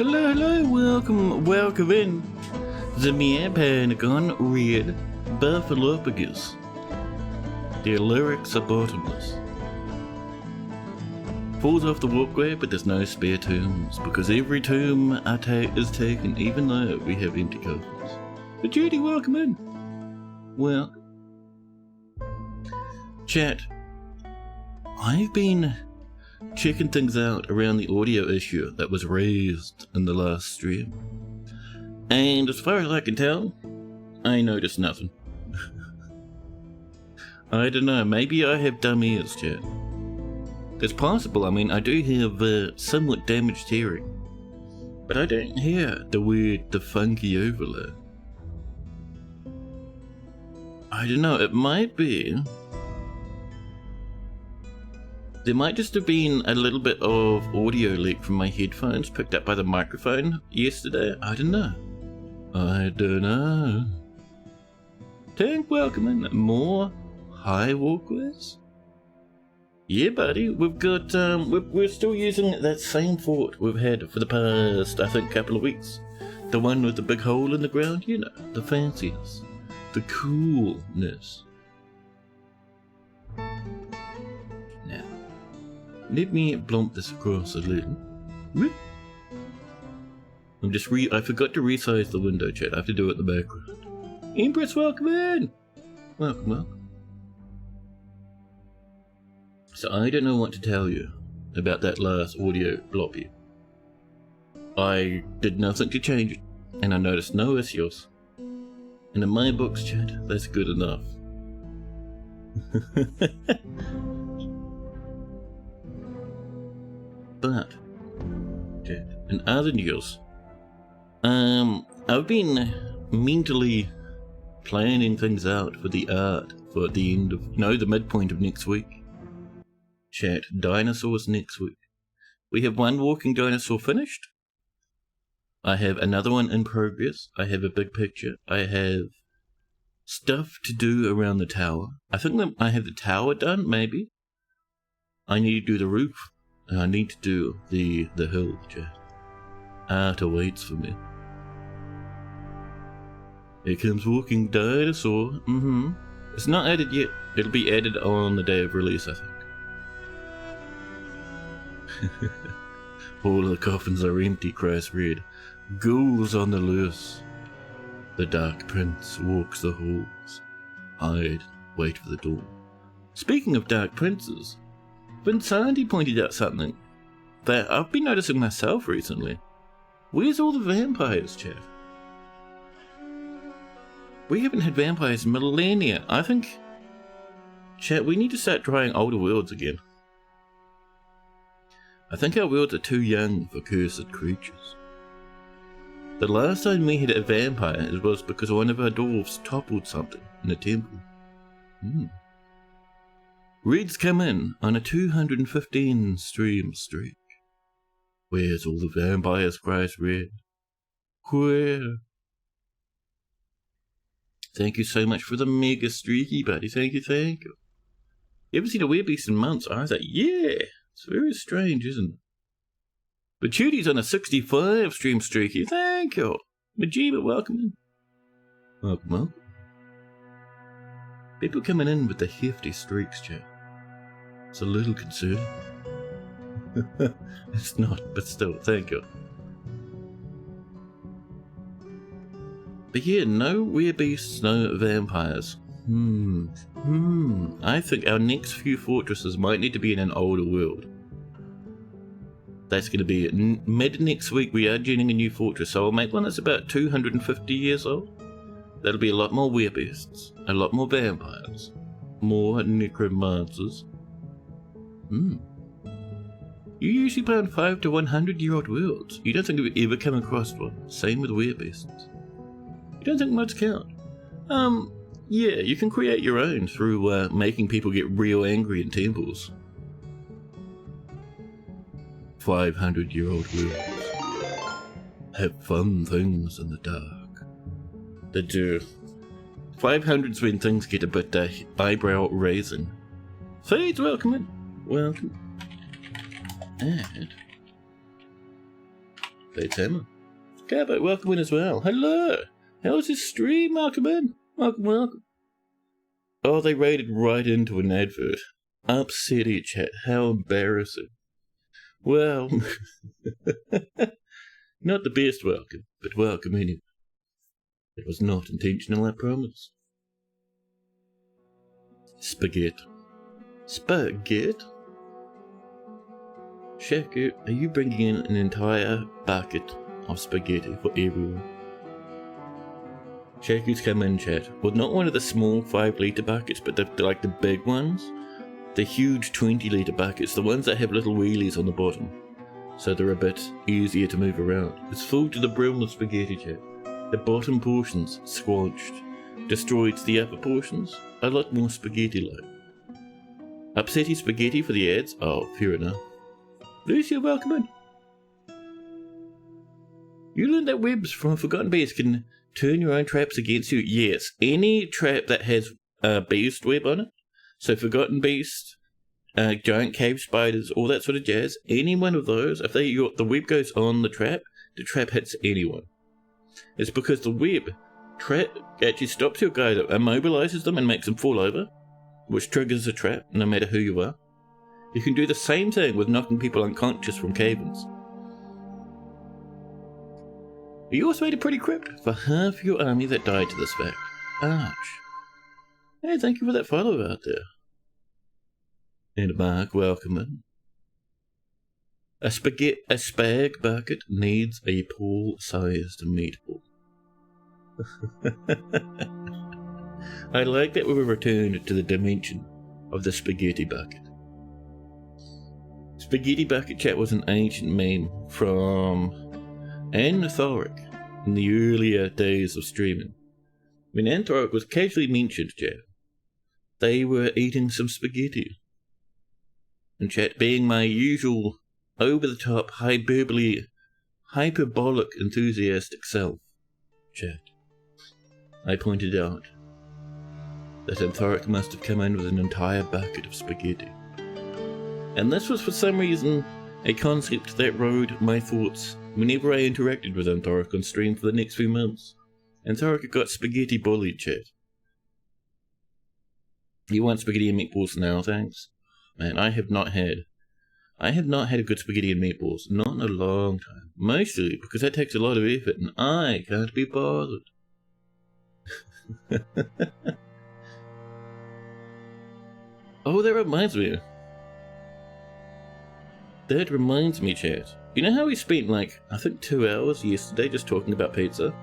Hello, welcome in. The mere Pentagon Red Buffalopagus. Their lyrics are bottomless. Falls off the walkway, but there's no spare tombs, because every tomb is taken, even though we have empty coffins. But Judy, welcome in. Well, chat, I've been checking things out around the audio issue that was raised in the last stream. And as far as I can tell, I noticed nothing. I don't know, maybe I have dumb ears, chat. It's possible, I mean, I do have somewhat damaged hearing. But I don't hear the funky overlay. I don't know, it might be... There might just have been a little bit of audio leak from my headphones picked up by the microphone yesterday. I don't know. Tank, welcome in. More high walkways? Yeah, buddy. We've got, we're still using that same fort we've had for the past, I think, couple of weeks. The one with the big hole in the ground, you know, the fanciness, the coolness. Now, let me blump this across a little. Whoop. I forgot to resize the window, chat. I have to do it in the background. Empress, welcome in! Welcome. So I don't know what to tell you about that last audio bloppy. I did nothing to change it, and I noticed no issues. And in my books, chat, that's good enough. But, chat, in other news, I've been mentally planning things out for the art for the end of, the midpoint of next week. Chat, dinosaurs next week. We have one walking dinosaur finished. I have another one in progress. I have a big picture. I have stuff to do around the tower. I think that I have the tower done, maybe. I need to do the roof. And I need to do the hill, chat. Art awaits for me. Here comes walking dinosaur. It's not added yet. It'll be added on the day of release, I think. All the coffins are empty, cries Red. Ghouls on the loose. The Dark Prince walks the halls. Hide, wait for the dawn. Speaking of Dark Princes, Vincenti pointed out something that I've been noticing myself recently. Where's all the vampires, chat? We haven't had vampires in millennia. I think, chat, we need to start trying older worlds again. I think our worlds are too young for cursed creatures. The last time we had a vampire, it was because one of our dwarves toppled something in a temple. Red's come in on a 215 stream streak. Where's all the vampires, cries Red? Where? Thank you so much for the mega streaky, buddy. Thank you. You haven't seen a werebeast in months either. Yeah! It's very strange, isn't it? But Chudy's on a 65 stream streaky. Thank you. Majiba, welcome in. Welcome. People coming in with the hefty streaks, chat. It's a little concerning. It's not, but still, thank you. But yeah, no werebeasts, no vampires. I think our next few fortresses might need to be in an older world. That's going to be mid next week. We are joining a new fortress, so I'll make one that's about 250 years old. That'll be a lot more werebeasts, a lot more vampires, more necromancers. You usually play on 5 to 100 year old worlds. You don't think you've ever come across one. Same with werebeasts. You don't think mods count? Yeah, you can create your own through making people get real angry in temples. 500-year-old worlds have fun things in the dark. They do. 500's when things get a bit eyebrow raising. Fades, welcome in. Welcome. And Bates Hammer. Carbo, welcome in as well. Hello! How's this stream? Welcome in. Welcome. Oh, they raided right into an advert. Upsetty chat. How embarrassing. Well, not the best welcome, but welcome anyway. It was not intentional, I promise. Spaghetti. Shaku, are you bringing in an entire bucket of spaghetti for everyone? Shaku's come in, chat. Well, not one of the small 5-litre buckets, but like the big ones. The huge 20-litre buckets, the ones that have little wheelies on the bottom, so they're a bit easier to move around. It's full to the brim with spaghetti, chat. The bottom portions squelched. Destroyed the upper portions. A lot more spaghetti-like. Upsetty spaghetti for the ads? Oh, fair enough. Lucia, welcome in. You learned that webs from Forgotten Beast can turn your own traps against you? Yes, any trap that has a beast web on it. So Forgotten Beast, giant cave spiders, all that sort of jazz. Any one of those, if the web goes on the trap hits anyone. It's because the web trap actually stops your guys, immobilizes them and makes them fall over, which triggers a trap, no matter who you are. You can do the same thing with knocking people unconscious from cave-ins. You also made a pretty crypt for half your army that died to this fact. Ouch. Hey, thank you for that follow out there. And Mark, welcome in. A spag bucket needs a pool-sized meatball. I like that we were returned to the dimension of the spaghetti bucket. Spaghetti bucket chat was an ancient meme from Anne Thoric in the earlier days of streaming. When Anne Thoric was casually mentioned, chat, they were eating some spaghetti. And chat, being my usual over-the-top, hyperbolic, enthusiastic self, chat, I pointed out that Anthoric must have come in with an entire bucket of spaghetti. And this was for some reason a concept that rode my thoughts whenever I interacted with Anthoric on stream for the next few months. Anthoric got spaghetti bullied, chat. You want spaghetti and meatballs now, thanks? Man, I have not had a good spaghetti and meatballs, not in a long time. Mostly because that takes a lot of effort and I can't be bothered. Oh, that reminds me, chat. You know how we spent like, I think 2 hours yesterday just talking about pizza?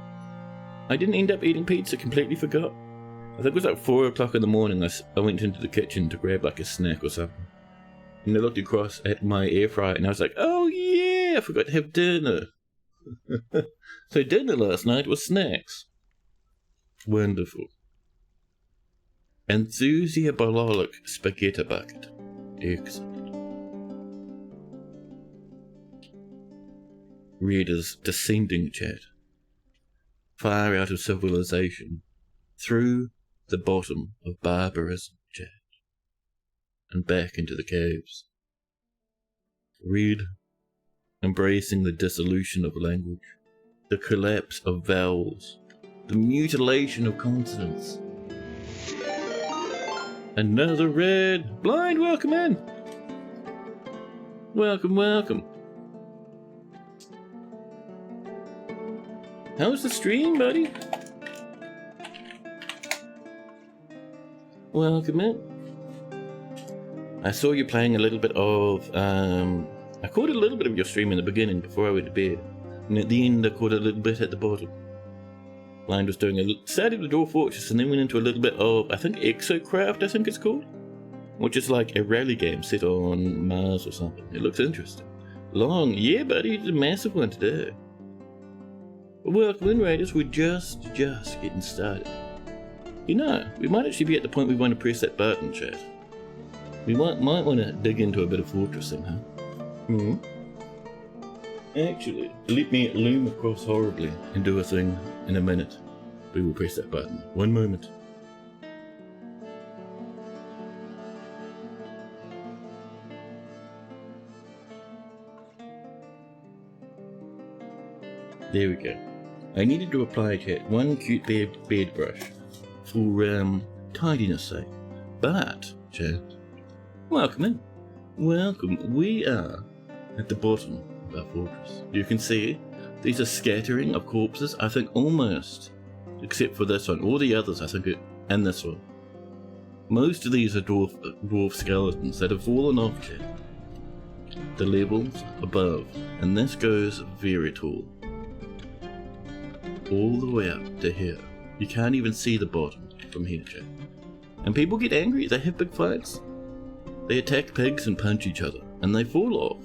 I didn't end up eating pizza, completely forgot. I think it was like 4 o'clock in the morning. I went into the kitchen to grab like a snack or something. And I looked across at my air fryer and I was like, oh yeah, I forgot to have dinner. So dinner last night was snacks. Wonderful. Enthusiabolic spaghetti bucket. Excellent. Readers descending, chat. Far out of civilization. Through the bottom of barbarism, chat. And back into the caves. Read, embracing the dissolution of language, the collapse of vowels, the mutilation of consonants. Another red! Blind, welcome in! Welcome. How's the stream, buddy? Welcome in. I saw you playing a little bit of, I caught a little bit of your stream in the beginning before I went to bed. And at the end I caught a little bit at the bottom. Blind was doing started with Dwarf Fortress and then went into a little bit of, I think Exocraft, I think it's called. Which is like a rally game set on Mars or something. It looks interesting. Long, yeah buddy, it's a massive one today. Welcome in, Raiders, we're just getting started. You know, we might actually be at the point we want to press that button, chat. We might want to dig into a bit of fortressing, huh? Actually, let me loom across horribly and do a thing in a minute. We will press that button. 1 moment. There we go. I needed to apply, chat, one cute beard brush for tidiness sake. But, chat, welcome in. Welcome. We are at the bottom of our fortress. You can see these are scattering of corpses, I think almost, except for this one. All the others, I think, and this one. Most of these are dwarf skeletons that have fallen off, chat. The levels above, and this goes very tall. All the way up to here. You can't even see the bottom from here, chat. And people get angry, they have big fights. They attack pigs and punch each other, and they fall off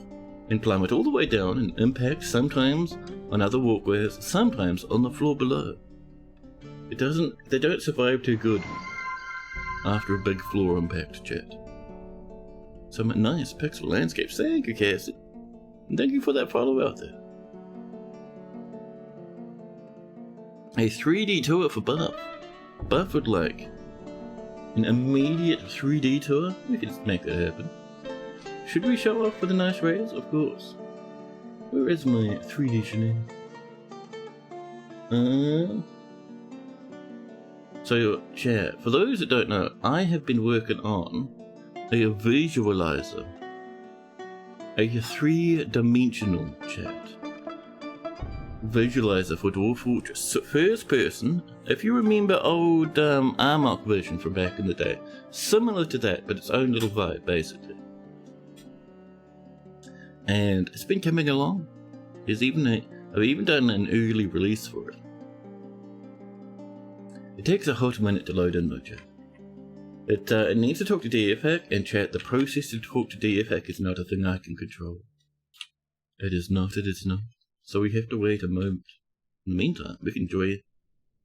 and plummet all the way down and impact sometimes on other walkways, sometimes on the floor below. They don't survive too good after a big floor impact, chat. Some nice pixel landscapes. Thank you, Cassie. And thank you for that follow out there. A 3D tour for Buff. Buff would like an immediate 3D tour. We can make that happen. Should we show off with the nice rails? Of course. Where is my 3D shenanigans? So, chat, for those that don't know, I have been working on a visualizer. A 3-dimensional, chat, visualizer for Dwarf Fortress. So first person, if you remember old Armok version from back in the day, similar to that, but its own little vibe, basically. And it's been coming along. I've even done an early release for it. It takes a hot minute to load in though, chat. It needs to talk to DFHack, and chat, the process to talk to DFHack is not a thing I can control. It is not. So we have to wait a moment. In the meantime, we can enjoy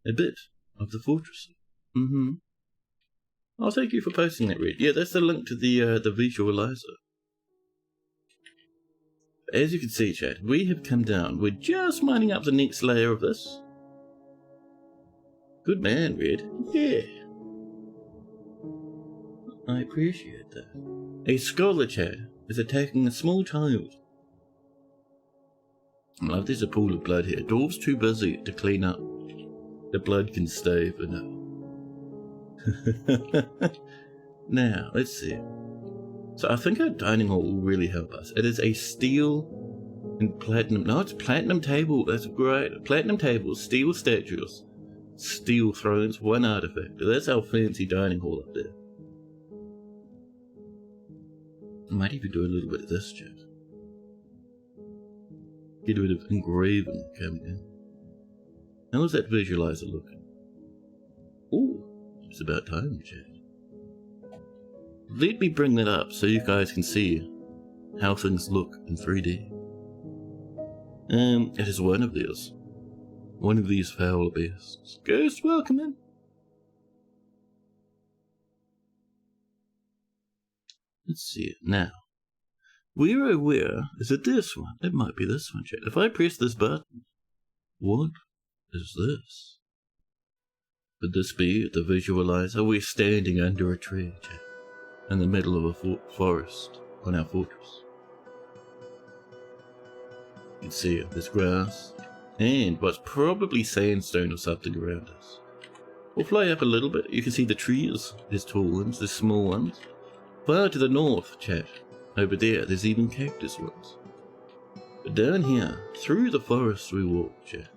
a bit of the fortress. Oh, thank you for posting that, Red. Yeah, that's the link to the visualizer. As you can see, chat, we have come down. We're just mining up the next layer of this. Good man, Red. Yeah. I appreciate that. A scholar, chat, is attacking a small child. I love there's a pool of blood here. Dwarf's too busy to clean up. The blood can stay for now. Now, let's see. So I think our dining hall will really help us. It is a steel and platinum. No, it's platinum table. That's great. Platinum tables, steel statues, steel thrones, one artifact. That's our fancy dining hall up there. I might even do a little bit of this, chat. Get a bit of engraving coming in. How's that visualizer looking? Ooh, it's about time, chat. Let me bring that up so you guys can see how things look in 3D. It is one of these. One of these foul beasts. Ghost, welcome in. Let's see it now. Where is it this one? It might be this one, chat. If I press this button, what is this? Could this be the visualizer? We're standing under a tree, chat, in the middle of a forest on our fortress. You can see there's grass and what's probably sandstone or something around us. We'll fly up a little bit. You can see the trees. There's tall ones, there's small ones. Far to the north, chat, over there, there's even cactus ones. But down here, through the forest we walk, chat,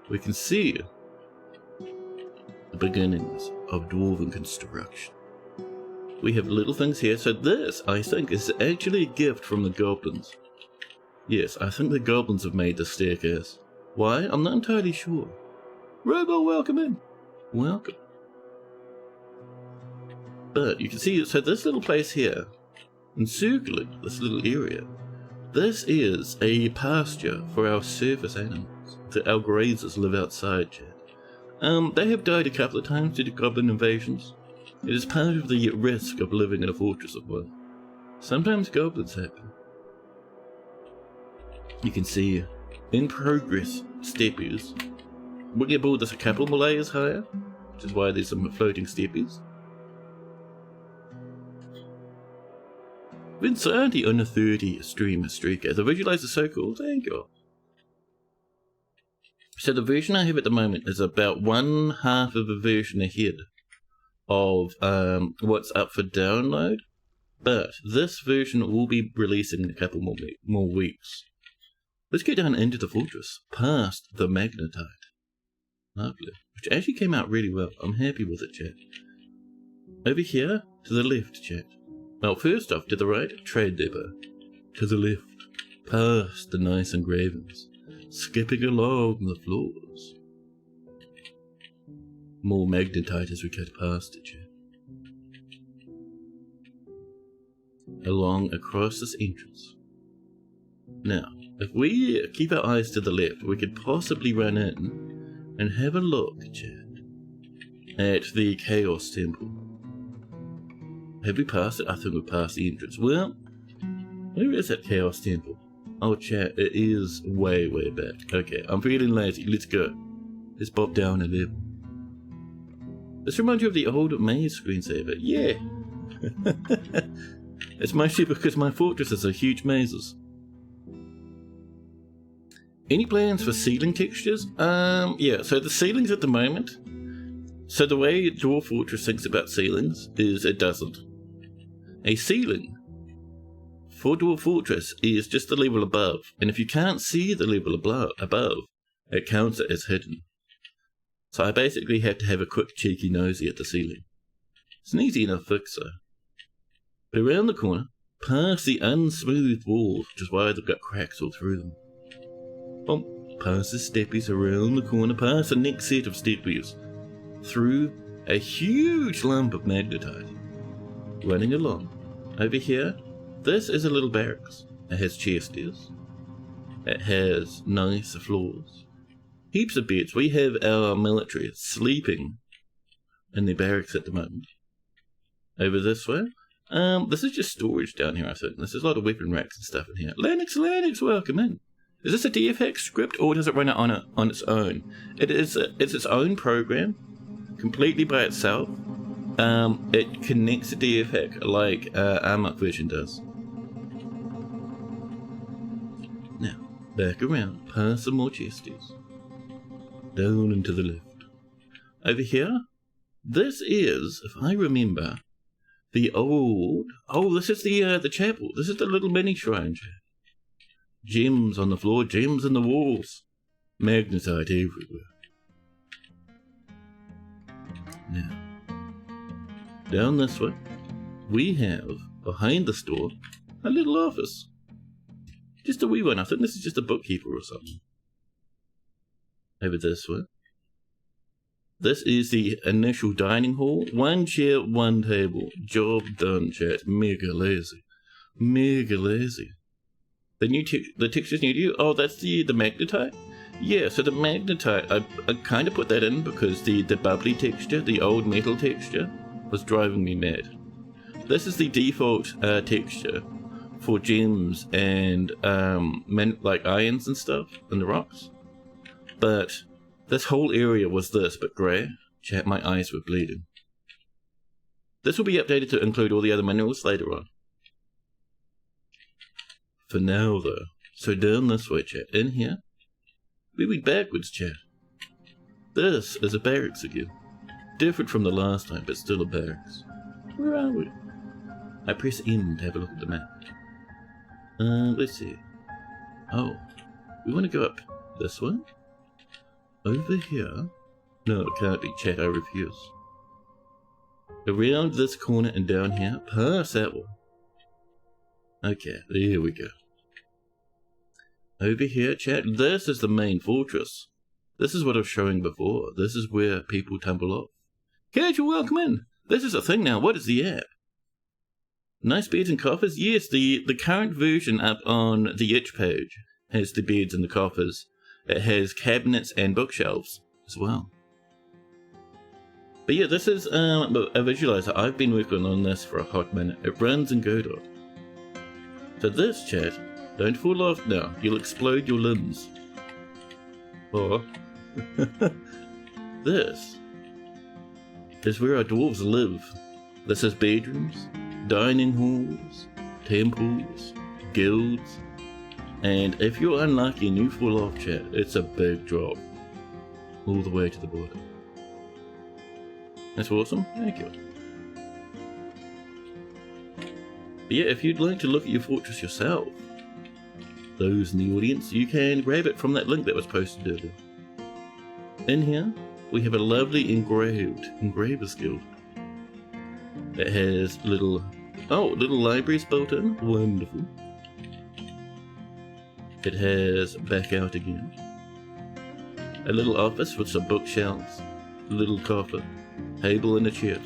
we can see the beginnings of dwarven construction. We have little things here, so this, I think, is actually a gift from the goblins. Yes, I think the goblins have made this staircase. Why? I'm not entirely sure. Robo, welcome in. Welcome. But you can see, so this little place here, encircling this little area, this is a pasture for our surface animals. Our grazers live outside, chat. They have died a couple of times due to goblin invasions. It is part of the risk of living in a fortress of one. Sometimes goblins happen. You can see in progress steppies. We can build this a couple more layers higher, which is why there's some floating steppies. Vinsanti on a 30 streamer streaker. The visualizer is so cool, thank you. So the version I have at the moment is about one half of a version ahead of what's up for download, but this version will be releasing in a couple more weeks. Let's go down into the fortress, past the magnetite. Lovely. Which actually came out really well. I'm happy with it, chat. Over here, to the left, chat. Well, first off, to the right, trade depot. To the left, past the nice engravings, skipping along the floors. More magnetite as we cut past it, chat. Along across this entrance. Now, if we keep our eyes to the left, we could possibly run in and have a look, chat, at the Chaos Temple. Have we passed it? I think we passed the entrance. Well, where is that Chaos Temple? Oh, chat, it is way, way back. Okay, I'm feeling lazy. Let's go. Let's pop down a level. This reminds you of the old maze screensaver. Yeah. It's mostly because my fortresses are huge mazes. Any plans for ceiling textures? Yeah, so the ceilings at the moment. So the way Dwarf Fortress thinks about ceilings is it doesn't. A ceiling for Dwarf Fortress is just the level above, and if you can't see the level above, it counts it as hidden. So I basically have to have a quick cheeky nosy at the ceiling. It's an easy enough fix though. But around the corner, past the unsmoothed walls, which is why they've got cracks all through them. Bump, past the steppies around the corner, past the next set of steppies, through a huge lump of magnetite. Running along. Over here, this is a little barracks. It has chesters. It has nice floors. Heaps of beds. We have our military sleeping in their barracks at the moment. Over this way. This is just storage down here, I think. There's a lot of weapon racks and stuff in here. Lennox, welcome in. Is this a DFX script, or does it run it on its own? It's its own program, completely by itself. It connects to DFX like Amok version does. Now, back around, past some more chesties. Down and to the left. Over here, this is, if I remember, the old... Oh, this is the chapel. This is the little mini shrine chapel. Gems on the floor, gems in the walls. Magnetite everywhere. Now, down this way, we have, behind the store, a little office. Just a wee one. I think this is just a bookkeeper or something. Over this way. This is the initial dining hall. One chair, one table. Job done, chat. Mega lazy. Mega lazy. The texture's new to you? Oh, that's the magnetite? Yeah, so the magnetite, I kind of put that in because the bubbly texture, the old metal texture, was driving me mad. This is the default texture for gems and like irons and stuff in the rocks. But this whole area was this, but grey. Chat, my eyes were bleeding. This will be updated to include all the other minerals later on. For now, though. So down this way, chat. In here. Moving backwards, chat. This is a barracks again. Different from the last time, but still a barracks. Where are we? I press M to have a look at the map. Let's see. Oh. We want to go up this way? Over here? No, it can't be, chat. I refuse. Around this corner and down here. Past that one. Okay, there we go. Over here, chat, this is the main fortress. This is what I was showing before. This is where people tumble off. Casual, welcome in. This is a thing now. What is the app? Nice beds and coffers? Yes, the current version up on the itch page has the beds and the coffers. It has cabinets and bookshelves as well. But yeah, this is a visualizer. I've been working on this for a hot minute. It runs in Godot. So this, chat, don't fall off now. You'll explode your limbs. Or this is where our dwarves live. This is bedrooms, dining halls, temples, guilds, and if you're unlucky and you fall off, chat, it's a big drop. all the way to the border. That's awesome. Thank you. But yeah, if you'd like to look at your fortress yourself, those in the audience, you can grab it from that link that was posted earlier. In here, we have a lovely Engraver's Guild. It has little libraries built in. Wonderful. It has back out again. A little office with some bookshelves, a little coffer, table and a chair.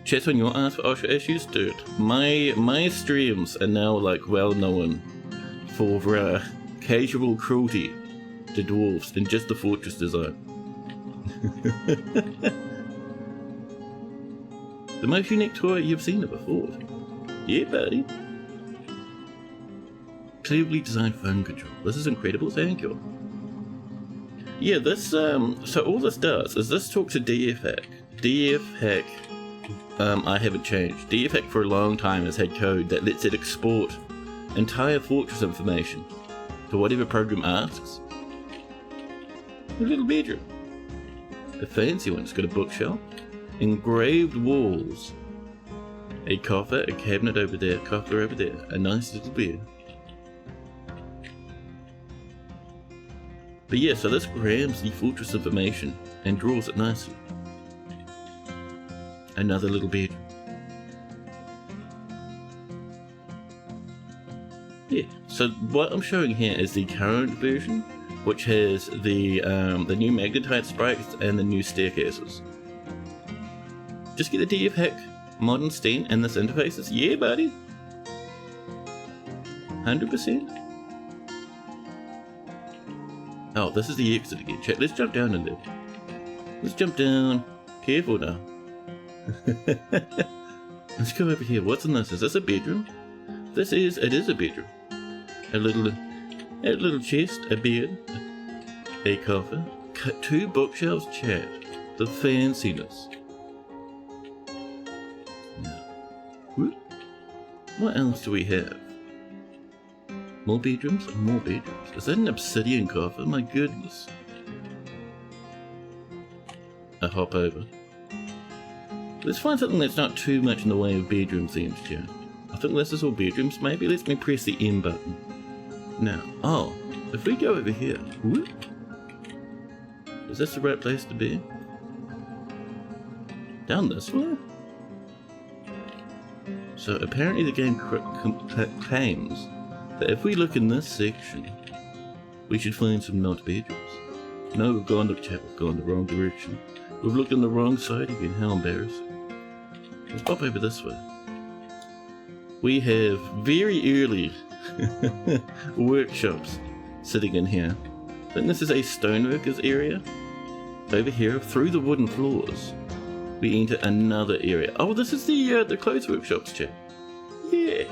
Chat on your ask for Osher issues, dude. My streams are now like well known for casual cruelty to dwarves and just the fortress design. The most unique toy you've seen it before. Yeah, buddy. Cleverly designed phone control. This is incredible, thank you. Yeah, this, so all this does is this talks to DFHack. DFHack, I haven't changed. DFHack for a long time has had code that lets it export entire fortress information to whatever program asks. A little bedroom. A fancy one, it's got a bookshelf, engraved walls, a coffer, a cabinet over there, coffer over there, a nice little bed. But yeah, so this grabs the fortress information and draws it nicely. Another little bed. Yeah, so what I'm showing here is the current version, which has the new magnetite sprites and the new staircases. Just get the DFHack modern Steam and this interfaces. Yeah, buddy. 100%. Oh, this is the exit again. Chat, let's jump down a little. Let's jump down. Careful now. Let's go over here. What's in this? Is this a bedroom? It is a bedroom. A little chest, a bed, a coffer, 2 bookshelves, chat. The fanciness. Now, what else do we have? More bedrooms? More bedrooms. Is that an obsidian coffer? My goodness. I hop over. Let's find something that's not too much in the way of bedroom themes, chat. I think this is all bedrooms, maybe. Let me press the M button. Now, oh, if we go over here, whoop, is this the right place to be? Down this way? So apparently the game claims that if we look in this section, we should find some not bedrooms. No, we've gone the wrong direction. We've looked on the wrong side again, how embarrassing. Let's pop over this way. We have very early workshops sitting in here. I think this is a stoneworkers area. Over here, through the wooden floors, we enter another area. Oh, this is the clothes workshops, chat. Yeah.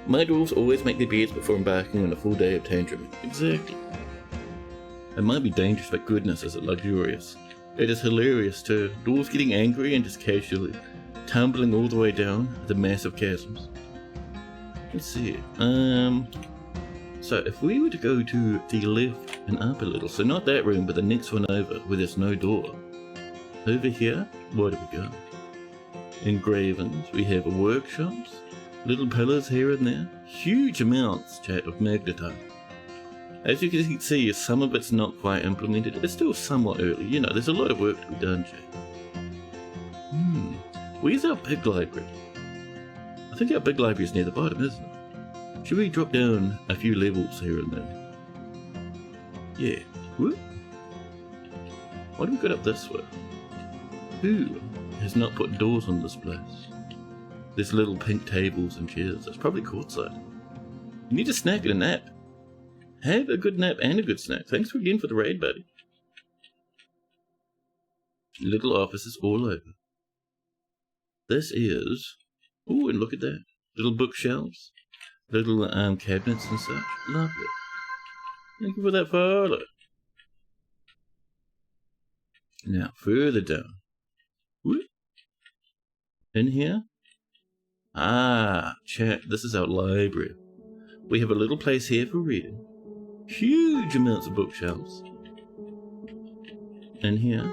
My dwarves always make their beds before embarking on a full day of tantruming. Exactly. It might be dangerous, but goodness is it luxurious. It is hilarious too. Dwarves getting angry and just casually tumbling all the way down the massive chasms. Let's see. So if we were to go to the left and up a little, so not that room, but the next one over, where there's no door. Over here, where do we go? Engravings. We have workshops, little pillars here and there, huge amounts, chat, of magnetite. As you can see, some of it's not quite implemented. It's still somewhat early. You know, there's a lot of work to be done, chat. Where's our big library? I think our big library is near the bottom, isn't it? Should we drop down a few levels here and there? Yeah. Whoop. Why do we go up this way? Who has not put doors on this place? There's little pink tables and chairs. That's probably courtside. You need a snack and a nap. Have a good nap and a good snack. Thanks again for the raid, buddy. Little offices all over. This is... Ooh, and look at that. Little bookshelves. Little cabinets and such. Lovely. Thank you for that follow. Now, further down. Whoop. In here. Ah, chat, this is our library. We have a little place here for reading. Huge amounts of bookshelves. And here.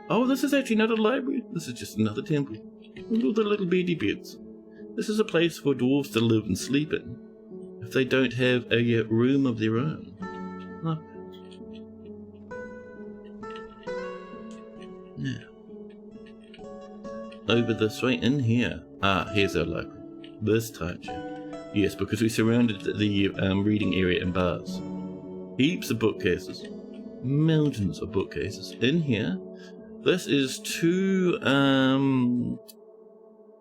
Oh, this is actually not a library. This is just another temple. Look at the little beady beds. This is a place for dwarves to live and sleep in, if they don't have a room of their own. Look. Now. Over this way, in here. Ah, here's our library. This time, chat. Yes, because we surrounded the reading area in bars. Heaps of bookcases. Mountains of bookcases. In here, this is two, I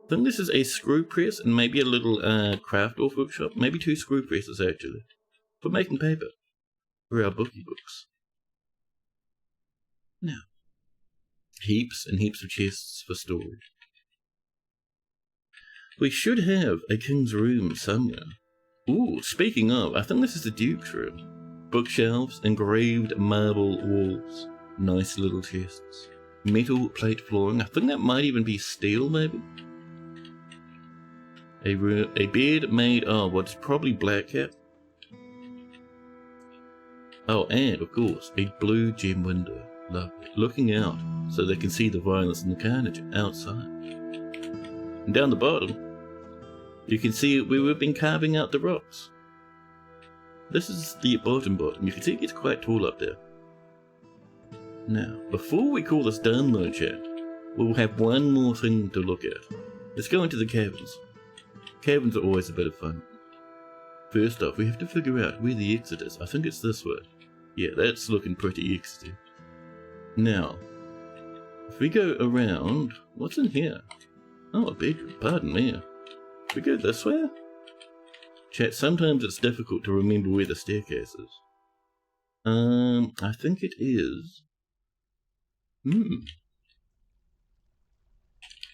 think this is a screw press and maybe a little craft or workshop. Maybe two screw presses, actually. For making paper. For our bookie books. Now. Heaps and heaps of chests for storage. We should have a king's room somewhere. Ooh, speaking of, I think this is the Duke's room. Bookshelves, engraved marble walls, nice little chests, metal plate flooring. I think that might even be steel, maybe. A bed made of what's probably black cap. Oh, and of course, a blue gem window. Lovely. Looking out so they can see the violence and the carnage outside. And down the bottom, you can see where we've been carving out the rocks. This is the bottom. You can see it gets quite tall up there. Now, before we call this done though, chat, we'll have one more thing to look at. Let's go into the caverns. Caverns are always a bit of fun. First off, we have to figure out where the exit is. I think it's this way. Yeah, that's looking pretty exity. Now, if we go around, what's in here? Oh, a bedroom, pardon me. If we go this way? Chat, sometimes it's difficult to remember where the staircase is. I think it is...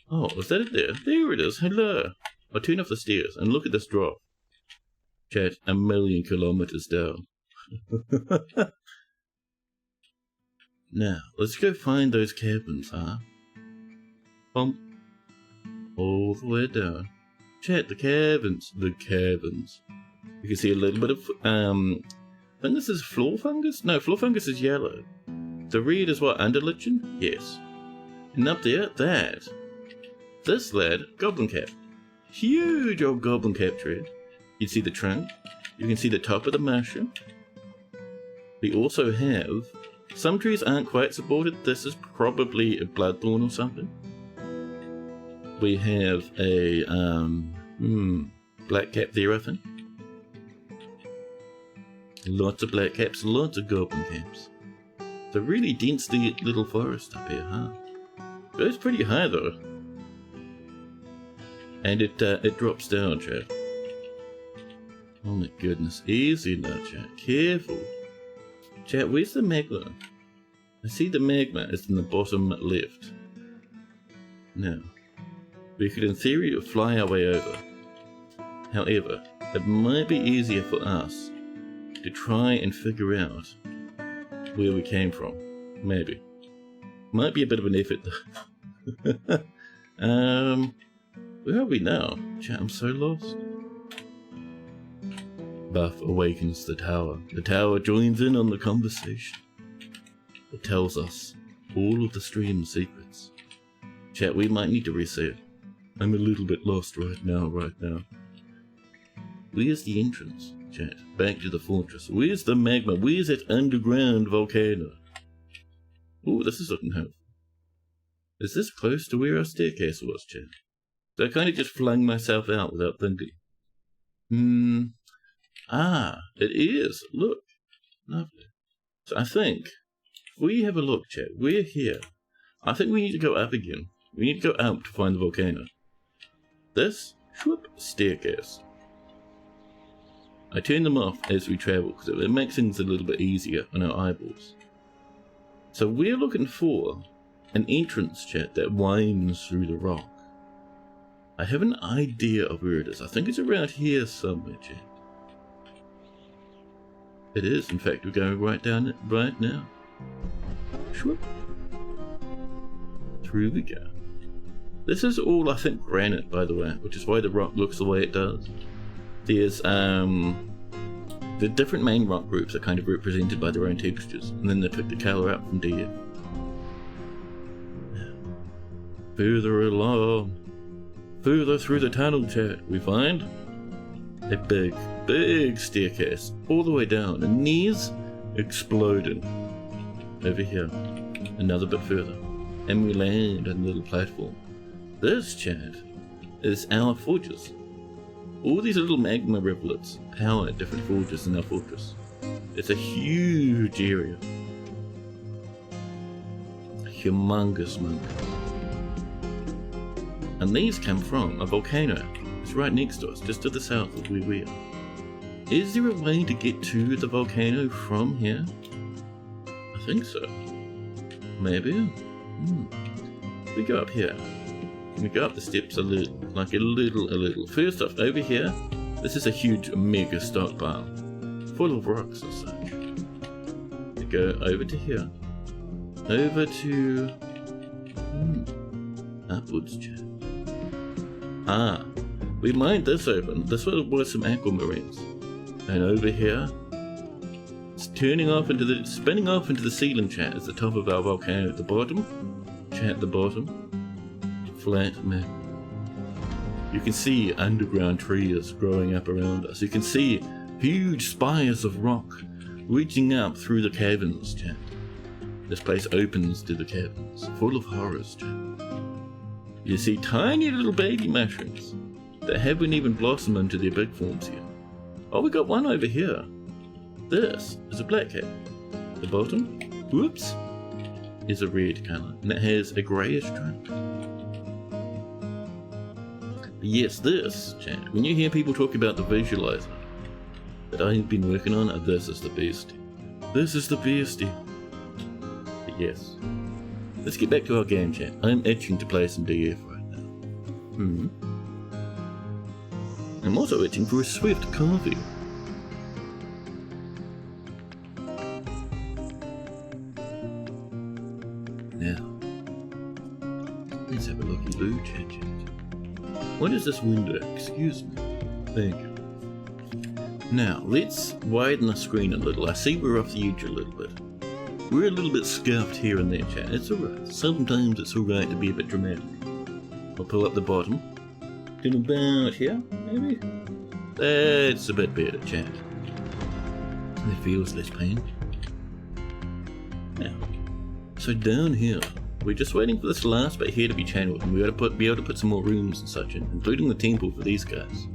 Oh, is that it there? There it is, hello! I'll turn off the stairs and look at this drop. Chat, 1,000,000 kilometers down. Now, let's go find those caverns, huh? Bump. All the way down. Chat, the caverns. The caverns. You can see a little bit of, I think this is floor fungus? No, floor fungus is yellow. The red is what, underlichen? Yes. And up there, this lad, goblin cap. Huge old goblin cap tree. You can see the trunk. You can see the top of the mushroom. We also have... Some trees aren't quite supported. This is probably a bloodthorn or something. We have a black cap there, I think. Lots of black caps, lots of goblin caps. It's a really dense little forest up here, huh? Goes pretty high though. And it drops down, chat. Oh my goodness, easy now, chat. Careful. Chat, where's the magma? I see the magma is in the bottom left. Now, we could in theory fly our way over. However, it might be easier for us to try and figure out where we came from. Maybe. Might be a bit of an effort though. Where are we now? Chat, I'm so lost. Buff awakens the tower. The tower joins in on the conversation. It tells us all of the stream secrets. Chat, we might need to reset. I'm a little bit lost right now. Where's the entrance? Chat, back to the fortress. Where's the magma? Where's that underground volcano? Ooh, this is looking helpful. Is this close to where our staircase was, chat? So I kind of just flung myself out without thinking. Ah, it is. Look. Lovely. So I think, if we have a look, chat, we're here. I think we need to go up again. We need to go up to find the volcano. This, staircase. I turn them off as we travel, because it makes things a little bit easier on our eyeballs. So we're looking for an entrance, chat, that winds through the rock. I have an idea of where it is. I think it's around here somewhere, chat. It is, in fact, we're going right down it right now. Through we go. This is all, I think, granite, by the way, which is why the rock looks the way it does. There's, the different main rock groups are kind of represented by their own textures, and then they pick the colour up from DF. Further along, further through the tunnel, chat, we find a big staircase all the way down, and knees exploding. Over here, another bit further, and we land on a little platform. This, chat, is our fortress. All these little magma rivulets power different forges in our fortress. It's a huge area. Humongous mountains. And these come from a volcano. It's right next to us, just to the south of where we are. Is there a way to get to the volcano from here? I think so. Maybe? We go up here. We go up the steps a little. First off, over here, this is a huge mega stockpile, full of rocks and such. We go over to here. Over to... upwards, chat. We mined this open. This was some aquamarines. And over here, it's spinning off into the ceiling, chat, at the top of our volcano. At the bottom, chat, the bottom, flat map. You can see underground trees growing up around us. You can see huge spires of rock reaching up through the caverns, chat. This place opens to the caverns, full of horrors, chat. You see tiny little baby mushrooms that haven't even blossomed into their big forms yet. Oh, we got one over here. This is a black cat. The bottom, whoops, is a red colour, and it has a greyish trunk. Yes, this, chat, when you hear people talk about the visualizer that I've been working on, this is the best. This is the best. But yes, let's get back to our game, chat. I'm itching to play some DF right now. I'm also itching for a swift coffee. Now, let's have a looky-loo, chat. What is this window? Excuse me. Thank you. Now, let's widen the screen a little. I see we're off the edge a little bit. We're a little bit scuffed here and there, chat. It's alright. Sometimes it's alright to be a bit dramatic. I'll pull up the bottom. To about here, maybe? That's a bit better, chat. It feels less pain. Now, so down here, we're just waiting for this last bit here to be channeled, and we ought to be able to put some more rooms and such in, including the temple for these guys.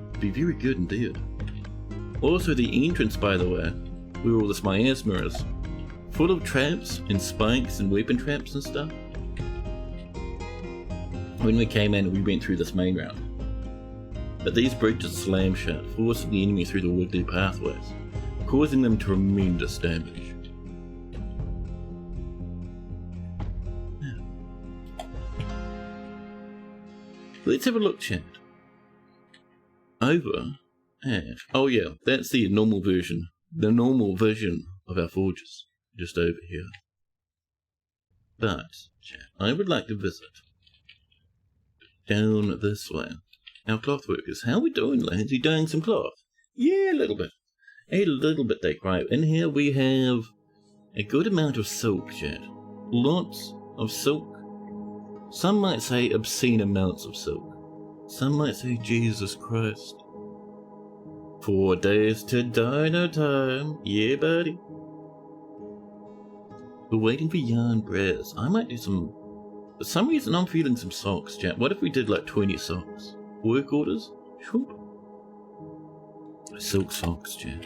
It'd be very good indeed. Also, the entrance, by the way, where all this miasma is, full of traps and spikes and weapon traps and stuff. When we came in, we went through this main round. But these bridges slam shut, forcing the enemy through the wooded pathways, causing them tremendous damage. Let's have a look, chat. Over at... oh yeah, that's the normal version. The normal vision of our forges. Just over here. But, chat, I would like to visit down this way. Our cloth workers. How are we doing, lads? You doing some cloth? Yeah, a little bit. A little bit, they cry. In here we have a good amount of silk, chat. Lots of silk. Some might say obscene amounts of silk. Some might say Jesus Christ. 4 days to dino time. Yeah, buddy. We're waiting for yarn brass. I might do some... For some reason I'm feeling some socks, chat. What if we did like 20 socks? Work orders? Shoop. Silk socks, chat.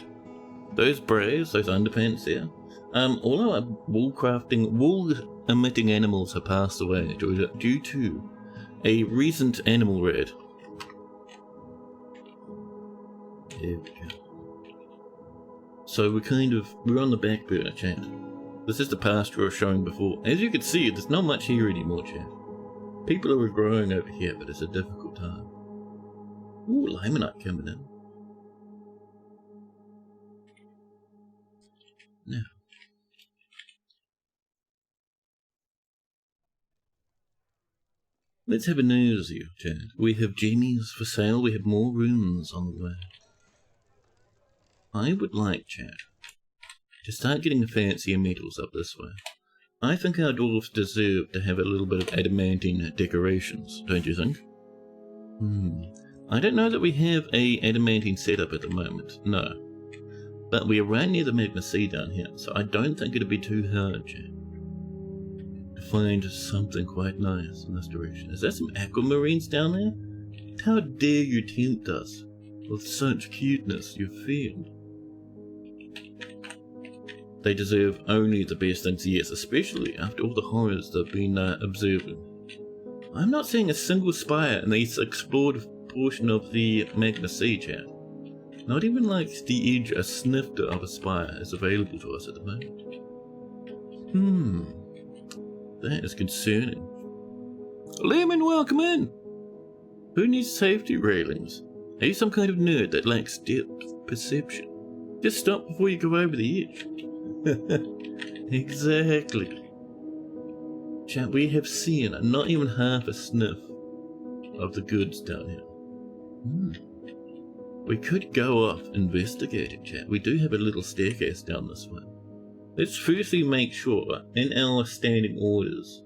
Those braves, those underpants there. All our wool emitting animals have passed away due to a recent animal raid. There we go. So we're on the back burner, chat. This is the pasture I was showing before. As you can see, there's not much here anymore, chat. People are growing over here, but it's a difficult time. Ooh, limonite coming in. Now. Let's have a nosy, Chad. We have Jamie's for sale. We have more rooms on the way. I would like, Chad, to start getting fancier metals up this way. I think our dwarves deserve to have a little bit of adamantine decorations, don't you think? I don't know that we have a adamantine setup at the moment, no. But we are right near the Magna Sea down here, so I don't think it'd be too hard, Chad, to find something quite nice in this direction. Is there some aquamarines down there? How dare you tempt us with such cuteness, you fiend? They deserve only the best things, yes, especially after all the horrors they've been observing. I'm not seeing a single spire in this explored portion of the Magna Sea, Chad. Not even like the edge, a snifter of a spire is available to us at the moment. That is concerning. Lemon, welcome in! Who needs safety railings? Are you some kind of nerd that lacks depth perception? Just stop before you go over the edge. Exactly. Chat, we have seen not even half a sniff of the goods down here. We could go off investigating, chat. We do have a little staircase down this way. Let's firstly make sure in our standing orders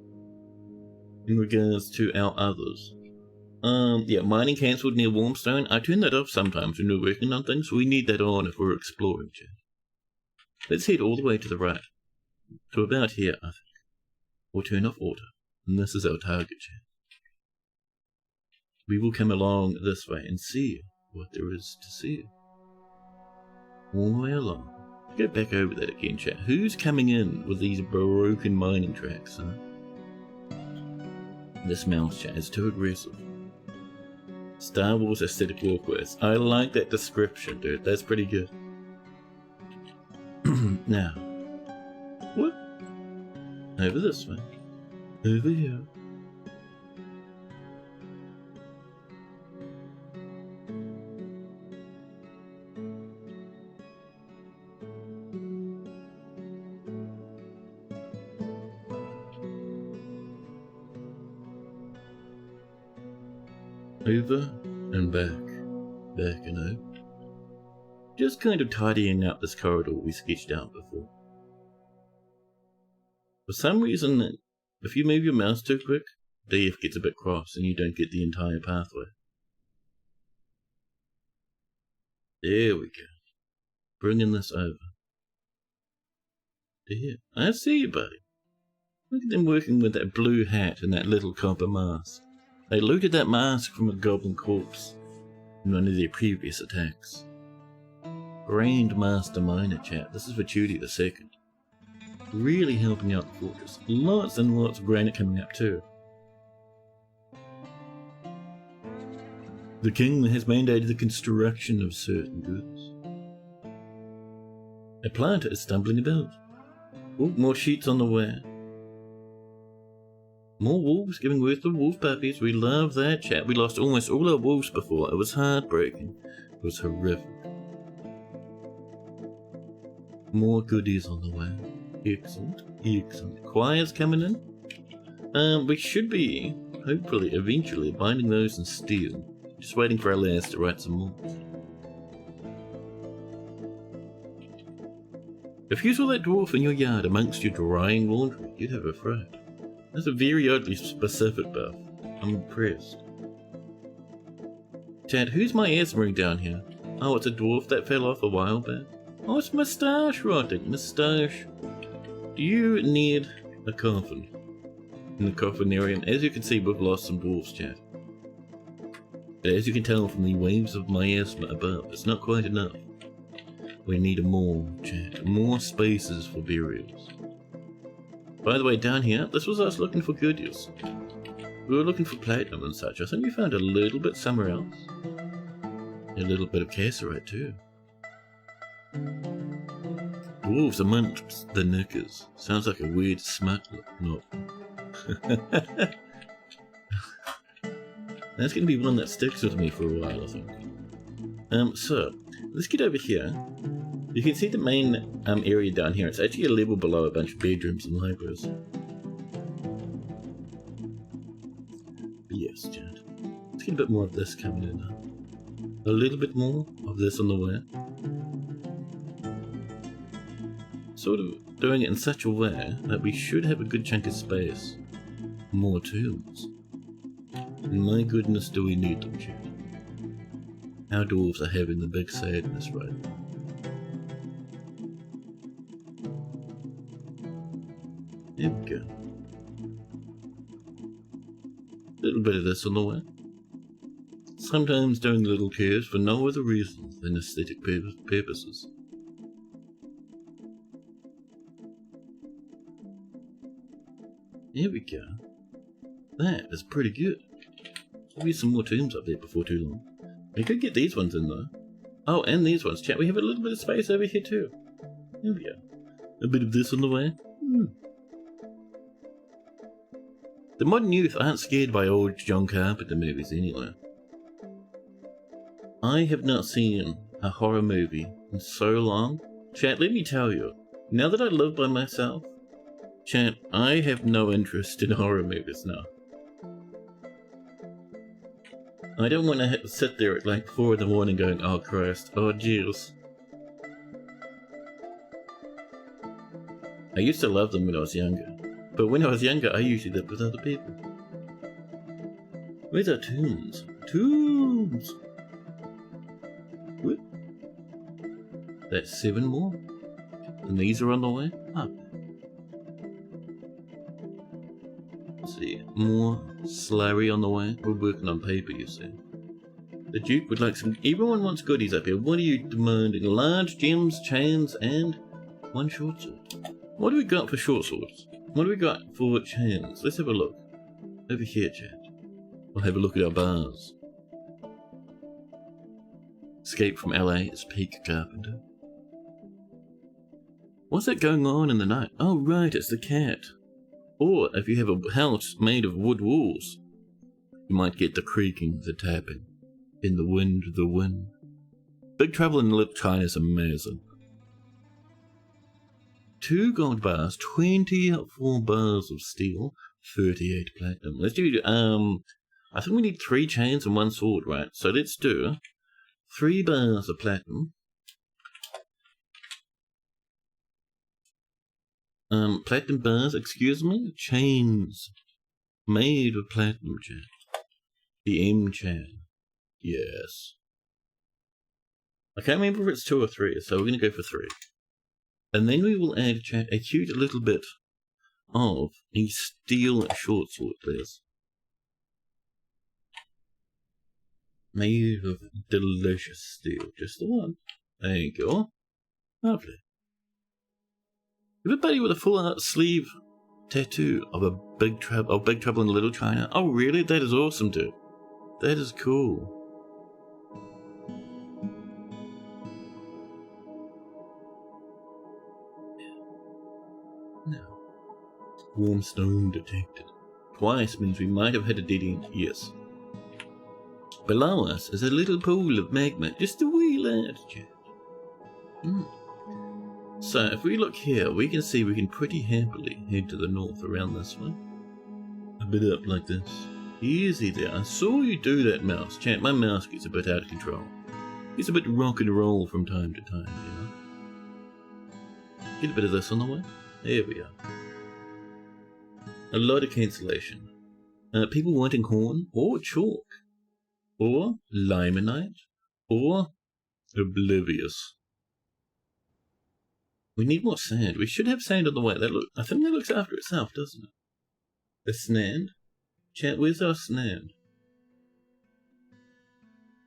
in regards to our others. Yeah, mining cancelled near Warmstone. I turn that off sometimes when we're working on things. We need that on if we're exploring, chat. Let's head all the way to the right. To about here, I think. Or turn off auto. And this is our target, chat. We will come along this way and see what there is to see. All the way along. Go back over that again, chat. Who's coming in with these broken mining tracks, huh? This mouse, chat, is too aggressive. Star Wars aesthetic walkways. I like that description, dude. That's pretty good. Now, what? Over this way. Over here. Over and back and over. Just kind of tidying up this corridor we sketched out before. For some reason, if you move your mouse too quick, DF gets a bit cross and you don't get the entire pathway. There we go. Bringing this over. There. I see you, buddy. Look at them working with that blue hat and that little copper mask. They looted that mask from a goblin corpse in one of their previous attacks. Grand Master Miner, chat. This is for Judy II. Really helping out the fortress. Lots and lots of granite coming up too. The king has mandated the construction of certain goods. A planter is stumbling about. Oh, more sheets on the way. More wolves giving birth to wolf puppies. We love that, chat. We lost almost all our wolves before. It was heartbreaking. It was horrific. More goodies on the way. Excellent. Excellent. Choirs coming in. We should be, hopefully, eventually, binding those in steel. Just waiting for our lads to write some more. If you saw that dwarf in your yard amongst your drying laundry, you'd have a fright. That's a very oddly specific buff. I'm impressed. Chad, who's my Esmering down here? Oh, it's a dwarf that fell off a while back. Oh, it's Moustache rotting. Moustache. Do you need a coffin? In the coffinarium? As you can see, we've lost some dwarfs, Chad. But as you can tell from the waves of miasma above, it's not quite enough. We need more, Chad. More spaces for burials. By the way, down here, this was us looking for goodies. We were looking for platinum and such. I think we found a little bit somewhere else. A little bit of cassiterite too. Dwarves amongst the knickers. Sounds like a weird smuggler. No. That's going to be one that sticks with me for a while, I think. So, let's get over here. You can see the main area down here. It's actually a level below a bunch of bedrooms and libraries. But chat. Let's get a bit more of this coming in now. A little bit more of this on the way. Sort of doing it in such a way that we should have a good chunk of space. More tombs. My goodness, do we need them, chat. Our dwarves are having the big sadness right now. There we go. A little bit of this on the way. Sometimes doing little chairs for no other reason than aesthetic purposes. There we go. That is pretty good. There'll be some more tombs up there before too long. We could get these ones in though. Oh, and these ones, chat. We have a little bit of space over here too. There we go. A bit of this on the way. The modern youth aren't scared by old John Carpenter movies anyway. I have not seen a horror movie in so long. Chat, let me tell you, now that I live by myself, chat, I have no interest in horror movies now. I don't want to sit there at like 4 in the morning going, oh Christ, oh jeez. I used to love them when I was younger, but when I was younger I usually lived with other people. Where's our tombs? Tombs! Whoop. That's 7 more. And these are on the way up. Let's see, more slurry on the way. We're working on paper, you see. The Duke would like some. Everyone wants goodies up here. What are you demanding? Large gems, chains, and 1 short sword. What do we got for short swords? What do we got for chains? Let's have a look. Over here, chat. We'll have a look at our bars. Escape from LA is peak Carpenter. What's that going on in the night? Oh right, it's the cat. Or if you have a house made of wood walls, you might get the creaking, the tapping. In the wind, the wind. Big Trouble in Little China is amazing. 2 gold bars, 24 bars of steel, 38 platinum. Let's do, I think we need 3 chains and 1 sword, right? So let's do 3 bars of platinum. Platinum bars, excuse me? Chains. Made of platinum, chat. The M-chain. Yes. I can't remember if it's 2 or 3, so we're going to go for 3. And then we will add, chat, a cute little bit of a steel short sword, please. Made of delicious steel. Just the one. There you go. Lovely. Everybody with a full art sleeve tattoo of a Big Trouble in Little China. Oh really? That is awesome, dude. That is cool. Now, warm stone detected. Twice means we might have hit a dead end. Yes. Below us is a little pool of magma, just a wee lad, chat. So if we look here, we can see we can pretty happily head to the north around this way. A bit up like this. Easy there. I saw you do that, mouse. Chat, my mouse gets a bit out of control. It's a bit rock and roll from time to time, you know. Get a bit of this on the way. There we are. A lot of cancellation. People wanting horn, or chalk, or limonite, or oblivious. We need more sand. We should have sand on the way. I think that looks after itself, doesn't it? The sand? Chat, where's our sand?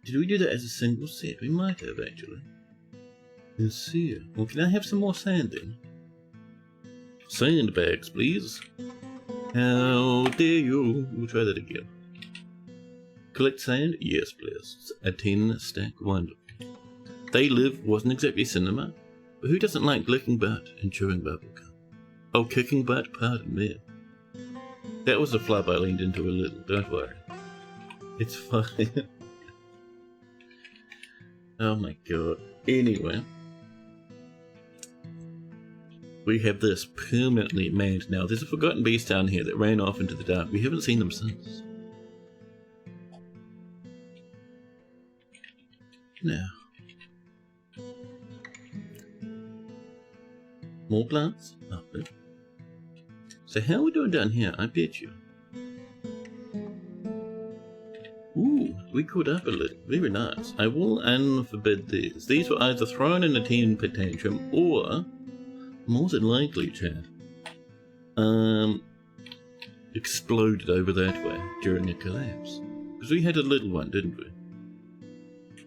Did we do that as a single set? We might have, actually. Let's see. Well, can I have some more sand then? Sandbags, please. How dare you? We'll try that again. Collect sand? Yes, please. A 10-stack wonder. They Live wasn't exactly cinema. But who doesn't like licking butt and chewing bubblegum? Oh, kicking butt? Pardon me. That was a flub I leaned into a little, don't worry. It's fine. Oh my god. Anyway. We have this permanently manned now. There's a forgotten beast down here that ran off into the dark. We haven't seen them since. Now, more plants? Lovely. So how are we doing down here? I bet you. Ooh, we caught up a little. Very nice. I will unforbid these. These were either thrown in a temper tantrum or, more than likely, Chad, exploded over that way during a collapse. Because we had a little one, didn't we?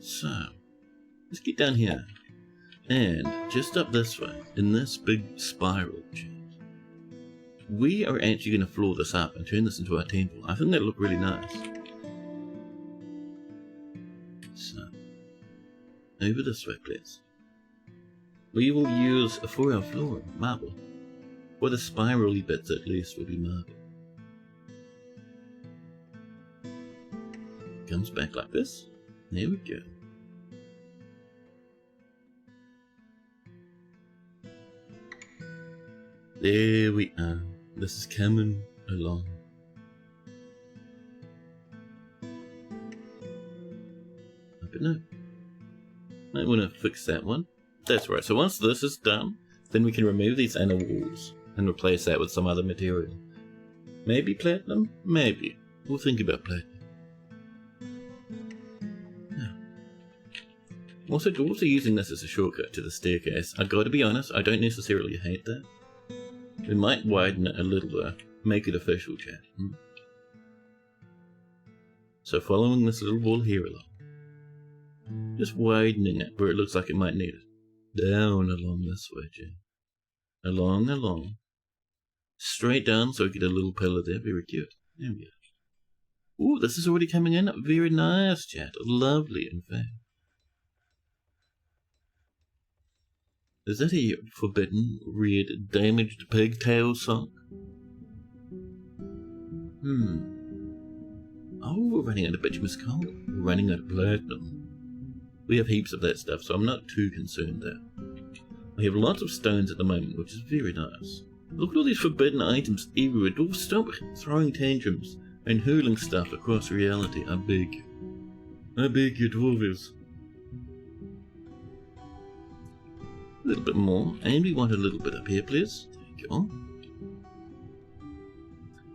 So, let's get down here. And just up this way, in this big spiral, Chad, we are actually going to floor this up and turn this into our temple. I think that'll look really nice. So, over this way, please. We will use, for our floor, marble. For the spirally bits, at least, will be marble. Comes back like this. There we go. There we are. This is coming along. But no. Might want to fix that one. That's right. So once this is done, then we can remove these inner walls and replace that with some other material. Maybe platinum? Maybe. We'll think about platinum. Yeah. Also, dwarves are using this as a shortcut to the staircase. I gotta be honest, I don't necessarily hate that. We might widen it a little though. Make it official, chat. So following this little wall here along. Just widening it where it looks like it might need it. Down along this way, chat. Along. Straight down so we get a little pillar there. Very cute. There we go. Ooh, this is already coming in. Very nice, chat. Lovely, in fact. Is that a forbidden, red, damaged pigtail sock? Oh, we're running out of bituminous coal. We're running out of platinum. We have heaps of that stuff, so I'm not too concerned there. We have lots of stones at the moment, which is very nice. Look at all these forbidden items everywhere. Dwarves, stop throwing tantrums and hurling stuff across reality. I beg you. I beg you, dwarves. A little bit more, and we want a little bit up here, please. There you go.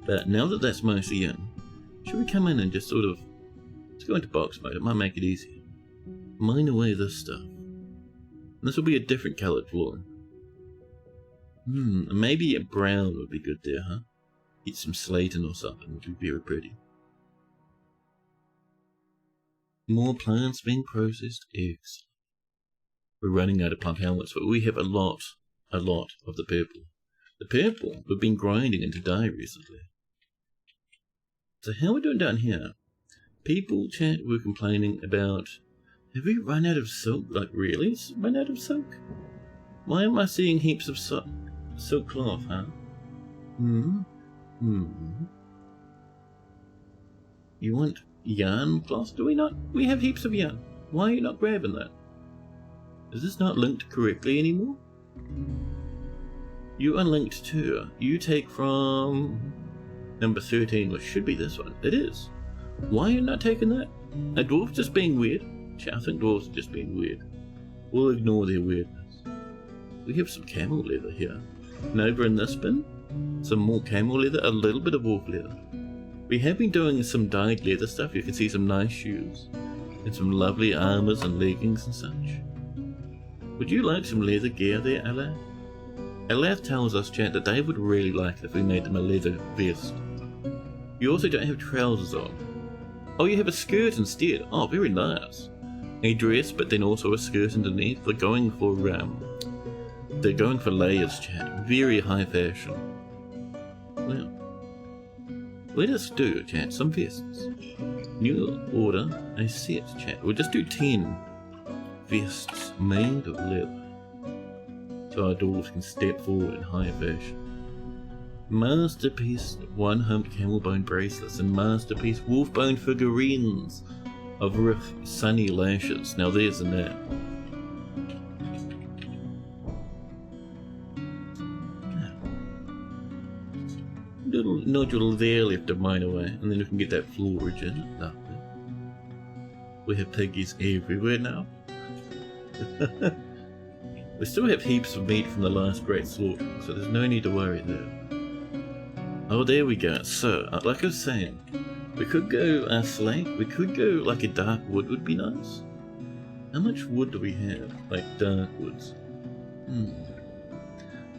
But now that that's mostly in, should we come in and just sort of, let's go into box mode, it might make it easier. Mine away this stuff. And this will be a different coloured floor. Maybe a brown would be good there, huh? Get some slatin or something, would be very pretty. More plants being processed, eggs. We're running out of plant helmets, but we have a lot of the purple. The purple we've been grinding into dye recently. So how are we doing down here? People, chat, were complaining about, have we run out of silk? Like, really? Run out of silk? Why am I seeing heaps of silk cloth, huh? You want yarn cloth? Do we not? We have heaps of yarn. Why are you not grabbing that? Is this not linked correctly anymore? You unlinked too. You take from number 13, which should be this one. It is. Why are you not taking that? Are dwarves just being weird? I think dwarves are just being weird. We'll ignore their weirdness. We have some camel leather here. And over in this bin, some more camel leather, a little bit of wolf leather. We have been doing some dyed leather stuff. You can see some nice shoes. And some lovely armors and leggings and such. Would you like some leather gear there, Alath? Alath tells us, chat, that they would really like it if we made them a leather vest. You also don't have trousers on. Oh, you have a skirt instead. Oh, very nice. A dress, but then also a skirt underneath. They're going for layers, chat. Very high fashion. Well, let us do, chat, some vests. New order a set, chat. We'll just do 10 vests made of leather, so our dwarves can step forward in high fashion. Masterpiece one-humped camel bone bracelets and masterpiece wolf bone figurines of Riff sunny lashes. Now there's a nap. Little nodule there left of mine away, and then we can get that floor in. Lovely. We have piggies everywhere now. We still have heaps of meat from the last great slaughter, so there's no need to worry there. Oh, there we go. So, like I was saying, we could go slate. We could go like a dark wood would be nice. How much wood do we have? Like dark woods?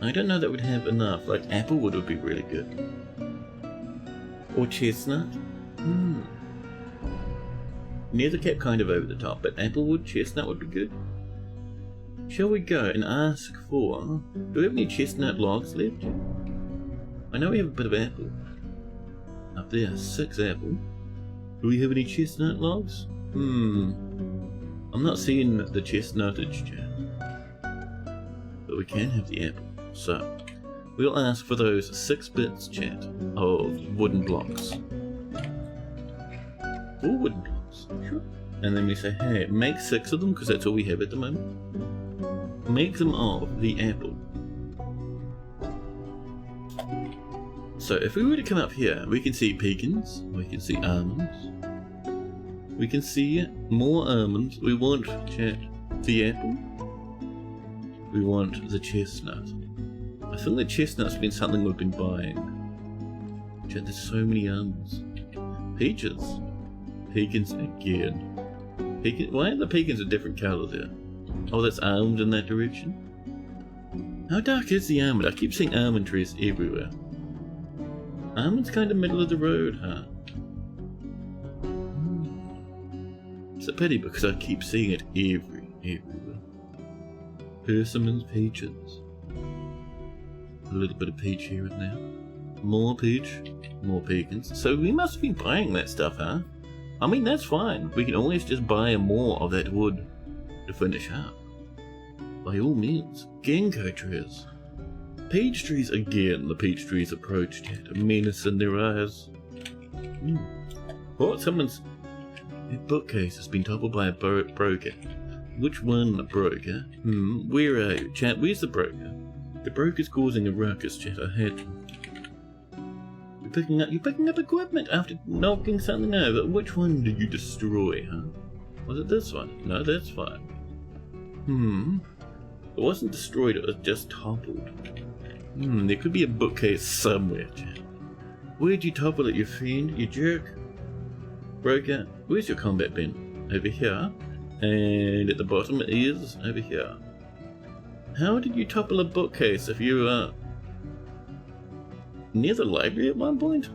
I don't know that we'd have enough. Like apple wood would be really good. Or chestnut? Neither kept kind of over the top, but applewood, chestnut would be good. Shall we go and ask for... Do we have any chestnut logs left? I know we have a bit of apple. Up there, 6 apple. Do we have any chestnut logs? I'm not seeing the chestnutage, chat. But we can have the apple. So, we'll ask for those 6 bits, chat, of wooden blocks. All wooden blocks, sure. And then we say, hey, make 6 of them, because that's all we have at the moment. Make them of the apple. So if we were to come up here, we can see pecans, we can see almonds, we can see more almonds. We want, chat, the apple. We want the chestnut. I think the chestnut's been something we've been buying. Chat, there's so many almonds. Peaches. Pecans again. Why are the pecans a different colour there? Oh, that's almond in that direction. How dark is the almond? I keep seeing almond trees everywhere. Almond's kind of middle of the road, huh? It's a pity because I keep seeing it everywhere. Persimmons, peaches. A little bit of peach here and there. More peach, more pecans. So we must be buying that stuff, huh? I mean, that's fine. We can always just buy more of that wood to finish up. By all means. Ginkgo trees. Peach trees again. The peach trees approached yet. A menace in their eyes. What? Someone's bookcase has been toppled by a broker. Which one, broker? Where are you? Chat, where's the broker? The broker's causing a ruckus, chat. I had... You're picking up equipment after knocking something over. Which one did you destroy, huh? Was it this one? No, that's fine. It wasn't destroyed, it was just toppled. There could be a bookcase somewhere, chat. Where'd you topple it, you fiend? You jerk? Broker, where's your combat bin? Over here. And at the bottom it is over here. How did you topple a bookcase if you were near the library at one point?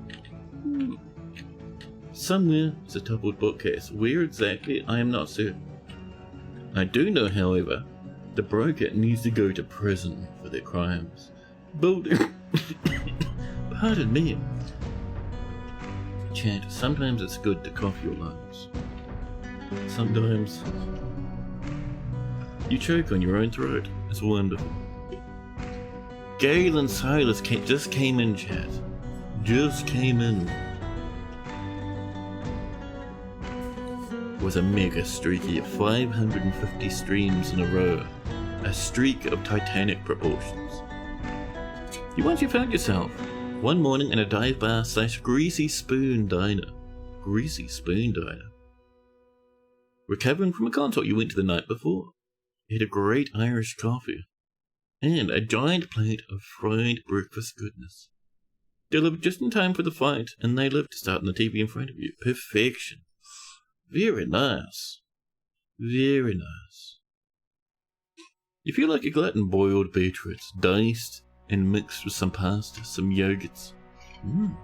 Somewhere is a toppled bookcase. Where exactly, I am not certain. I do know, however, the broker needs to go to prison for their crimes. Pardon me. Chat, sometimes it's good to cough your lungs. Sometimes you choke on your own throat. It's wonderful. Galen Silas just came in, chat. Just came in. Was a mega streaky of 550 streams in a row. A streak of titanic proportions. You found yourself one morning in a dive bar / greasy spoon diner. Greasy spoon diner. Recovering from a concert you went to the night before. You had a great Irish coffee. And a giant plate of fried breakfast goodness. Delivered just in time for the fight, and they lived to start on the TV in front of you. Perfection. Very nice. Very nice. You feel like a glutton. Boiled beetroots, diced and mixed with some pasta, some yogurts. You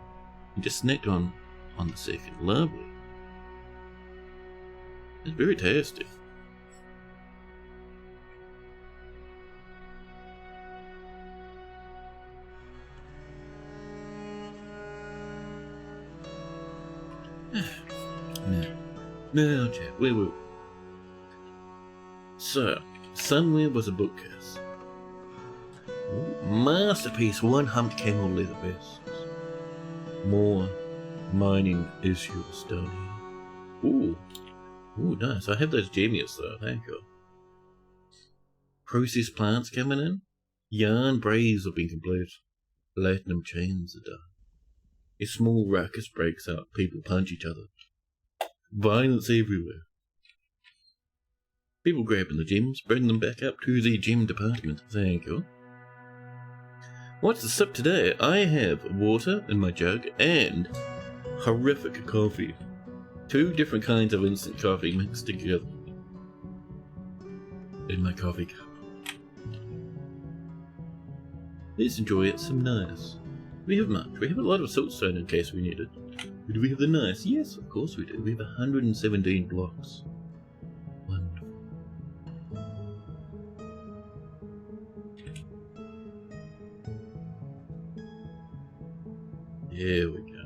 just snacked on the second. Lovely. It's very tasty. No, chat, wait. So, somewhere was a bookcase. Masterpiece, 1 humped camel leather vests. More mining issues down here. Ooh, nice. I have those genius though, thank you. Processed plants coming in. Yarn braids have been complete. Platinum chains are done. A small ruckus breaks out. People punch each other. Violence everywhere. People grabbing the gems, bring them back up to the gem department. Thank you. What's the sip today? I have water in my jug and horrific coffee. 2 different kinds of instant coffee mixed together in my coffee cup. Let's enjoy it some nice. We have much. We have a lot of siltstone in case we need it. Do we have the nice? Yes, of course we do. We have 117 blocks. Wonderful. There we go.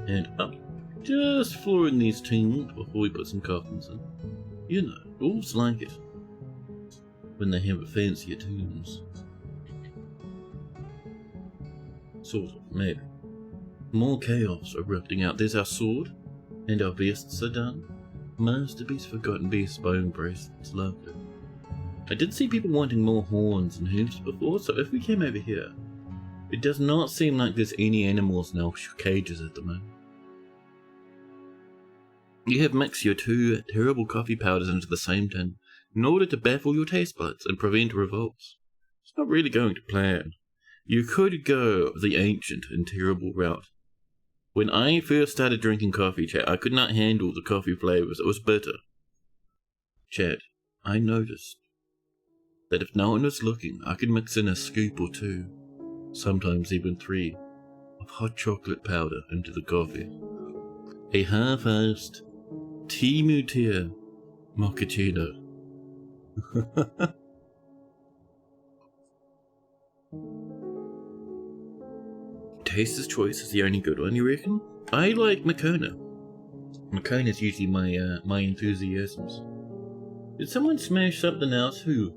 And up. Just flooring these things before we put some coffins in. You know, dwarves like it when they have fancier tombs. Sort of, maybe. More chaos erupting out. There's our sword, and our vests are done. Masterpiece, forgotten beast, bone bracelets, lovely. I did see people wanting more horns and hooves before, so if we came over here, it does not seem like there's any animals in our cages at the moment. You have mixed your 2 terrible coffee powders into the same tin in order to baffle your taste buds and prevent revolts. It's not really going to plan. You could go the ancient and terrible route. When I first started drinking coffee, chat, I could not handle the coffee flavors. It was bitter. Chat, I noticed that if no one was looking, I could mix in a scoop or 2, sometimes even 3, of hot chocolate powder into the coffee. A half-assed Timutir mochaccino. Taster's Choice is the only good one, you reckon? I like Makona. Makona's usually my enthusiasms. Did someone smash something else? Who?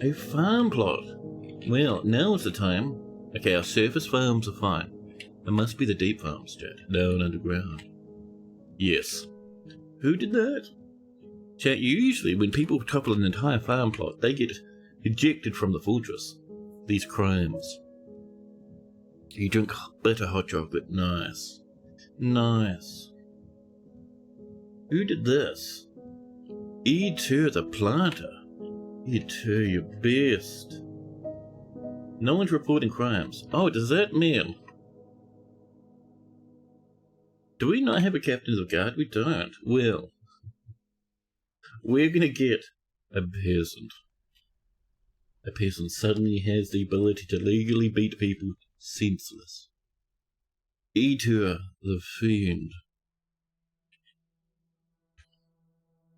A farm plot. Well, now is the time. Okay, our surface farms are fine. It must be the deep farms, chat, down underground. Yes. Who did that? Chat, usually when people topple an entire farm plot, they get ejected from the fortress. These crimes. You drink bitter hot chocolate. Nice. Nice. Who did this? E2 the planter. E2, you best. No one's reporting crimes. Oh, does that mean... Do we not have a captain of the guard? We don't. Well, we're gonna get a peasant. A peasant suddenly has the ability to legally beat people senseless. Eater the Fiend.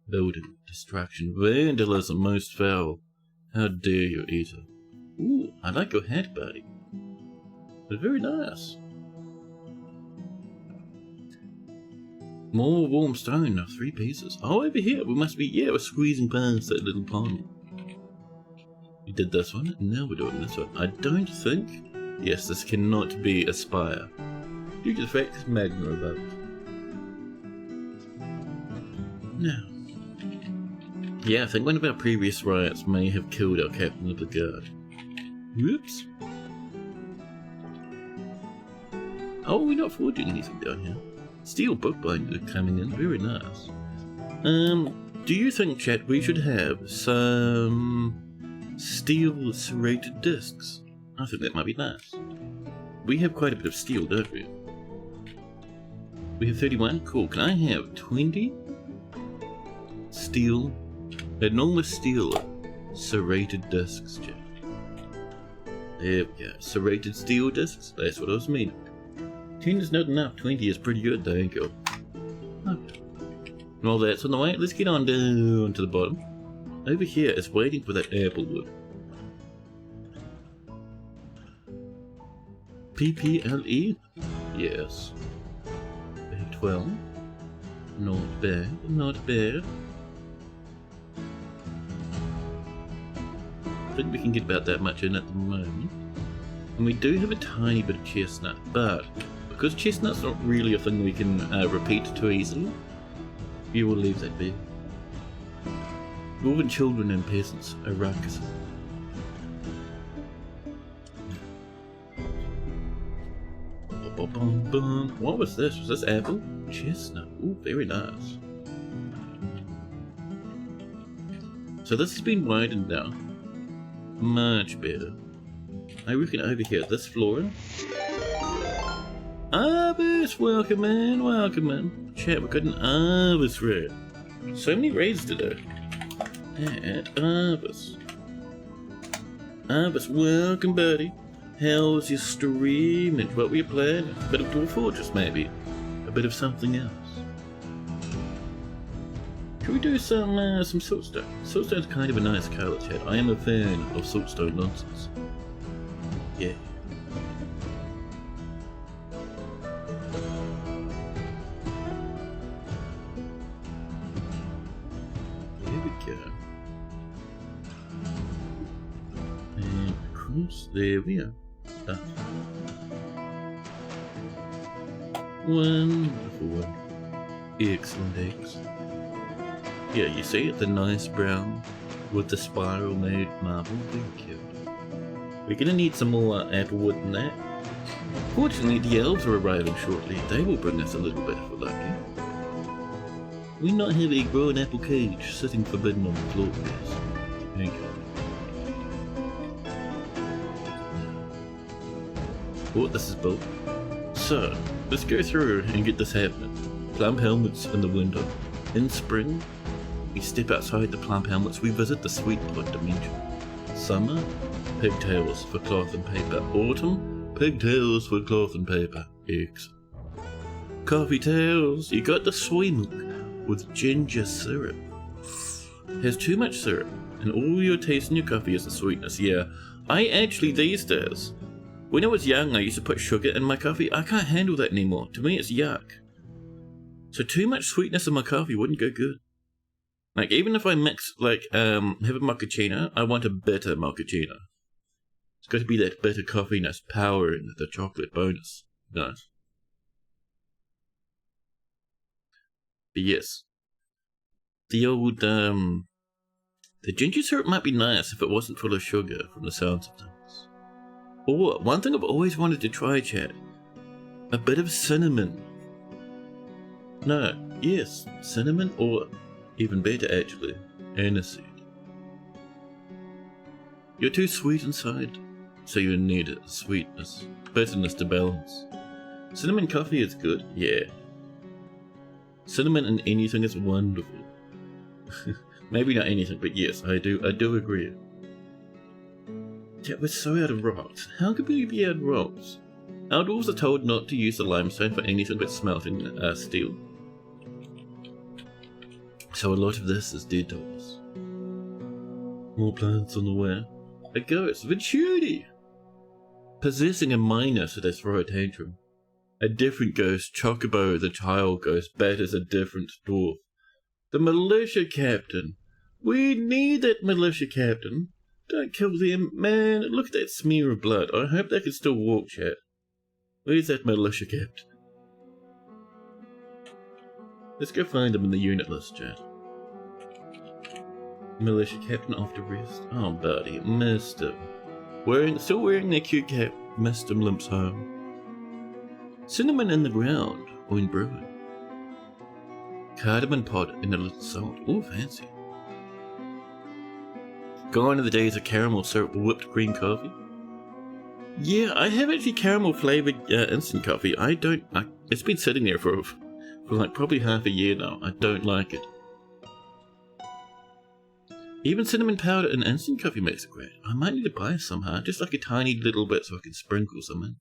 Building, destruction, vandalism most foul. How dare you, Eater? Ooh, I like your hat, buddy. It's very nice. More warm stone, now 3 pieces. Oh, over here, we must be, yeah, we're squeezing past that little pond. We did this one, and now we're doing this one. I don't think, yes, this cannot be a spire, due to the fact it's magma above it. Now, yeah, I think one of our previous riots may have killed our captain of the guard. Whoops. Oh, we're not forging anything down here. Steel bookbinders are coming in, very nice. Do you think, chat, we should have some steel serrated discs? I think that might be nice. We have quite a bit of steel, don't we? We have 31? Cool. Can I have 20 steel, enormous steel serrated discs, chat? There we go. Serrated steel discs? That's what I was meaning. 10 is not enough, 20 is pretty good, thank you. Okay. Well, that's on the way. Let's get on down to the bottom. Over here is waiting for that apple wood. PPLE? Yes. Bag 12. Not bad, not bad. I think we can get about that much in at the moment. And we do have a tiny bit of chestnut, but because chestnut's not really a thing we can repeat too easily, you will leave that be. Dwarven children and peasants are ruckus. Ba-ba-bum-bum. What was this? Was this apple? Chestnut. Ooh, very nice. So this has been widened now. Much better. I reckon over here, this floor. Arbus, welcome in, welcome in. Chat, we've got an Arbus raid. So many raids today. At Arbus. Arbus, welcome buddy. How was your stream and what were you playing? A bit of Dwarf Fortress maybe? A bit of something else? Should we do some siltstone? Siltstone's kind of a nice colour, chat. I am a fan of siltstone nonsense. Yeah. Here we go. And across, there we are. Ah. Wonderful one. Excellent eggs. Yeah, you see it, the nice brown with the spiral made marble. Very cute. We're gonna need some more apple wood than that. Fortunately, the elves are arriving shortly. They will bring us a little bit if we're lucky. We not have a grown apple cage sitting forbidden on the floor, yes. Thank you. Oh, this is built. So, let's go through and get this happening. Plump helmets in the window. In spring, we step outside the plump helmets, we visit the sweet pot dimension. Summer, pigtails for cloth and paper. Autumn, pigtails for cloth and paper. Excellent. Coffee tails, you got the soy milk with ginger syrup. Has too much syrup, and all you're tasting your coffee is the sweetness. Yeah, I actually these days, when I was young I used to put sugar in my coffee. I can't handle that anymore. To me it's yuck. So too much sweetness in my coffee wouldn't go good. Like, even if I mix, like, have a mochaccino, I want a bitter mochaccino. It's got to be that bitter coffeeness powering the chocolate bonus. Nice. But yes. The old, the ginger syrup might be nice if it wasn't full of sugar from the sounds of things. Or, one thing I've always wanted to try, chat. A bit of cinnamon. No, yes, cinnamon or... even better, actually, aniseed. You're too sweet inside, so you need it. Sweetness, bitterness to balance. Cinnamon coffee is good, yeah. Cinnamon in anything is wonderful. Maybe not anything, but yes, I do agree. Yeah, we're so out of rocks. How could we be out of rocks? Our dwarves are told not to use the limestone for anything but smelting steel. So a lot of this is dead to us. More plants on the way. A ghost, Venturi! Possessing a miner so they throw a tantrum. A different ghost, Chocobo the child ghost, batters a different dwarf. The militia captain. We need that militia captain. Don't kill them, man. Look at that smear of blood. I hope they can still walk, chat. Where's that militia captain? Let's go find him in the unit list, chat. Militia captain after rest. Oh, buddy, missed him. Still wearing their cute cap. Missed him, limps home. Cinnamon in the ground, when brewing. Cardamom pod in a little salt. Ooh, fancy. Gone are the days of caramel syrup whipped cream coffee. Yeah, I have actually caramel flavoured instant coffee. It's been sitting there for like probably half a year now. I don't like it. Even cinnamon powder in instant coffee makes it great. I might need to buy some, huh? Just like a tiny little bit so I can sprinkle some in.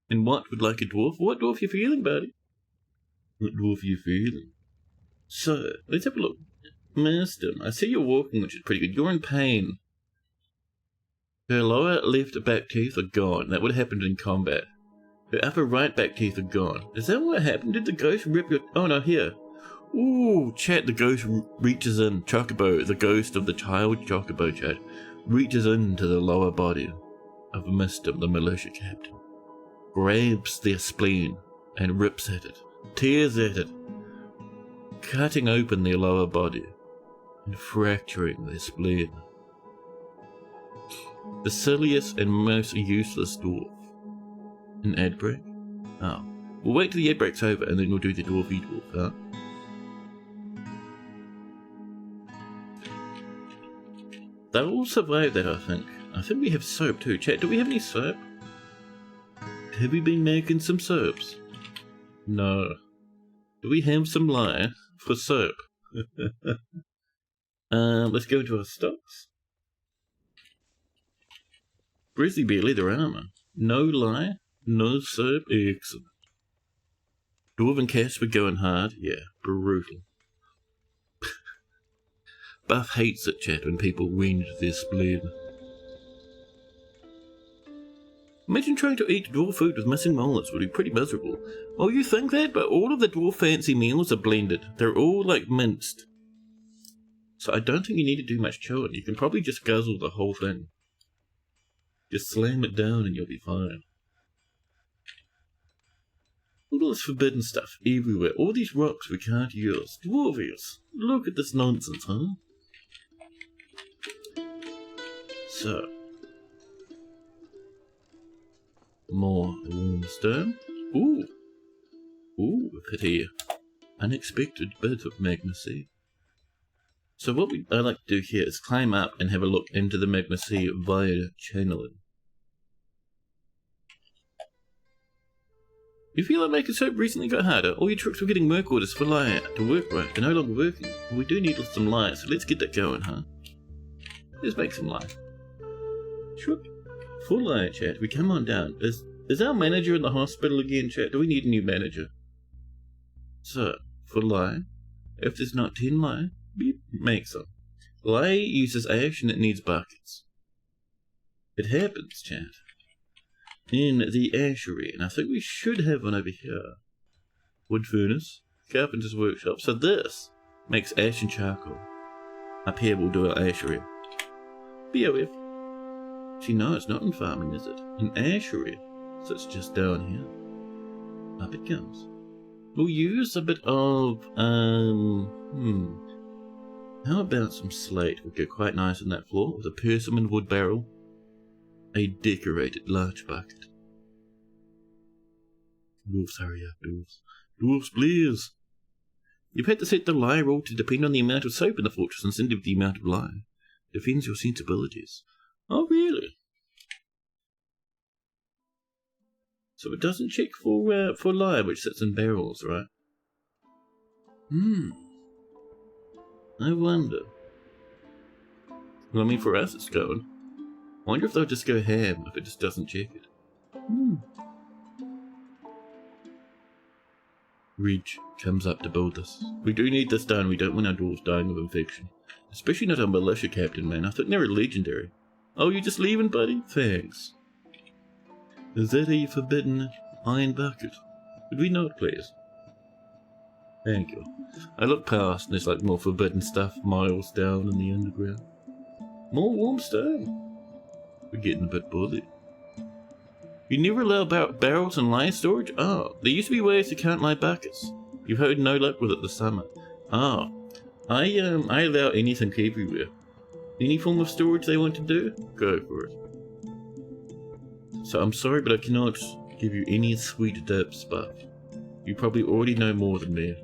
And what would like a dwarf? What dwarf you feeling, buddy? What dwarf you feeling? So, let's have a look. Master, I see you're walking, which is pretty good. You're in pain. Her lower left back teeth are gone. That would have happened in combat. Her upper right back teeth are gone. Is that what happened? Did the ghost rip your... Oh no, here. Ooh, chat, the ghost reaches in. Chocobo, the ghost of the child Chocobo, chat, reaches into the lower body of Mr. the militia captain. Grabs their spleen and rips at it. Tears at it. Cutting open their lower body and fracturing their spleen. The silliest and most useless dwarf. An ad break? Oh. We'll wait till the air break's over and then we'll do the dwarfy dwarf, huh? They'll all survive that, I think. I think we have soap too. Chat, do we have any soap? Have we been making some soaps? No. Do we have some lye for soap? Let's go into our stocks. Grizzly bear leather armor. No lye, no soap. Excellent. Dwarven Casper going hard. Yeah, brutal. Buff hates it, chat, when people whinge their spleen. Imagine trying to eat dwarf food with missing molars would be pretty miserable. Oh, you think that? But all of the dwarf fancy meals are blended. They're all, like, minced. So I don't think you need to do much chewing. You can probably just guzzle the whole thing. Just slam it down and you'll be fine. All this forbidden stuff everywhere. All these rocks we can't use. Dwarvies. Look at this nonsense, huh? So. More warm stone. Ooh. Ooh, a pretty unexpected bit of Magna Sea. So what I like to do here is climb up and have a look into the Magna Sea via channeling. You feel like making soap recently got harder? All your tricks for getting work orders for lye to work right are no longer working. Well, we do need some lye, so let's get that going, huh? Let's make some lye. Sure. For lye, chat, we come on down. Is our manager in the hospital again, chat? Do we need a new manager? So, for lye, if there's not 10 lye, beep, make some. Lye uses ash and it needs buckets. It happens, chat. In the ashery, and I think we should have one over here. Wood furnace, carpenter's workshop. So this makes ash and charcoal. Up here we'll do our ashery. BOF. See, no, it's not in farming, is it? In ashery. So it's just down here. Up it comes. We'll use a bit of, how about some slate? Would go quite nice on that floor with a persimmon wood barrel. A decorated large bucket. Dwarfs, hurry up, dwarfs. Dwarfs, please. You've had to set the lye rule to depend on the amount of soap in the fortress instead of the amount of lye. Defends your sensibilities. Oh, really? So it doesn't check for lye, which sits in barrels, right? I wonder. Well, I mean, for us it's going. I wonder if they'll just go ham if it just doesn't check it. Ridge comes up to build this. We do need this done. We don't want our dwarves dying of infection. Especially not our militia captain, man. I think they're legendary. Oh, you just leaving, buddy? Thanks. Is that a forbidden iron bucket? Could we note, please? Thank you. I look past and there's like more forbidden stuff miles down in the underground. More warm stone. We're getting a bit bully. You never allow barrels and lye storage? Oh, there used to be ways to count lye buckets. You've had no luck with it this summer. Ah, I allow anything everywhere. Any form of storage they want to do, go for it. So I'm sorry, but I cannot give you any sweet dip stuff. You probably already know more than me.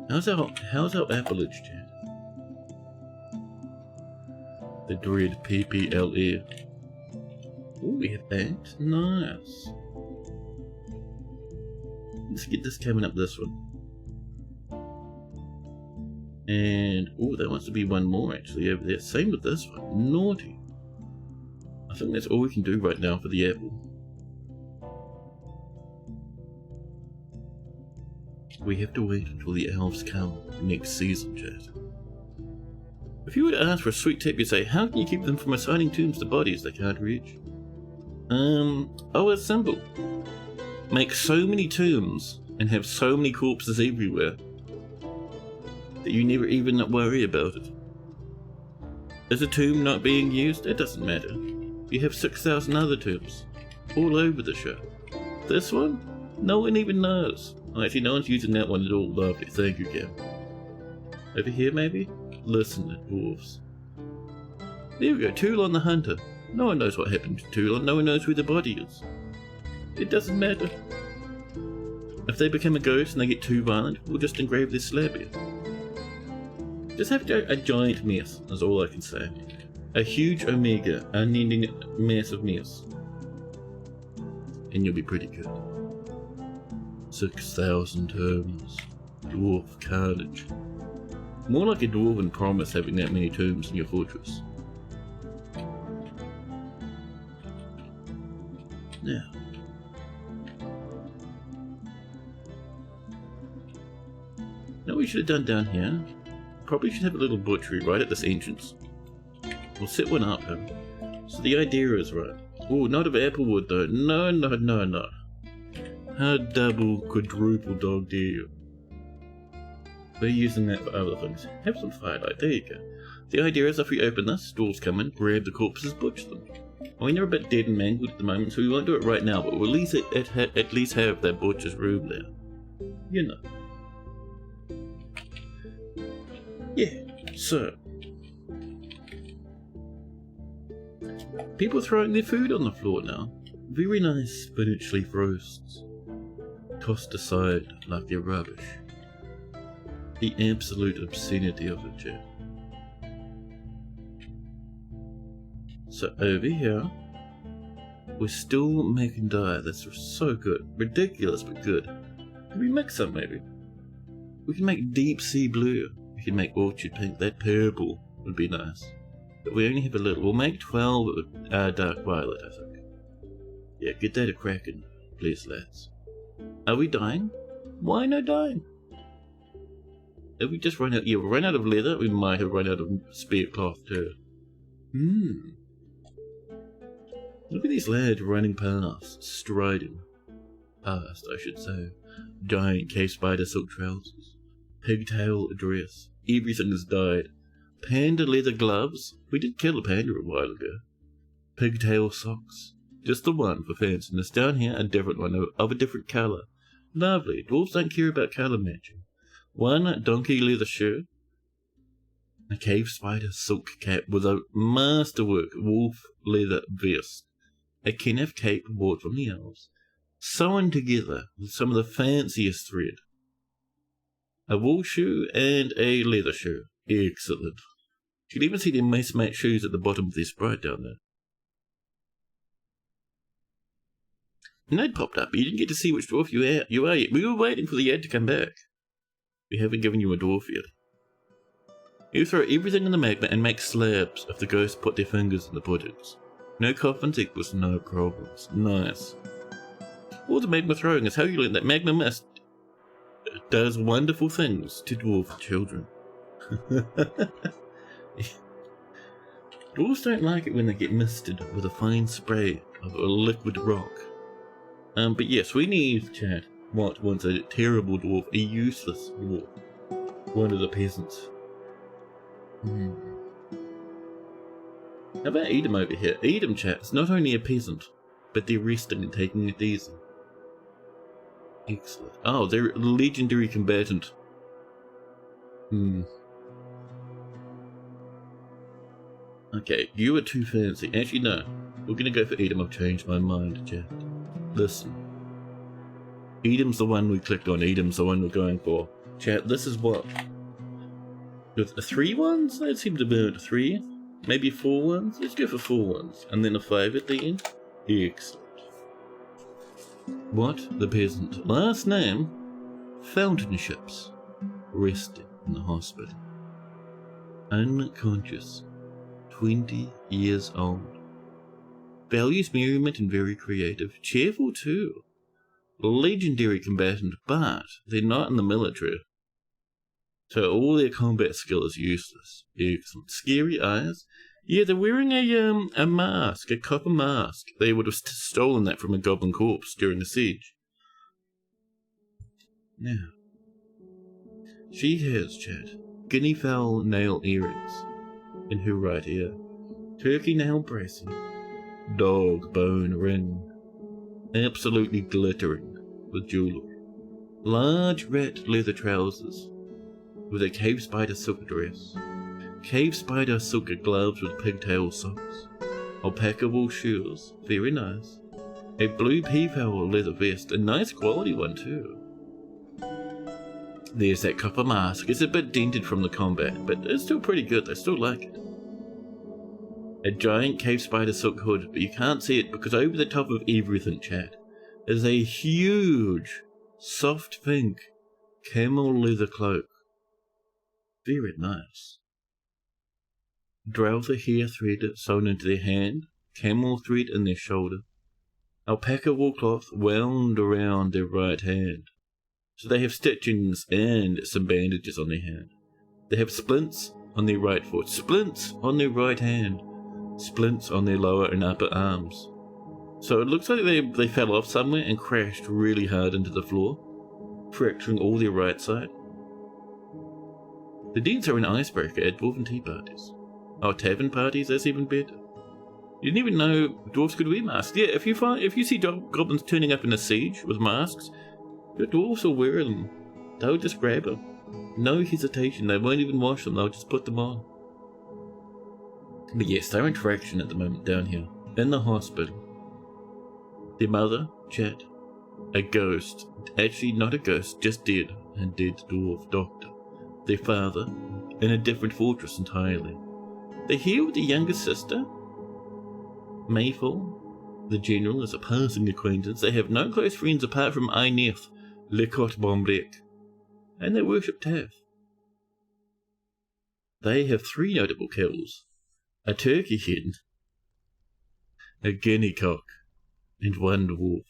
How's our appleage, chat? The dread PPLE. Oh, we have that. Nice. Let's get this coming up this one. And, oh, there wants to be one more actually over there. Same with this one. Naughty. I think that's all we can do right now for the apple. We have to wait until the elves come next season, chat. If you were to ask for a sweet tip, you'd say, how can you keep them from assigning tombs to bodies they can't reach? Oh, it's simple. Make so many tombs and have so many corpses everywhere that you never even worry about it. Is a tomb not being used? It doesn't matter. You have 6,000 other tombs all over the show. This one? No one even knows. Oh, actually, no one's using that one at all. Lovely. Thank you, Cam. Over here, maybe? Listen to dwarves. There we go. Toulon the Hunter. No one knows what happened to Toulon. No one knows where the body is. It doesn't matter. If they become a ghost and they get too violent, we'll just engrave their slab here. Just have a giant mess, is all I can say. A huge omega, unending mass of mess. And you'll be pretty good. 6,000 tombs. Dwarf carnage. More like a dwarven promise having that many tombs in your fortress. Now. Now we should have done down here. Probably should have a little butchery right at this entrance. We'll set one up. So the idea is right. Oh, not of apple wood though. No, no, no, no. How double, quadruple dog dare you? We're using that for other things. Have some firelight. There you go. The idea is if we open this, dwarves come in, grab the corpses, butcher them. I mean, they're a bit dead and mangled at the moment, so we won't do it right now, but we'll at least have that butcher's room there. You know. Yeah, so. People are throwing their food on the floor now. Very nice spinach leaf roasts. Tossed aside like they're rubbish. The absolute obscenity of it, Jack. So over here, we're still making dye. That's so good. Ridiculous, but good. Can we mix some, maybe? We can make deep sea blue. We can make orchard pink. That purple would be nice. But we only have a little. We'll make 12 dark violet, I think. Yeah, get that a cracking, please, lads. Are we dying? Why no dying? If we just run out, yeah, we'll run out of leather. We might have run out of spare cloth too. Look at these lads running past, striding. Past, I should say. Giant cave spider silk trousers. Pigtail dress. Everything has died. Panda leather gloves. We did kill a panda a while ago. Pigtail socks. Just the one for fanciness. Down here, a different one of a different colour. Lovely. Dwarves don't care about colour matching. One donkey leather shirt. A cave spider silk cap with a masterwork wolf leather vest. A Kenneth cape bought from the elves. Sewn together with some of the fanciest thread. A wool shoe and a leather shoe. Excellent. You can even see their mate shoes at the bottom of their sprite down there. An ad popped up, but you didn't get to see which dwarf you are yet. We were waiting for the ad to come back. We haven't given you a dwarf yet. You throw everything in the magma and make slabs if the ghosts put their fingers in the puddings. No coffins equals no problems. Nice. All the magma throwing is how you learn that magma mist does wonderful things to dwarf children. Dwarves don't like it when they get misted with a fine spray of a liquid rock. But yes, we need, chat, what once a terrible dwarf, a useless dwarf. One of the peasants. How about Edom over here? Edom, chat, is not only a peasant, but they're resting and taking it easy. Excellent. Oh, they're a legendary combatant. Okay, you are too fancy. Actually, no. We're gonna go for Edom. I've changed my mind, chat. Listen. Edom's the one we clicked on. Edom's the one we're going for. Chat, this is what? With 3 ones? That seemed about 3. Maybe 4 ones? Let's go for 4 ones. And then a 5 at the end. Excellent. What? The peasant. Last name? Fountain Ships. Resting in the hospital. Unconscious. 20 years old. Values merriment and very creative. Cheerful too. Legendary combatant, but they're not in the military. So all their combat skill is useless. Excellent. Scary eyes. Yeah, they're wearing a mask, a copper mask. They would have stolen that from a goblin corpse during the siege. Now, she has, chat, guinea fowl nail earrings in her right ear, turkey nail bracing, dog bone ring, absolutely glittering with jewelry, large rat leather trousers with a cave spider silk dress, cave spider silk gloves with pigtail socks, alpaca wool shoes, very nice, a blue peafowl leather vest, a nice quality one too, There's that copper mask. It's a bit dented from the combat, but it's still pretty good. I still like it. A giant cave spider silk hood, but you can't see it because over the top of everything, chat, is a huge, soft pink camel leather cloak. Very nice. Drouther hair thread sewn into their hand, camel thread in their shoulder, alpaca wool cloth wound around their right hand. So they have stitchings and some bandages on their hand. They have splints on their right foot, splints on their right hand, splints on their lower and upper arms. So it looks like they fell off somewhere and crashed really hard into the floor, fracturing all their right side. The dents are an icebreaker at dwarven tea parties. Oh, tavern parties, that's even better. You didn't even know dwarves could wear masks. Yeah, if you see goblins turning up in a siege with masks, your dwarves will wear them. They'll just grab them. No hesitation, they won't even wash them, they'll just put them on. But yes, they're in traction at the moment down here, in the hospital. Their mother, chat, a ghost. Actually, not a ghost, just dead, a dead dwarf doctor. Their father, in a different fortress entirely. They're here with the younger sister, Mayfall. The general is a passing acquaintance. They have no close friends apart from Aineth, Lecot Bombrek, and they worship Tav. They have 3 notable kills: a turkey hen, a guinea cock, and 1 dwarf.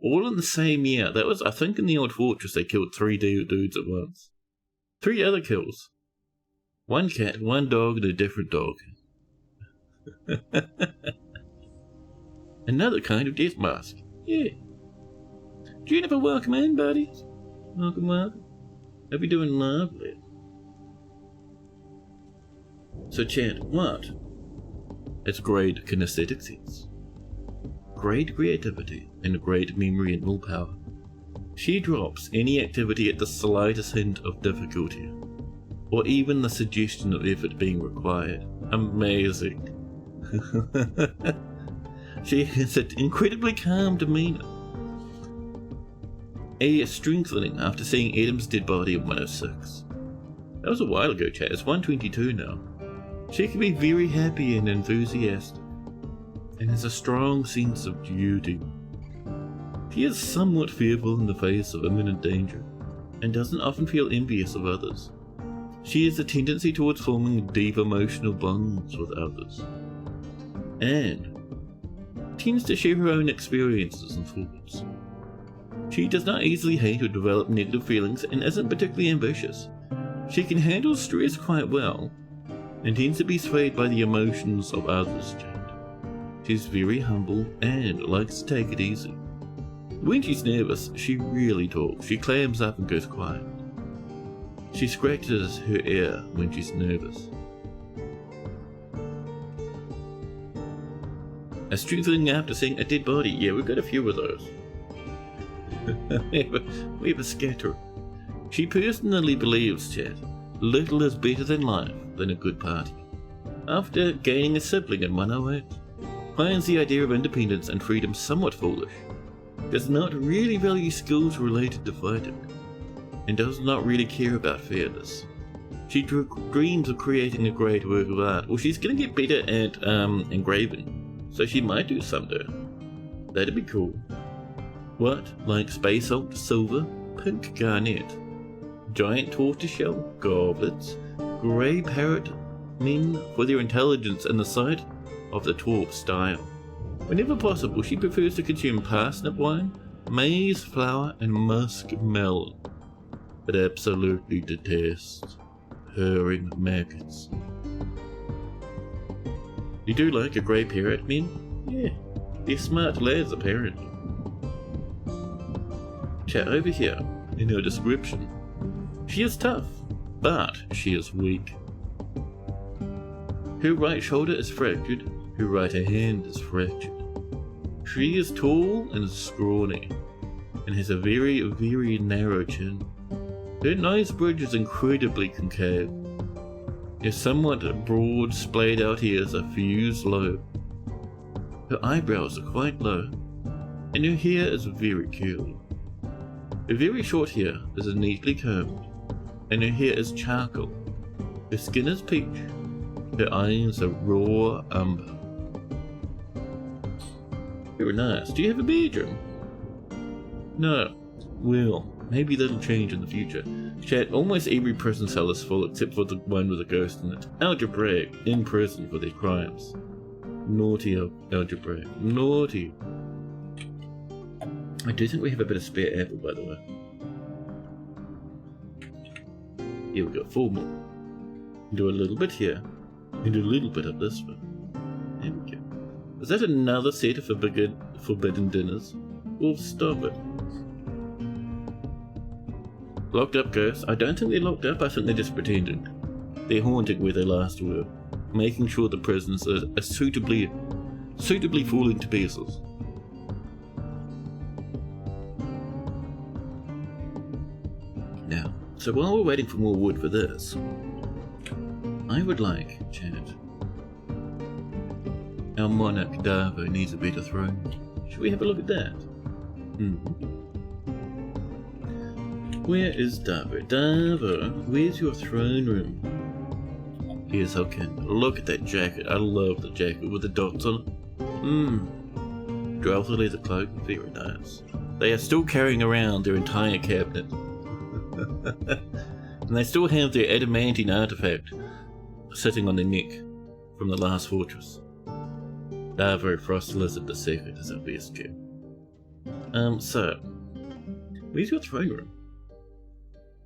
All in the same year. That was, I think, in the old fortress they killed 3 dudes at once. 3 other kills. 1 cat, 1 dog, and a different dog. Another kind of death mask. Yeah. Juniper, welcome in, buddies. Welcome, welcome. Hope you're doing lovely. So, chat, what? It's great kinesthetic sense, great creativity, and great memory and willpower. She drops any activity at the slightest hint of difficulty, or even the suggestion of effort being required. Amazing. She has an incredibly calm demeanour. A strengthening after seeing Adam's dead body in 106. That was a while ago, chat. It's 122 now. She can be very happy and enthusiastic, and has a strong sense of duty. She is somewhat fearful in the face of imminent danger, and doesn't often feel envious of others. She has a tendency towards forming deep emotional bonds with others, and tends to share her own experiences and thoughts. She does not easily hate or develop negative feelings, and isn't particularly ambitious. She can handle stress quite well, and tends to be swayed by the emotions of others. She's very humble and likes to take it easy. When she's nervous, she really talks. She clams up and goes quiet. She scratches her ear when she's nervous. A strengthening after seeing a dead body. Yeah, we've got a few of those. we have a scatter. She personally believes, chat, little is better than life than a good party. After gaining a sibling in 108, finds the idea of independence and freedom somewhat foolish, does not really value skills related to fighting, and does not really care about fairness. She dreams of creating a great work of art. Well, she's going to get better at engraving, so she might do someday. That'd be cool. What? Like space salt, silver, pink garnet, giant tortoiseshell, goblets, grey parrot men for their intelligence and the sight of the dwarf style. Whenever possible, she prefers to consume parsnip wine, maize flour, and musk melon, but absolutely detests purring maggots. You do like a grey parrot, men? Yeah, they're smart lads apparently. Chat over here, in her description. She is tough, but she is weak. Her right shoulder is fractured, her right hand is fractured. She is tall and scrawny, and has a very, very narrow chin. Her nose bridge is incredibly concave. Her somewhat broad, splayed out ears are fused low. Her eyebrows are quite low, and her hair is very curly. Her very short hair is neatly combed, And her hair is charcoal. Her skin is peach. Her eyes are raw umber. Very nice. Do you have a bedroom? No. Well, maybe that'll change in the future. Chat, almost every prison cell is full except for the one with a ghost in it. Algebraic, in prison for their crimes. Naughty algebraic. Naughty. I do think we have a bit of spare apple, by the way. Here we go, 4 more. Do a little bit here. And do a little bit of this one. There we go. Is that another set of forbidden dinners? Well, stop it. Locked up ghosts? I don't think they're locked up, I think they're just pretending. They're haunting where they last were. Making sure the prisons are suitably falling to pieces. Now, so while we're waiting for more wood for this, I would like, chat, our monarch Davo needs a better throne. Should we have a look at that? Where is Davo? Davo, where's your throne room? Here's how can. Look at that jacket. I love the jacket with the dots on it. Dwarf leather cloak, very nice. They are still carrying around their entire cabinet. And they still have their adamantine artifact sitting on their neck from the last fortress. Davo Frost Lizard II is our best kid. So, where's your throne room?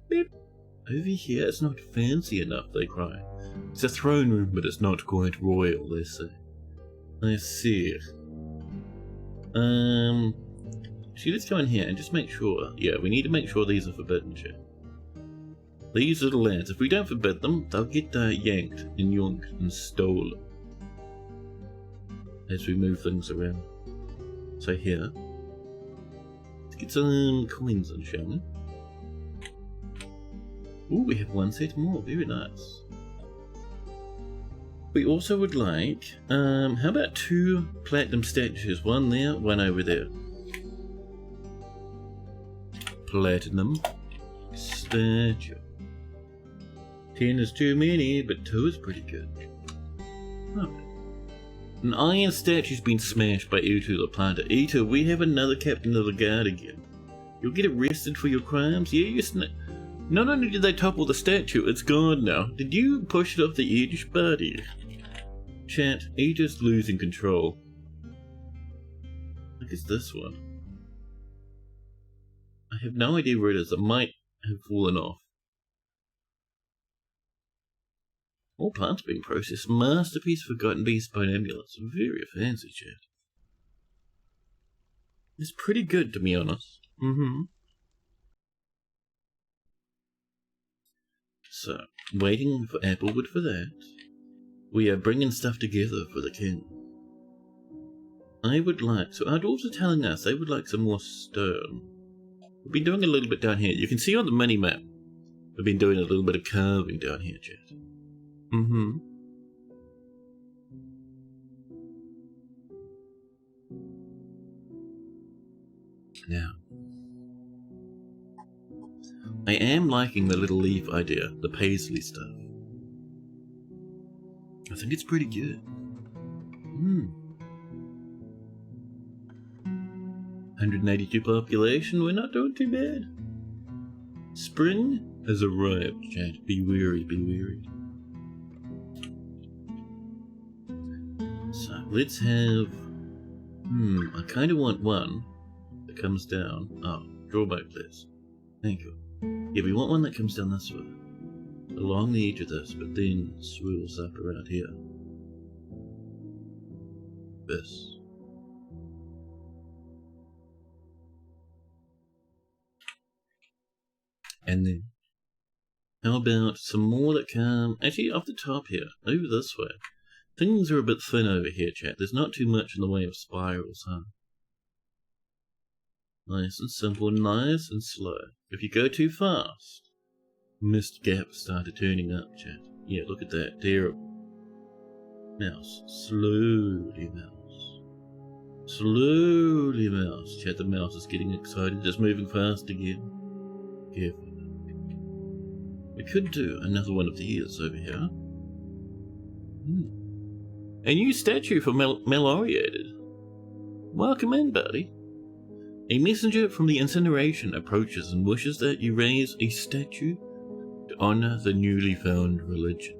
Beep. Over here, it's not fancy enough, they cry. It's a throne room, but it's not quite royal, they say. I see. So let's go in here and just make sure. Yeah, we need to make sure these are forbidden, chat. These little lads, if we don't forbid them, they'll get yanked and yoinked and stolen. As we move things around. So here, let's get some coins in, shall we? Ooh, we have one set more, very nice. We also would like, how about 2 platinum statues, one there, one over there. Platinum statue. 10 is too many, but 2 is pretty good. Oh. An iron statue's been smashed by Utu the Planter. Utu, we have another captain of the guard again. You'll get arrested for your crimes? Yeah, you Not only did they topple the statue, it's gone now. Did you push it off the edge, buddy? Chat, Utu's losing control. Look, it's this one. I have no idea where it is. It might have fallen off. All parts being processed. Masterpiece Forgotten Beast Bone Amulets. Very fancy, chat. It's pretty good, to be honest. So, waiting for Applewood for that. We are bringing stuff together for the king. I would like... So our dwarves are telling us they would like some more stone. We've been doing a little bit down here. You can see on the mini-map, we've been doing a little bit of carving down here, chat. Now, I am liking the little leaf idea, the paisley stuff. I think it's pretty good. 182 population, we're not doing too bad. Spring has arrived, chat. Be wary, be wary. So, let's have... I kind of want one that comes down. Oh, drawback, please. Thank you. Yeah, we want one that comes down this way. Along the edge of this, but then swirls up around here. This. And then, how about some more that come... Actually, off the top here, over this way. Things are a bit thin over here, chat. There's not too much in the way of spirals, huh? Nice and simple, nice and slow. If you go too fast, mist gaps started turning up, chat. Yeah, look at that. Terrible. Mouse. Slowly, mouse. Slowly, mouse. Chat, the mouse is getting excited. It's moving fast again. Careful. We could do another one of these over here. A new statue for Maloriated. Welcome in, buddy. A messenger from the incineration approaches and wishes that you raise a statue to honor the newly found religion.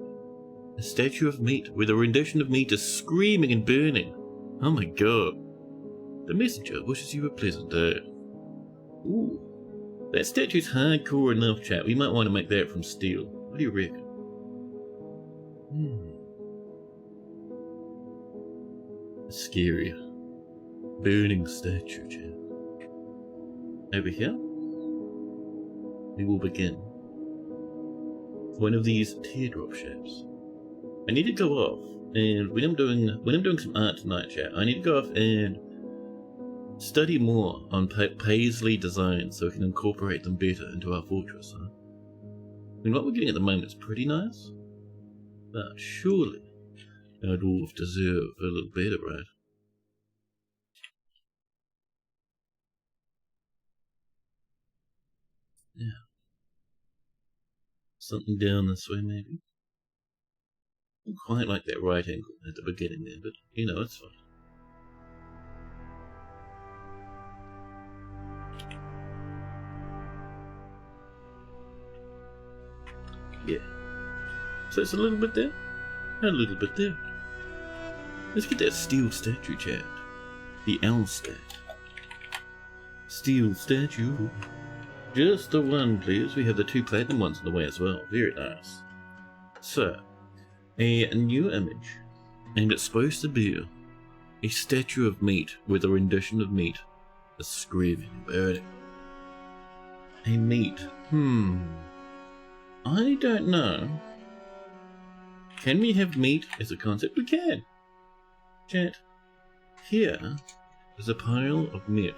A statue of meat with a rendition of meat is screaming and burning. Oh my god. The messenger wishes you a pleasant day. Ooh. That statue's hardcore enough, chat. We might want to make that from steel. What do you reckon? Scary. Burning statue, chat. Over here, we will begin one of these teardrop shapes. I need to go off, and when I'm doing some art tonight, chat, I need to go off and study more on paisley designs so we can incorporate them better into our fortress. Huh? I mean, what we're getting at the moment is pretty nice, but surely our dwarf deserve a little better, right? Yeah. Something down this way, maybe. Not quite like that right angle at the beginning there, but you know, it's fine. Yeah. So it's a little bit there, and a little bit there. Let's get that steel statue, chat. The L stat. Steel statue. Just the one, please. We have the 2 platinum ones in the way as well. Very nice. So, a new image. And it's supposed to be a statue of meat with a rendition of meat. A screaming burning. A meat. I don't know. Can we have meat as a concept? We can. Chat. Here is a pile of meat.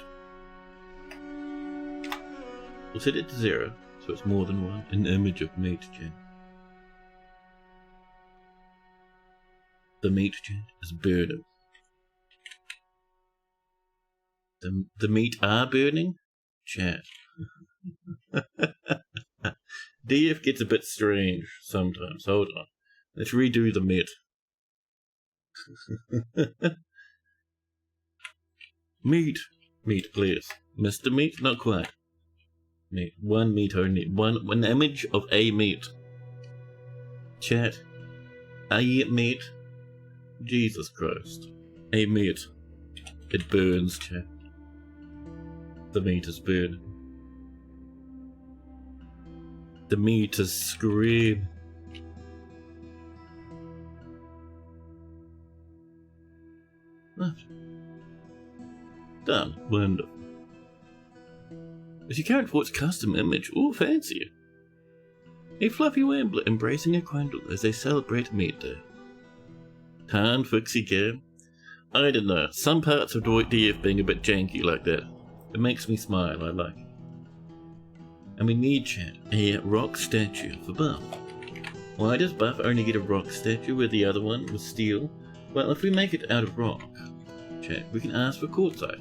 We'll set it to 0, so it's more than 1. An image of meat, chat. The meat, chat, is burning. The meat are burning? Chat. DF gets a bit strange sometimes. Hold on. Let's redo the meat. Meat. Meat, please. Mr. Meat? Not quite. Meat. One meat only. One image of a meat. Chat. A meat. Jesus Christ. A meat. It burns, chat. The meat is burning. The meat is screaming. Right. Done. Wonderful. Is your current fort's custom image? Ooh, fancy. A fluffy wambler embracing a crundle as they celebrate meat day. Tan fixie game. I don't know. Some parts of DF being a bit janky like that. It makes me smile. I like it. And we need, chat, a rock statue for Buff. Why does Buff only get a rock statue where the other one was steel? Well, if we make it out of rock, chat, we can ask for quartzite.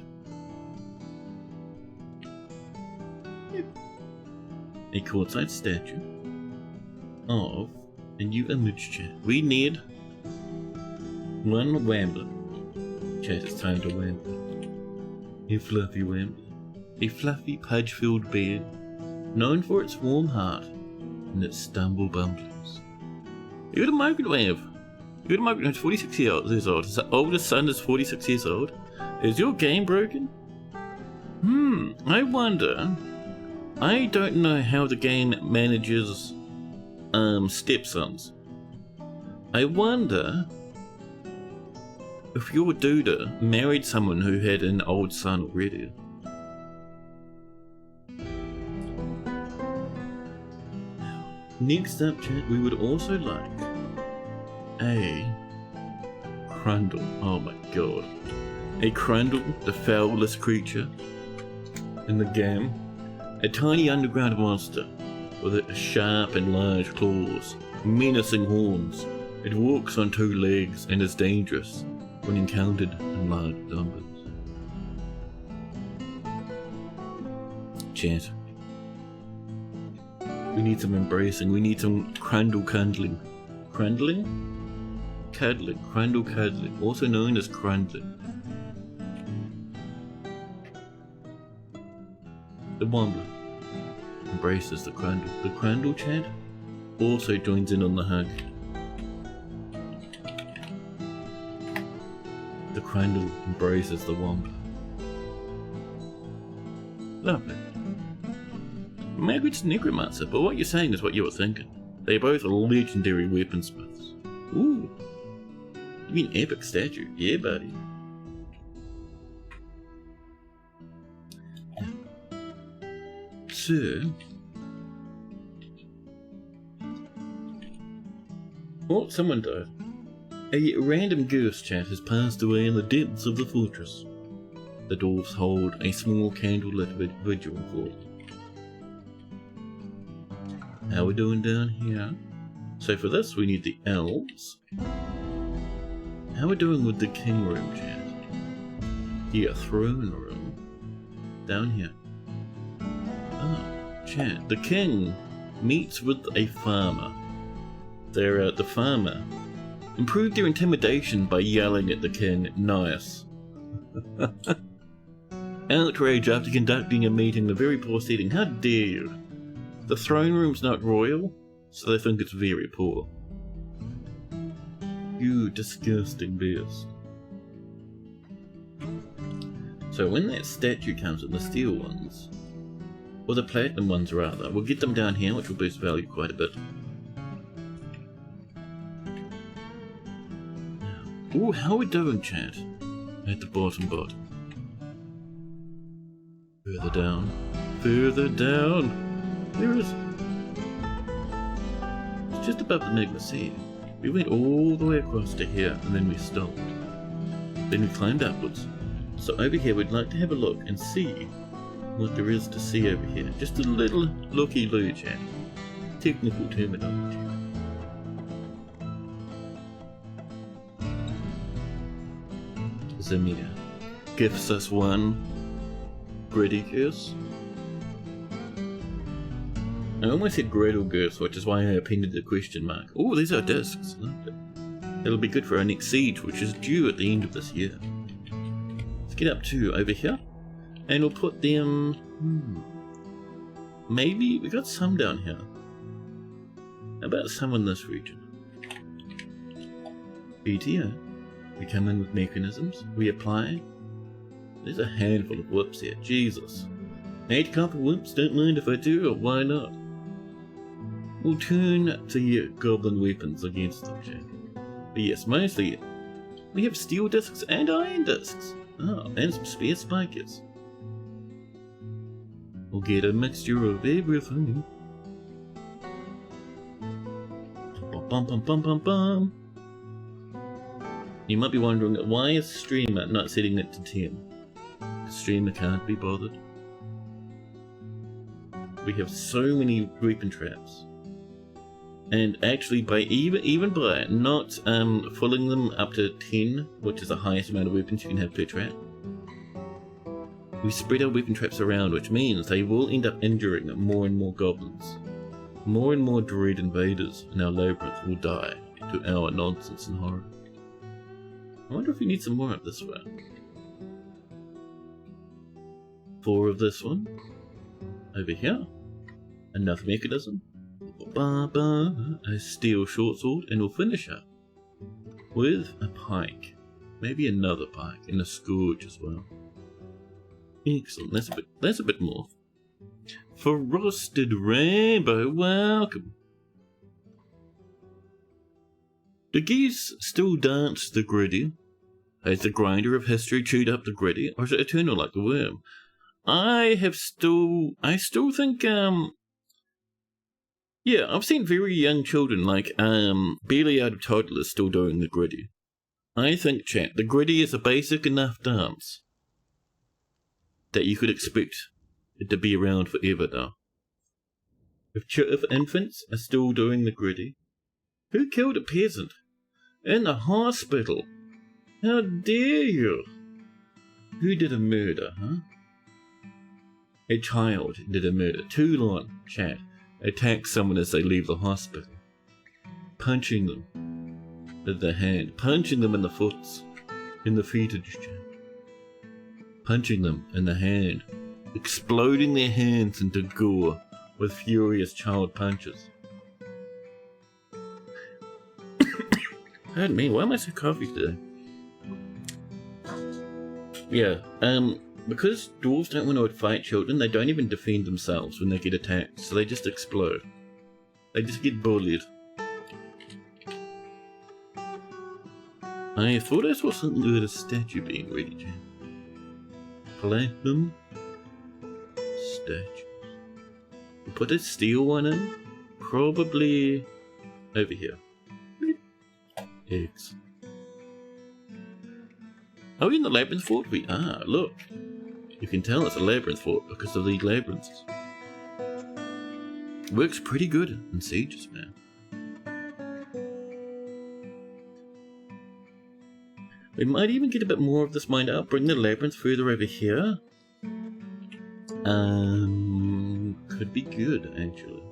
A quartzite statue of a new image, chat. We need one wambler. Chat, it's time to wambler. A fluffy wambler. A fluffy pudge-filled beard, known for its warm heart and its stumble bumblings. You got a microwave. You got a microwave. It's 46 years old. His oldest son is 46 years old. Is your game broken? I wonder. I don't know how the game manages stepsons. I wonder if your duda married someone who had an old son already. Next up, chat, we would also like a crundle. Oh my god. A crundle, the foulest creature in the game. A tiny underground monster with sharp and large claws, menacing horns. It walks on 2 legs and is dangerous when encountered in large numbers. We need some embracing. We need some crandall cuddling. Crandling? Cuddling. Crandall cuddling. Also known as crandling. The Wombler embraces the crandall. The crandall chat also joins in on the hug. The crandall embraces the Wombler. Lovely. Margaret's necromancer, but what you're saying is what you were thinking. They're both legendary weaponsmiths. Ooh. You mean epic statue? Yeah, buddy. So... oh, someone died. A random ghost chat has passed away in the depths of the fortress. The dwarves hold a small candlelit vigil for it. How are we doing down here? So for this we need the elves. How are we doing with the king room chat? Yeah, throne room. Down here. Oh, chat. The king meets with a farmer. The farmer improved their intimidation by yelling at the king, nice. Outrage after conducting a meeting of very poor seating. How dare you? The throne room's not royal, so they think it's very poor. You disgusting beast. So when that statue comes in, the steel ones, or the platinum ones rather, we'll get them down here, which will boost value quite a bit. Ooh, how are we doing, chat? At the bottom. Further down. Further down. Where is it? It's just above the Magma Sea. We went all the way across to here and then we stopped. Then we climbed upwards. So over here we'd like to have a look and see what there is to see over here. Just a little looky-loo, chat. Technical terminology. Zamir gifts us one gritty curse. I almost said Gretel Girth, which is why I appended the question mark. Oh, these are discs. That'll be good for our next siege, which is due at the end of this year. Let's get up to over here, and we'll put them... maybe we got some down here. How about some in this region? BTO. We come in with mechanisms. We apply. There's a handful of whips here. Jesus. 8 copper whips, don't mind if I do, or why not? We'll turn to your goblin weapons against them, Jack. But yes, mostly we have steel discs and iron discs. Oh, and some spear spikers. We'll get a mixture of everything. Bum bum bum bum bum. You might be wondering, why is Streamer not setting it to 10? Streamer can't be bothered. We have so many weapon traps. And actually, by even by not filling them up to 10, which is the highest amount of weapons you can have per trap, we spread our weapon traps around, which means they will end up injuring more and more goblins. More and more dread invaders in our labyrinth will die to our nonsense and horror. I wonder if we need some more of this one. 4 of this one. Over here. Enough mechanism. A steel short sword, and we'll finish up with a pike. Maybe another pike, and a scourge as well. Excellent. That's a bit more. Frosted Rainbow, welcome. The geese still dance the gritty. Has the grinder of history chewed up the gritty, or is it eternal like the worm? I still think, yeah, I've seen very young children, like, barely out of toddlers still doing the gritty. I think, chat, the gritty is a basic enough dance that you could expect it to be around forever now. If infants are still doing the gritty, who killed a peasant? In the hospital? How dare you? Who did a murder, huh? A child did a murder. Toulon, chat. attack someone as they leave the hospital, punching them with the hand, punching them in the foots, in the feetage, punching them in the hand, exploding their hands into gore with furious child punches. Pardon me, why am I so coffee today? Yeah, because dwarves don't want to fight children, they don't even defend themselves when they get attacked, so they just explode. They just get bullied. I thought I saw something with a statue being ready, Jan. Platinum statues. We'll put a steel one in, probably over here. Eggs. Are we in the labyrinth fort? We are, look. You can tell it's a labyrinth fort because of the labyrinths. Works pretty good in sieges, man. We might even get a bit more of this mined out, bring the labyrinth further over here. Could be good, actually.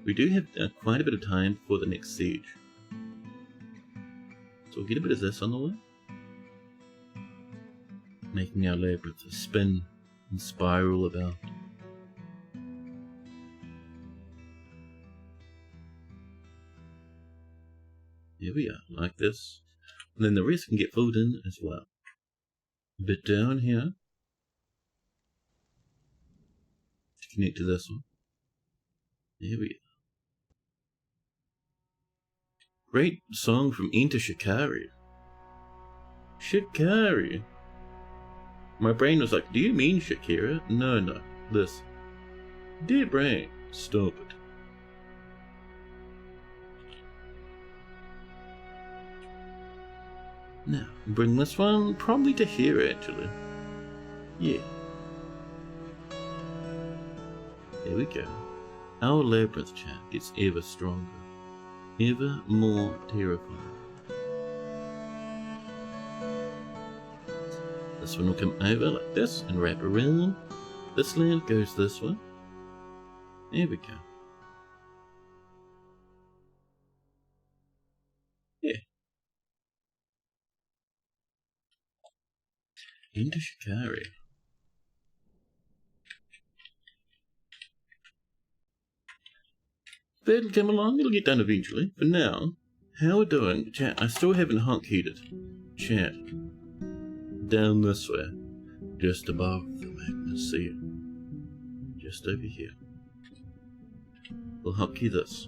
We do have quite a bit of time for the next siege. So we'll get a bit of this on the way. Making our labyrinth spin and spiral about. Here we are, like this. And then the rest can get filled in as well. A bit down here. To connect to this one. There we are. Great song from Enter Shikari. Shikari. My brain was like, do you mean Shakira? No, no. Listen. Dear brain, stop it. Now, bring this one probably to here, actually. Yeah. There we go. Our labyrinth chat gets ever stronger. Ever more terrifying. This one will come over like this and wrap around. This land goes this way. There we go. Yeah. Into Shikari. That'll come along, it'll get done eventually. For now, how we're doing, chat, I still haven't honk heated. Chat. Down this way. Just above the magma sea. Just over here. We'll hotkey this.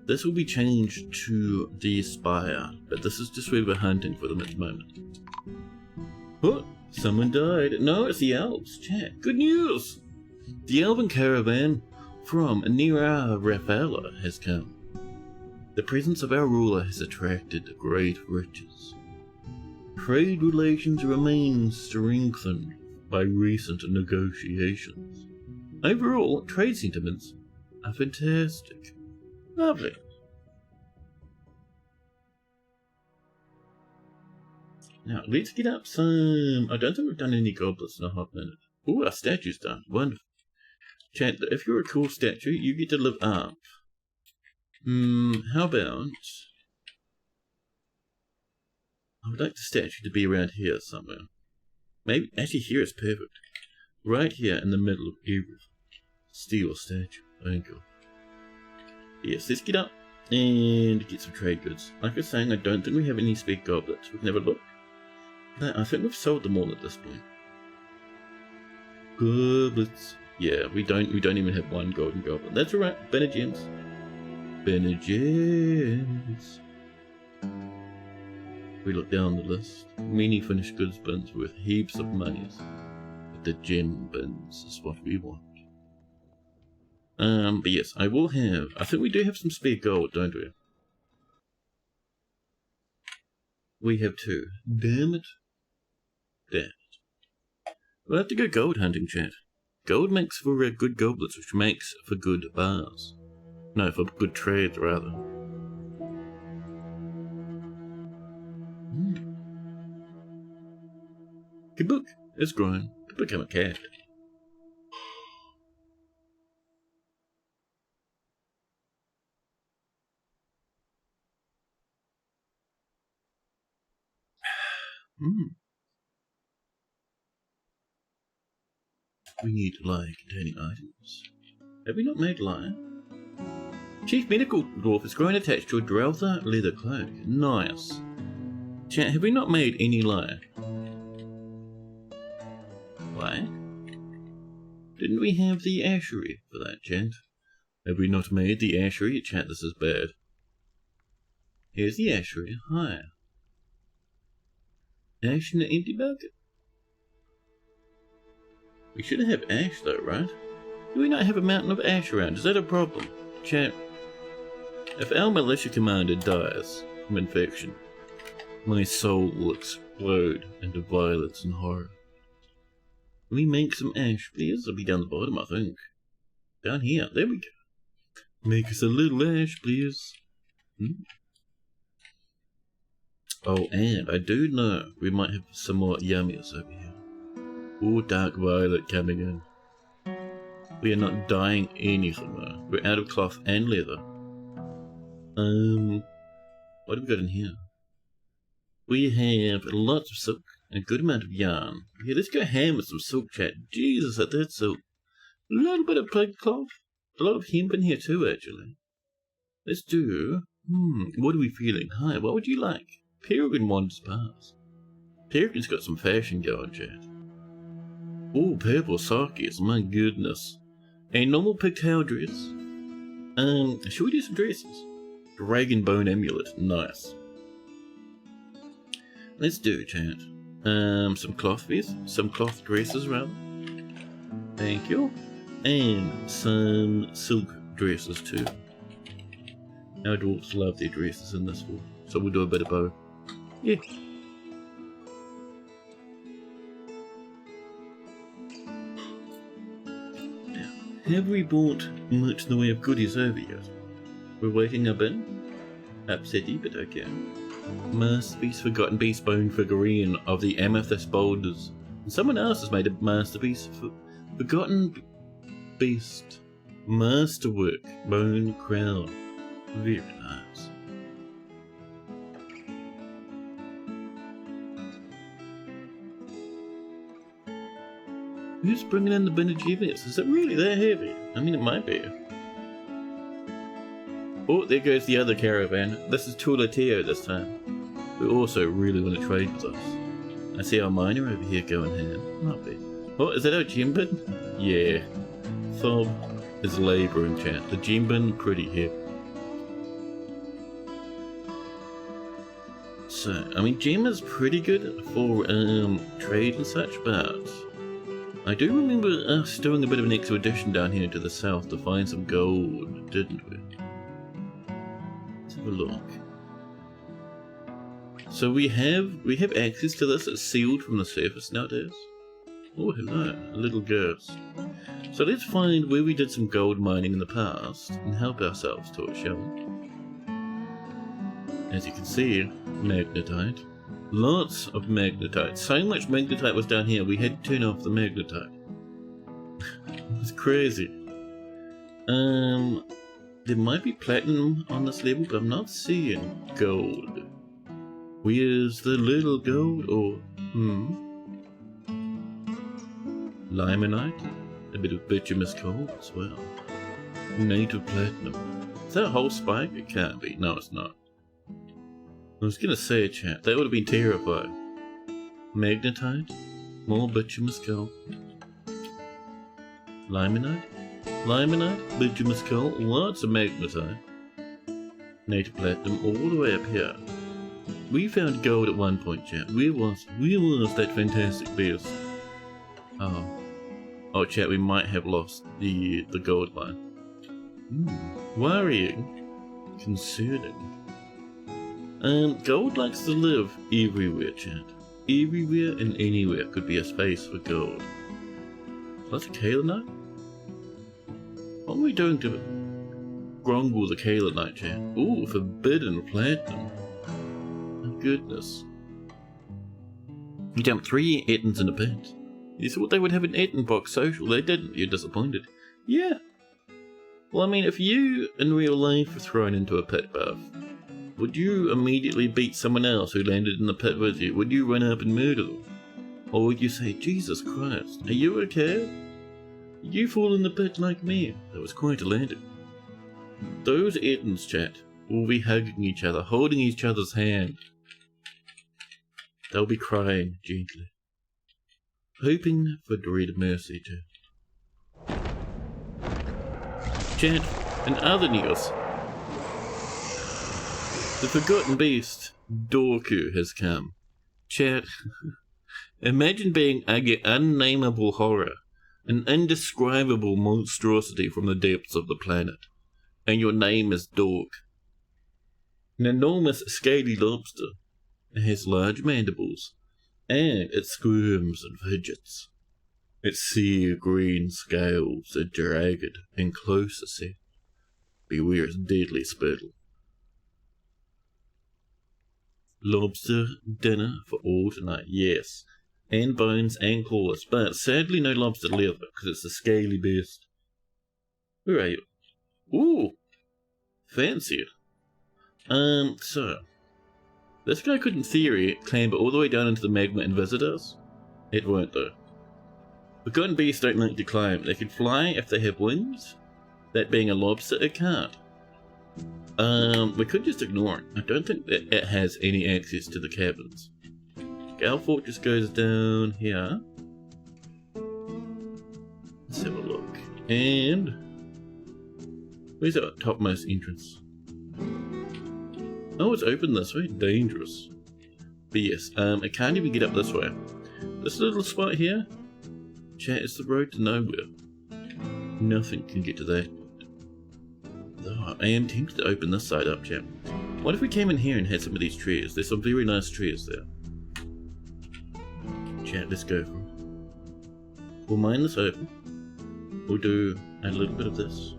This will be changed to the spire, but this is just where we're hunting for them at the moment. Oh, someone died. No, it's the elves. Chat, good news! The elven caravan from Nira Rafala has come. The presence of our ruler has attracted great riches. Trade relations remain strengthened by recent negotiations. Overall, trade sentiments are fantastic. Lovely. Now, let's get up some... I don't think we've done any goblets in a hot minute. Ooh, our statue's done. Wonderful. Chat, if you're a cool statue, you get to live up. How about... I would like the statue to be around here somewhere. Maybe, actually here is perfect. Right here in the middle of everything. Steel statue. Thank you. Yes, let's get up and get some trade goods. Like I was saying, I don't think we have any spare goblets. We can have a look. No, I think we've sold them all at this point. Goblets. Yeah, we don't even have one golden goblet. That's alright. Bin of gems. Bin of gems. We look down the list. Many finished goods bins with heaps of monies. But the gem bins is what we want. But yes, I will have... I think we do have some spare gold, don't we? We have 2. Damn it. Damn it. We'll have to go gold hunting, chat. Gold makes for good goblets, which makes for good bars. No, for good trades, rather. Pagedbook is grown to become a cat. We need lye containing items. Have we not made lye? Chief Medical Dwarf is growing attached to a Dreltha leather cloak. Nice. Chat, have we not made any lye? Why? Didn't we have the ashery for that, chat? Have we not made the ashery? Chat, this is bad. Here's the ashery. Hi. Ash in the empty bucket. We should have ash though, right? Do we not have a mountain of ash around? Is that a problem? Chat, if our militia commander dies from infection, my soul will explode into violence and horror. Can we make some ash, please? It'll be down the bottom, I think. Down here. There we go. Make us a little ash, please. Oh, and I do know we might have some more yummies over here. Ooh, dark violet coming in. We are not dyeing anything though. We're out of cloth and leather. What have we got in here? We have lots of silk and a good amount of yarn. Yeah, let's go ham with some silk, chat. Jesus, that's silk. A little bit of plaid cloth. A lot of hemp in here too, actually. Let's do... what are we feeling? Hi, what would you like? Peregrine wanders past. Peregrine's got some fashion going, chat. Oh, purple sakis, my goodness. A normal pigtail dress. Should we do some dresses? Dragon bone amulet, nice. Let's do, chat. Some cloth vests, some cloth dresses rather. Thank you. And some silk dresses too. Our dwarves love their dresses in this world, so we'll do a bit of both. Yeah. Have we bought much in the way of goodies over yet? We're waiting a bit. Upsetty, but okay. Masterpiece Forgotten Beast bone figurine of the amethyst boulders. And someone else has made a masterpiece for Forgotten Beast masterwork bone crown. Very nice. Who's bringing in the bin of GVS? Is it really that heavy? I mean, it might be. Oh, there goes the other caravan. This is Tulateo this time. We also really want to trade with us. I see our miner over here going ham. Might be. Oh, is that our gem bin? Yeah. Thob is labouring, chat. The gem bin, pretty heavy. So, I mean, gem is pretty good for trade and such, but I do remember us doing a bit of an expedition down here to the south to find some gold, didn't we? Let's have a look. So we have access to this. It's sealed from the surface nowadays. Oh, hello, a little ghost. So let's find where we did some gold mining in the past and help ourselves to it, shall we? As you can see, magnetite. Lots of magnetite. So much magnetite was down here, we had to turn off the magnetite. It's crazy. There might be platinum on this level, but I'm not seeing gold. Where's the little gold? Or, limonite? A bit of bituminous coal as well. Native platinum. Is that a whole spike? It can't be. No, it's not. I was gonna say, chat, that would have been terrifying. Magnetite, more bituminous coal. Limonite, bituminous coal, lots of magnetite. Native platinum all the way up here. We found gold at one point, chat. Where was that fantastic beast? Oh, chat, we might have lost the gold line. Worrying, concerning. Gold likes to live everywhere, chat. Everywhere and anywhere could be a space for gold. That's a kaolinite? What are we doing to grongle the kaolinite, chat? Ooh, forbidden platinum. My goodness. You dumped 3 Ettins in a pit. You thought they would have an Ettin box social. They didn't. You're disappointed. Yeah. Well, I mean, if you in real life were thrown into a pit bath, Would you immediately beat someone else who landed in the pit with you? Would you run up and murder them? Or would you say, Jesus Christ, are you okay? Did you fall in the pit like me? That was quite a landing. Those Ettins, chat, will be hugging each other, holding each other's hand. They'll be crying gently, hoping for dread mercy too. Chat, in other news, the forgotten beast, Dorku, has come. Chat, imagine being an unnameable horror, an indescribable monstrosity from the depths of the planet, and your name is Dork. An enormous scaly lobster. It has large mandibles, and it squirms and fidgets. Its sea green scales are jagged and closer set. Beware its deadly spittle. Lobster dinner for all tonight, yes. And bones and claws, but sadly no lobster leather, because it's a scaly beast. Where are you? Ooh! Fancy. So. This guy could in theory clamber all the way down into the magma and visit us. It won't though. Forgotten beasts don't like to climb. They can fly if they have wings. That being a lobster, it can't. We could just ignore it. I don't think that it has any access to the cabins. Dwarf Fortress goes down here. Let's have a look. And where's our topmost entrance? Oh, it's open this way. Dangerous. But yes, I can't even get up this way. This little spot here, chat, is the road to nowhere. Nothing can get to that. Though I am tempted to open this side up, chat. What if we came in here and had some of these trees? There's some very nice trees there. Chat, let's go for it. We'll mine this open. We'll do a little bit of this.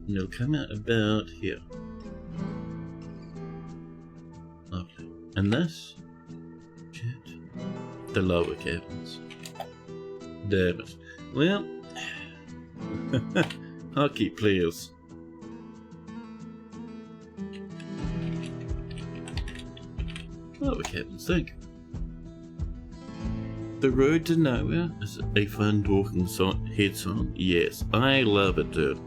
And it'll come out about here. Lovely. And this, chat, the lower cabins. Damn it. Well, I'll keep players. Lower cabins, thank you. The Road to Nowhere is a fun talking head song. Yes, I love it too.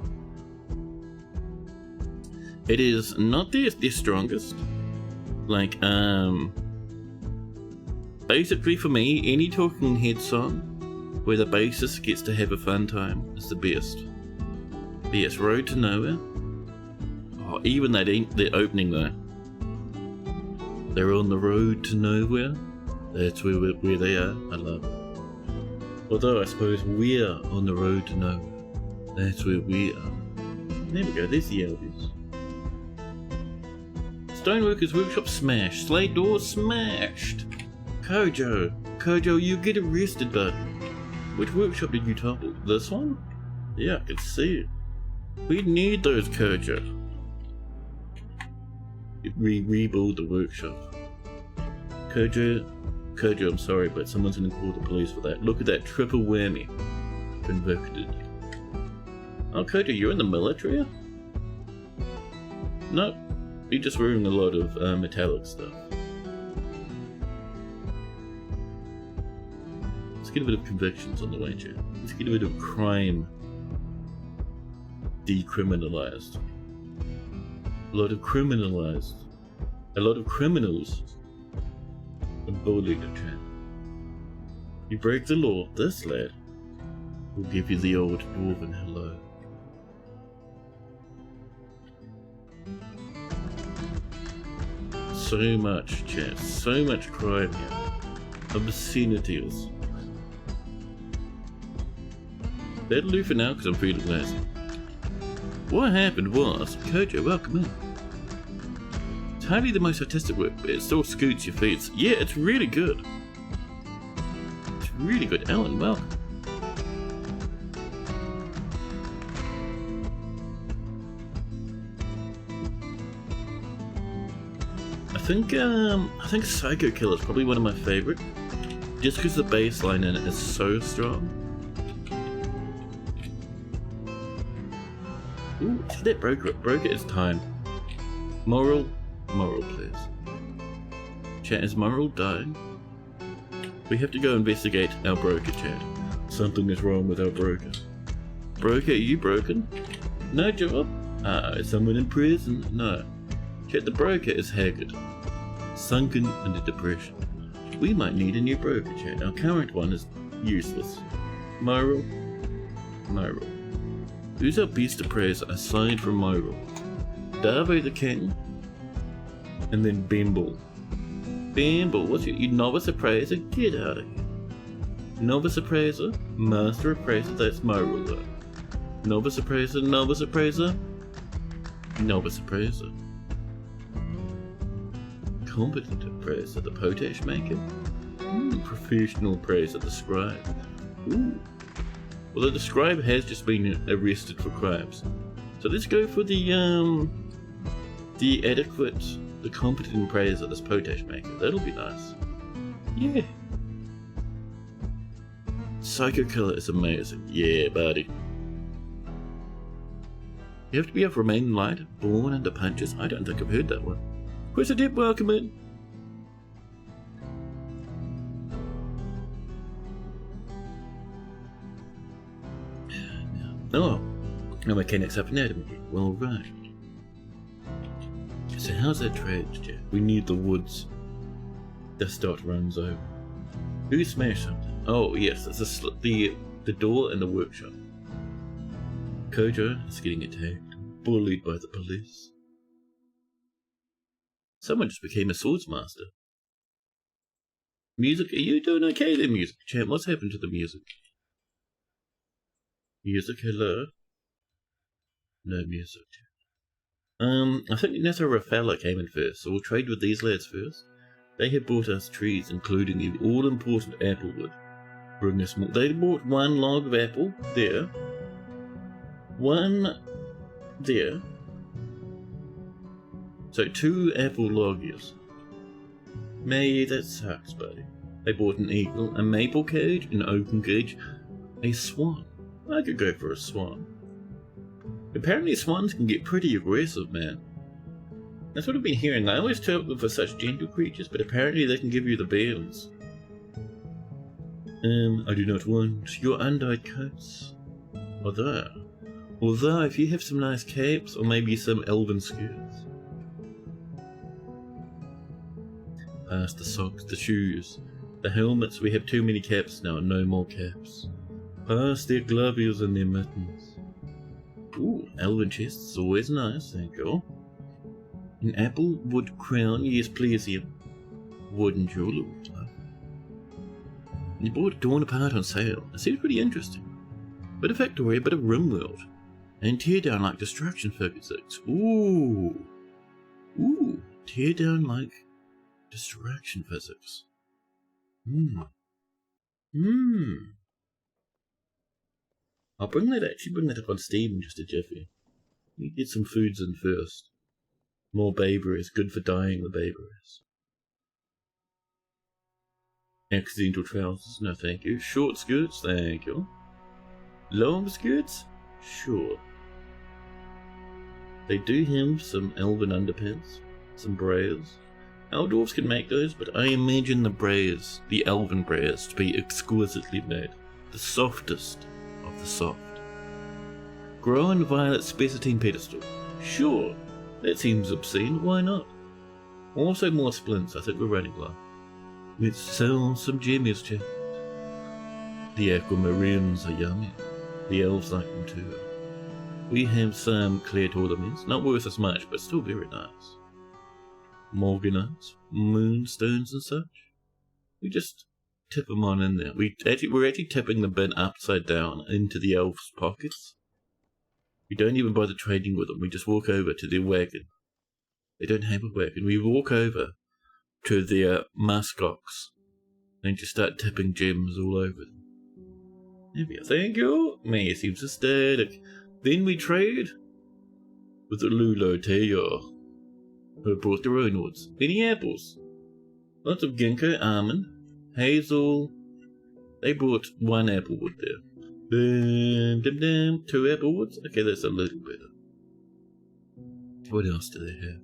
It is not their strongest. Like, basically for me, any talking head song where the bassist gets to have a fun time is the best. But yes, Road to Nowhere. Oh, even that opening though. They're on the road to nowhere. That's where they are. I love it. Although I suppose we're on the road to nowhere. That's where we are. There we go. There's the Elvis. Stoneworkers Workshop smashed. Slate doors smashed. Kojo, you get arrested, bud. Which workshop did you topple? This one? Yeah, I can see it. We need those, Kojo. We rebuild the workshop. Kojo, I'm sorry, but someone's gonna call the police for that. Look at that triple whammy. Convicted. Oh, Kojo, you're in the military? No, you're just wearing a lot of metallic stuff. Let's get a bit of convictions on the way, chat. Let's get a bit of crime decriminalized. A lot of criminals are bullied in chat. You break the law, this lad will give you the old dwarven hello. So much chat, so much crime here. Obscenities. That'll do for now because I'm feeling lazy. What happened was, Kojo, welcome in. It's hardly the most artistic work, but it still scoots your feet. Yeah, it's really good. It's really good. Ellen, welcome. I think Psycho Killer is probably one of my favorite, just because the bass line in it is so strong. Ooh, see that broker? Broker is time. Moral, please. Chat, is Moral dying? We have to go investigate our broker, chat. Something is wrong with our broker. Broker, are you broken? No job? Is someone in prison? No. Chat, the broker is haggard. Sunken into depression. We might need a new broker, chat. Our current one is useless. Moral. Who's our best appraiser aside from Moral? Darvo the king? And then Bimble. Bimble, what's you novice appraiser? Get out of here. Novice appraiser? Master appraiser? That's Moral though. Novice appraiser? Novice appraiser? Novice appraiser. Competent appraiser, the potash maker? Professional appraiser, the scribe. Although the scribe has just been arrested for crimes. So let's go for the adequate, the competent appraiser, this potash maker. That'll be nice. Yeah. Psycho Killer is amazing. Yeah, buddy. You have to be of Remain Light, Born Under Punches. I don't think I've heard that one. Chris, I did welcome in. Oh, no mechanics up and Adam again. Well, right. So how's that trade, Jack? We need the woods. Dust dot runs over. Who smashed something? Oh yes, it's the door in the workshop. Kojo is getting attacked, bullied by the police. Someone just became a swordsmaster. Music, are you doing okay there, music? Champ, what's happened to the music? Music, hello? No music. I think Nessa Rafala came in first, so we'll trade with these lads first. They have bought us trees, including the all-important apple wood. Bring us more. They bought one log of apple, there. One, there. So 2 apple logs. May, that sucks, buddy. They bought an eagle, a maple cage, an oaken cage, a swan. I could go for a swan. Apparently swans can get pretty aggressive, man. That's what I've been hearing. I always took them for such gentle creatures, but apparently they can give you the bales. I do not want your undyed coats. Although if you have some nice capes, or maybe some elven skirts. Past the socks, the shoes, the helmets. We have too many caps now, no more caps. Past their gloves and their mittens. Ooh, elven chests, always nice, thank you. An apple wood crown, yes please, here. Wooden jewel. You bought Dawn Apart on sale. It seems pretty interesting. Bit of Victoria, bit of Rimworld. And tear down like destruction physics. Ooh, tear down like distraction physics. I'll bring that up on Steam in just a jiffy. We get some foods in first. More bayberries, good for dyeing the bayberries. Accidental trousers, no thank you. Short skirts, thank you. Long skirts? Sure. They do have some elven underpants, some braids. Our dwarves can make those, but I imagine the braids, the elven braids, to be exquisitely made. The softest of the soft. Grown violet spessartine pedestal. Sure, that seems obscene, why not? Also more splints, I think we're running low. Let's sell some jimmies, chat. The aquamarines are yummy. The elves like them too. We have some clear tournaments, not worth as much, but still very nice. Morganites, moonstones and such. We just tip them on in there. We're actually tipping the bin upside down into the elves' pockets. We don't even bother trading with them. We just walk over to their wagon. They don't have a wagon. We walk over to their muskox and just start tipping gems all over them. There we go. Thank you. Me seems ecstatic. Then we trade with the Lulo Teo, who brought their own woods. Many apples. Lots of ginkgo, almond, hazel. They brought 1 apple wood there. 2 apple woods. Okay, that's a little better. What else do they have?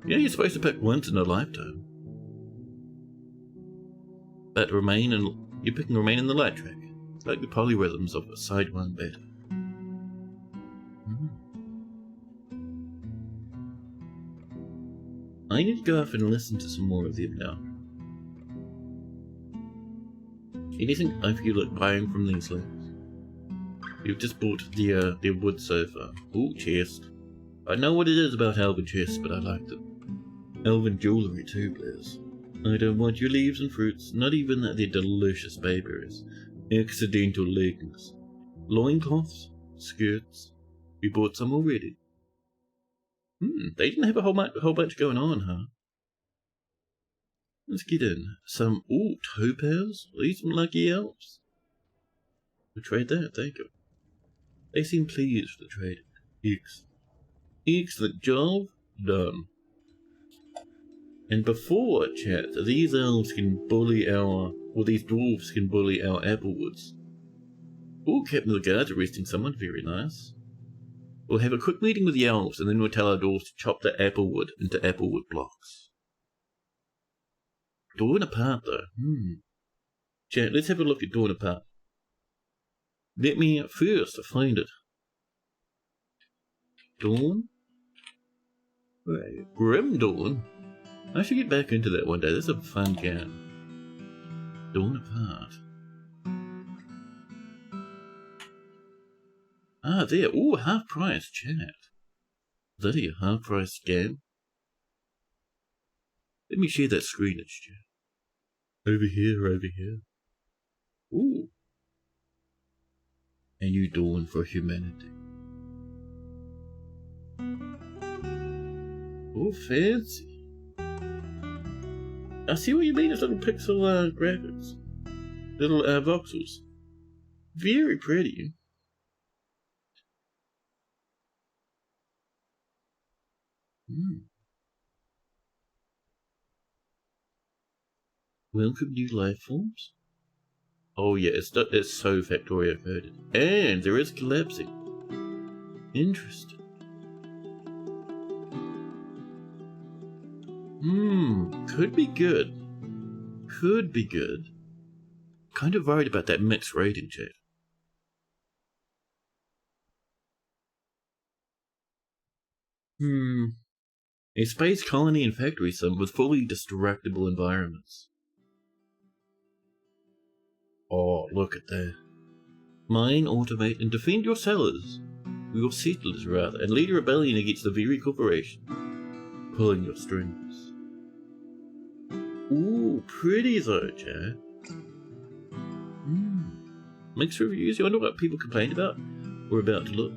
Yeah, you're supposed to pick once in a lifetime. But you're picking remain in the light track. It's like the polyrhythms of side 1 beta. I need to go off and listen to some more of them now. Anything I feel like buying from these lands? You've just bought the wood sofa. Ooh, chest. I know what it is about elven chests, but I like them. Elven jewellery too, Blaze. I don't want your leaves and fruits, not even the delicious bayberries. Accidental leggings. Loincloths, skirts. We bought some already. They didn't have a whole bunch going on, huh? Let's get in. Some, topaz? These some lucky elves. We'll trade that, thank you. They seem pleased with the trade. Excellent job done. And before, chat, these elves can bully these dwarves can bully our applewoods. Captain of the Guards arresting someone, very nice. We'll have a quick meeting with the elves, and then we'll tell our dwarves to chop the applewood into applewood blocks. Dawn apart, though. Chat, let's have a look at Dawn apart. Let me first find it. Dawn? Right. Grim Dawn? I should get back into that one day. That's a fun game. Dawn apart. Ah, there. Ooh, half price, chat. Is that a half price game? Let me share that screen, chat. Over here, over here. Ooh. A new dawn for humanity. Oh, fancy. I see what you mean. It's little pixel graphics. Little voxels. Very pretty. Welcome new life forms. Oh yeah, it's so Factorio coded. And there is collapsing. Interesting. Could be good. Could be good. Kind of worried about that mixed rating, chat. A space colony and factory sim with fully destructible environments. Oh, look at that. Mine, automate, and defend your settlers. Your settlers, rather, and lead a rebellion against the very corporation. Pulling your strings. Ooh, pretty though, chat. Mixed reviews. You wonder what people complained about? We're about to look.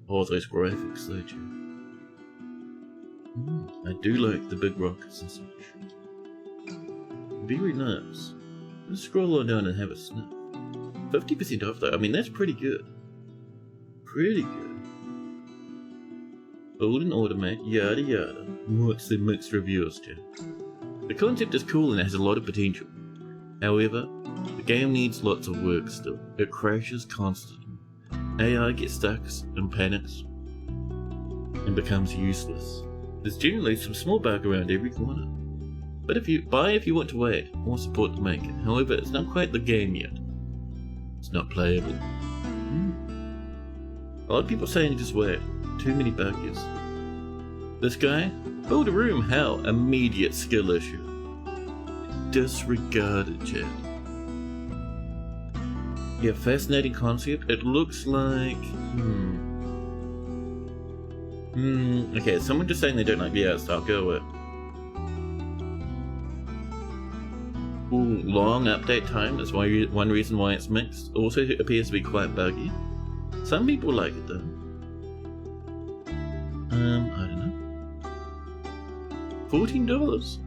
Oh, those graphics though, chat. I do like the big rockets and such. Very nice. Let's scroll on down and have a sniff. 50% off though. I mean, that's pretty good. Pretty good. Build and automate, yada yada. What's the mixed reviews, chat? The concept is cool and has a lot of potential. However, the game needs lots of work still. It crashes constantly. AI gets stuck and panics and becomes useless. There's generally some small bug around every corner. But if you want to wait, or support to make it. However, it's not quite the game yet. It's not playable. A lot of people saying just wait. Too many buggers. This guy? Build a room, hell. Immediate skill issue. Disregarded, chat. Yeah, fascinating concept. It looks like... Okay, someone just saying they don't like the art style. Go away. Ooh, long update time. That's one reason why it's mixed. Also, it appears to be quite buggy. Some people like it though. I don't know. $14.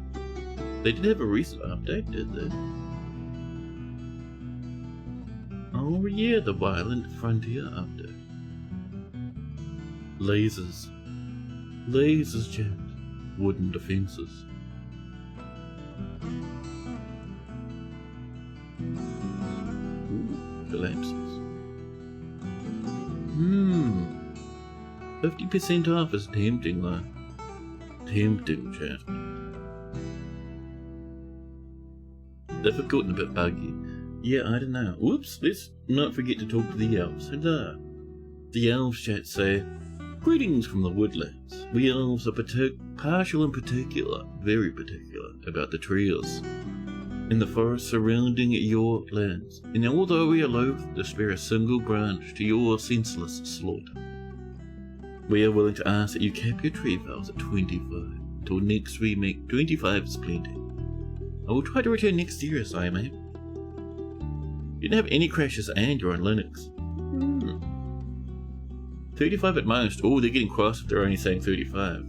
They didn't have a recent update, did they? Oh yeah, the Violent Frontier update. Lasers. Lasers, chat. Wooden defenses. Ooh, collapses. 50% off is tempting though. tempting, chat. Difficult and a bit buggy. Yeah, I don't know. Whoops, let's not forget to talk to the elves. Hello. The elves, chat, say, greetings from the woodlands. We elves are partial and particular, very particular, about the trees in the forest surrounding your lands. And although we are loath to spare a single branch to your senseless slaughter, we are willing to ask that you cap your tree fells at 25. Until next we make 25 is plenty. I will try to return next year, Simon. You didn't have any crashes and you're on Linux. 35 at most. Oh, they're getting cross if they're only saying 35.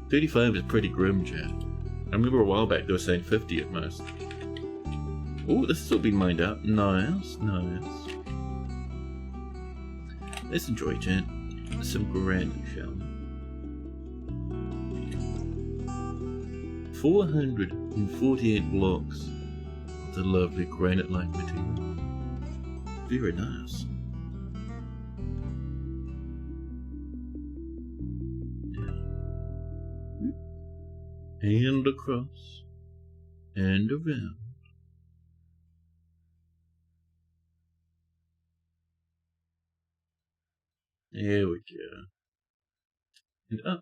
35 is pretty grim, chat. I remember a while back they were saying 50 at most. Oh, this has all been mined out. Nice, nice. Let's enjoy, chat. Some granite, shall we? 448 blocks of the lovely granite-like material. Very nice. And across and around. There we go. And up.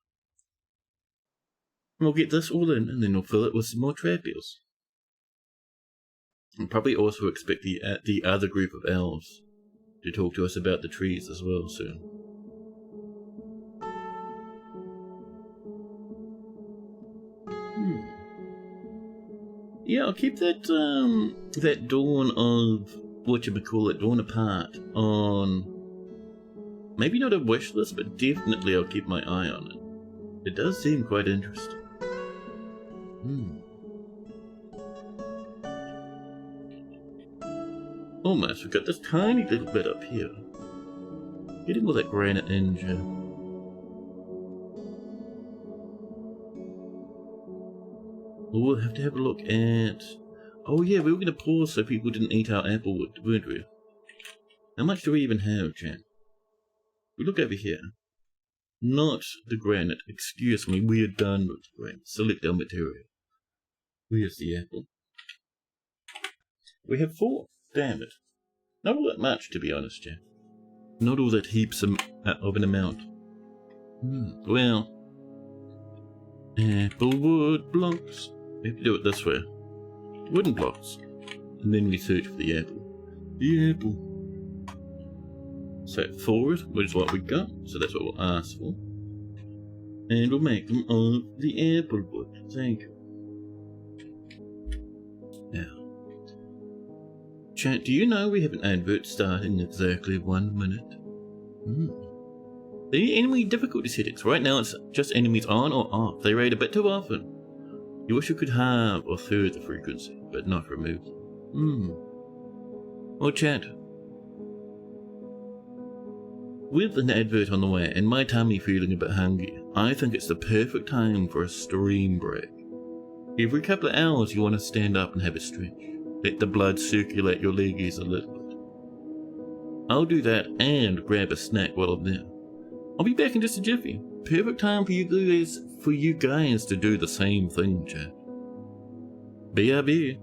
We'll get this all in and then we'll fill it with some more trapials. And probably also expect the other group of elves to talk to us about the trees as well soon. Yeah, I'll keep that that dawn of dawn apart on maybe not a wish list, but definitely I'll keep my eye on it. It does seem quite interesting. Almost, we've got this tiny little bit up here. Getting all that granite in, Jim. We'll have to have a look at... Oh yeah, we were going to pause so people didn't eat our applewood, weren't we? How much do we even have, Jan? We look over here. Not the granite. Excuse me, we are done with the granite. Select our material. Where's the apple? We have 4. Damn it. Not all that much, to be honest, Jan. Not all that heaps of an amount. Well... Applewood blocks. We have to do it this way. Wooden blocks. And then we search for the apple. The apple. So 4 is what we got. So that's what we'll ask for. And we'll make them of the apple wood. Thank you. Now. Chat, do you know we have an advert starting in exactly 1 minute? The enemy difficulty settings. Right now it's just enemies on or off. They raid a bit too often. You wish you could halve or third the frequency, but not remove them. Well, chat. With an advert on the way and my tummy feeling a bit hungry, I think it's the perfect time for a stream break. Every couple of hours you want to stand up and have a stretch. Let the blood circulate your leggies a little bit. I'll do that and grab a snack while I'm there. I'll be back in just a jiffy. Perfect time for you guys to do the same thing, chat. BRB.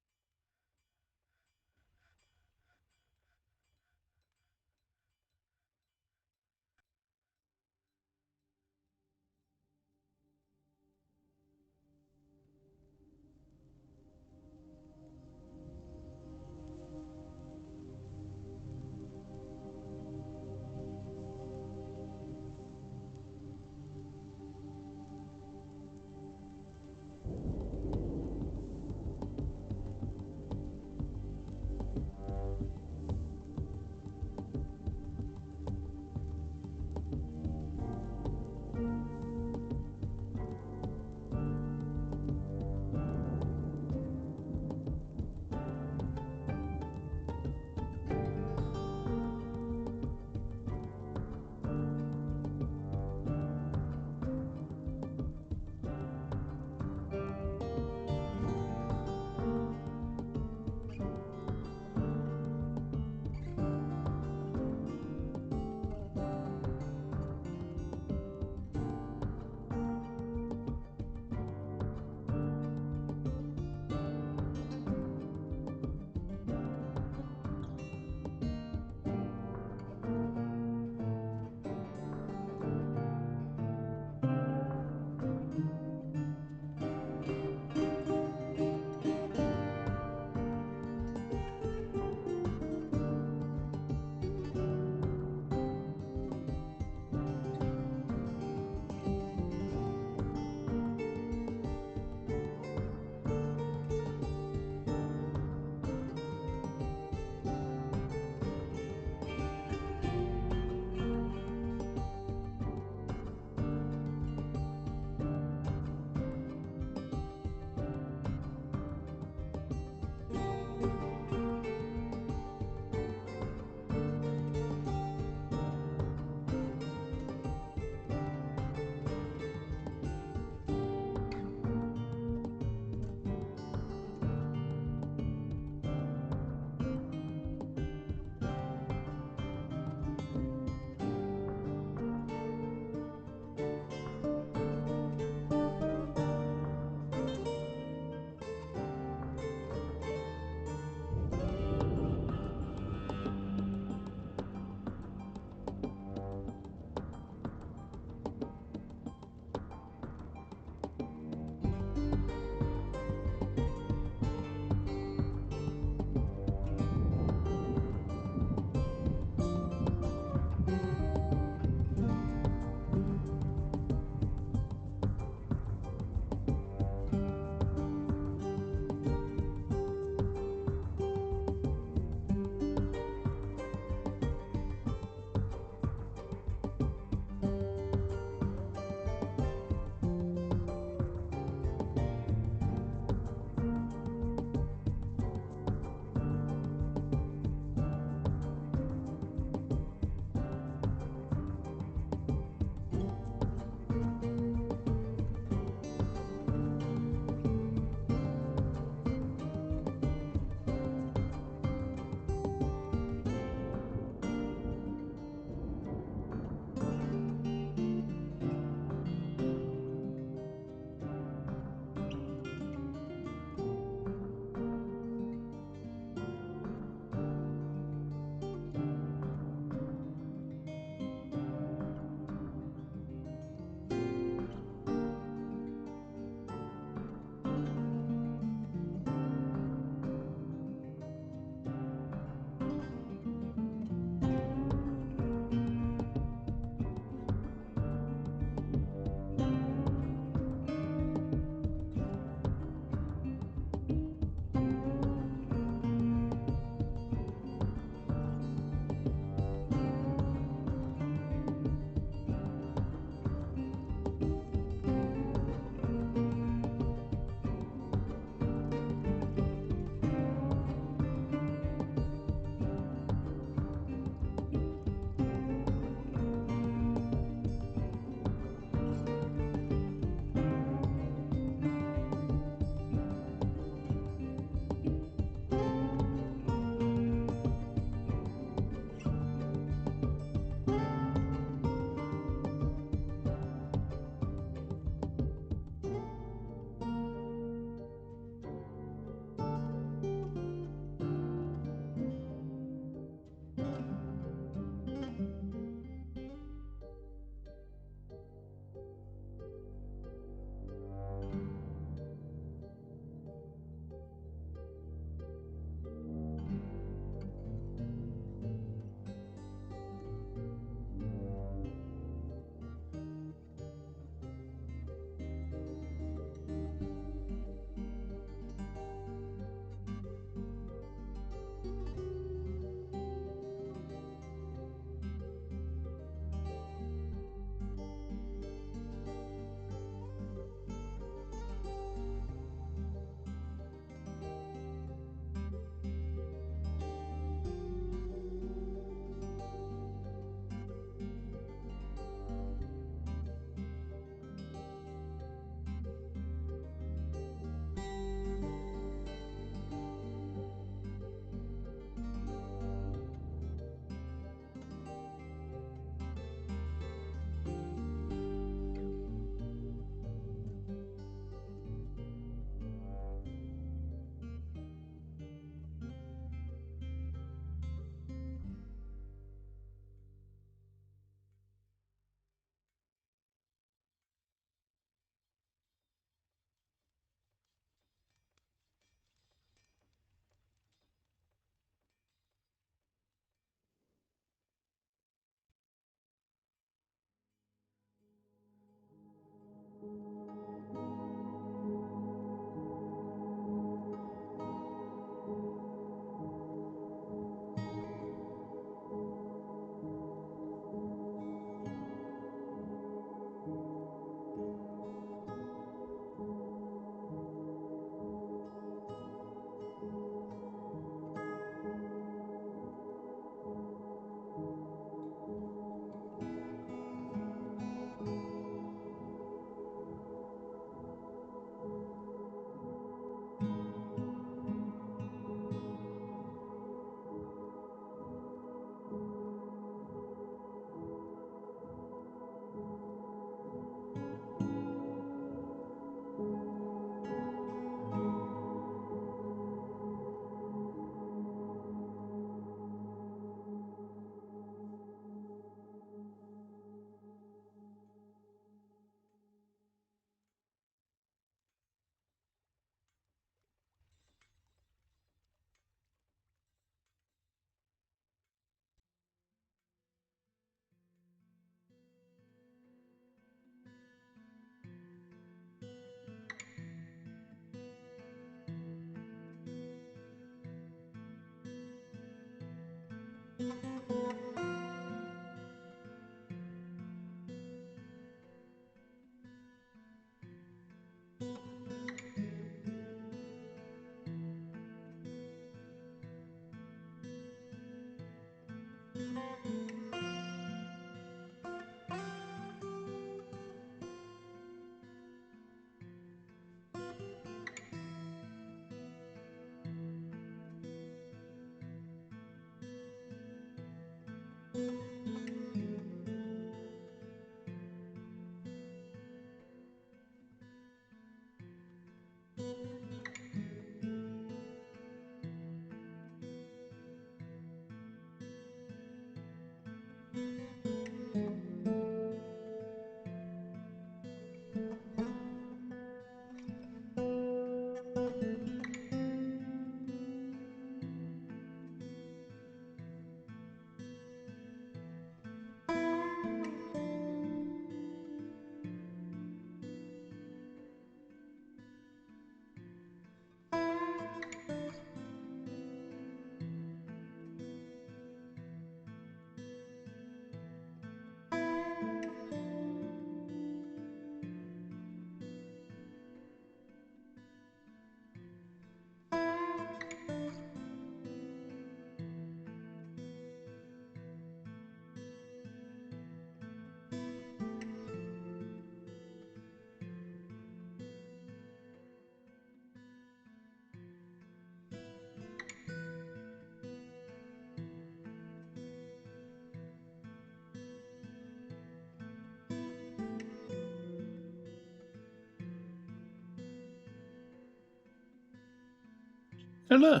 Hello.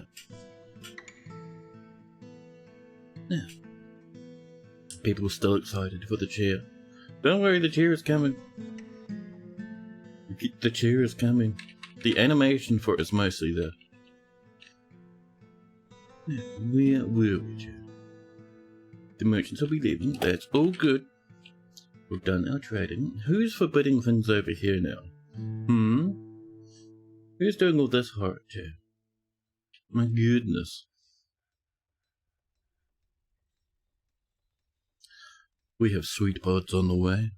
Yeah. People are still excited for the chair. Don't worry, the chair is coming. The chair is coming. The animation for it is mostly there. Yeah, where were we, Chair? The merchants will be leaving. That's all good. We've done our trading. Who's forbidding things over here now? Who's doing all this hard, Chair? My goodness. We have sweet pods on the way.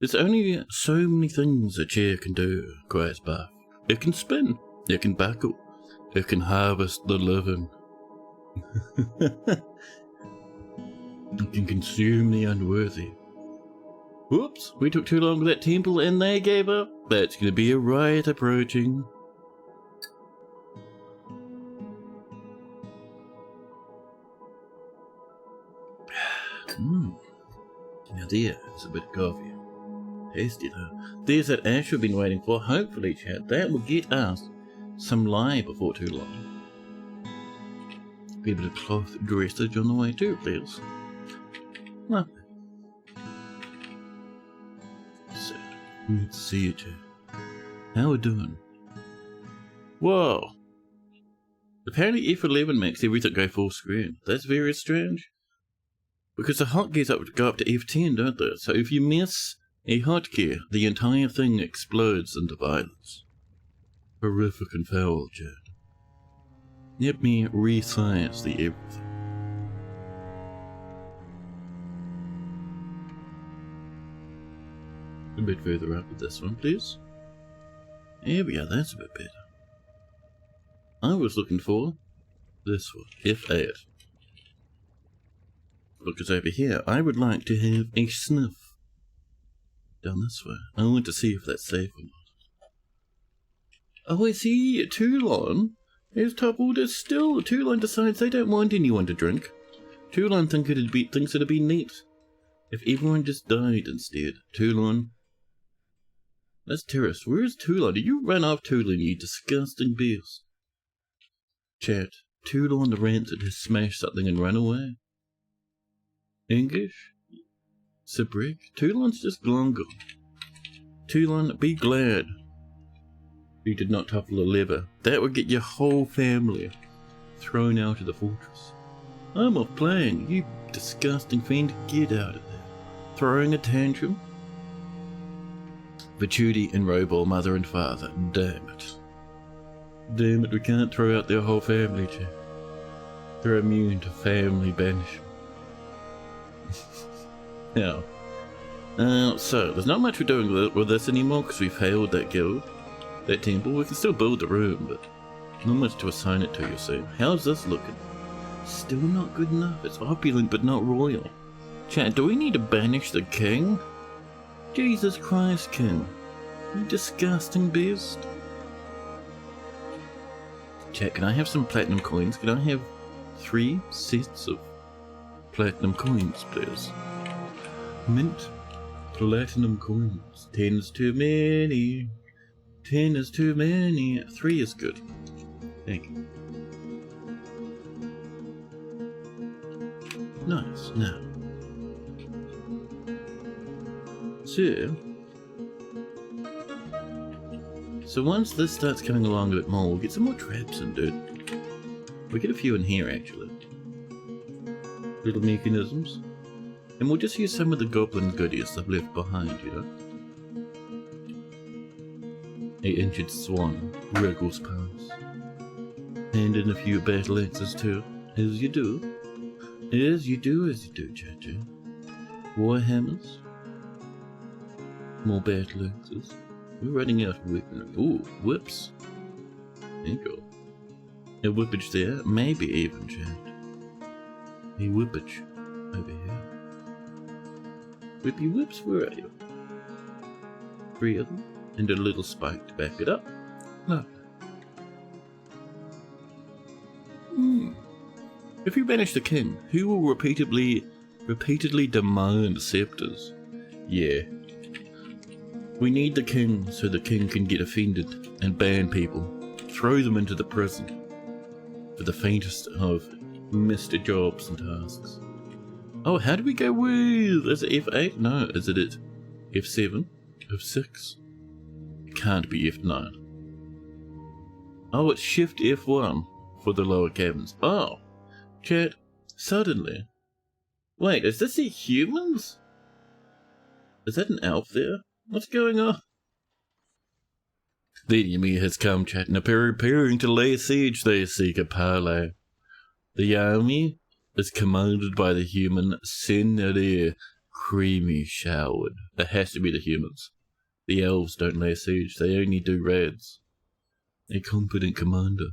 There's only so many things a chair can do, cries Buff. It can spin, it can buckle, it can harvest the living. It can consume the unworthy. Whoops, we took too long with that temple and they gave up. That's gonna be a riot approaching. Now there's a bit of coffee. Tasty though. There's that ash we've been waiting for. Hopefully, Chad, that will get us some lye before too long. Be a bit of cloth dressage on the way too, please. Well, so, let's see you, Chad. How we doing? Whoa! Apparently F11 makes everything go full screen. That's very strange. Because the hotkeys go up to F10, don't they? So if you miss a hotkey, the entire thing explodes into violence. Horrific and foul, Chad. Let me resize the everything. A bit further up with this one, please. There we go, that's a bit better. I was looking for this one, F8. Because over here, I would like to have a sniff. Down this way. I want to see if that's safe or not. Oh, I see. Toulon is toppled. It's still. Toulon decides they don't want anyone to drink. Toulon thinks it'd be neat if everyone just died instead. Toulon. That's terrorist. Where is Toulon? Did you run off Toulon, you disgusting beast? Chat. Toulon the rancid has smashed something and run away. English? Sabrick? Toulon's just long gone. Toulon, be glad you did not topple a lever. That would get your whole family thrown out of the fortress. I'm not playing, you disgusting fiend. Get out of there. Throwing a tantrum? Vituti and Robol, mother and father. Damn it. Damn it, we can't throw out their whole family, Chair. They're immune to family banishment. Now, so there's not much we're doing with this anymore because we failed that guild, that temple. We can still build the room, but not much to assign it to, you see. How's this looking? Still not good enough. It's opulent but not royal. Chat, do we need to banish the king? Jesus Christ, king. You disgusting beast. Chat, can I have some platinum coins? Can I have 3 sets of platinum coins, please? Mint platinum coins. 10 is too many. 10 is too many. 3 is good. Thank you. Nice. Now. So once this starts coming along a bit more, we'll get some more traps in, dude. We'll get a few in here, actually. Little mechanisms. And we'll just use some of the goblin goodies I've left behind, you know? 8-inch swan, wriggles pass. And in a few battle axes too, as you do. As you do, Chacha. Warhammers. More battle axes. We're running out of weaponry. Ooh, whips. There you go. A whippage there, maybe even, chat. A whippage over here. Whippy whips, where are you? 3 of them, and a little spike to back it up. Lovely. If you banish the king, who will repeatedly demand scepters? Yeah. We need the king so the king can get offended and ban people. Throw them into the prison for the faintest of Mr. Jobs and tasks. Oh, how do we go with? Is it F8? No, is it at F7? F6? It can't be F9. Oh, it's Shift F1 for the lower cabins. Oh, chat, suddenly. Wait, is this the humans? Is that an elf there? What's going on? The enemy has come, chat, and preparing to lay siege, they seek a parley. The army is commanded by the human Senator Creamy Showered. It has to be the humans. The elves don't lay siege, they only do raids. A competent commander.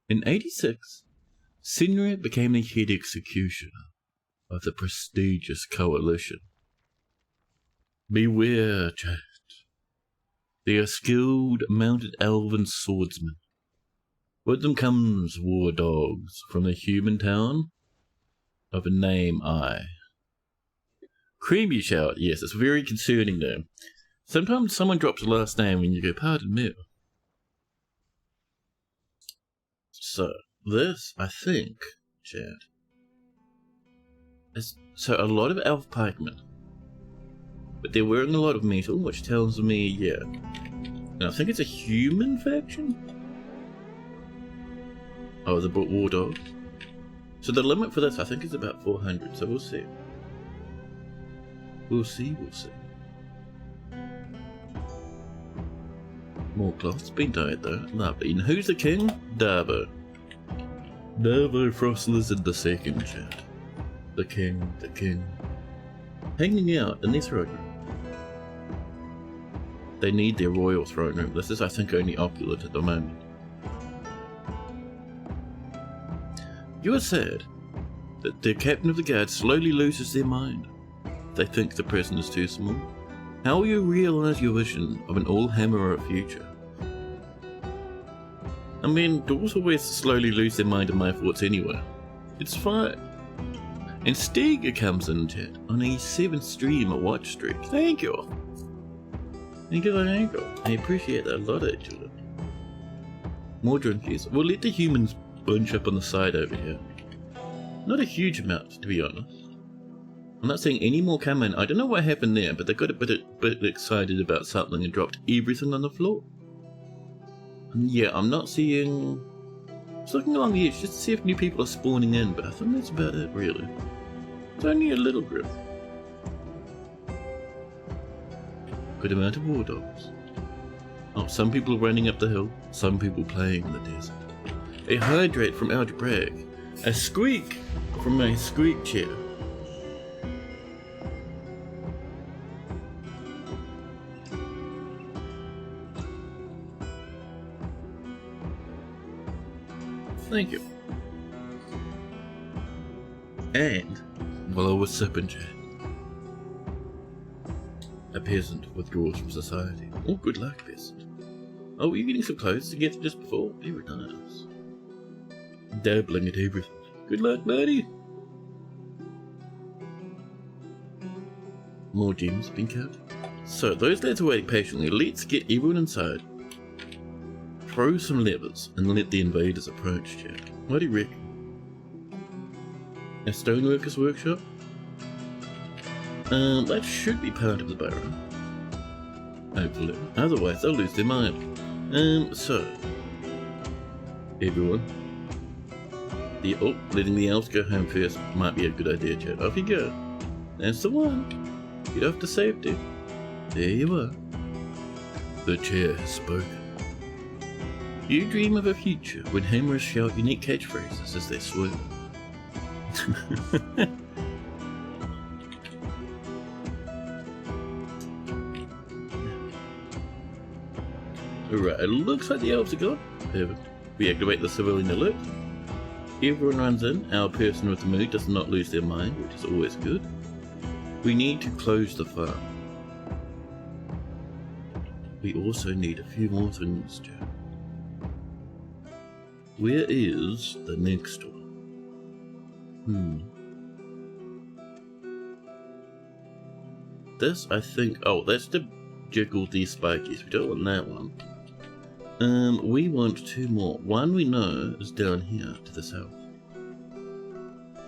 In 86, Senra became the head executioner of the prestigious coalition. Beware, chat. They are skilled mounted elven swordsmen. With them comes war dogs from the human town of a name I. Creamy Shout, yes, it's a very concerning name. Sometimes someone drops a last name and you go, pardon me. So, this, I think, chat, is so a lot of elf pikemen. But they're wearing a lot of metal, which tells me, yeah. And I think it's a human faction? Oh, the war dog. So the limit for this, I think, is about 400, so we'll see. We'll see. More cloth's been dyed, though. Lovely. And who's the king? Darbo. Darbo Frost Lizard the second, chat. The king. Hanging out in their throne room. They need their royal throne room. This is, I think, only opulent at the moment. You are sad that the captain of the guard slowly loses their mind. They think the prison is too small. How will you realize your vision of an all-hammerer future? I mean, dwarves always slowly lose their mind in my thoughts anyway. It's fine. And Steger comes in, chat, on a 7th stream, a watch streak. Thank you. Thank you. I appreciate that a lot, actually. More drinkies. We'll let the humans bunch up on the side over here. Not a huge amount, to be honest. I'm not seeing any more come in. I don't know what happened there, but they got a bit excited about something and dropped everything on the floor. And yeah, I'm not seeing... I was looking along the edge just to see if new people are spawning in, but I think that's about it, really. It's only a little group. Good amount of war dogs. Oh, some people running up the hill, some people playing in the desert. A hydrate from Algebraic. A squeak from my squeak chair. Thank you. And, while I was sipping chat, a peasant withdraws from society. Oh, good luck, peasant. Oh, were you getting some clothes together just before? Very nice. Dabbling at everything. Good luck, buddy. More gems have been cut. So, those lads are waiting patiently. Let's get everyone inside. Throw some levers and let the invaders approach, Jack. What do you reckon? A stoneworker's workshop? That should be part of the barrow. Hopefully. Otherwise, they'll lose their mind. So. Everyone. Letting the elves go home first might be a good idea, Chad. Off you go. That's the one. Get off to safety. There you are. The chair has spoken. You dream of a future when hammerers shout unique catchphrases as they swim. Alright, it looks like the elves are gone. Perfect. We activate the civilian alert. Everyone runs in. Our person with the mood does not lose their mind, which is always good. We need to close the farm. We also need a few more things, Joe. Where is the next one? This, I think... Oh, that's to jiggle these spikies. We don't want that one. We want two more. One we know is down here to the south.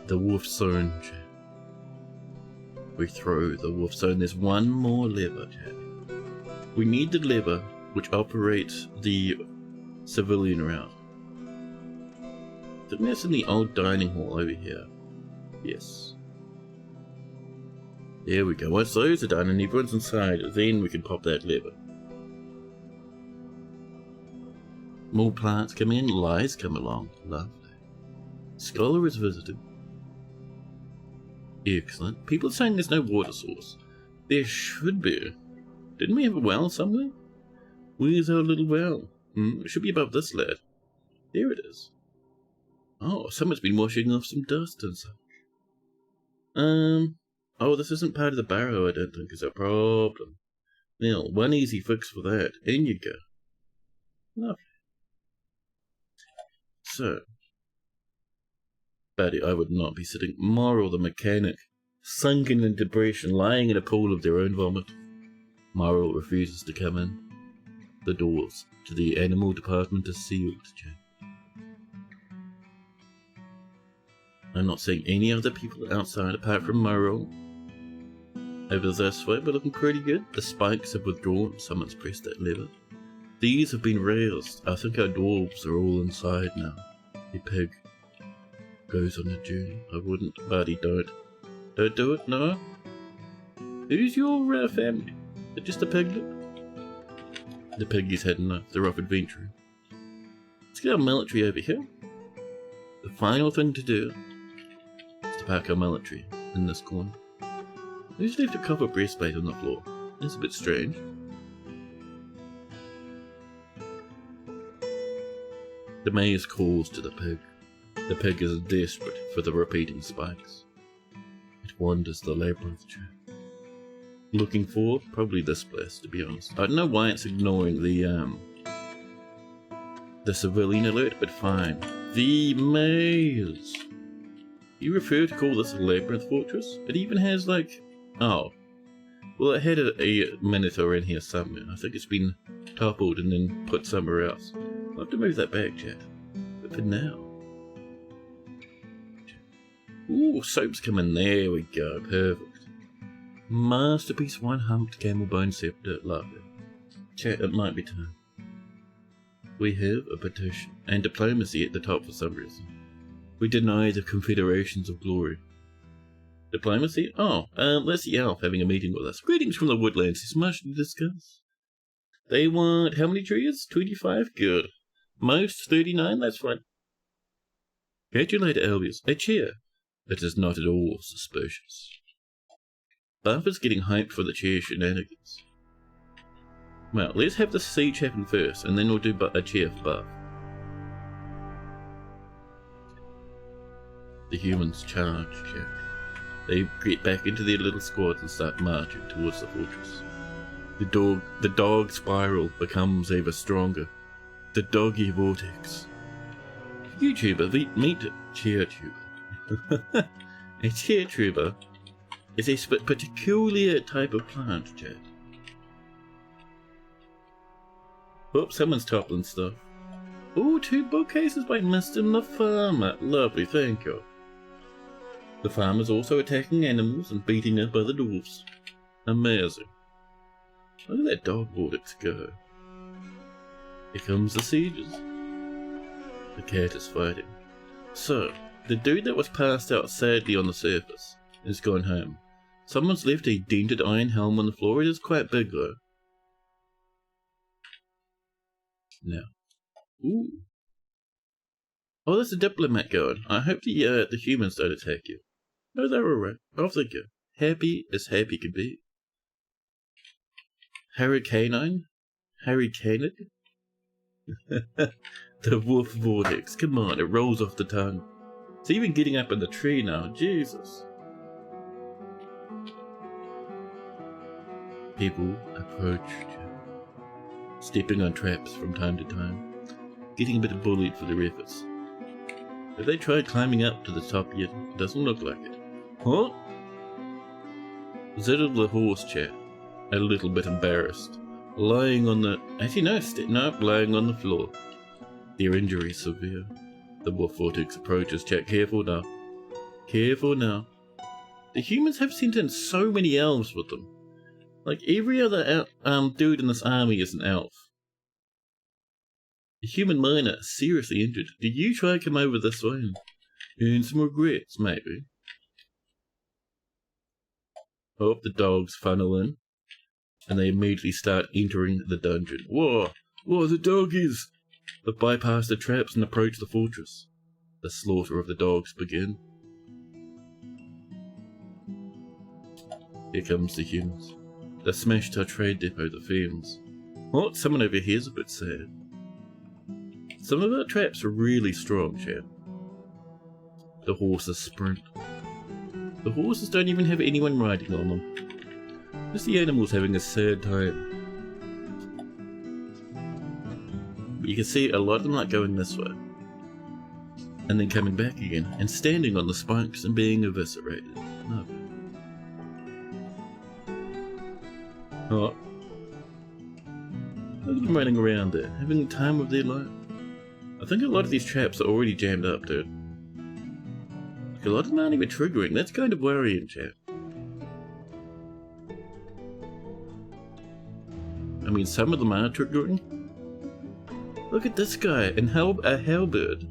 The wolf zone, Jack. We throw the wolf zone. There's one more lever, Jack. We need the lever which operates the civilian route. I think that's in the old dining hall over here. Yes. There we go. Once those are done and everyone's inside, then we can pop that lever. More plants come in, lies come along. Lovely. Scholar is visited. Excellent. People are saying there's no water source. There should be. Didn't we have a well somewhere? Where's our little well? It should be above this lad. There it is. Oh, someone's been washing off some dust and such. Oh, this isn't part of the barrow, I don't think, is a problem. Well, one easy fix for that. In you go. Lovely. So, Buddy, I would not be sitting. Morrill the mechanic, sunken in depression, lying in a pool of their own vomit. Morrill refuses to come in. The doors to the animal department are sealed, Jane. I'm not seeing any other people outside apart from Morrill. Over this way, but looking pretty good. The spikes have withdrawn. Someone's pressed that lever. These have been raised. I think our dwarves are all inside now. The pig goes on a journey. I wouldn't, Buddy, don't. Don't do it, no? Who's your family? Is it just a piglet? The piggies had enough. They're off adventuring. Let's get our military over here. The final thing to do is to park our military in this corner. We just left a copper breastplate on the floor. That's a bit strange. The maze calls to the pig. The pig is desperate for the repeating spikes. It wanders the labyrinth track. Looking for probably this place, to be honest. I don't know why it's ignoring the civilian alert, but fine. The maze. You refer to call this a labyrinth fortress? It even has like... Oh. Well, it had a minotaur in here somewhere. I think it's been toppled and then put somewhere else. I'll have to move that back, chat. But for now... Ooh, soap's coming. There we go. Perfect. Masterpiece, one humped camel bone scepter. Love it. Chat, it might be time. We have a petition and diplomacy at the top for some reason. We deny the confederations of glory. Diplomacy? Oh, that's the elf having a meeting with us. Greetings from the woodlands. There's much to discuss. They want how many trees? 25? Good. Most 39? That's fine. Catch you later, Elvis. A chair. It is not at all suspicious. Buff is getting hyped for the chair shenanigans. Well, let's have the siege happen first, and then we'll do a chair for Buff. The humans charge, Jack. They get back into their little squads and start marching towards the fortress. The dog spiral becomes ever stronger. The doggy vortex. YouTuber, meet Chairtuber. A Chairtuber is a peculiar type of plant, Chad. Oh, someone's toppling stuff. Oh, 2 bookcases by Mr. the Farmer. Lovely, thank you. The farmer's also attacking animals and beating up other dwarfs. Amazing. Look at that dog vortex go. Here comes the sieges. The cat is fighting. So, the dude that was passed out sadly on the surface is gone home. Someone's left a dented iron helm on the floor. It is quite big though. Now. Ooh. Oh, there's a diplomat going. I hope the humans don't attack you. No, they're alright. Off they go. Happy as happy can be. Hurricanine? Hurricanid? The wolf vortex. Come on, it rolls off the tongue. It's even getting up in the tree now. Jesus. People approach you, stepping on traps from time to time, getting a bit bullied for their efforts. Have they tried climbing up to the top yet? It doesn't look like it. Huh? Ziddle the horse chat, a little bit embarrassed, lying on the... Actually no, lying on the floor. Their injury is severe. The wolf vortex approaches. Chat, careful now. Careful now. The humans have sent in so many elves with them. Like every other dude in this army is an elf. A human miner is seriously injured. Did you try to come over this way and earn some regrets, maybe? Hope the dogs funnel in, and they immediately start entering the dungeon. Whoa! Whoa, the doggies! They bypass the traps and approach the fortress. The slaughter of the dogs begin. Here comes the humans. They smashed our trade depot, the fiends. Oh, someone over here's a bit sad. Some of our traps are really strong, Chad. The horses sprint. The horses don't even have anyone riding on them. Just the animals having a sad time. But you can see a lot of them like going this way. And then coming back again and standing on the spikes and being eviscerated. No. Oh. Look at them running around there, having the time of their life. I think a lot of these traps are already jammed up, dude. Like, a lot of them aren't even triggering. That's kind of worrying, chat. I mean, some of them are triggering. Look at this guy, and a halberd,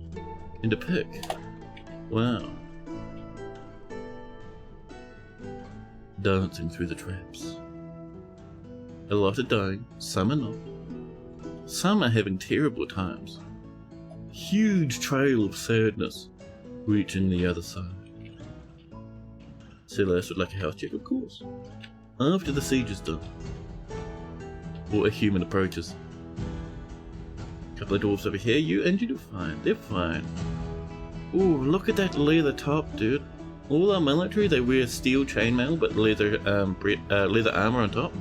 and a pick. Wow. Dancing through the traps. A lot are dying, some are not. Some are having terrible times. Huge trail of sadness reaching the other side. Celeste would like a house check, of course. After the siege is done. Or a human approaches. Couple of dwarves over here. You injured? You're fine. They're fine. Ooh, look at that leather top, dude. All our military, they wear steel chainmail, but leather armor on top.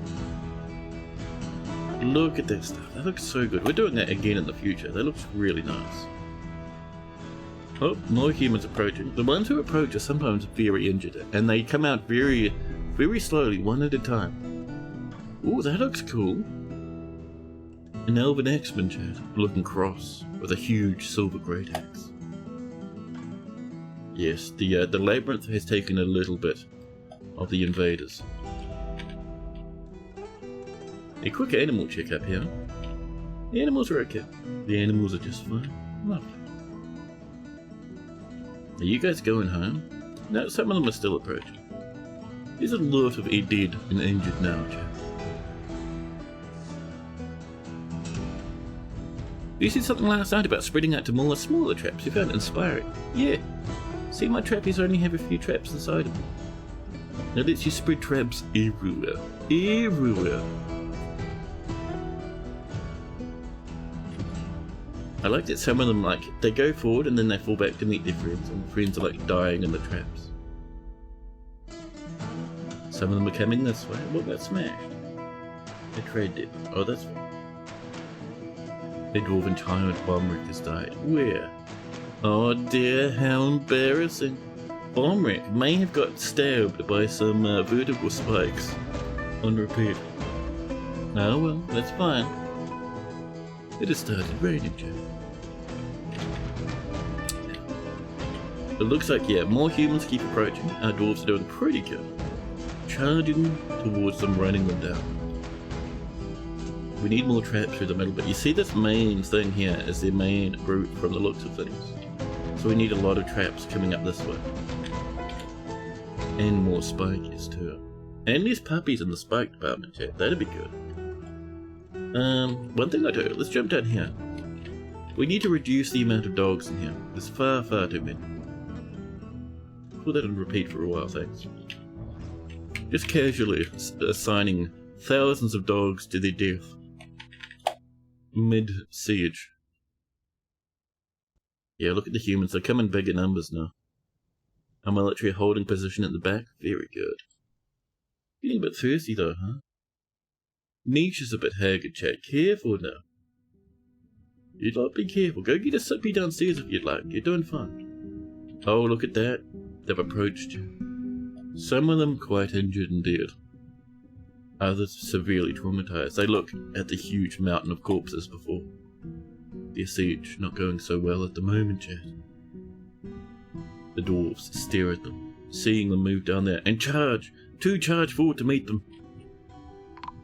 Look at that stuff. That looks so good. We're doing that again in the future. That looks really nice. Oh, more humans approaching. The ones who approach are sometimes very injured, and they come out very, very slowly, one at a time. Ooh, that looks cool. An elven axeman, chat, looking cross, with a huge silver great axe. Yes, the labyrinth has taken a little bit of the invaders. A quick animal check up here. The animals are okay. The animals are just fine. Lovely. Are you guys going home? No, some of them are still approaching. There's a lot of dead and injured now, chat. You said something last night about spreading out to more smaller traps. You found it inspiring. Yeah. See, my trappies only have a few traps inside of them. Now lets you spread traps everywhere. Everywhere. I like that some of them, like, they go forward and then they fall back to meet their friends, and the friends are like dying in the traps. Some of them are coming this way. What got smashed? A trade dip. Oh, that's fine. A dwarven giant Bomric has died. Where? Oh dear, how embarrassing. Bomric may have got stabbed by some vertical spikes. On repeat. Oh well, that's fine. It has started raining, Joe. It looks like, yeah, more humans keep approaching. Our dwarves are doing pretty good. Charging towards them, running them down. We need more traps through the middle, but you see this main thing here is their main route from the looks of things. So we need a lot of traps coming up this way. And more spikies too. And there's puppies in the spike department, chat. That'd be good. One thing I do, let's jump down here. We need to reduce the amount of dogs in here. There's far, far too many. Put that on repeat for a while, thanks. Just casually assigning thousands of dogs to their death. Mid-siege. Yeah, look at the humans, they come in bigger numbers now. Our military holding position at the back, very good. Getting a bit thirsty though, huh? Niche is a bit haggard, chat. Careful now. You'd like be careful. Go get a sippy downstairs if you'd like. You're doing fine. Oh, look at that. They've approached you. Some of them quite injured and dead. Others severely traumatized. They look at the huge mountain of corpses before. Their siege not going so well at the moment, chat. The dwarves stare at them, seeing them move down there, and charge! Two charge forward to meet them.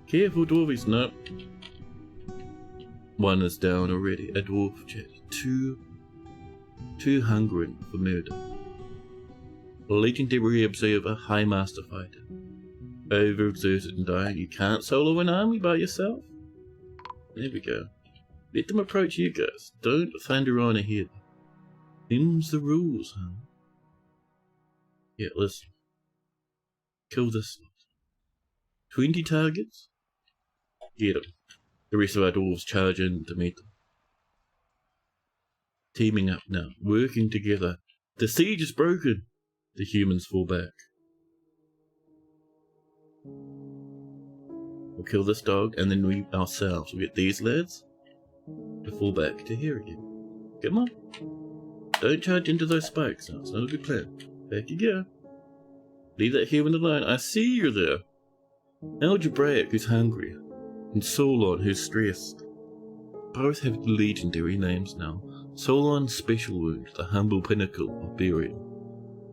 Careful, dwarvies. No. One is down already. A dwarf, chat. Two hungering for murder. Legendary observer, high master fighter. Overexerted and dying. You can't solo an army by yourself. There we go. Let them approach you guys. Don't thunder on ahead. Them's the rules, huh? Yeah, listen. Kill this lot. 20 targets? Get them. The rest of our dwarves charge in to meet them. Teaming up now. Working together. The siege is broken. The humans fall back. We'll kill this dog, and then we ourselves will get these lads to fall back to here again. Come on. Don't charge into those spikes now. It's not a good plan. Back you go. Leave that human alone. I see you there. Algebraic, who's hungry, and Solon, who's stressed. Both have legendary names now. Solon, Special Wound, the humble pinnacle of burial.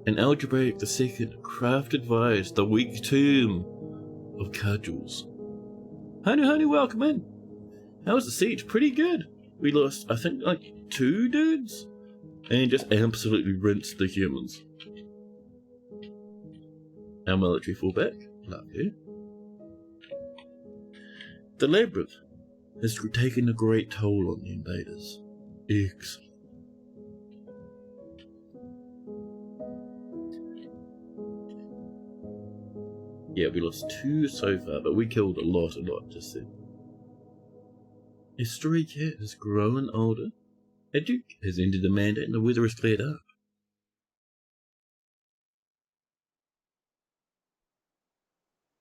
And Algebraic II, craft advised, the weak tomb of cudgels. Honey, welcome in. How was the siege? Pretty good. We lost, I think, like 2 dudes, and just absolutely rinsed the humans. Our military fall back. Love you. The labyrinth has taken a great toll on the invaders. Excellent. Yeah, we lost 2 so far, but we killed a lot just then. A stray cat has grown older. A duke has ended the mandate and the weather has cleared up.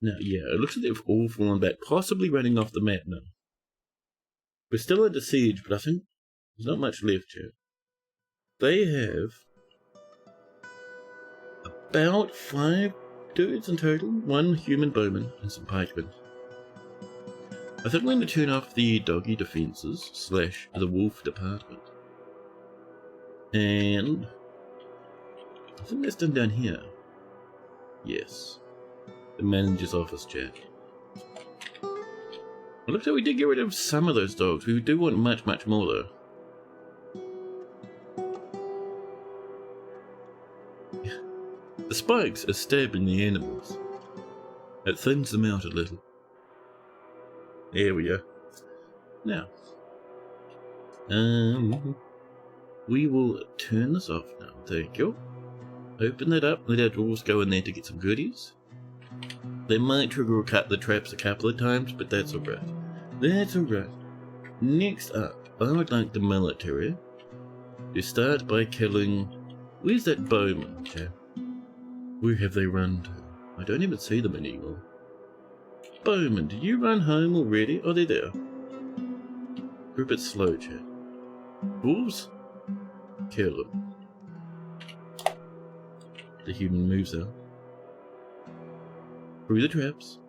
Now, yeah, it looks like they've all fallen back, possibly running off the map now. We're still under siege, but I think there's not much left here. They have about 5 dudes in total, 1 human bowman and some pikemen. I think we're going to turn off the doggy defences / the wolf department. And I think that's done down here. Yes. The manager's office, chat. It looks like we did get rid of some of those dogs. We do want much more though. The spikes are stabbing the animals. It thins them out a little. There we go. Now, We will turn this off now. Thank you. Open that up. Let our dwarves go in there to get some goodies. They might trigger or cut the traps a couple of times, but that's alright. That's alright. Next up, I would like the military to start by killing... Where's that bowman, chap? Where have they run to? I don't even see them anymore. Bowman, did you run home already? Oh, they're there. We're a bit slow, chap. Wolves? Kill them. The human moves out. Through the traps.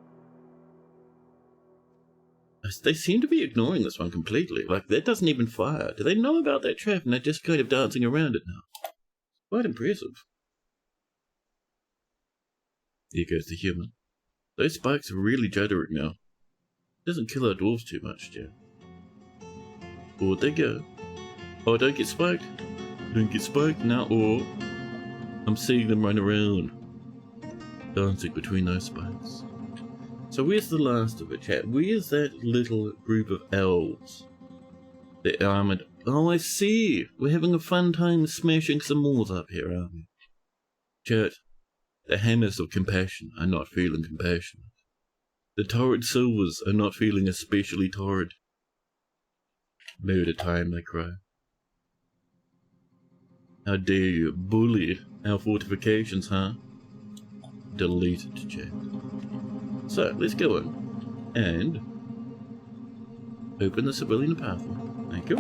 They seem to be ignoring this one completely. Like, that doesn't even fire. Do they know about that trap and they're just kind of dancing around it now? Quite impressive. There goes the human. Those spikes are really juddering now. Doesn't kill our dwarves too much, Joe. Forward they go. Oh, don't get spiked. Don't get spiked now, or I'm seeing them run around, dancing between those spikes. So where's the last of it, chat? Where's that little group of elves? They're armoured. Oh, I see. We're having a fun time smashing some walls up here, aren't we? Chat, the hammers of compassion are not feeling compassionate. The torrid silvers are not feeling especially torrid. Murder time, they cry. How dare you bully our fortifications, huh? Deleted, chat. So, let's go in and open the civilian pathway. Thank you.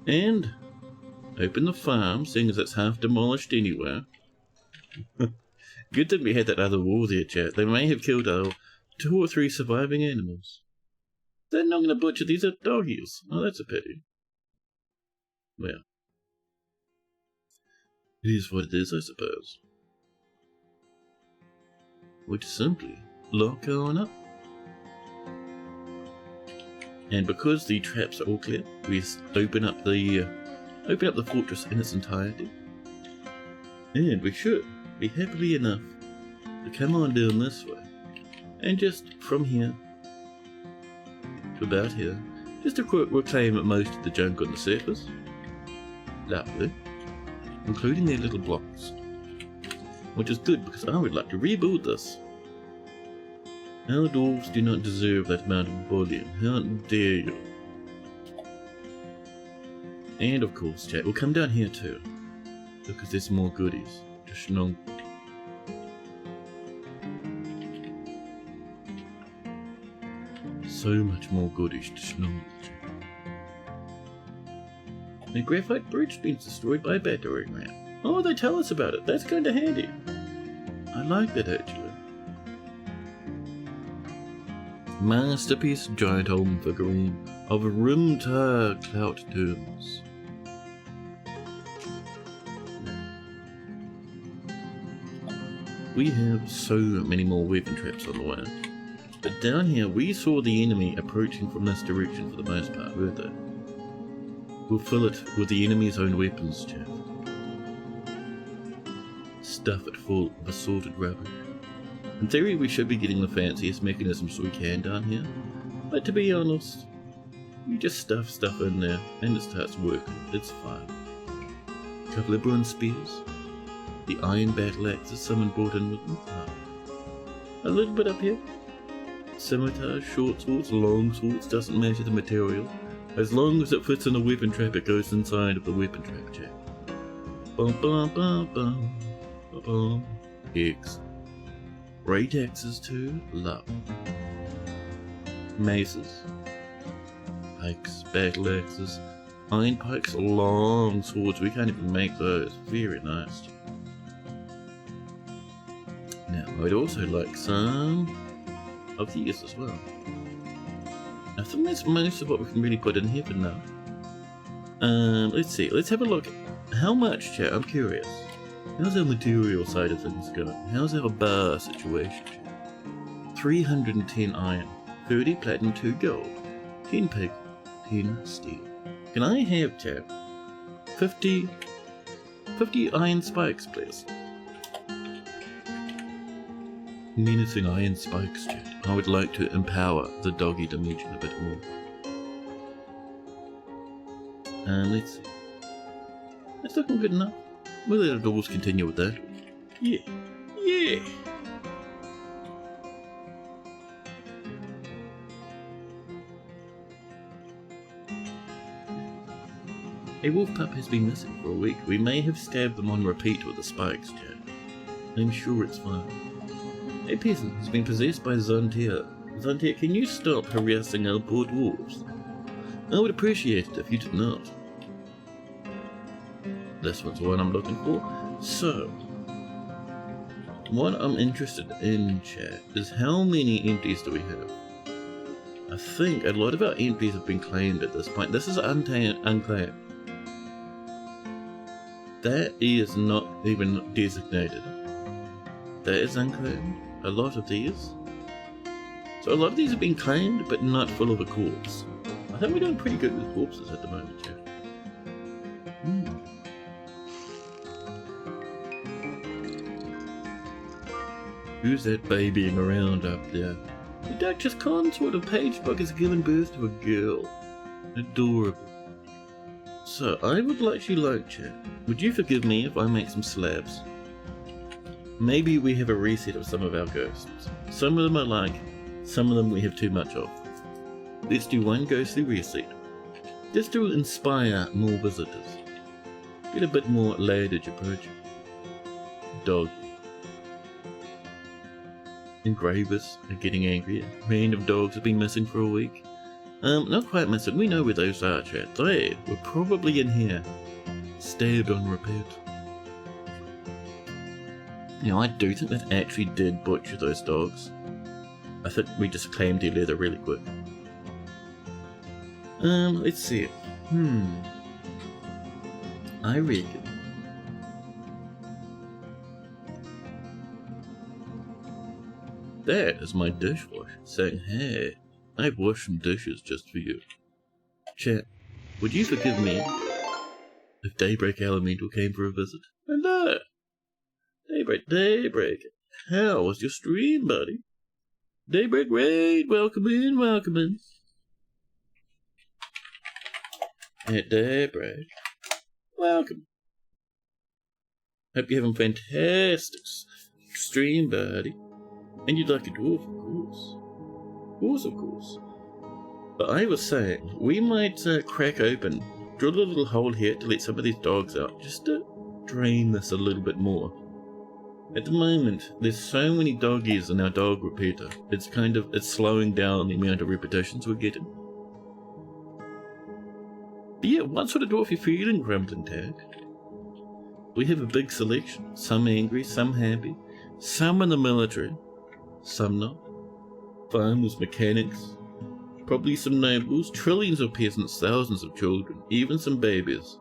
And open the farm, seeing as it's half demolished anyway. Good thing we had that other war there, chat. They may have killed our 2 or 3 surviving animals. They're not going to butcher these doggies. Oh, that's a pity. Well, it is what it is, I suppose. We just simply lock on up. And because the traps are all clear, we open up the fortress in its entirety. And we should be happily enough to come on down this way. And just from here to about here, just to reclaim most of the junk on the surface. Lovely. Including their little blocks. Which is good because I would like to rebuild this. Our dwarves do not deserve that amount of volume. How dare you? And of course, chat, we'll come down here too. Because there's more goodies to schnog. So much more goodies to schnog. The graphite bridge has been destroyed by a battering ram. Oh, they tell us about it. That's kind of handy. I like that actually. Masterpiece giant home figurine of Rimtar Clout Domes. We have so many more weapon traps on the way. But down here we saw the enemy approaching from this direction for the most part, weren't they? We'll fill it with the enemy's own weapons, chap. Stuff it full of assorted rubbish. In theory we should be getting the fanciest mechanisms we can down here, but to be honest, you just stuff stuff in there and it starts working, it's fine. A couple of bronze spears, the iron battle axes someone brought in with them, a little bit up here, scimitars, short swords, long swords, doesn't matter the material, as long as it fits in a weapon trap it goes inside of the weapon trap, check. Bum bum bum bum bum bum. Eggs. Great axes too, love. Maces, pikes, battle axes, iron pikes, long swords, we can't even make those, very nice. Now, I'd also like some of these as well. I think that's most of what we can really put in here for now. Let's see, let's have a look. How much, chat? I'm curious. How's our material side of things going? How's our bar situation? 310 iron, 30 platinum, 2 gold, 10 pig, 10 steel. Can I have, chat, 50 iron spikes, please? Menacing iron spikes, chat. I would like to empower the doggy dimension a bit more. Let's see. That's looking good enough. We'll let the doors continue with that. Yeah. Yeah! A wolf pup has been missing for a week. We may have stabbed them on repeat with the spikes, Jack. I'm sure it's fine. A peasant has been possessed by Zontier. Zontier, can you stop harassing our poor dwarves? I would appreciate it if you did not. This one's the one I'm looking for. So, what I'm interested in, chat, is how many empties do we have? I think a lot of our empties have been claimed at this point. This is unclaimed. That is not even designated. That is unclaimed. A lot of these. So a lot of these have been claimed, but not full of a corpse. I think we're doing pretty good with corpses at the moment, chat. Who's that babying around up there? The Duchess Consort of Pagedbook has given birth to a girl. Adorable. So, I would actually like, chat, would you forgive me if I make some slabs? Maybe we have a reset of some of our ghosts. Some of them I like, some of them we have too much of. Let's do one ghostly reset. Just to inspire more visitors. Get a bit more ladage approach. Dog. Engravers are getting angrier. Random dogs have been missing for a week. Not quite missing. We know where those are, chat. They were probably in here. Stabbed on repeat. Now, I do think that actually did butcher those dogs. I think we just claimed their leather really quick. Let's see. I reckon. That is my dishwasher saying, hey, I've washed some dishes just for you. Chat, would you forgive me if Daybreak Elemental came for a visit? Hello! Daybreak, how was your stream, buddy? Daybreak Raid, welcome in. At Daybreak, welcome. Hope you're having a fantastic stream, buddy. And you'd like a dwarf, of course. But I was saying, we might crack open, drill a little hole here to let some of these dogs out, just to drain this a little bit more. At the moment, there's so many doggies in our dog repeater, it's slowing down the amount of repetitions we're getting. But yeah, what sort of dwarf are you feeling, Grumbling Tag? We have a big selection, some angry, some happy, some in the military. Some not. Farmers, mechanics, probably some nobles, trillions of peasants, thousands of children, even some babies.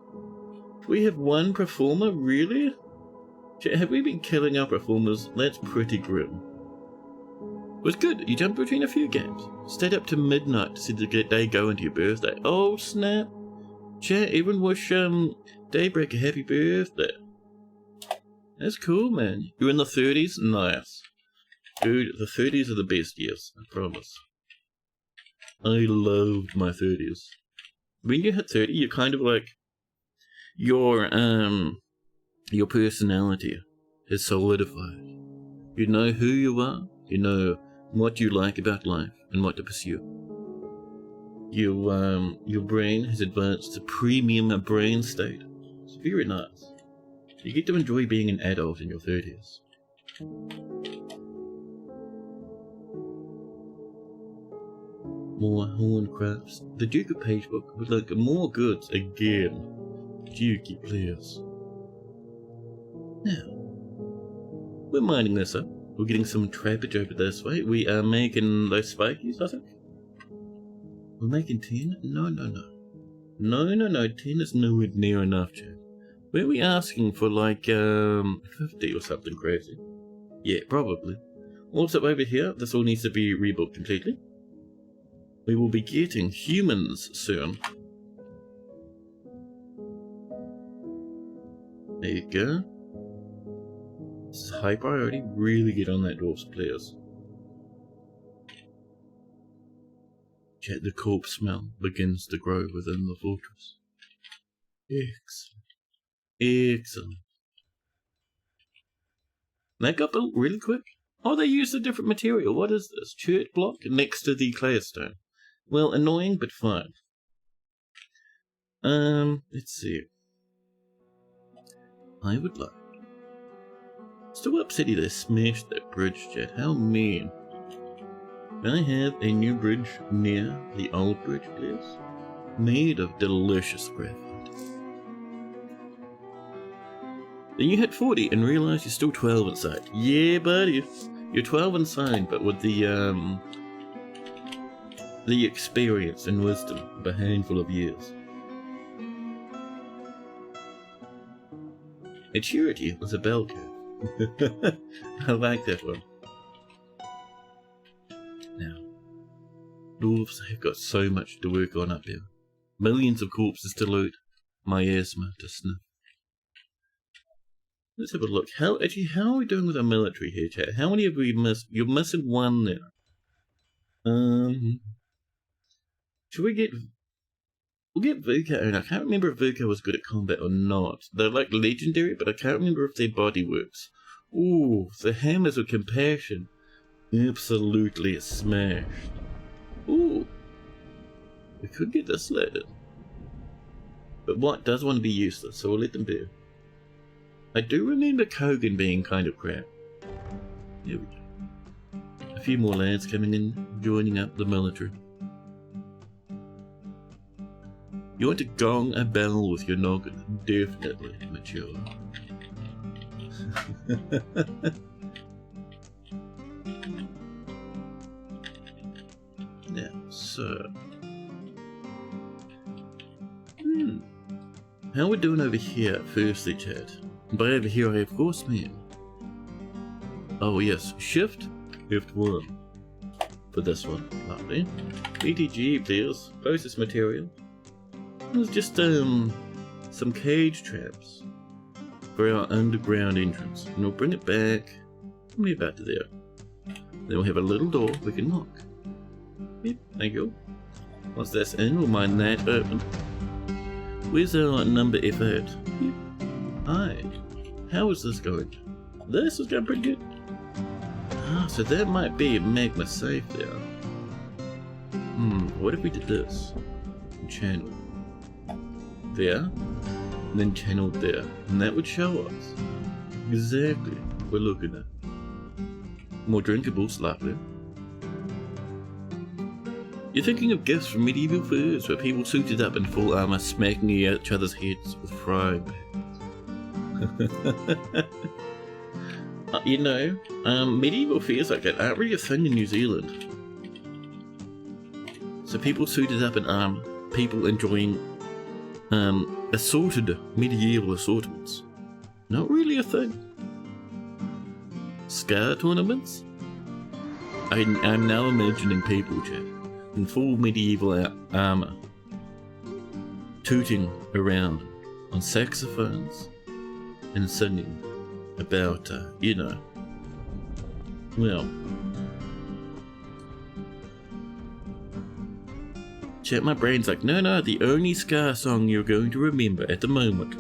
We have one performer, really? Have we been killing our performers? That's pretty grim. It was good, you jumped between a few games. Stayed up to midnight to see the day go into your birthday. Oh snap. Chat, even wish Daybreak a happy birthday. That's cool, man. You're in the 30s? Nice. Dude, the 30s are the best years, I promise. I loved my 30s. When you hit 30, you're kind of like, your personality is solidified. You know who you are, you know what you like about life, and what to pursue. Your brain has advanced to premium brain state. It's very nice. You get to enjoy being an adult in your 30s. More horn crafts. The Duke of Pagedbook would like more goods again. Dukey, please. Now, we're mining this up. We're getting some trappage over this way. We are making those spikies, I think. We're making 10? No. 10 is nowhere near enough, chat. Where are we asking for like 50 or something crazy? Yeah, probably. Also over here, this all needs to be rebuilt completely. We will be getting humans soon. There you go. This is high priority. Really get on that dwarfs, players. Chat, the corpse smell begins to grow within the fortress. Excellent. Excellent. That got built really quick. Oh, they used a different material. What is this? Church block next to the claystone. Well, annoying, but fine. Let's see. I would like. Still upsetting they smashed that bridge, Jet. How mean. I have a new bridge near the old bridge, please. Made of delicious graphite. Then you hit 40 and realize you're still 12 inside. Yeah, buddy. You're 12 inside, but with the experience and wisdom of a handful of years. Maturity was a bell curve. I like that one. Now, dwarves have got so much to work on up here. Millions of corpses to loot, miasma to sniff. Let's have a look. How are we doing with our military here, chat? How many have we missed? You're missing one there. Should we get... We'll get Vuka, and I can't remember if Vuka was good at combat or not. They're like legendary, but I can't remember if their body works. Ooh, the hammers of compassion. Absolutely smashed. Ooh. We could get this later. But White does want to be useless, so we'll let them be. I do remember Kogan being kind of crap. There we go. A few more lads coming in, joining up the military. You want to gong a bell with your noggin? Definitely mature. Now, so... How are we doing over here, firstly, chat? By over here, I of course mean... Oh yes, shift F1 for this one. Lovely. BTG, please. Process material. There's just some cage traps for our underground entrance. And we'll bring it back. Probably about to there. Then we'll have a little door we can knock. Yep, thank you. Once that's in, we'll mine that open. Where's our number F8? Yep. Hi. How is this going? This is going pretty good. Ah, so that might be a magma safe there. What if we did this? Channel. There. And then channel there. And that would show us exactly what we're looking at. More drinkables, lovely. You're thinking of gifts from medieval furs where people suited up in full armor smacking each other's heads with frying pans. You know, medieval fairs like that aren't really a thing in New Zealand. So people suited up in armor, people enjoying assorted medieval assortments. Not really a thing. Scar tournaments? I'm now imagining people, chat, in full medieval armor, tooting around on saxophones and singing about, you know, well, chat, my brain's like, no, the only Scar song you're going to remember at the moment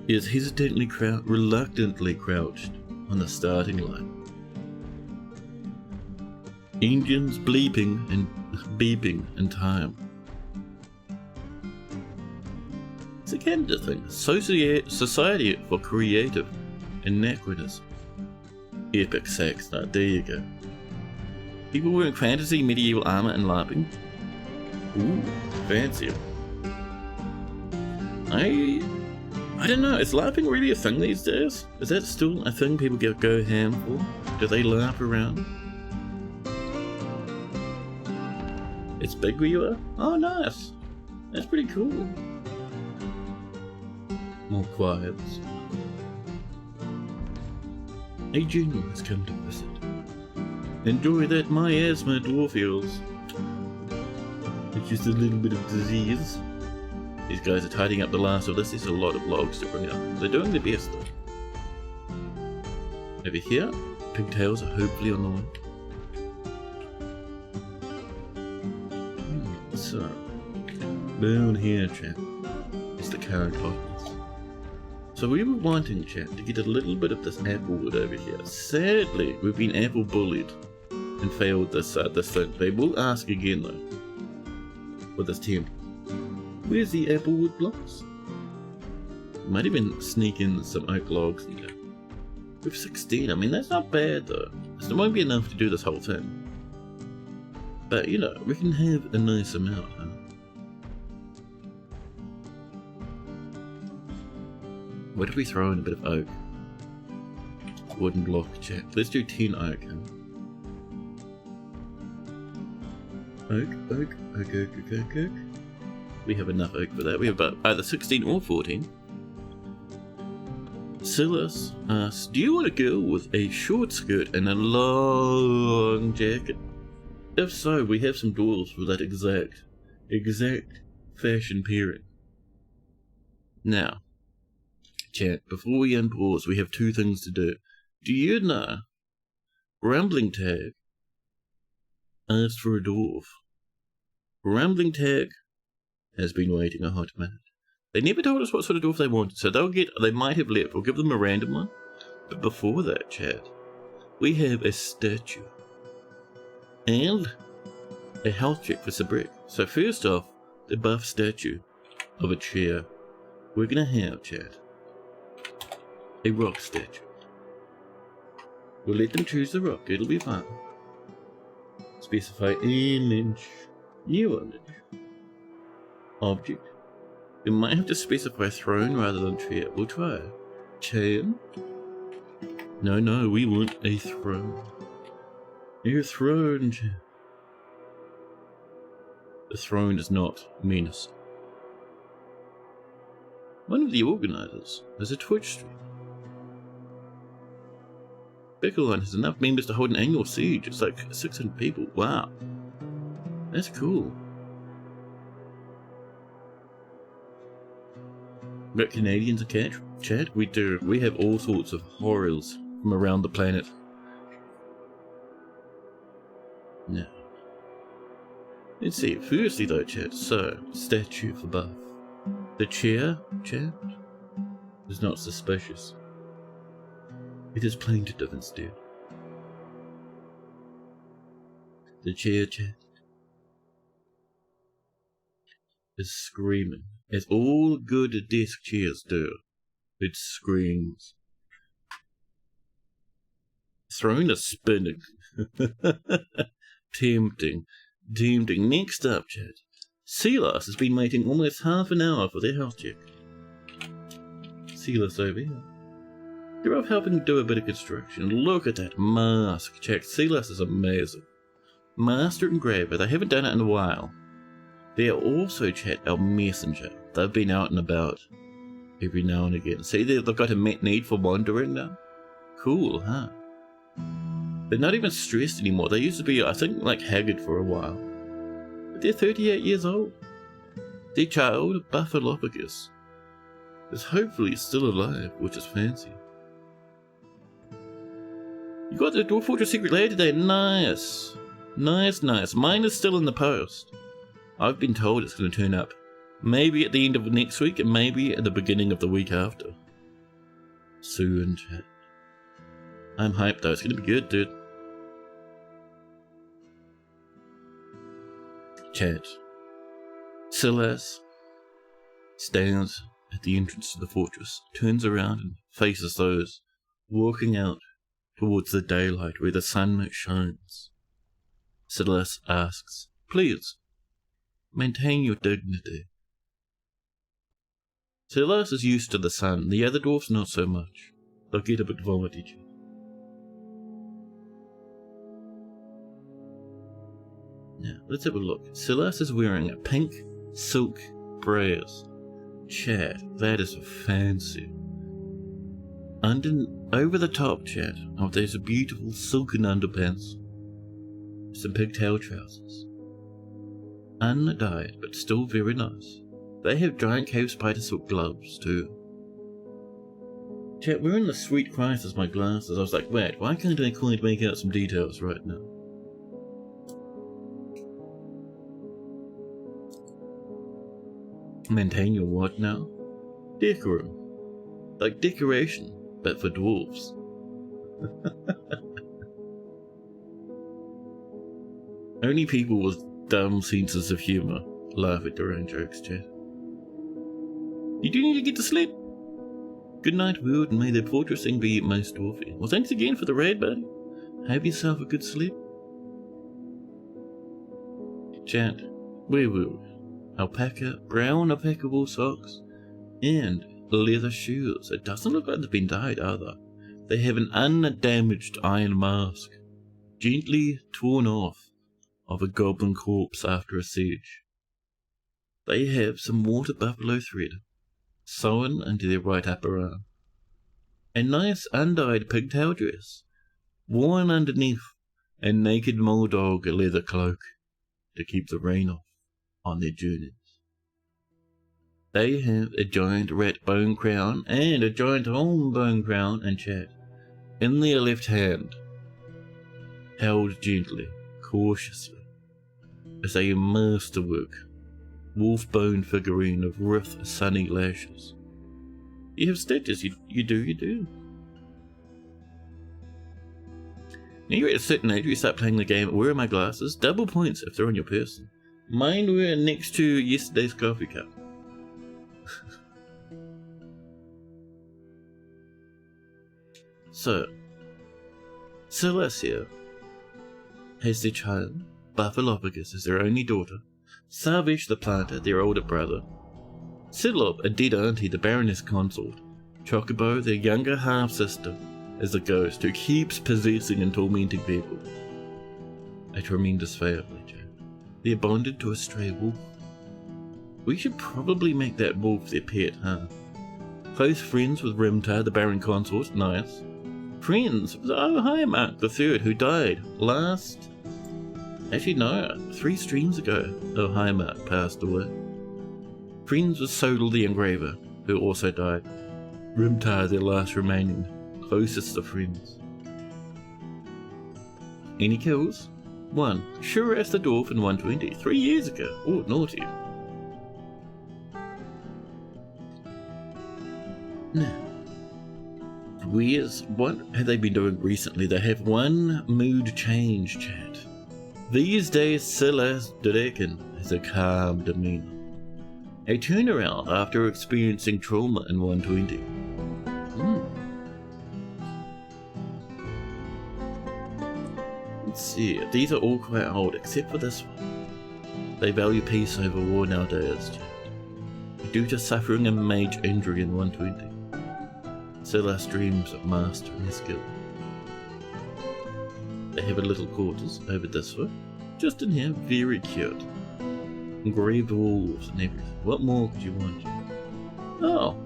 is hesitantly reluctantly crouched on the starting line. Engines bleeping and beeping in time. It's a Canada thing. Society for Creative Anachronism. Epic sax night. There you go. People wearing fantasy medieval armor and LARPing. Ooh, fancy. I don't know. Is LARPing really a thing these days? Is that still a thing people go ham for? Do they LARP around? It's big where you are? Oh, nice. That's pretty cool. More quiets. A general has come to visit. Enjoy that miasma, dwarfials. It's just a little bit of disease. These guys are tidying up the last of this. There's a lot of logs to bring up. They're doing their best though. Over here, pigtails are hopefully on the way. So, down here, chap, is the cave. current hotness. So we were wanting, chat, to get a little bit of this apple wood over here. Sadly, we've been apple bullied and failed this thing. They will ask again though, for this temple. Where's the apple wood blocks? Might even sneak in some oak logs here. We have 16, I mean that's not bad though. It won't be enough to do this whole thing. But you know, we can have a nice amount, huh? What if we throw in a bit of oak? Wooden block, chat. Let's do 10 oak, huh? Oak. We have enough oak for that. We have about either 16 or 14. Silas asks, do you want a girl with a short skirt and a long jacket? If so, we have some dwarves with that exact fashion pairing. Now, chat, before we unpause, we have two things to do. Do you know Rambling Tag asked for a dwarf? Rambling Tag has been waiting a hot minute. They never told us what sort of dwarf they wanted, so they might have left. We'll give them a random one. But before that, chat, we have a statue and a health check for Sabrick. So first off, the buff statue of a chair. We're gonna have, chat, a rock statue. We'll let them choose the rock, it'll be fun. Specify image, new image, object. We might have to specify throne rather than chair. We'll try. Chair? No, we want a throne. A throne, chair. The throne is not menacing. One of the organizers has a Twitch stream. Beckerline has enough members to hold an annual siege. It's like 600 people. Wow. That's cool. Got Canadians in chat? We do. We have all sorts of horrors from around the planet. Now, let's see. Firstly though, chat, so, statue for buff. The chair, chat, is not suspicious. It is plaintive instead. The chair, chat, is screaming. As all good desk chairs do. It screams. Throne is spinning. Tempting. Next up, chat. Silas has been waiting almost half an hour for their health check. Silas over here. They're off helping do a bit of construction. Look at that mask, chat. Silas is amazing. Master engraver. They haven't done it in a while. They are also, chat, our messenger. They've been out and about every now and again. See, they've got a need for wandering now. Cool, huh? They're not even stressed anymore. They used to be, I think, like haggard for a while. But they're 38 years old. Their child, Buffalopagus, is hopefully still alive, which is fancy. You got the Dwarf Fortress secret layer today. Nice. Mine is still in the post. I've been told it's going to turn up maybe at the end of next week and maybe at the beginning of the week after. Soon, chat. I'm hyped though, it's going to be good, dude. Chat. Silas stands at the entrance to the fortress, turns around and faces those walking out towards the daylight where the sun shines. Silas asks, please, maintain your dignity. Silas is used to the sun, the other dwarfs not so much. They'll get a bit vomity. Now, let's have a look. Silas is wearing a pink silk brace. Chat, that is fancy. Over the top, chat, there's a beautiful silken underpants. Some pigtail trousers. Undyed, but still very nice. They have giant cave spider silk gloves, too. Chat, we're in the sweet crisis of my glasses. I was like, wait, why can't I quite make out some details right now? Maintain your what now? Decorum. Like decoration, but for dwarves. Only people with dumb senses of humour laugh at their own jokes, chat. You do need to get to sleep. Good night, world, and may the fortressing be most dwarfy. Well, thanks again for the raid, buddy. Have yourself a good sleep. Chat, where were we? Alpaca, brown alpaca wool socks, and leather shoes. It doesn't look like they've been dyed either. They have an undamaged iron mask, gently torn off of a goblin corpse after a siege. They have some water buffalo thread sewn into their right upper arm. A nice undyed pigtail dress, worn underneath a naked bulldog leather cloak to keep the rain off on their journeys. They have a giant rat bone crown and a giant horn bone crown and chat in their left hand, held gently, cautiously, as a masterwork wolf bone figurine of rough sunny lashes. You have stitches, you do. Now you're at a certain age where you start playing the game. Where are my glasses? Double points if they're on your person. Mine were next to yesterday's coffee cup. So, Celestia has their child, Buffalopagus, as their only daughter, Sarvesh the planter, their older brother, Sidlop, a dead auntie, the Baroness consort, Chocobo, their younger half-sister, is a ghost who keeps possessing and tormenting people. A tremendous family, Jack. They're bonded to a stray wolf. We should probably make that wolf their pet, huh? Close friends with Rimtar, the Baron consort, nice. Friends with Mark the Third, who died last... Actually, no, 3 streams ago, Mark passed away. Friends with Sodal the Engraver, who also died. Rimtar, their last remaining, closest of friends. Any kills? 1. Sure as the dwarf in 120, 3 years ago. Oh, naughty. Now, what have they been doing recently? They have one mood change, chat. These days, Silas Draken has a calm demeanor. A turnaround after experiencing trauma in 120. Let's see, these are all quite old, except for this one. They value peace over war nowadays, chat. Due to suffering a major injury in 120. Silas dreams of mastering his skill. They have a little quarters over this way, just in here, very cute. Engraved walls and everything. What more could you want? Oh,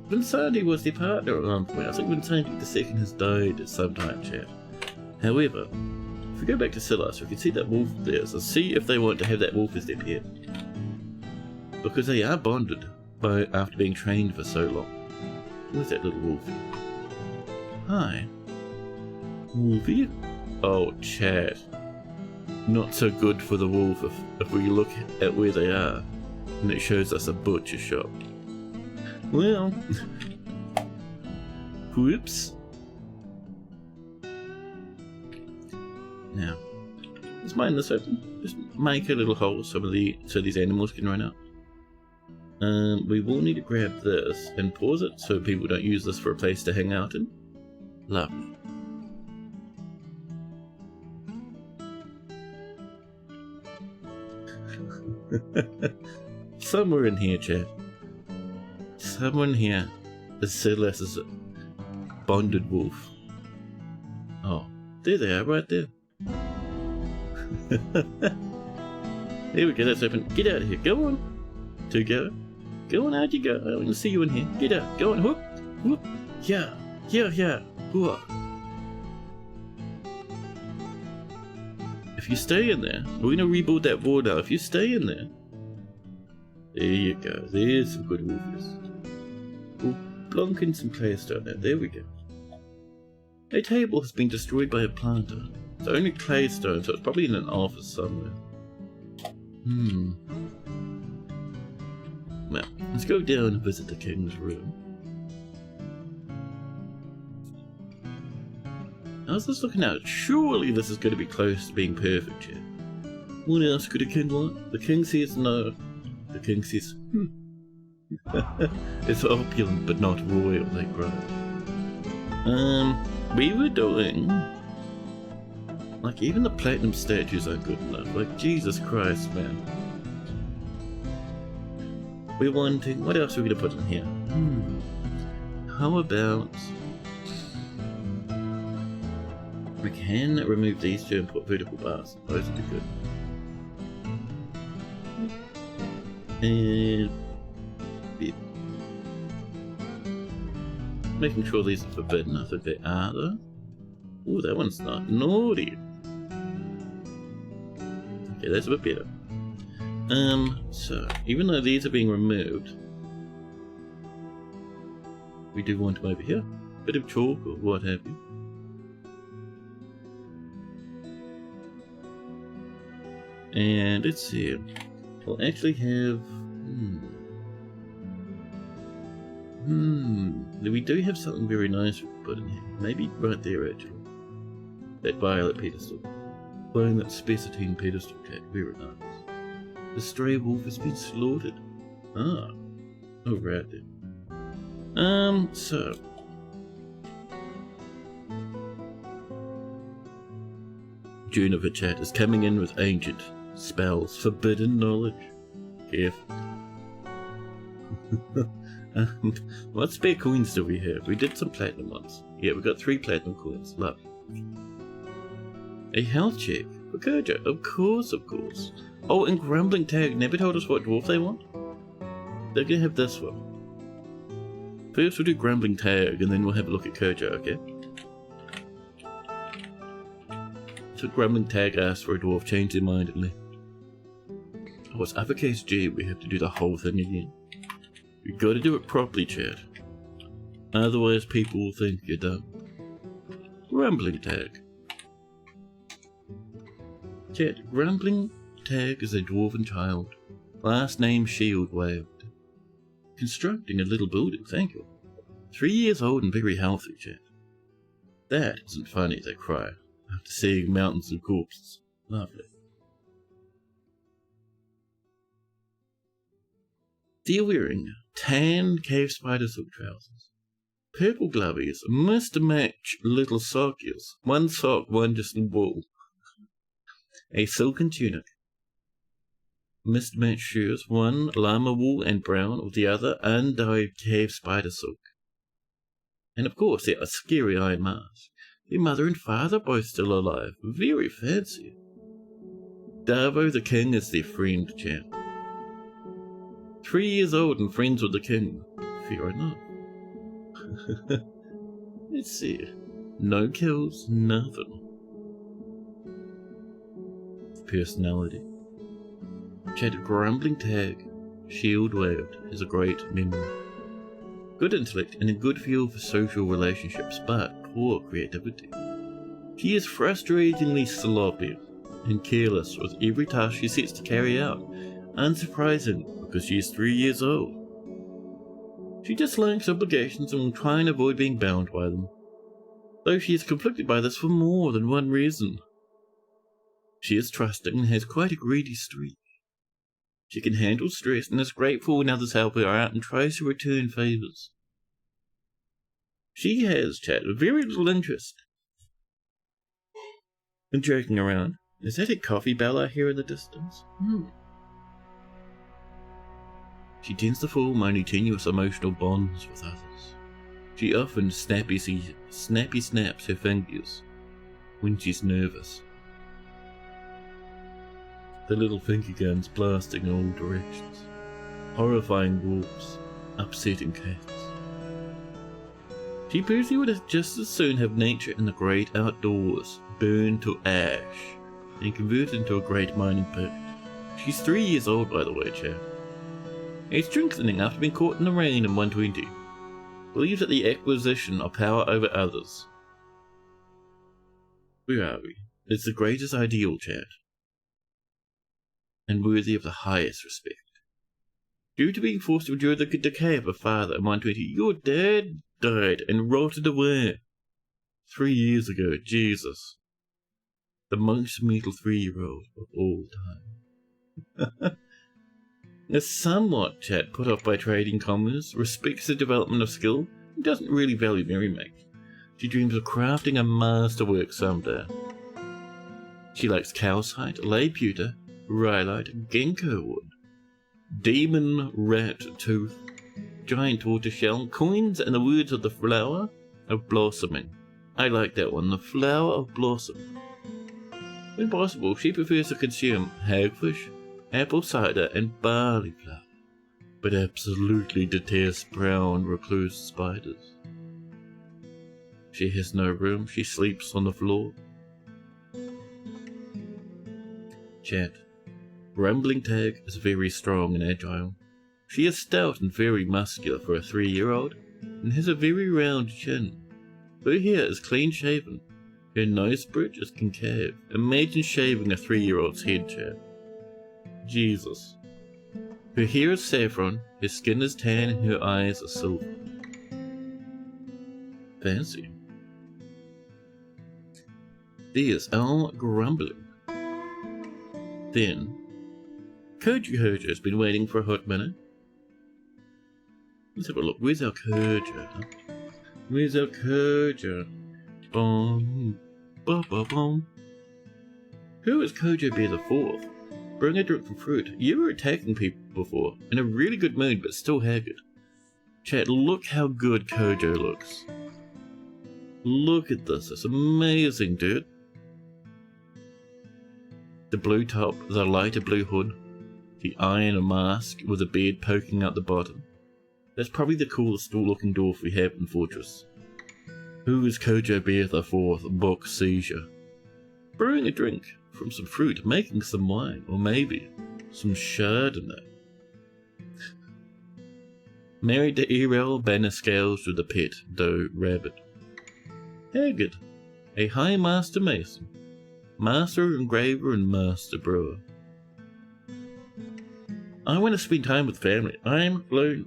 Vincenti was their partner at one point. I think Vincenti II has died at some time, chat. However, if we go back to Silas, we can see that wolf there, so see if they want to have that wolf as their pet. Because they are bonded after being trained for so long. Where's that little wolfie? Hi. Wolfie? Oh, chat. Not so good for the wolf if we look at where they are, and it shows us a butcher shop. Well, whoops. Now, let's mine this open. Just make a little hole so these animals can run out. We will need to grab this and pause it so people don't use this for a place to hang out in. Lovely. Somewhere in here, chat. Someone here is Silas's bonded wolf. Oh, there they are, right there. There we go, that's open. Get out of here, go on. 2 go. Go on, out you go. I want to see you in here. Get out, go on, whoop, whoop. Yeah, whoop. If you stay in there, we're going to rebuild that wall now. If you stay in there, there you go. There's some good wolfies. We'll plonk in some claystone there. There we go. A table has been destroyed by a planter. It's only claystone, so it's probably in an office somewhere. Well, let's go down and visit the king's room. How's this looking out? Surely this is going to be close to being perfect here. What else could a king want? The king says no. The king says, It's opulent but not royal, they cry. We were doing... Like, even the platinum statues aren't good enough. Like, Jesus Christ, man. We're wanting... What else are we going to put in here? How about... We can remove these two and put vertical bars. Those would be good. And... Yeah. Making sure these are forbidden. I think they are, though. Ooh, that one's not. Naughty. Okay, that's a bit better. So, even though these are being removed, we do want them over here. Bit of chalk or what have you. And let's see. We'll actually have... We do have something very nice we can put in here. Maybe right there, actually. That violet pedestal. Playing that spacetine pedestal cake. Very nice. The stray wolf has been slaughtered. Ah. Oh, right then. So. Juniper chat is coming in with ancient spells, forbidden knowledge. Careful. What spare coins do we have? We did some platinum ones. Yeah, we got 3 platinum coins. Lovely. A health check for Kojo. Of course, of course. Oh, and Grumbling Tag never told us what dwarf they want. They're gonna have this one. First we'll do Grumbling Tag, and then we'll have a look at Kojo, okay? So Grumbling Tag asked for a dwarf, changed their mind and left. Oh, it's uppercase G, we have to do the whole thing again. You gotta do it properly, Chad. Otherwise people will think you're dumb. Grumbling Tag. Chad, Grumbling Tag is a dwarven child. Last name Shield Waved. Constructing a little building, thank you. 3 years old and very healthy, Chad. That isn't funny, they cry, after seeing mountains of corpses. Lovely. They're wearing tan cave spider silk trousers. Purple glovies must match little sockies. One sock, one just wool. A silken tunic. Must match shoes, one llama wool and brown, or the other undyed cave spider silk. And of course, they are scary iron masks. Their mother and father both still alive. Very fancy. Darvo the king is their friend, champ. 3 years old and friends with the king. Fair enough. Let's see. No kills, nothing. Personality. Chat Grumbling Tag. Shield Waved has a great memory. Good intellect and a good feel for social relationships, but poor creativity. She is frustratingly sloppy and careless with every task she sets to carry out. Unsurprising, because she is 3 years old. She dislikes obligations and will try and avoid being bound by them, though she is conflicted by this for more than one reason. She is trusting and has quite a greedy streak. She can handle stress and is grateful when others help her out and tries to return favours. She has, chat, very little interest in joking around. Is that a coffee bell I hear in the distance? She tends to form only tenuous emotional bonds with others. She often snappy snaps her fingers when she's nervous. The little finger guns blasting in all directions. Horrifying wolves, upsetting cats. She believes he would just as soon have nature in the great outdoors burned to ash and converted into a great mining pit. She's 3 years old, by the way, chap. It's strengthening after being caught in the rain in 120. Believes that the acquisition of power over others. Where are we? It's the greatest ideal, chat. And worthy of the highest respect. Due to being forced to endure the decay of a father at 120, your dad died and rotted away. 3 years ago, Jesus. The most metal 3-year-old of all time. A somewhat chat put off by trading commerce, respects the development of skill, and doesn't really value merrymaking. She dreams of crafting a masterwork someday. She likes calcite, lay pewter, rhyolite, ginkgo wood, demon rat tooth, giant tortoiseshell, coins, and the words of the flower of blossoming. I like that one, the flower of blossom. When possible, she prefers to consume hagfish, apple cider, and barley flour, but absolutely detests brown recluse spiders. She has no room, she sleeps on the floor. Chat. Rumbling Tag is very strong and agile. She is stout and very muscular for a 3-year-old, and has a very round chin. Her hair is clean shaven. Her nose bridge is concave. Imagine shaving a 3-year-old's head, chat. Jesus. Her hair is saffron, her skin is tan, and her eyes are silver. Fancy. There's our grumbling. Then, Koji Hojo has been waiting for a hot minute. Let's have a look. Where's our Kojo? Where's our Kojo? Boom, ba ba boom. Who is Kojo Bear the Fourth? Bring a drink from fruit. You were attacking people before, in a really good mood but still haggard. Chat, look how good Kojo looks. Look at this, it's amazing, dude. The blue top, the lighter blue hood, the iron mask with a beard poking out the bottom. That's probably the coolest looking dwarf we have in Fortress. Who is Kojo Bear the Fourth? Book seizure. Brewing a drink from some fruit, making some wine, or maybe some Chardonnay. Married to Erel Banner Scales with a pet, though rabbit. Haggard, a high master mason, master engraver and master brewer. I want to spend time with family. I'm lonely.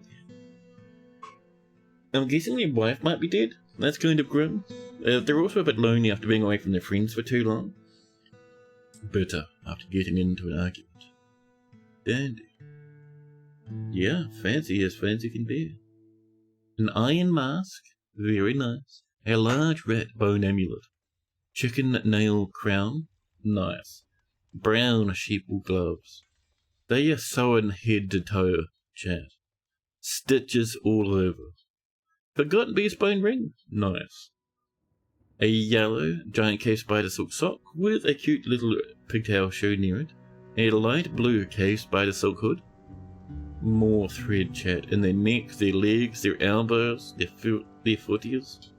I'm guessing your wife might be dead. That's kind of grim. They're also a bit lonely after being away from their friends for too long. Bitter after getting into an argument. Dandy. Yeah, fancy as fancy can be. An iron mask, very nice. A large rat bone amulet. Chicken nail crown, nice. Brown sheepwool gloves. They are sewn head to toe, chat. Stitches all over. Forgotten beast bone ring, nice. A yellow giant cave spider silk sock with a cute little pigtail shoe near it. A light blue cave spider silk hood. More thread, chat, in their neck, their legs, their elbows, their footies.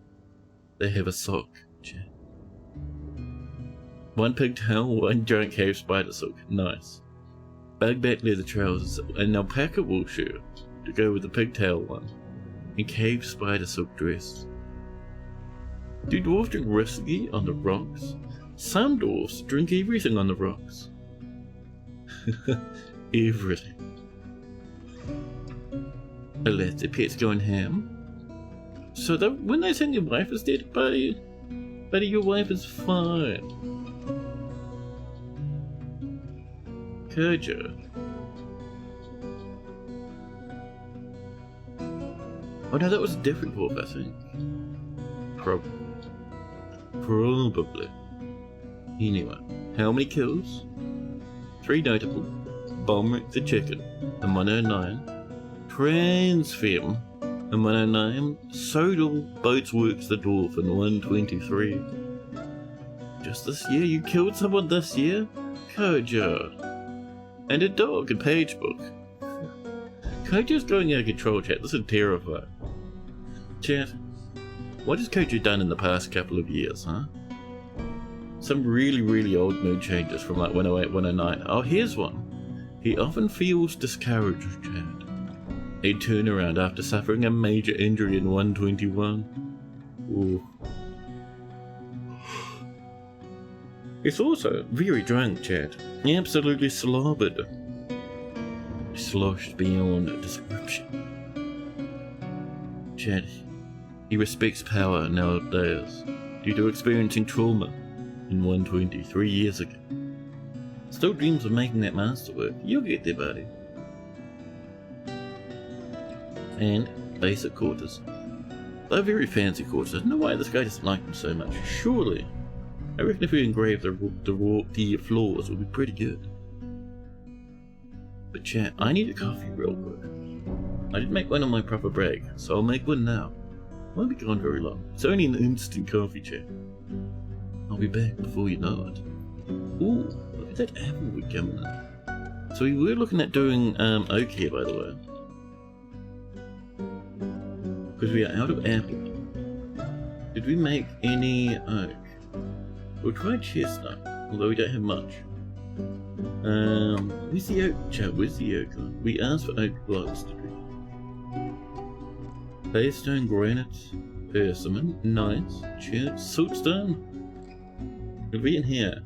They have a sock, chat. One pigtail, one giant cave spider silk, nice. Bugbat leather trousers, an alpaca wool shirt to go with the pigtail one. And cave spider silk dress. Do dwarves drink whiskey on the rocks? Some dwarves drink everything on the rocks. Everything. Let the pets going ham. So when they say your wife is dead, buddy, your wife is fine. Kojo. Oh no, that was a different dwarf, I think. Probably. Anyway, how many kills? 3 notable. Bomrick the chicken, and 109. Transfem, and 109. Sodal Boatsworks the dwarf, and 123. Just this year? You killed someone this year? Kojo. And a dog in Pagedbook. Kojo's going out of control, chat. This is terrifying. Chat, what has Kojo done in the past couple of years, huh? Some really, really old mood changes from like 108, 109. Oh, here's one. He often feels discouraged, chat. A turnaround after suffering a major injury in 121. Ooh. He's also very drunk, chat. Absolutely slobbered. sloshed beyond description. Chat, he respects power nowadays due to experiencing trauma in 123 years ago. Still dreams of making that masterwork. You'll get there, buddy. And basic quarters. They're very fancy quarters. There's no way this guy doesn't like them so much. Surely. I reckon if we engrave the floors, it would be pretty good. But chat, I need a coffee real quick. I didn't make one on my proper break, so I'll make one now. Won't be gone very long. It's only an instant coffee chat. I'll be back before you know it. Ooh, look at that apple we're coming in. So we were looking at doing oak here, by the way. Because we are out of apple. Did we make any oak? We'll try chestnut, although we don't have much. Where's the oak, chat? Where's the oak on? We asked for oak blocks, did we? Paystone, granite, persimmon, nice, chat, siltstone. We'll be in here.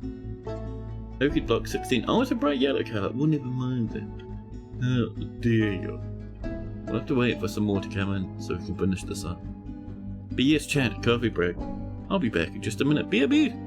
Oak block 16. Oh, it's a bright yellow colour. Well, never mind that. How dare you? We'll have to wait for some more to come in so we can finish this up. But yes, chat, coffee break. I'll be back in just a minute. BRB!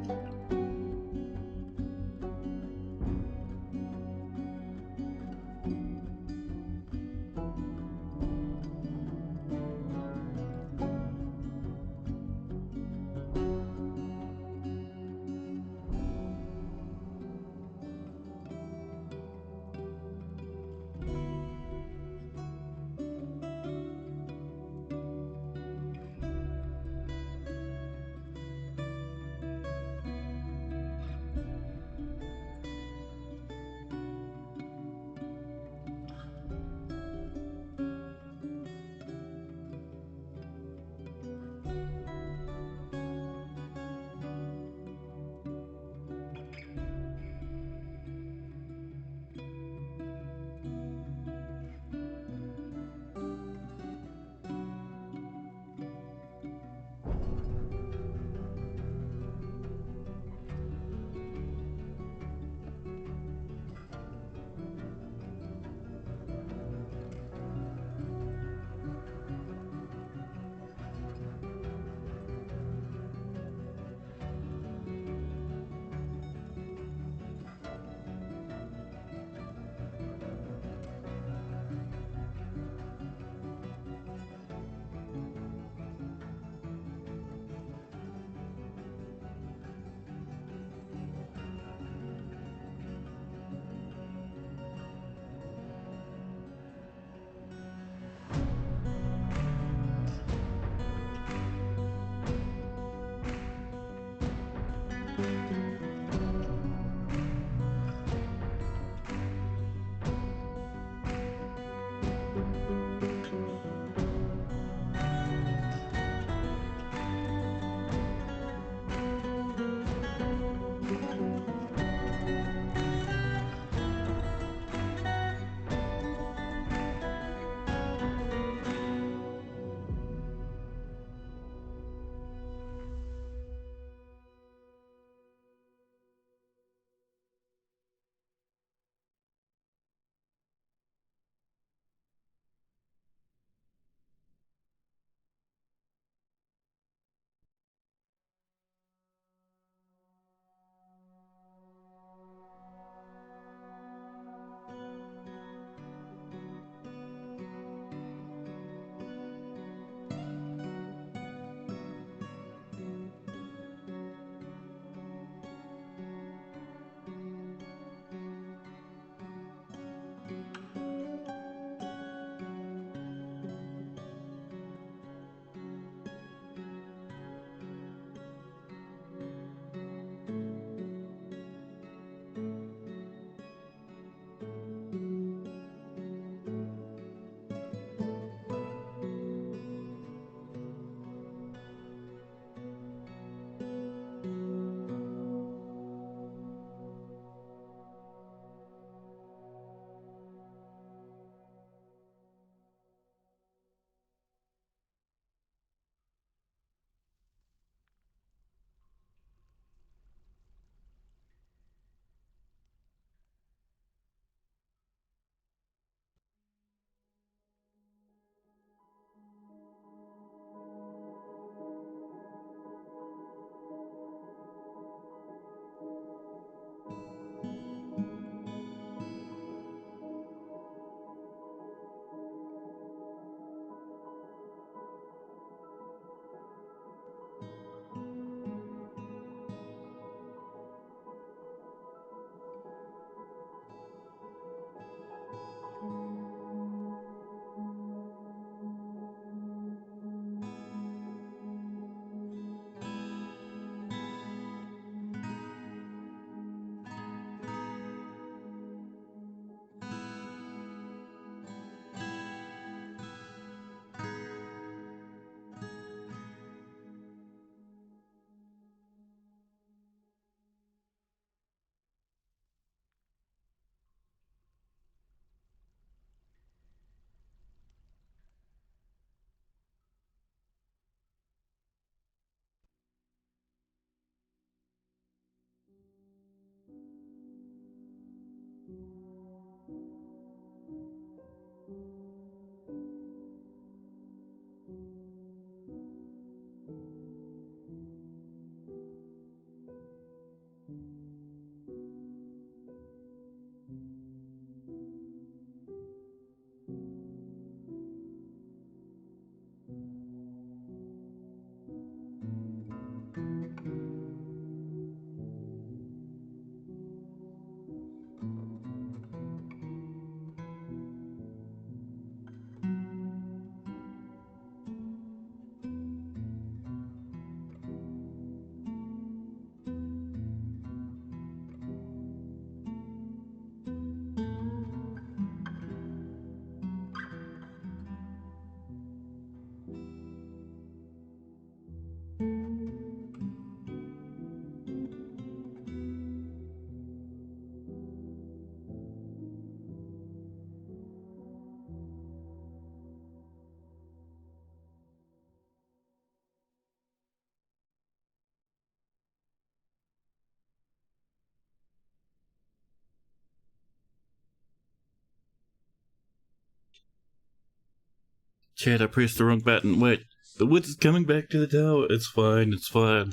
Chad, I pressed the wrong button. Wait, the woods is coming back to the tower. It's fine, it's fine.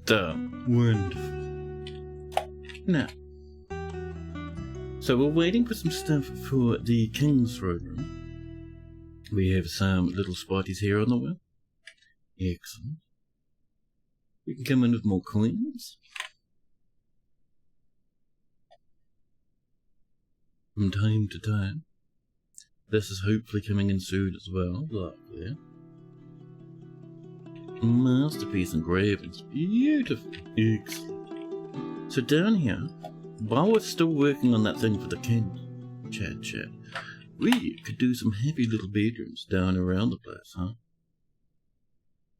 Damn, wonderful. Now, so we're waiting for some stuff for the King's throne room. We have some little spotties here on the way. Excellent. We can come in with more coins. From time to time. This is hopefully coming in soon as well. Look there. Masterpiece engravings. Beautiful. Excellent. So down here, while we're still working on that thing for the king, chat, we could do some heavy little bedrooms down around the place, huh?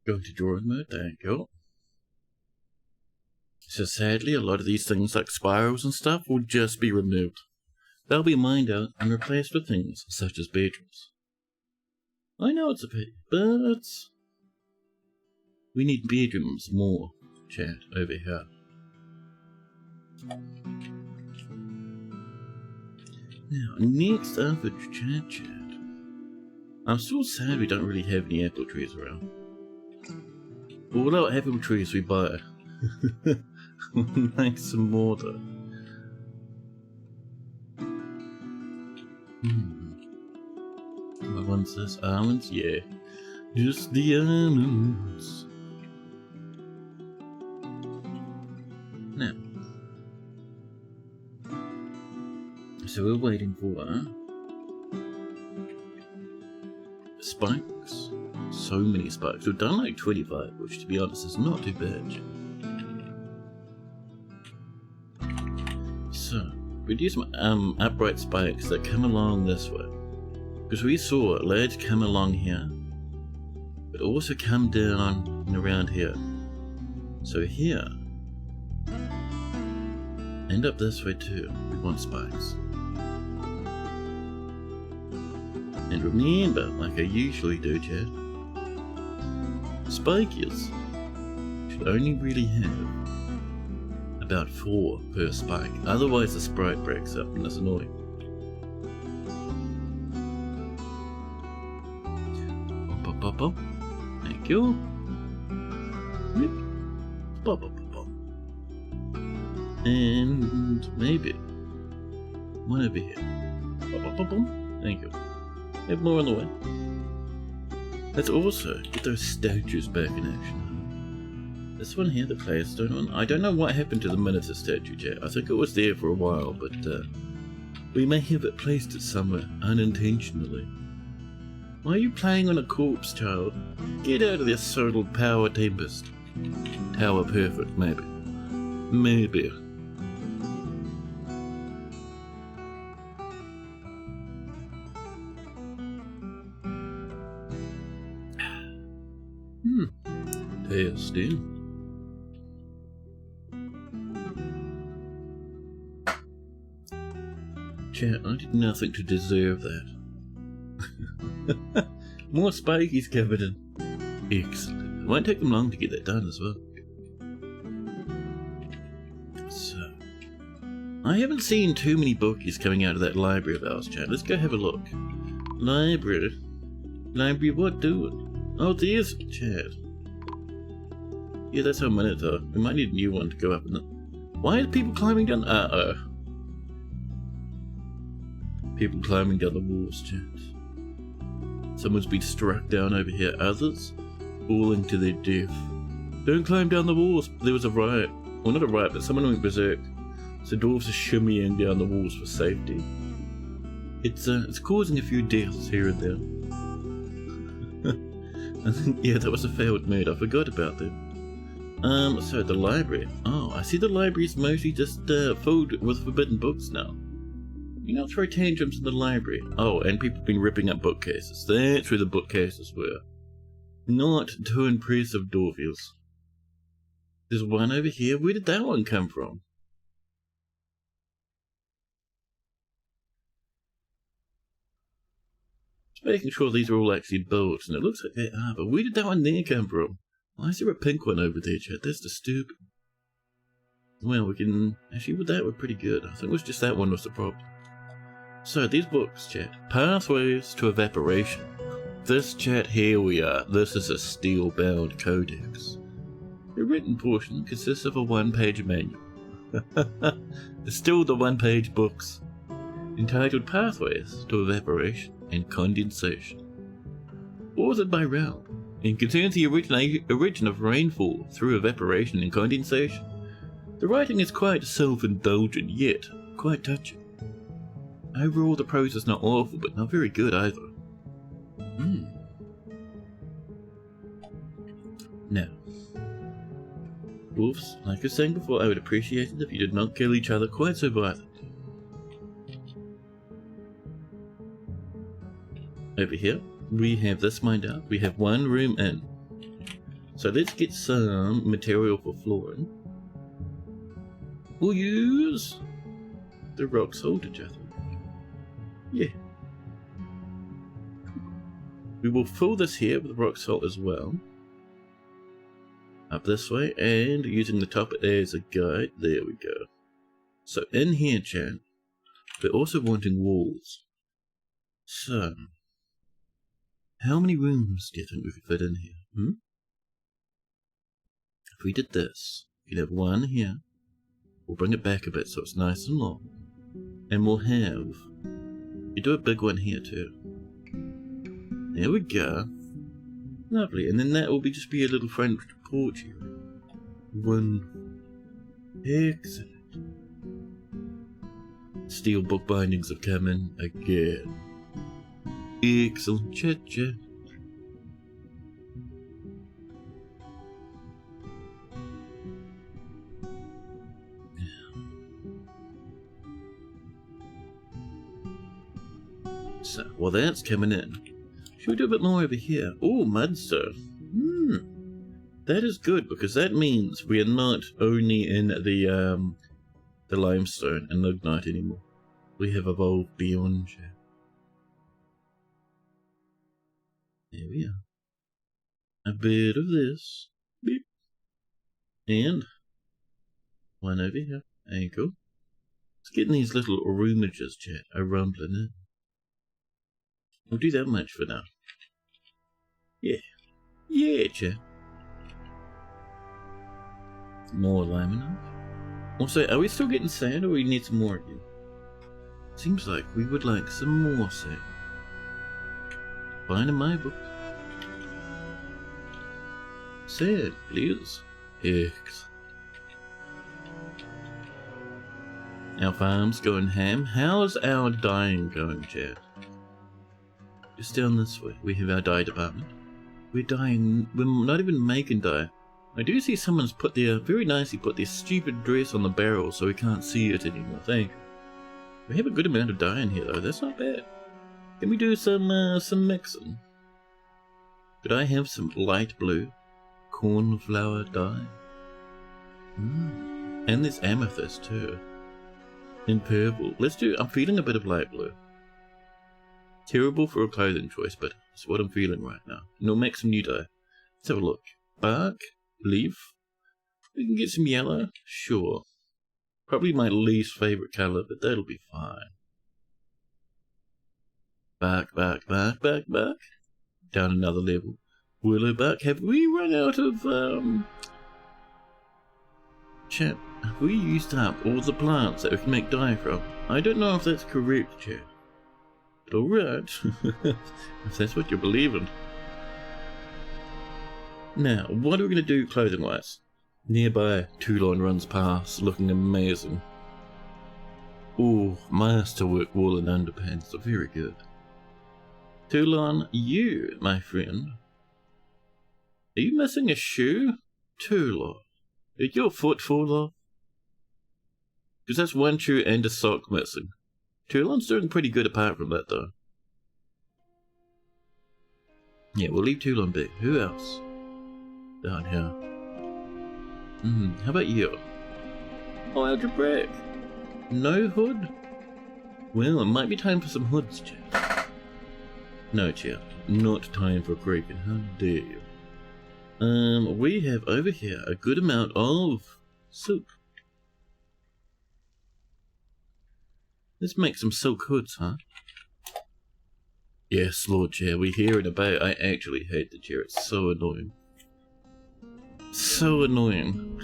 Going to drawing mode, thank you. So sadly, a lot of these things like spirals and stuff will just be removed. They'll be mined out and replaced with things such as bedrooms. I know it's a pity, but we need bedrooms more, chat, over here. Now, next up for chat. I'm still sad we don't really have any apple trees around. All our apple trees we buy. Make some more though. What one's this? Almonds? Yeah. Just the almonds. Now. So we're waiting for spikes. So many spikes. We've done like 25, which to be honest is not too bad. So, we do some upright spikes that come along this way. Because we saw lads come along here, but also come down and around here. So here, and up this way too, we want spikes. And remember, like I usually do, Chad, spikies should only really have about 4 per spike, otherwise the sprite breaks up and it's annoying. Pop, pop, thank you. Pop, pop, pop, pop. And maybe one over here. Pop, pop, pop, pop. Thank you. We have more on the way. Let's also get those statues back in action. This one here, the Playstone one, I don't know what happened to the Minotaur statue, Jay. I think it was there for a while, but we may have it placed it somewhere unintentionally. Why are you playing on a corpse, child? Get out of this solar power tempest. Tower perfect, maybe. Maybe. Tasty. Chat, I did nothing to deserve that. More spikies covered in. Excellent. It won't take them long to get that done as well. So, I haven't seen too many bookies coming out of that library of ours, chat. Let's go have a look. Library. Library, what doing? Oh, there's chat. Yeah, that's our monitor. We might need a new one to go up in it. Why are people climbing down? Uh-oh. People climbing down the walls, chat. Someone's been struck down over here. Others falling to their death. Don't climb down the walls. There was a riot. Well, not a riot, but someone went berserk. So dwarves are shimmying down the walls for safety. It's causing a few deaths here and there. I think, yeah, that was a failed murder. I forgot about that. So the library. Oh, I see the library's mostly just filled with forbidden books now. You know, throw tantrums in the library. Oh, and people have been ripping up bookcases. That's where the bookcases were. Not too impressive, dwarfies. There's one over here. Where did that one come from? Making sure these are all actually built, and it looks like they are, but where did that one there come from? Why is there a pink one over there, chat? That's disturbing. Well, we can... Actually, with that, we're pretty good. I think it was just that one was the problem. So, these books, chat. Pathways to Evaporation. This, chat, here we are. This is a steel-bound codex. The written portion consists of a one-page manual. It's still the one-page books. Entitled Pathways to Evaporation and Condensation. Authored by Rao, and contains the origin of rainfall through evaporation and condensation. The writing is quite self-indulgent, yet quite touching. Overall, the prose is not awful, but not very good either. Now, wolves, like I was saying before, I would appreciate it if you did not kill each other quite so violently. Over here, we have this mined out. We have one room in. So let's get some material for flooring. We'll use the rock saltage, I think. Yeah. We will fill this here with rock salt as well. Up this way, and using the top as a guide. There we go. So in here, chat, we're also wanting walls. So, how many rooms do you think we could fit in here? If we did this, you'd have one here. We'll bring it back a bit so it's nice and long. And we'll have... You do a big one here too. There we go. Lovely. And then that will just be a little French porch here. One. Excellent. Steel book bindings have come in again. Excellent. Chat. So, well, that's coming in. Should we do a bit more over here? Oh, mudstone. That is good, because that means we are not only in the limestone and lignite anymore. We have evolved beyond it. There we are. A bit of this. Beep. And one over here. Ankle. It's getting these little roomages, chat, are rumbling in. We'll do that much for now. Yeah, chat. More laminate. Also, are we still getting sand, or we need some more again? Seems like we would like some more sand. Find in my book. Sand, please. Hicks. Our farm's going ham. How's our dyeing going, chat? Just down this way, we have our dye department. We're dyeing, we're not even making dye. I do see someone's put their, very nicely put their stupid dress on the barrel so we can't see it anymore. Thank you. We have a good amount of dye in here though, that's not bad. Can we do some mixing? Could I have some light blue cornflower dye? And there's amethyst too. And purple. Let's do, I'm feeling a bit of light blue. Terrible for a clothing choice, but it's what I'm feeling right now. And we'll make some new dye. Let's have a look. Bark, leaf. We can get some yellow. Sure. Probably my least favourite colour, but that'll be fine. Back. Down another level. Willowbuck, have we run out of, Chat, have we used up all the plants that we can make dye from? I don't know if that's correct, chat. But alright, if that's what you're believing. Now, what are we going to do clothing-wise? Nearby, Toulon runs past, looking amazing. Ooh, masterwork wool and underpants are very good. Toulon, you, my friend. Are you missing a shoe? Toulon, did your foot fall off? Because that's one shoe and a sock missing. Toulon's doing pretty good apart from that, though. Yeah, we'll leave Toulon be. Who else? Down here. How about you? Oh, algebraic. No hood? Well, it might be time for some hoods, chat. No, chat. Not time for Kraken. How dare you? We have over here a good amount of silk. Let's make some silk hoods, huh? Yes, Lord Chair, we hear it about. I actually hate the chair. It's so annoying. So annoying.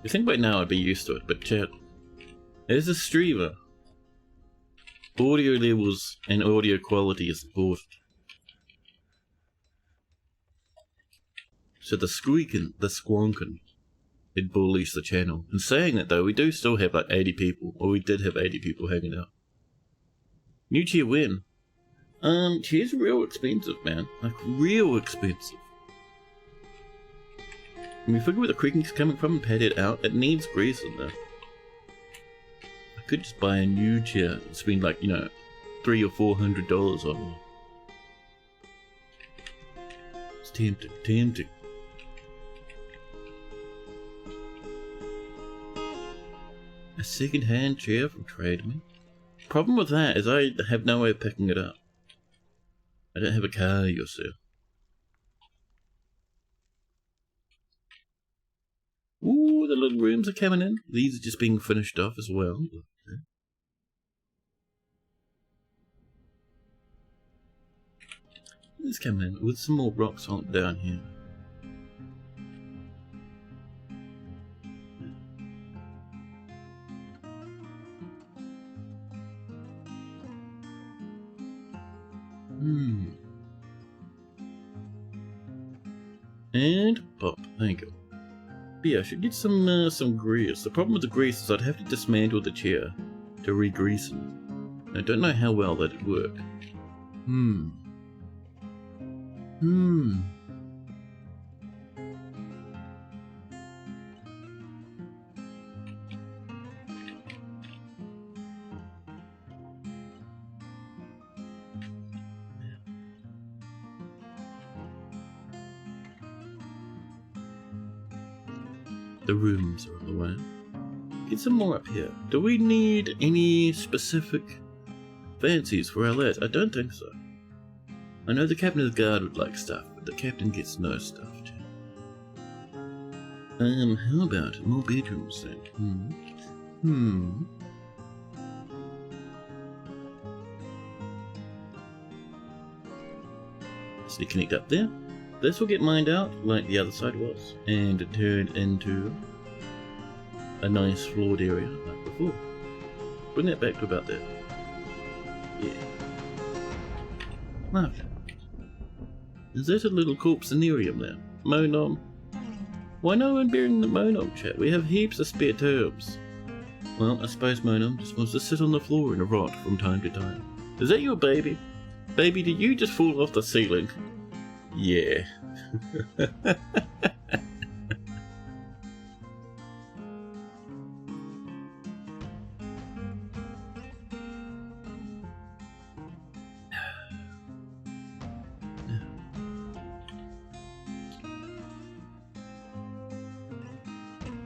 You think by now I'd be used to it, but chat, as a streamer, audio levels and audio quality is important. So the squonkin, it bullies the channel. And saying that though, we do still have like 80 people, or we did have 80 people hanging out. New chair win. Chair's real expensive, man. Like, real expensive. When we figure where the creaking's coming from and pad it out, it needs grease in there. I could just buy a new chair and spend like, you know, $300 or $400 on it. It's tempting. A second-hand chair from Trade Me. Problem with that is I have no way of picking it up. I don't have a car, you see. Ooh, the little rooms are coming in. These are just being finished off as well. Okay. It's coming in with some more rocks on down here. And pop, thank you. But yeah, I should get some grease. The problem with the grease is I'd have to dismantle the chair to re-grease it. I don't know how well that'd work. The rooms are on the way. Get some more up here. Do we need any specific fancies for our lads? I don't think so. I know the captain of the guard would like stuff, but the captain gets no stuff too. How about more bedrooms then? So you connect up there. This will get mined out like the other side was, and turned into a nice floored area like before. Bring that back to about that. Yeah. Lovely. Is that a little corpsenarium there? Monom? Why no one bearing the Monom, chat? We have heaps of spare terms. Well, I suppose Monom just wants to sit on the floor and rot from time to time. Is that your baby? Baby, did you just fall off the ceiling? Yeah.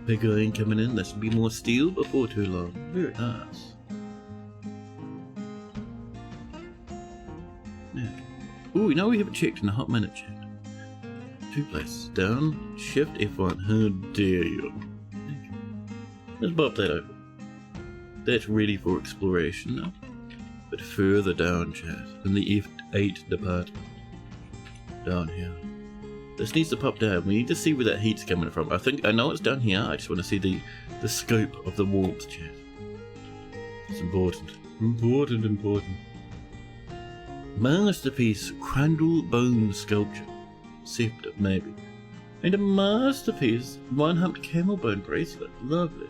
Big iron coming in. There should be more steel before too long. Very nice. Ooh, we know we haven't checked in a hot minute, chat. Two places. Down, shift F1. How dare you? Let's bop that over. That's ready for exploration now. But further down, chat, in the F8 department. Down here. This needs to pop down. We need to see where that heat's coming from. I know it's down here. I just want to see the scope of the warmth, chat. It's important. Important. Masterpiece Crandall bone sculpture. Scepter, maybe. And a masterpiece one-humped camel bone bracelet. Lovely.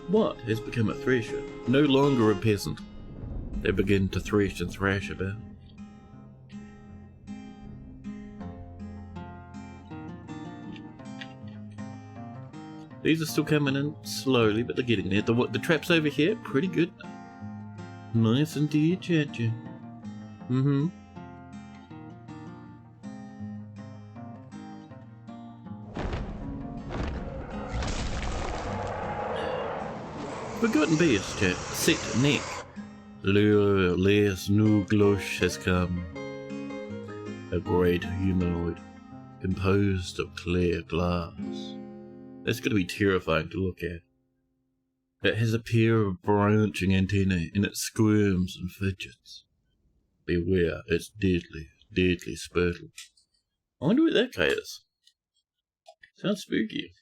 What has become a thresher? No longer a peasant. They begin to thresh and thrash about. These are still coming in slowly, but they're getting there. The traps over here, pretty good. Nice indeed, chat. Forgotten beast, chat. Set neck. Les new gloche has come. A great humanoid, composed of clear glass. That's going to be terrifying to look at. It has a pair of branching antennae, and it squirms and fidgets. Beware, it's deadly spurtle. I wonder what that guy is. Sounds spooky.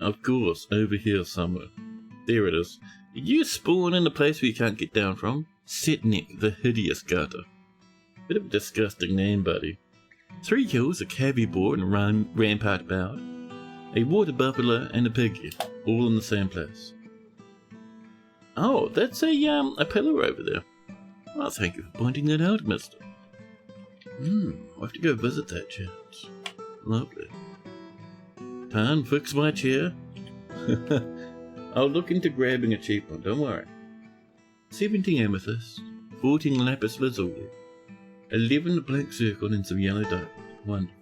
Of course, over here somewhere. There it is. You spawn in a place where you can't get down from. Setnik, the hideous gutter. Bit of a disgusting name, buddy. 3 kills, a cabbie boar and a rampart bout, a water buffalo and a piggy, all in the same place. Oh, that's a pillar over there. Oh, thank you for pointing that out, mister. I'll have to go visit that chance. Lovely. Time, fix my chair. I'll look into grabbing a cheap one, don't worry. 17 amethyst, 14 lapis lazuli, 11 black circle and some yellow diamond. Wonderful.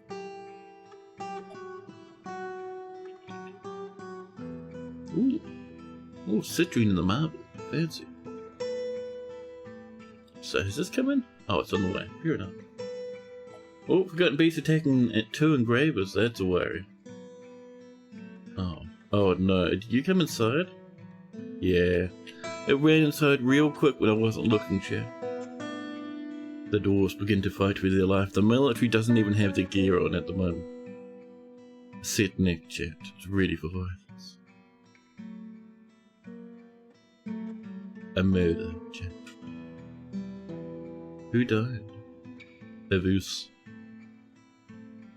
Ooh, citrine in the marble. Fancy. So, has this come in? Oh, it's on the way. Fair enough. Oh, forgotten beast attacking at 2 engravers. That's a worry. Oh no. Did you come inside? Yeah. It ran inside real quick when I wasn't looking, chat. The dwarves begin to fight for their life. The military doesn't even have their gear on at the moment. Set neck, chat. It's ready for violence. A murder, chat. Who died? Avus.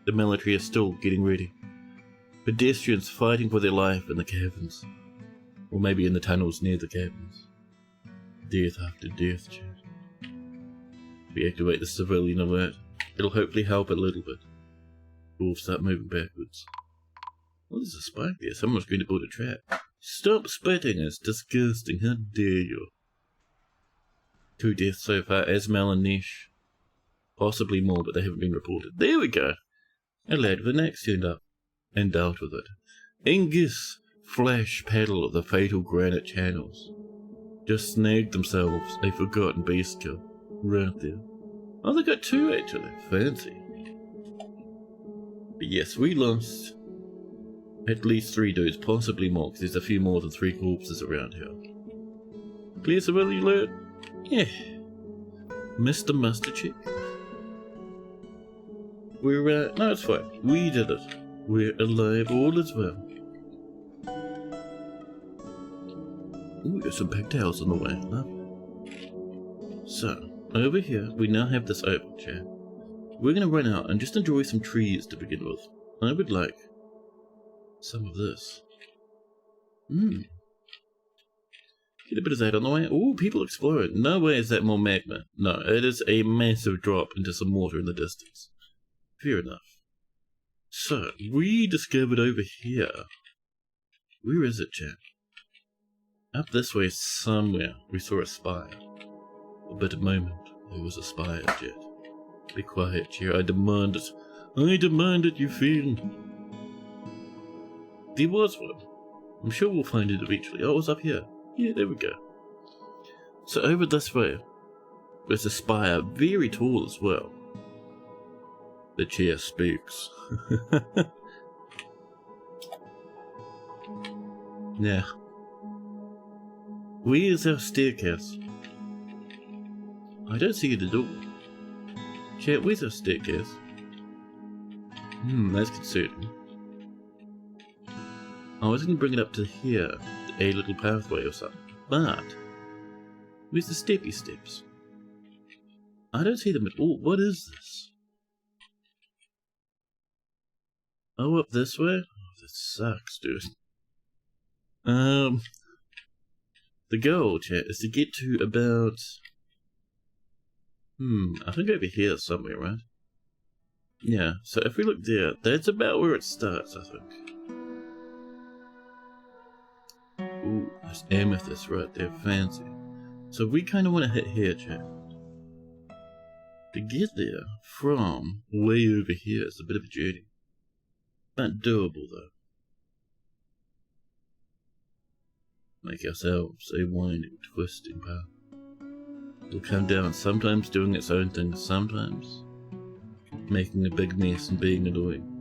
The military is still getting ready. Pedestrians fighting for their life in the caverns. Or maybe in the tunnels near the caverns. Death after death, chat. We activate the civilian alert. It'll hopefully help a little bit. Dwarves start moving backwards. Oh, there's a spike there. Someone's going to build a trap. Stop spitting, it's disgusting. How dare you? 2 deaths so far, Asmal and Nesh. Possibly more, but they haven't been reported. There we go. A lad with an axe turned up. And dealt with it. Ingus, flash paddle of the fatal granite channels. Just snagged themselves a forgotten beast kill. Right there. Oh, they got 2 actually. Fancy. But yes, we lost at least 3 dudes, possibly more, because there's a few more than 3 corpses around here. Clear civilian alert? Yeah. Mr. Mustard Check. We're, no, it's fine. We did it. We're alive, all is well. Ooh, there's some pigtails on the way. Lovely. So, over here, we now have this open chair. We're going to run out and just enjoy some trees to begin with. I would like some of this. Get a bit of that on the way. Ooh, people exploring. No way is that more magma. No, it is a massive drop into some water in the distance. Fair enough. So, we discovered over here. Where is it, chat? Up this way somewhere, we saw a spire. But a moment, there was a spire, chat. Be quiet, chair. I demand it. I demand it, you fiend. There was one. I'm sure we'll find it eventually. Oh, it was up here. Yeah, there we go. So over this way, There's a spire, very tall as well. The chair speaks. Yeah. Where's our staircase? I don't see it at all. Chat, where's our staircase? That's concerning. I was going to bring it up to here, a little pathway or something, but where's the steppy steps? I don't see them at all. What is this? Oh, up this way? Oh, this sucks, dude. The goal, chat, is to get to about... I think over here somewhere, right? Yeah, so if we look there, that's about where it starts, I think. Ooh, there's amethyst right there, fancy. So we kind of want to hit here, chat. To get there from way over here is a bit of a journey. Not doable, though. Make ourselves a winding, twisting path. It'll come down, sometimes doing its own thing, sometimes making a big mess and being annoying.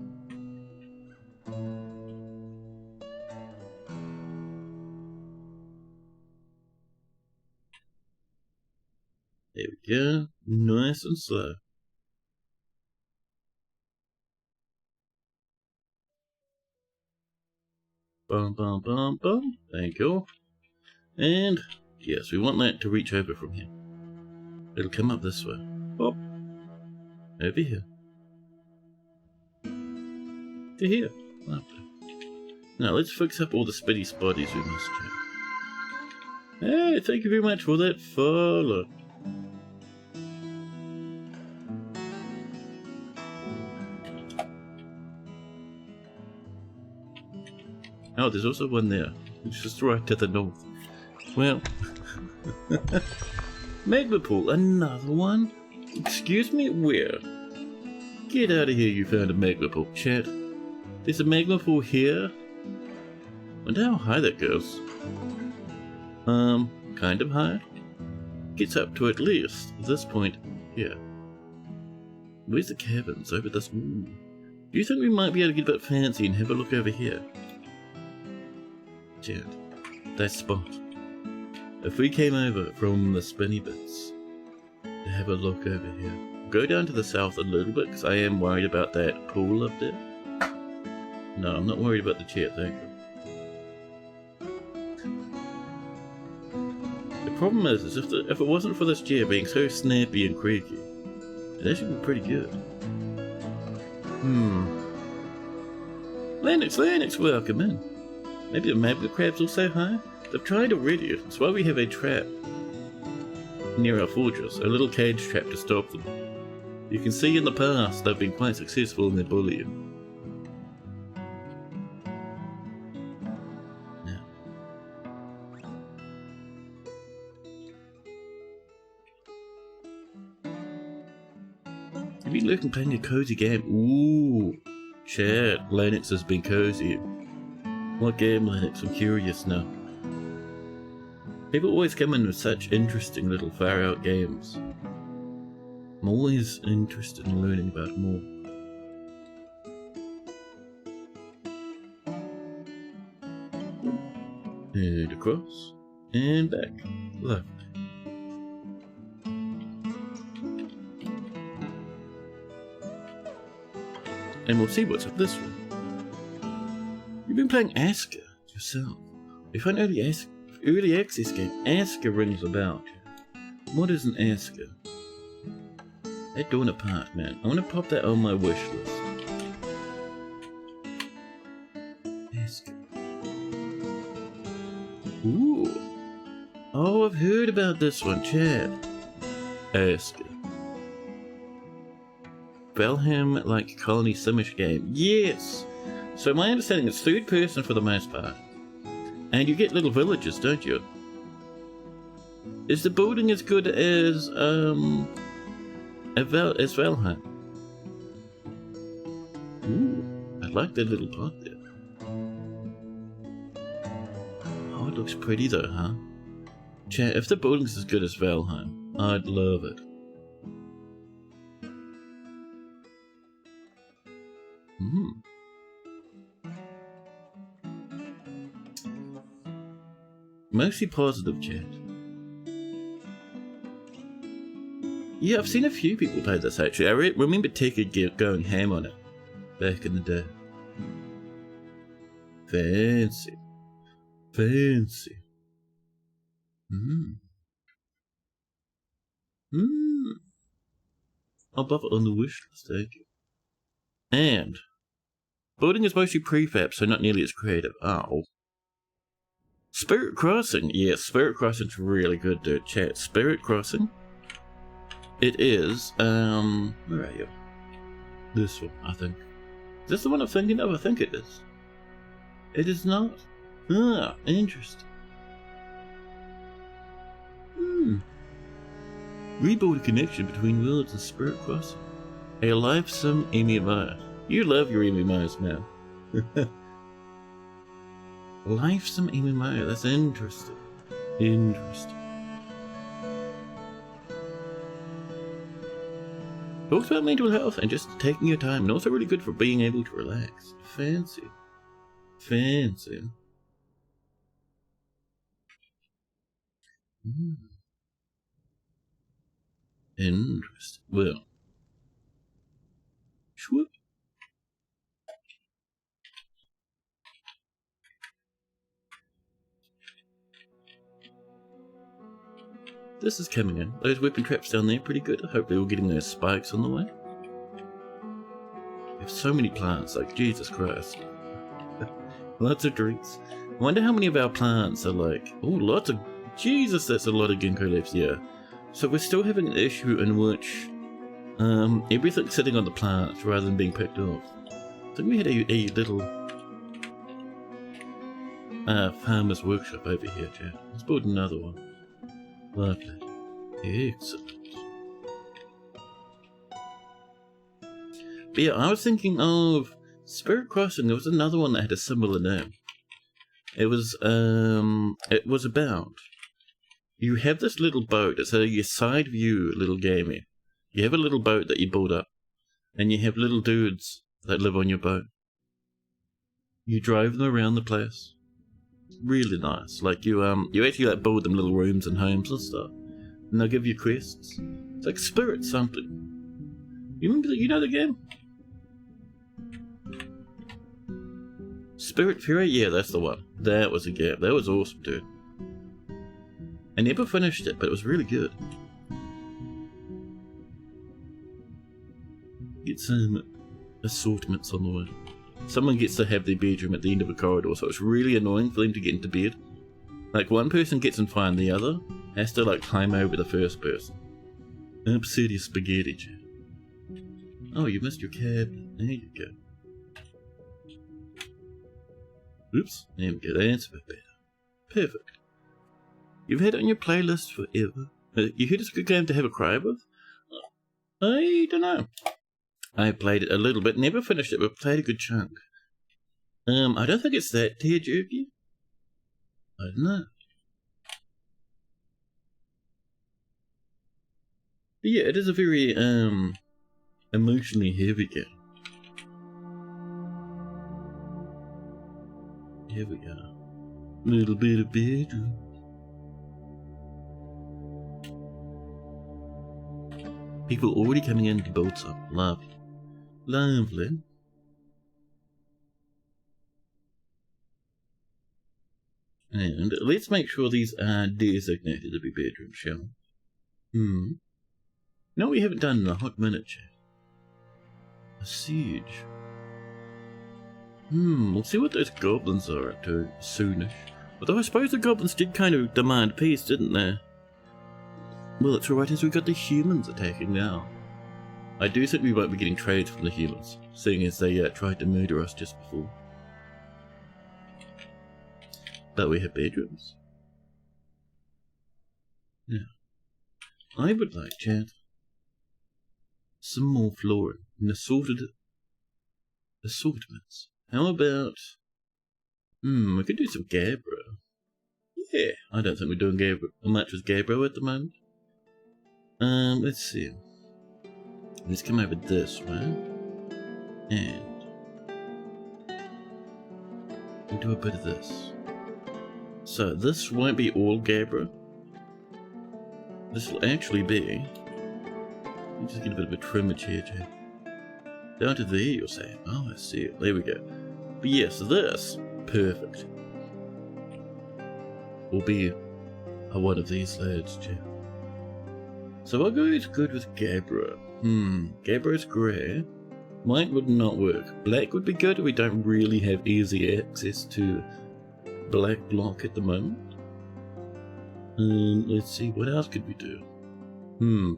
There we go, nice and slow. Bum bum bum bum, thank you. And yes, we want that to reach over from here. It'll come up this way. Hop. Over here. To here. Lovely. Now let's fix up all the spitty spotties we must check. Hey, thank you very much for that follow. Oh, there's also one there. It's just right to the north. Well, magma pool, another one? Excuse me, where? Get out of here, you found a magma pool, chat. There's a magma pool here? Wonder how high that goes. Kind of high. Gets up to at least this point here. Where's the cabins? Over this. Ooh. Do you think we might be able to get a bit fancy and have a look over here? Chat, that spot. If we came over from the spinny bits to have a look over here, go down to the south a little bit because I am worried about that pool up there. No, I'm not worried about the chair, thank you. The problem is if it wasn't for this chair being so snappy and creaky, it'd actually be pretty good. Lennox, welcome in. Maybe the magma crabs will say hi? They've tried already, that's why we have a trap near our fortress, a little cage trap to stop them. You can see in the past they've been quite successful in their bullying. Now. You've been looking playing a cozy game. Ooh, chat, Lennox has been cozy. What game, Lennox? I'm curious now. People always come in with such interesting little far-out games. I'm always interested in learning about more. And across, and back, left. And we'll see what's up this way. You've been playing Asker yourself. We found early access game. Asker rings a bell. What is an Asker? That donut part, man. I want to pop that on my wish list. Asker. Ooh. Oh, I've heard about this one, Chad. Asker. Valheim like colony simish game. Yes! So my understanding is third person for the most part. And you get little villages, don't you? Is the building as good as Valheim? Ooh, I like that little pot there. Oh, it looks pretty though, huh? Chat, if the building's as good as Valheim, I'd love it. Mostly positive, chat. Yeah, I've seen a few people play this actually. I remember Pagedbook going ham on it back in the day. Fancy. Fancy. I'll buff it on the wish list, thank you. And building is mostly prefab, so not nearly as creative. Oh. Spirit Crossing. Yeah, Spirit Crossing's really good, dude. Chat. Spirit Crossing. It is, where are you? This one, I think. Is this the one I'm thinking of? I think it is. It is not. Ah, interesting. Rebuild a connection between worlds and Spirit Crossing. A lifesome MMO. You love your MMOs, man. Lifesome MMO, that's interesting. Interesting. Talks about mental health and just taking your time, and also really good for being able to relax. Fancy. Fancy. Interesting. Well. Swoop. This is coming in. Those weapon traps down there pretty good. Hopefully we're getting those spikes on the way. We have so many plants, like Jesus Christ. Lots of drinks. I wonder how many of our plants are like... Oh, lots of... Jesus, that's a lot of ginkgo leaves, yeah. So we're still having an issue in which everything's sitting on the plants rather than being picked off. I think we had a little farmer's workshop over here, chat. Let's build another one. Lovely. Excellent. But yeah, I was thinking of Spirit Crossing. There was another one that had a similar name. It was about... You have this little boat. It's a side view little gamey. You have a little boat that you build up. And you have little dudes that live on your boat. You drive them around the place. Really nice. Like you actually like build them little rooms and homes and stuff. And they'll give you quests. It's like Spirit something. You remember that? You know the game? Spirit Fury? Yeah, that's the one. That was a game. That was awesome, dude. I never finished it, but it was really good. Get some assortments on the way. Someone gets to have their bedroom at the end of a corridor, so it's really annoying for them to get into bed. Like, one person gets in fine, the other has to, like, climb over the first person. Upset your spaghetti, chat. Oh, you missed your cab. There you go. Oops, there we go, that's a bit better. Perfect. You've had it on your playlist forever. You heard it's a good game to have a cry with? I don't know. I played it a little bit, never finished it, but played a good chunk. I don't think it's that tear jerky. I don't know. But yeah, it is a very, emotionally heavy game. Here we go. Little bit of bedroom. People already coming in to build some. Lovely. Lovely. And let's make sure these are designated to be bedrooms, shall we? No, we haven't done in a hot minute, chat. A siege. We'll see what those goblins are up to soonish. Although I suppose the goblins did kind of demand peace, didn't they? Well, it's alright as we got the humans attacking now. I do think we won't be getting trades from the humans, seeing as they tried to murder us just before. But we have bedrooms. Now, I would like, chat, some more flooring and assortments. How about... we could do some Gabbro. Yeah, I don't think we're doing much with Gabbro at the moment. Let's see. Let's come over this way. And we'll do a bit of this. So this won't be all Gabra. This will actually be... Let me just get a bit of a trimmage here, Jay. Down to there, you'll say. Oh, I see it. There we go. But yes, this, perfect, will be one of these lads, Jay. So I'll go good with Gabra. Gabra's grey. White would not work. Black would be good. We don't really have easy access to black block at the moment. Let's see, what else could we do?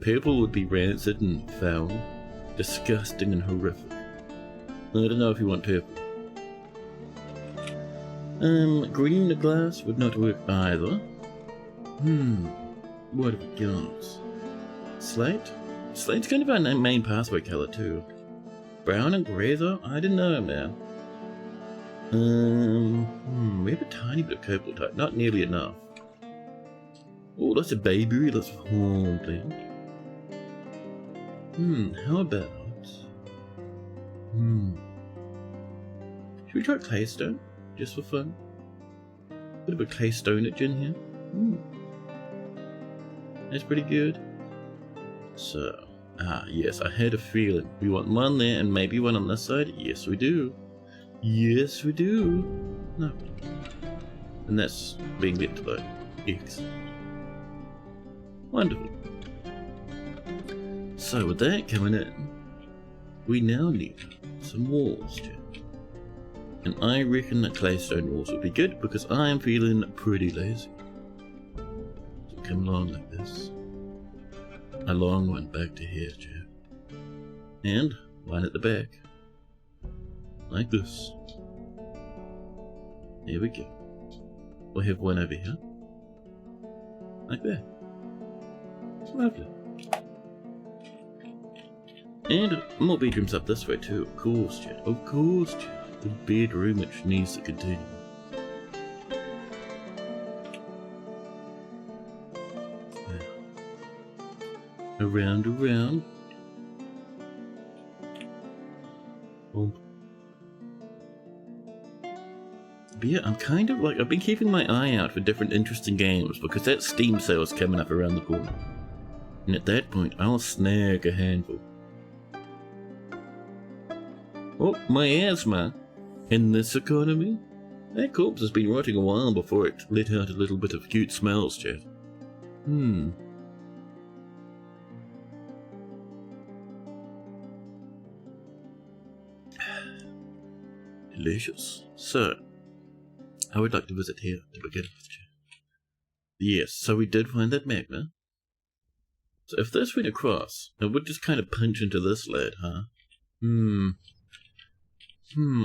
Purple would be rancid and foul. Disgusting and horrific. I don't know if you want purple. Green glass would not work either. What have we got? Slate? Slate's kind of our main pathway colour too. Brown and grey though? I don't know, man. We have a tiny bit of copal type, not nearly enough. Oh, that's a baby, that's haunting. How about... Should we try claystone? Just for fun? Bit of a claystonage in here. That's pretty good. So, yes, I had a feeling. We want one there and maybe one on this side. Yes, we do. Yes, we do. No. And that's being left alone. Excellent. Wonderful. So with that coming in, we now need some walls, Jack. And I reckon that claystone walls would be good because I am feeling pretty lazy. So come along like this. A long one back to here, Jack. And one at the back. Like this. There we go. We'll have one over here. Like that. Lovely. And more bedrooms up this way too, of course, Chad. Of course, Chad. The bedroom which needs to continue. Yeah. Around. Boom. But yeah, I'm kind of like, I've been keeping my eye out for different interesting games because that Steam sale is coming up around the corner. And at that point, I'll snag a handful. Oh, my asthma. In this economy? That corpse has been rotting a while before it let out a little bit of cute smells, Chad. Delicious. So, I would like to visit here to begin with, Chad. Yes, so we did find that magma. So if this went across, it would just kind of punch into this lid, huh?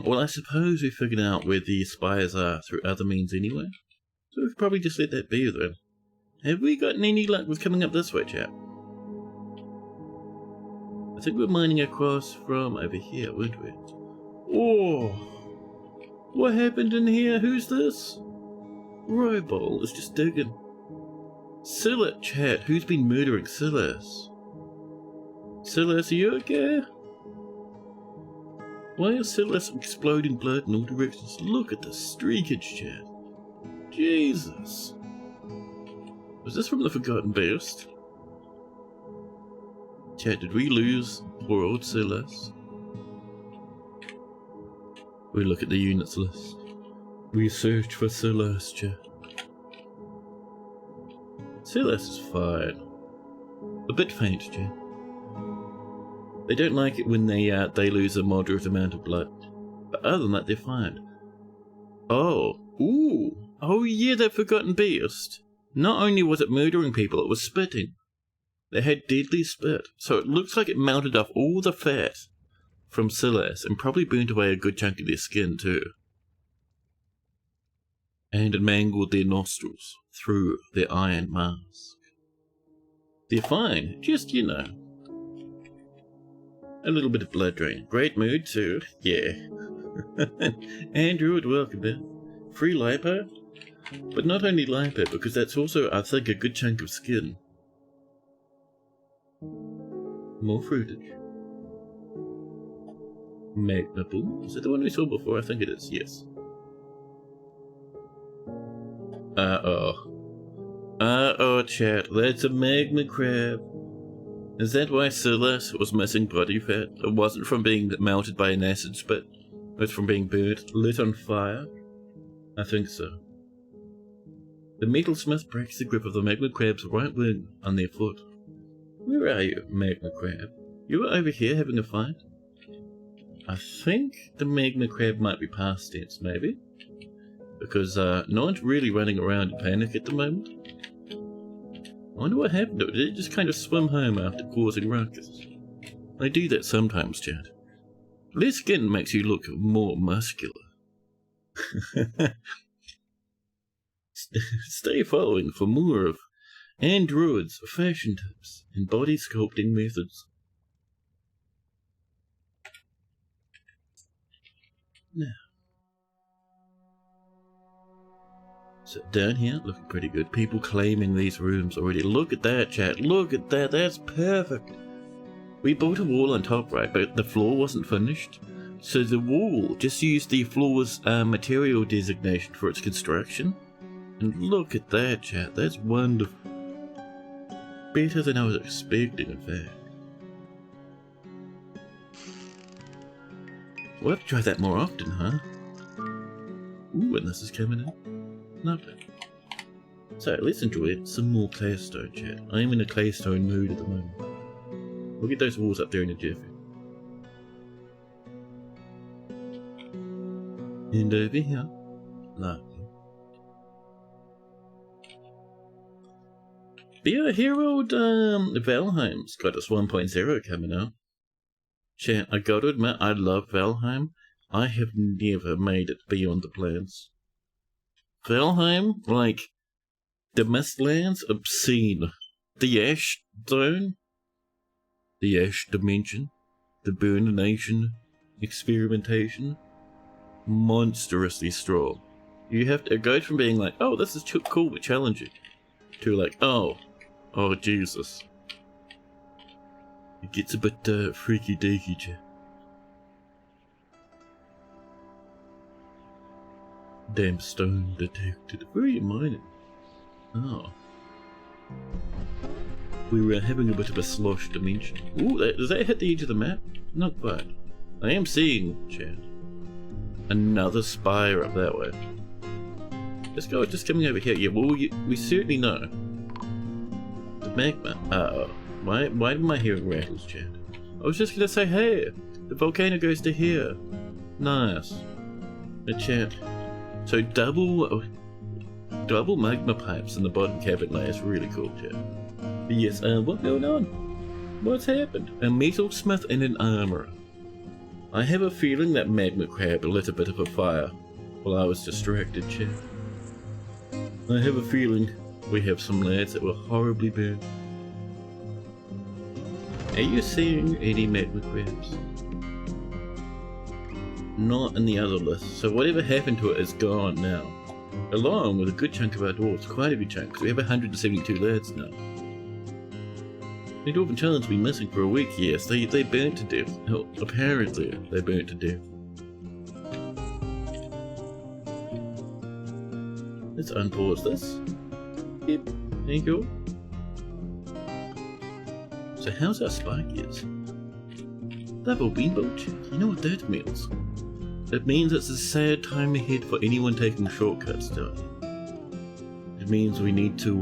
Well, I suppose we figured out where the spires are through other means anyway. So we could probably just let that be then. Have we gotten any luck with coming up this way, chap? I think we're mining across from over here, weren't we? Oh! What happened in here? Who's this? Robol is just digging. Scylla, chat. Who's been murdering Scylla? Scylla, are you okay? Why is Scylla exploding blood in all directions? Look at the streakage, chat. Jesus. Was this from the Forgotten Beast? Chat, did we lose poor old Scylla? We look at the units list. We search for Scylla, chat. Scylla is fine. A bit faint, chat. They don't like it when they lose a moderate amount of blood. But other than that, they're fine. Oh. Ooh. Oh yeah, that Forgotten Beast. Not only was it murdering people, it was spitting. They had deadly spit, so it looks like it melted off all the fat from Scylla and probably burnt away a good chunk of their skin too. And it mangled their nostrils through their iron mask. They're fine, just, you know, a little bit of blood drain. Great mood too, yeah. Andrew, welcome back. Free lipo? But not only lipo, because that's also, I think, a good chunk of skin. More fruitage. Magma pool. Is it the one we saw before? I think it is, yes. Uh-oh, chat. That's a magma crab. Is that why Silas was missing body fat? It wasn't from being melted by an acid spit. It was from being burnt, lit on fire? I think so. The metalsmith breaks the grip of the magma crab's right wing on their foot. Where are you, magma crab? You were over here having a fight? I think the magma crab might be past tense, maybe. Because no one's really running around in panic at the moment. I wonder what happened to it. Did it just kind of swim home after causing ruckus? They do that sometimes, Chad. Less skin makes you look more muscular. Stay following for more of Android's fashion tips and body sculpting methods. Now, so down here, looking pretty good. People claiming these rooms already. Look at that, chat. Look at that. That's perfect. We built a wall on top, right, but the floor wasn't finished. So the wall just used the floor's material designation for its construction. And look at that, chat. That's wonderful. Better than I was expecting, in fact. We'll have to try that more often, huh? Ooh, and this is coming in. Lovely. So, let's enjoy some more claystone, chat. I'm in a claystone mood at the moment. We'll get those walls up there in a jiffy. And over here. Lovely. Beer Herald Valheim's got its 1.0 coming out. Chat, I gotta admit, I love Valheim. I have never made it beyond the plans. Valheim, like, the Mistlands, obscene. The Ash Zone, the Ash Dimension, the Burn Nation, experimentation, monstrously strong. You have to, it goes from being like, oh, this is cool but challenging, to like, oh Jesus. It gets a bit freaky deaky, chat. Damn stone detected. Where are you mining? Oh. We were having a bit of a slosh dimension. Ooh, does that hit the edge of the map? Not quite. I am seeing, chat, another spire up that way. Let's go, just coming over here. Yeah, well, we certainly know. The magma. Uh-oh. Why am I hearing rattles, chat? I was just gonna say, hey, the volcano goes to here. Nice. The chat. So double magma pipes in the bottom cabin layer is really cool, chat. But yes, what's going on? What's happened? A metalsmith and an armourer. I have a feeling that magma crab lit a bit of a fire while I was distracted, chat. I have a feeling we have some lads that were horribly burned. Are you seeing any magma crabs? Not in the other list, so whatever happened to it is gone now. Along with a good chunk of our dwarves, quite a good chunk, because we have 172 lads now. The Dwarven Challenge has been missing for a week, yes, they burnt to death. Well, apparently they burnt to death. Let's unpause this. Yep, there you go. So how's our spikeers? Double beanboat check. You know what that means? It means it's a sad time ahead for anyone taking shortcuts down. It means we need to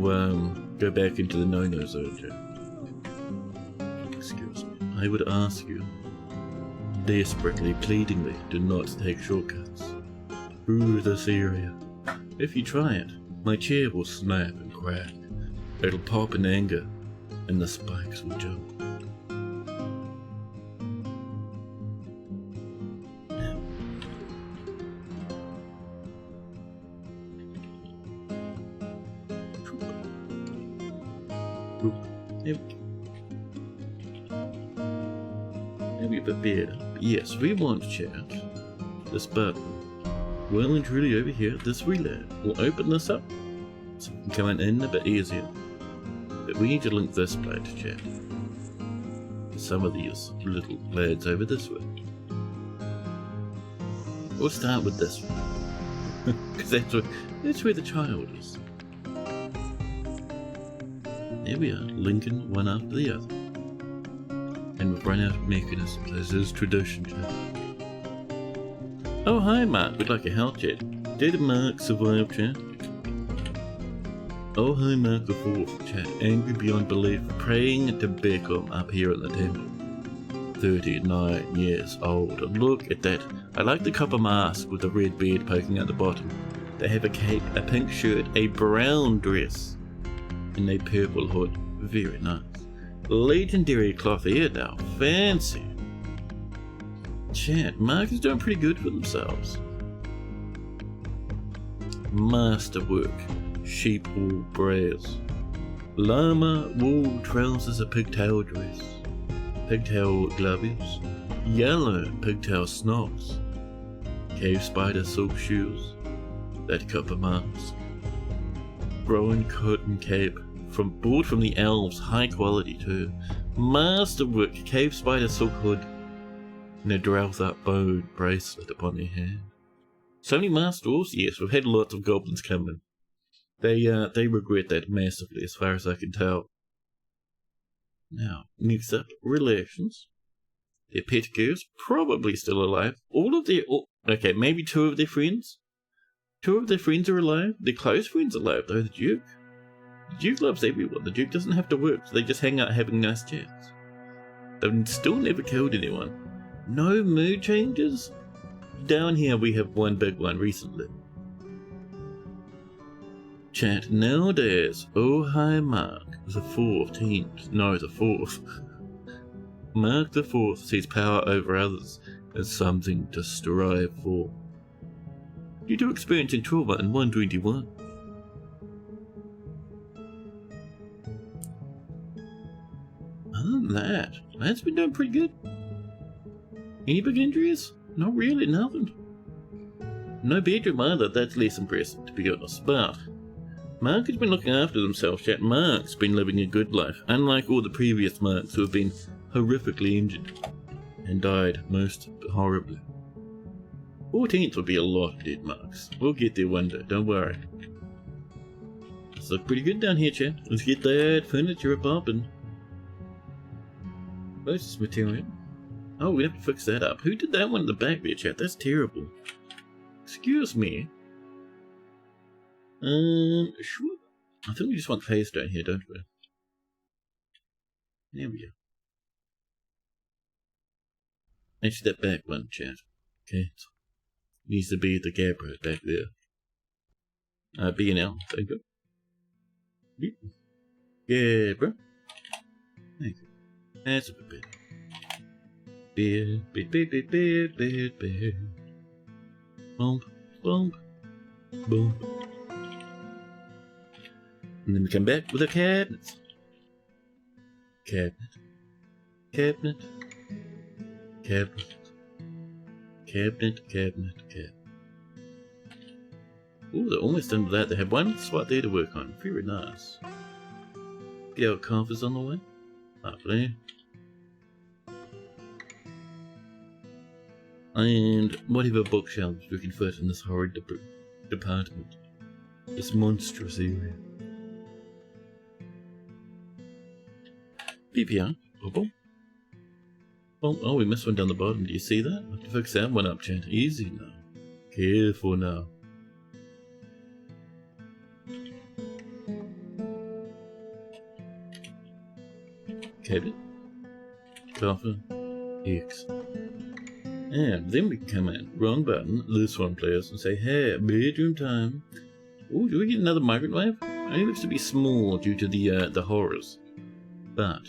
go back into the no-no zone, Jack. Excuse me. I would ask you, desperately, pleadingly, do not take shortcuts through this area. If you try it, my chair will snap and crack. It'll pop in anger, and the spikes will jump. Maybe a bit better. Yes, we want chat. This button. Well and truly over here, this relay. We'll open this up so we can come in a bit easier. But we need to link this plate to chat. some of these little lads over this way. We'll start with this one, because that's where the child is. There we are, linking one after the other. And we've run out of mechanisms, as is tradition, chat. Oh, hi, Mark. We'd like a health chat. Did Mark survive, chat? Oh, hi, Mark the Fourth, chat. Angry beyond belief, praying to Beckham up here at the temple. 39 years old. Look at that. I like the copper mask with the red beard poking at the bottom. They have a cape, a pink shirt, a brown dress, and a purple hood. Very nice. Legendary cloth hair now. Fancy. Chat, Mark is doing pretty good for themselves. Masterwork. Sheep wool brails. Llama wool trousers, a pigtail dress. Pigtail gloves. Yellow pigtail snocks. Cave spider silk shoes. That copper mask. Rowan cotton cape. Bought from the elves, high quality too. Masterwork, cave spider silk hood, and a drouthed up bone bracelet upon their hand. So many masters, yes, we've had lots of goblins coming. They regret that massively, as far as I can tell. Now, next up, relations. Their pet girls, probably still alive. Okay, maybe two of their friends. Two of their friends are alive. Their close friends are alive, though, the Duke. The Duke loves everyone. The Duke doesn't have to work, so they just hang out having nice chats. They've still never killed anyone. No mood changes? Down here we have one big one recently. Chat nowadays. Oh hi Mark, the 14th. No, the 4th. Mark the 4th sees power over others as something to strive for. Due to experiencing trauma in 121. Other than that, that's been doing pretty good. Any big injuries? Not really, nothing. No bedroom either, that's less impressive to be honest, but Mark has been looking after himself, chat. Mark's been living a good life, unlike all the previous Marks who have been horrifically injured and died most horribly. 14th would be a lot of dead Marks. We'll get there one day, don't worry. It's looking pretty good down here, chat. Let's get that furniture popping. Closest material. Oh, we have to fix that up. Who did that one in the back there, chat? That's terrible. Excuse me. Sure. I think we just want face down here, don't we? There we go. Actually, that back one, chat. Okay. Needs to be the gap right back there. B&L, thank you. Beep. Gabra. Thank you. That's a bit better. Beer. Bump, bump, bump. And then we come back with our cabinets. Cabinet. Ooh, they're almost done with that. They have one spot there to work on. Very nice. Get our coffers on the way. Lovely. And whatever bookshelves we can fit in this horrid department. This monstrous area. PPR. Boom. Oh, we missed one down the bottom. Do you see that? I have to fix that one up, chat. Easy now. Careful now. Cabinet. Coffin. X. And then we can come in. Wrong button. This one, please. And say, hey, bedroom time. Ooh, do we get another migrant wave? It only looks to be small due to the horrors. But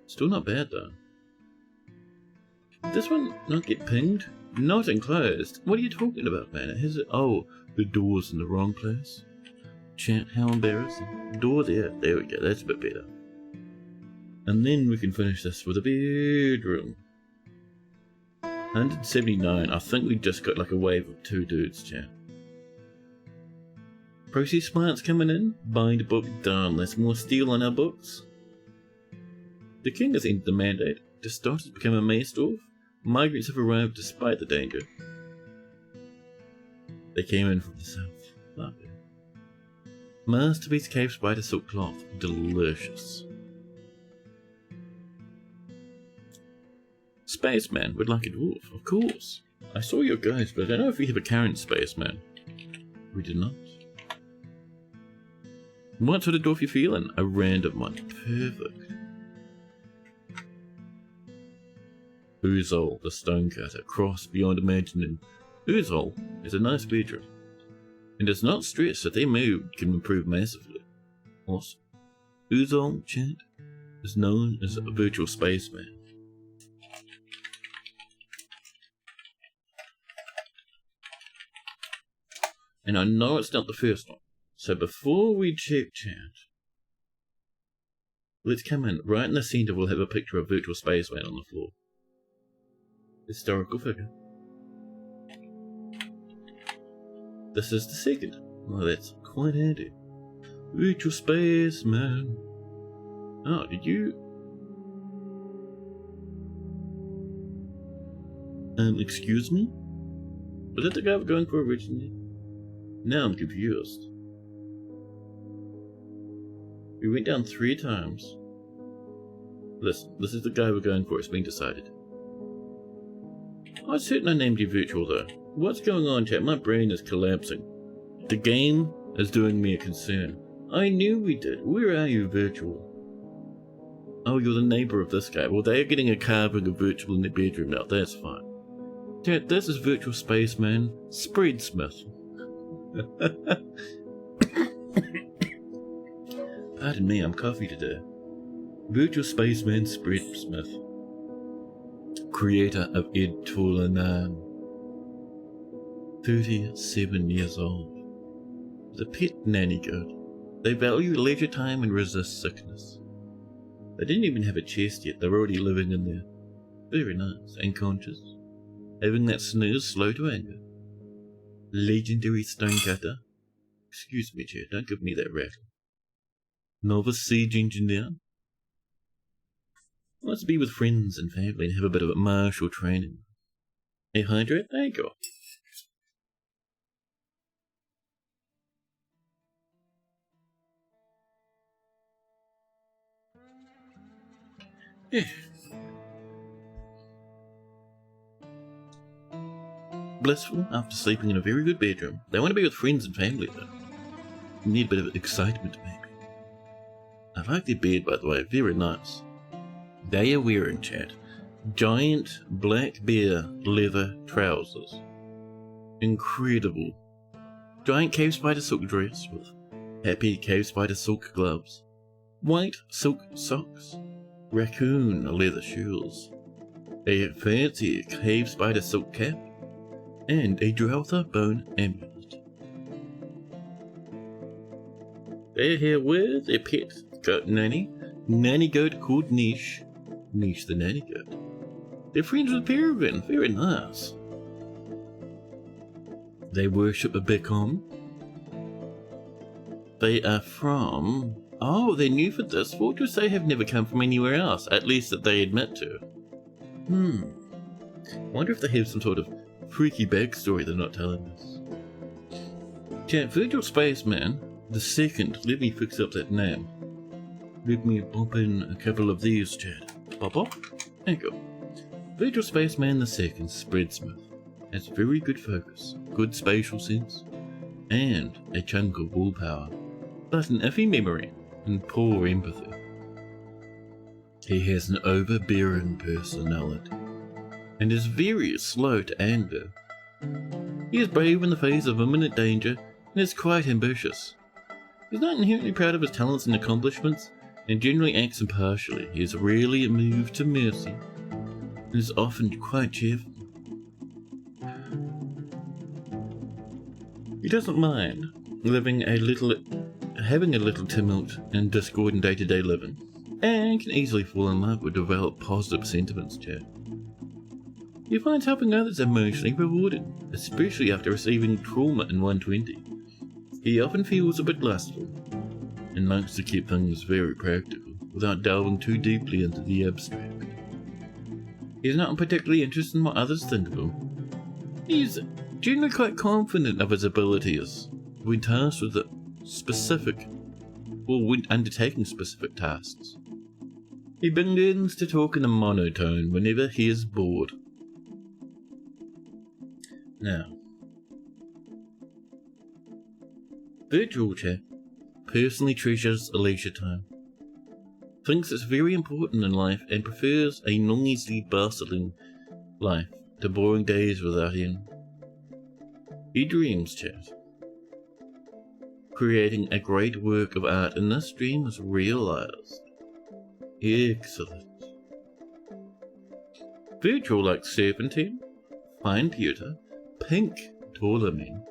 still not bad though. Did this one not get pinged? Not enclosed? What are you talking about, man? It has it. Oh, the door's in the wrong place. Chat, how embarrassing. Door there. There we go. That's a bit better. And then we can finish this with a bedroom. 179. I think we just got like a wave of 2 dudes, chat. Process plants coming in. Bind book done. There's more steel on our books. The king has ended the mandate. The stock has become a Maestorf. Migrants have arrived despite the danger. They came in from the south. Lovely. Masterpiece cave spider silk cloth. Delicious. Spaceman would like a dwarf, of course. I saw your guys, but I don't know if we have a current spaceman. We did not. What sort of dwarf you feeling? A random one. Perfect. Uzol, the stonecutter, cross beyond imagining. Uzol is a nice bedroom, and it's not stressed that their mood can improve massively. Awesome. Uzol, chat, is known as a virtual spaceman. And I know it's not the first one. So before we check chat, let's come in. Right in the center we'll have a picture of virtual spaceman on the floor. Historical figure. This is the second. Oh, that's quite handy. Virtual spaceman. Oh, did you... excuse me? Was that the guy we're going for originally? Now I'm confused. We went down 3 times. Listen, this is the guy we're going for, it's been decided. I certain I named you virtual though. What's going on, chat? My brain is collapsing. The game is doing me a concern. I knew we did. Where are you, virtual? Oh, you're the neighbour of this guy. Well, they are getting a carving of virtual in their bedroom now, that's fine. Chat, this is virtual spaceman Spreadsmith. Pardon me, I'm coffee today. Virtual spaceman Spreadsmith. Creator of Ed Tulanan. 37 years old. The pet nanny goat. They value leisure time and resist sickness. They didn't even have a chest yet, they're already living in there. Very nice, and conscious. Having that snooze slow to anger. Legendary stonecutter. Excuse me, chair, don't give me that rattle. Novice siege engineer. Wants to be with friends and family and have a bit of martial training. Hey, hydrate? There you go. Yeah. Blissful after sleeping in a very good bedroom. They want to be with friends and family though. Need a bit of excitement maybe. I like their bed by the way, very nice. They are wearing, chat, giant black bear leather trousers. Incredible. Giant cave spider silk dress with happy cave spider silk gloves. White silk socks. Raccoon leather shoes. A fancy cave spider silk cap. And a Dreltha bone amulet. They're here with their pet goat nanny goat called Niche the nanny goat. They're friends with Peregrine, very nice. They worship a Becom. They are from... Oh, they're new for this fortress. They have never come from anywhere else, at least that they admit to. Wonder if they have some sort of freaky backstory they're not telling us. Chat, Virtual Spaceman, the second, let me fix up that name. Let me pop in a couple of these, chat. Pop up? There you go. Virtual Spaceman the second, Spreadsmith, has very good focus, good spatial sense, and a chunk of willpower, but an iffy memory and poor empathy. He has an overbearing personality, and is very slow to anger. He is brave in the face of imminent danger, and is quite ambitious. He's not inherently proud of his talents and accomplishments, and generally acts impartially. He is rarely moved to mercy, and is often quite cheerful. He doesn't mind having a little tumult and discord in day-to-day living, and can easily fall in love or develop positive sentiments, chat. He finds helping others emotionally rewarding, especially after receiving trauma in 120. He often feels a bit lustful, and likes to keep things very practical, without delving too deeply into the abstract. He's not particularly interested in what others think of him. He's generally quite confident of his abilities when tasked with when undertaking specific tasks. He begins to talk in a monotone whenever he is bored. Now, Virtual Chat personally treasures a leisure time, thinks it's very important in life, and prefers a noisy, bustling life to boring days without end. He dreams, Chat, creating a great work of art, and this dream is realized. Excellent. Virtual like serpentine, fine pewter, pink tourmaline,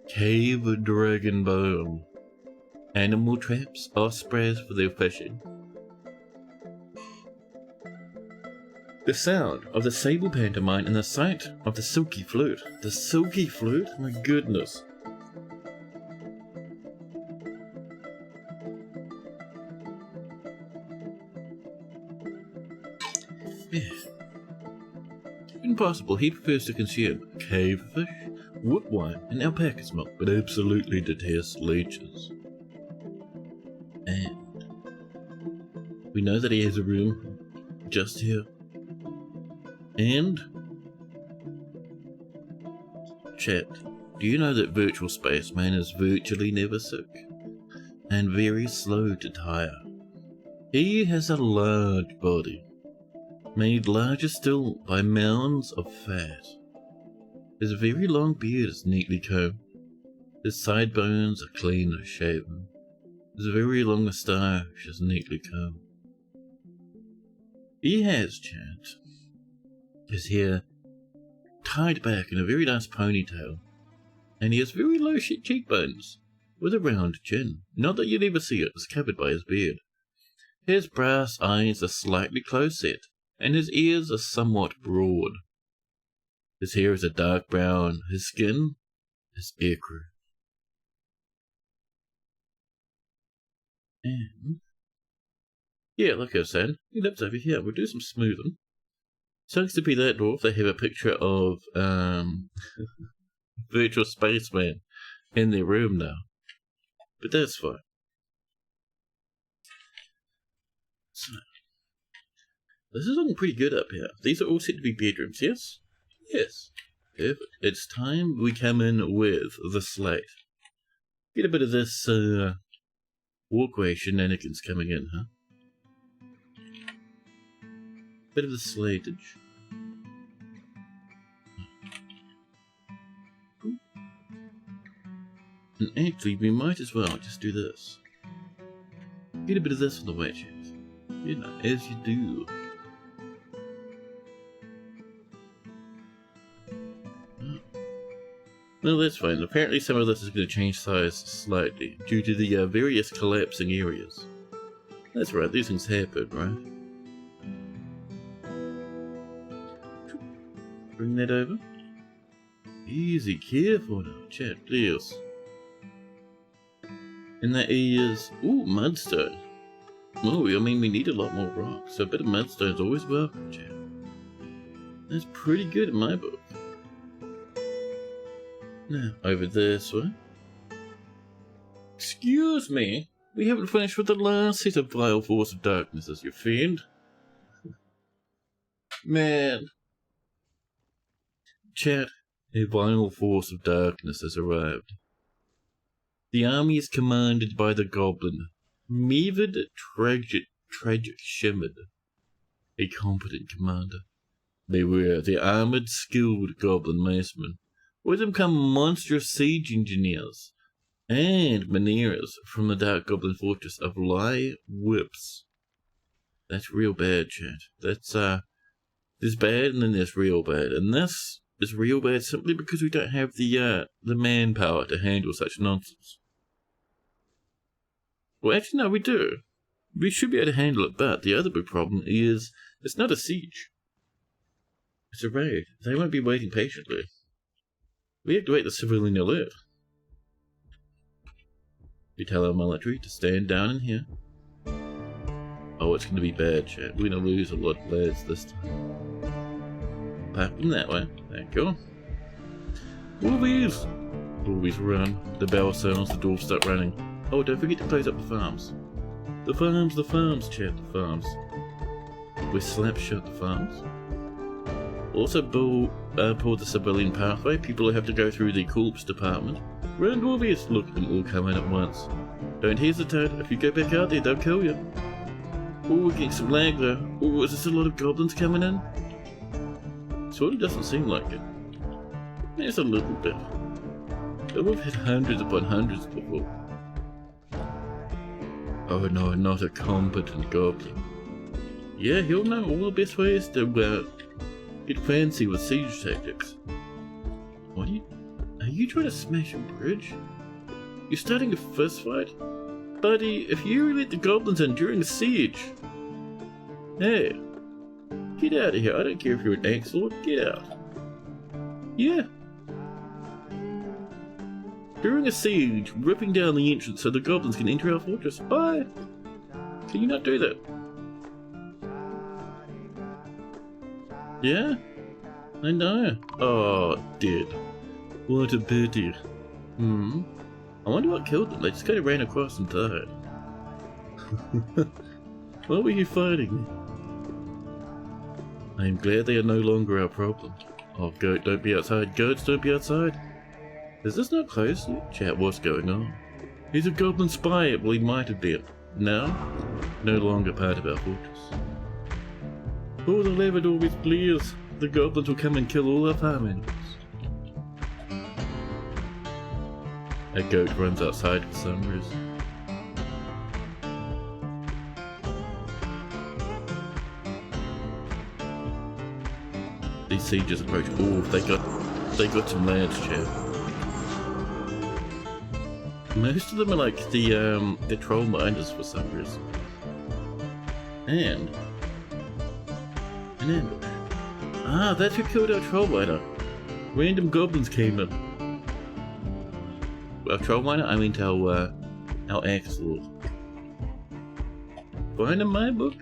cave dragon bone, animal traps, ospreys for their fishing. The sound of the sable pantomime and the sight of the silky flute. The silky flute? My goodness. Yeah. Impossible. He prefers to consume cave fish, wood wine, and alpaca's milk, but absolutely detests leeches. And we know that he has a room just here. And Chat, do you know that Virtual Spaceman is virtually never sick and very slow to tire? He has a large body, made larger still by mounds of fat. His very long beard is neatly combed. His side bones are clean shaven. His very long moustache is neatly combed. He has, Chat, his hair tied back in a very nice ponytail, and he has very low cheekbones with a round chin. Not that you'd ever see it, it's covered by his beard. His brass eyes are slightly close set, and his ears are somewhat broad. His hair is a dark brown, his skin is ecru. And yeah, like I was saying, he lives over here. We'll do some smoothing. Sucks to be that dwarf, they have a picture of Virtual Spaceman in their room now. But that's fine. So, this is looking pretty good up here. These are all set to be bedrooms, yes? Yes. Perfect. It's time we come in with the slate. Get a bit of this walkway shenanigans coming in, huh? Bit of the slatage. And actually, we might as well just do this. Get a bit of this on the way, chat. You know, as you do. No, that's fine. Apparently some of this is going to change size slightly due to the various collapsing areas. That's right, these things happen, right? Bring that over. Easy, careful now, chat, please. And that is, ooh, mudstone. Oh, I mean, we need a lot more rock, so a bit of mudstone is always welcome, chat. That's pretty good in my book. Now, over this way. Excuse me, we haven't finished with the last set of vile force of darkness as your friend. Man. Chat, a vile force of darkness has arrived. The army is commanded by the goblin, Mevid Tragic Shimmered, a competent commander. Beware the armored, skilled goblin macemen. With them come monstrous siege engineers and mineers from the Dark Goblin Fortress of Lie Whips. That's real bad, chat. That's, there's bad and then there's real bad. And this is real bad simply because we don't have the manpower to handle such nonsense. Well, actually, no, we do. We should be able to handle it, but the other big problem is it's not a siege. It's a raid. They won't be waiting patiently. We activate the civilian alert. We tell our military to stand down in here. Oh, it's gonna be bad, chat. We're gonna lose a lot of lads this time. Park them that way. Thank you. Wolvies! Wolvies run. The bell sounds, the dwarves start running. Oh, don't forget to close up the farms. The farms, chat, the farms. We slap shut the farms. Also pull the civilian pathway. People who have to go through the corpse department. Run, Wolvies! Look at them all coming at once. Don't hesitate. If you go back out there, they'll kill you. Oh, we're getting some lag though. Oh, is this a lot of goblins coming in? Sort of doesn't seem like it. There's a little bit. But we've had hundreds upon hundreds before. Oh no, not a competent goblin. Yeah, he'll know all the best ways to get fancy with siege tactics. What are you trying to smash a bridge? You're starting a fist fight? Buddy, if you let the goblins in during a siege... Hey, get out of here. I don't care if you're an axe lord, get out. Yeah. During a siege, ripping down the entrance so the goblins can enter our fortress. Bye! Can you not do that? Yeah? I know. Oh, dead. What a pity. I wonder what killed them. They just kind of ran across and died. What were you fighting? I am glad they are no longer our problem. Oh, goat, don't be outside. Goats, don't be outside. Is this not close yet? Chat, what's going on? He's a goblin spy. Well, he might have been. Now, no longer part of our fortress. Oh, the lever always bleeds. The goblins will come and kill all our farm animals. A goat runs outside for some reason. These sieges approach. Oh, they got some lads, chat. Most of them are like the troll minders for some reason. And an ambush. Ah, that's who killed our troll miner. Random goblins came in. Our troll miner? I mean our axe lord. Find in my book?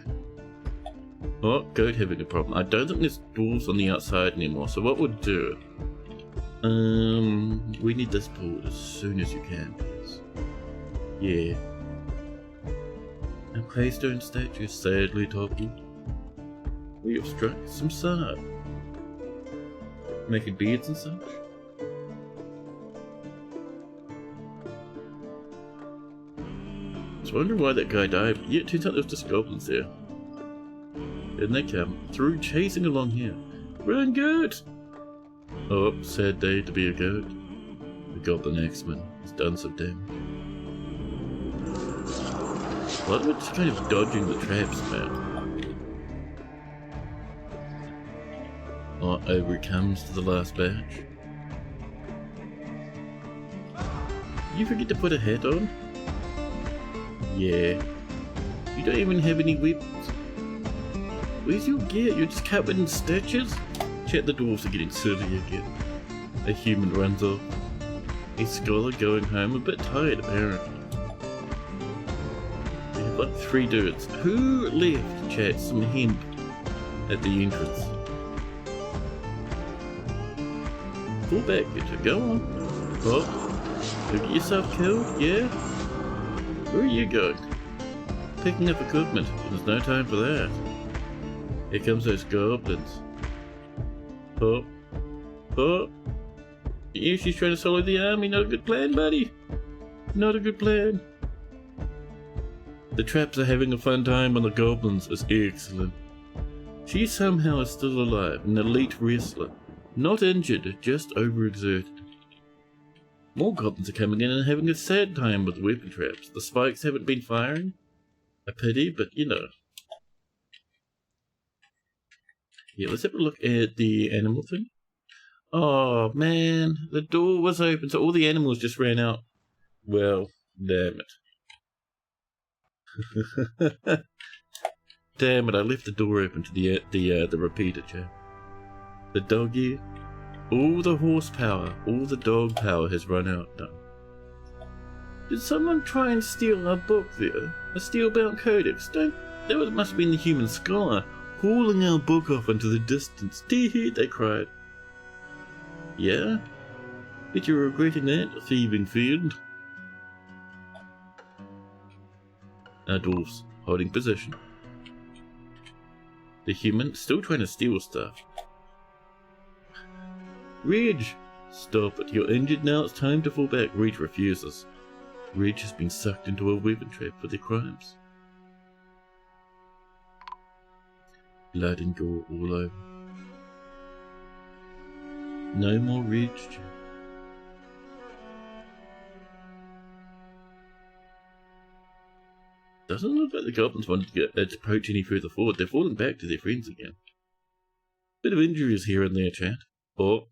Oh, goat having a problem. I don't think there's dwarves on the outside anymore, so what we'll do... we need this pulled as soon as you can, please. Yeah. Our claystone statue is sadly toppled. We have struck some sod. Making beads and such. I was wondering why that guy died, but yeah, it turns out there was just goblins there. And they come through chasing along here. Run, goat! Oh, sad day to be a goat. The goblin axeman has done some damage. A lot of it's kind of dodging the traps, man. Oh, over it comes to the last batch. Did you forget to put a hat on? Yeah. You don't even have any weapons. Where's your gear? You're just covered in stitches? Chat, the dwarves are getting silly again. A human runs off. A scholar going home a bit tired apparently. We have like 3 dudes. Who left, chat, some hemp at the entrance? Pull back, Victor, go on. Oh, you get yourself killed, yeah? Where are you going? Picking up equipment. There's no time for that. Here comes those goblins. Oh. Oh. Yeah, she's trying to solo the army. Not a good plan, buddy. Not a good plan. The traps are having a fun time on the goblins is excellent. She somehow is still alive, an elite wrestler. Not injured, just overexerted. More goblins are coming in and having a sad time with weapon traps. The spikes haven't been firing. A pity, but you know. Yeah, let's have a look at the animal thing. Oh man, the door was open, so all the animals just ran out. Well, damn it. Damn it, I left the door open to the repeater chat. The doggy, all the horsepower, all the dog power has run out now. Did someone try and steal our book there? A steel-bound codex? Don't That must have been the human scholar, hauling our book off into the distance. Tee-hee, they cried. Yeah? Bet you're regretting that, thieving fiend. Our dwarfs, holding position. The human, still trying to steal stuff. Reg! Stop it, you're injured now, it's time to fall back. Reg refuses. Reg has been sucked into a weapon trap for their crimes. Blood and gore all over. No more Reg. Doesn't look like the goblins wanted to approach any further forward. They're falling back to their friends again. Bit of injuries here and there, chat. Oh,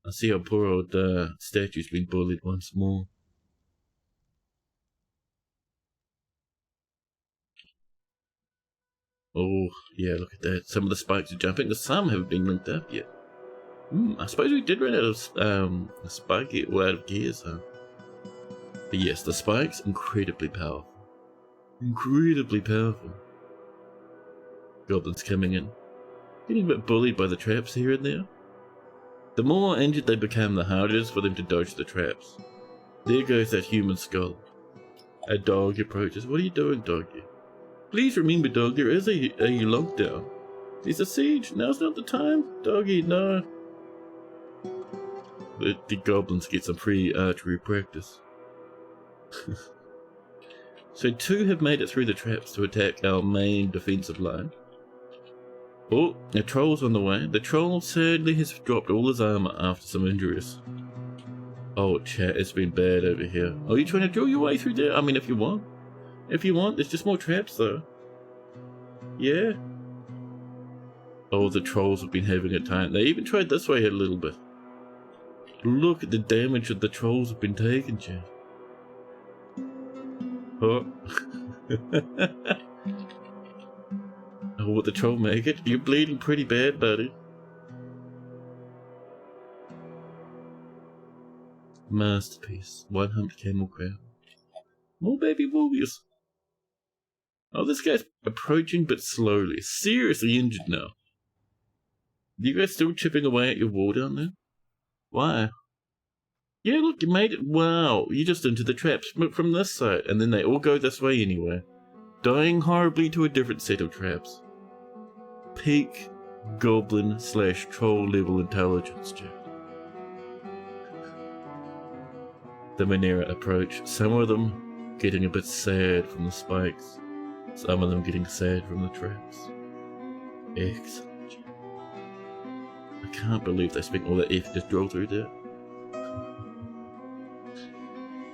I see our poor old statue's been bullied once more. Oh, yeah, look at that. Some of the spikes are jumping. Some haven't been linked up yet. I suppose we did run out of spike out of gears, huh? But yes, the spikes, incredibly powerful. Incredibly powerful. Goblins coming in. Getting a bit bullied by the traps here and there. The more injured they become, the harder it is for them to dodge the traps. There goes that human skull. A dog approaches. What are you doing, doggy? Please remember, dog, there is a lockdown. There's a siege. Now's not the time. Doggy, no. The goblins get some free archery practice. So 2 have made it through the traps to attack our main defensive line. Oh, a troll's on the way. The troll sadly has dropped all his armor after some injuries. Oh, chat, it's been bad over here. Are you trying to drill your way through there? I mean, if you want. If you want, there's just more traps though. Yeah. Oh, the trolls have been having a time. They even tried this way a little bit. Look at the damage that the trolls have been taking, chat. Oh. Oh, what the troll make it? You're bleeding pretty bad, buddy. Masterpiece. 100 camel crown. More baby wolves. Oh, this guy's approaching but slowly. Seriously injured now. You guys still chipping away at your wall down there? Why? Yeah, look, you made it. Wow, you just into the traps from this side, and then they all go this way anyway. Dying horribly to a different set of traps. Peak goblin / troll level intelligence, Jack. The Monera approach. Some of them getting a bit sad from the spikes. Some of them getting sad from the traps. Excellent. I can't believe they spent all that effort to drill through there.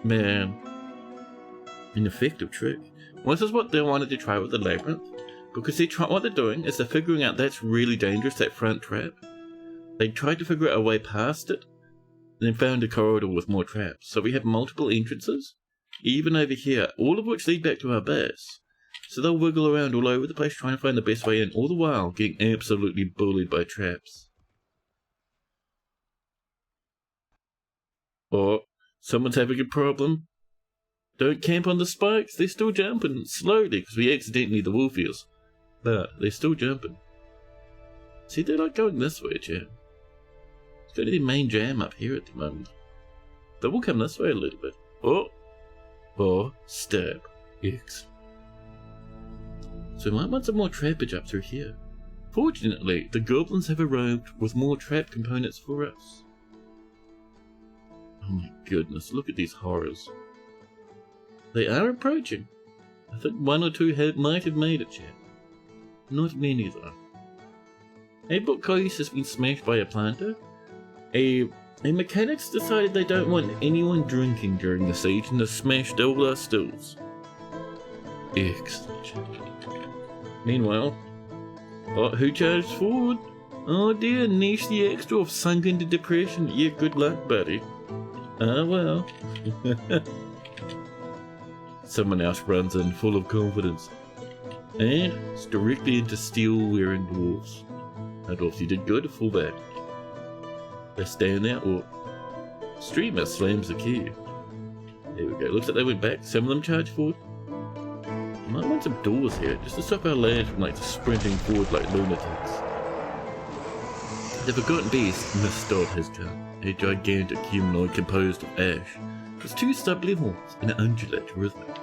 Man. An effective trick. Well, this is what they wanted to try with the labyrinth. Because what they're doing is they're figuring out that's really dangerous, that front trap. They tried to figure out a way past it, and then found a corridor with more traps. So we have multiple entrances, even over here, all of which lead back to our base. So they'll wiggle around all over the place trying to find the best way in, all the while getting absolutely bullied by traps. Or someone's having a problem. Don't camp on the spikes, they're still jumping slowly because we accidentally the wolfies. But they're still jumping. See, they're like going this way, chat. It's got their main jam up here at the moment. They will come this way a little bit. Oh! Oh, stab. X. So we might want some more trappage up through here. Fortunately, the goblins have arrived with more trap components for us. Oh my goodness, look at these horrors. They are approaching. I think 1 or 2 might have made it, chat. Not many though. A bookcase has been smashed by a planter. A mechanics decided they don't want anyone drinking during the siege and they smashed all our stools. Excellent. Meanwhile, oh, who charged forward? Oh dear, Niche the Extra have sunk into depression. Yeah, good luck, buddy. Ah well. Someone else runs in full of confidence. And it's directly into steel-wearing dwarves. Now dwarves, you did good to fall back. They stand there, or streamer slams the key. There we go. Looks like they went back. Some of them charged forward. Might want some doors here, just to stop our lads from like sprinting forward like lunatics. The Forgotten Beast misstod his gun, a gigantic humanoid composed of ash, with 2 stubbly horns and an undulate rhythmic.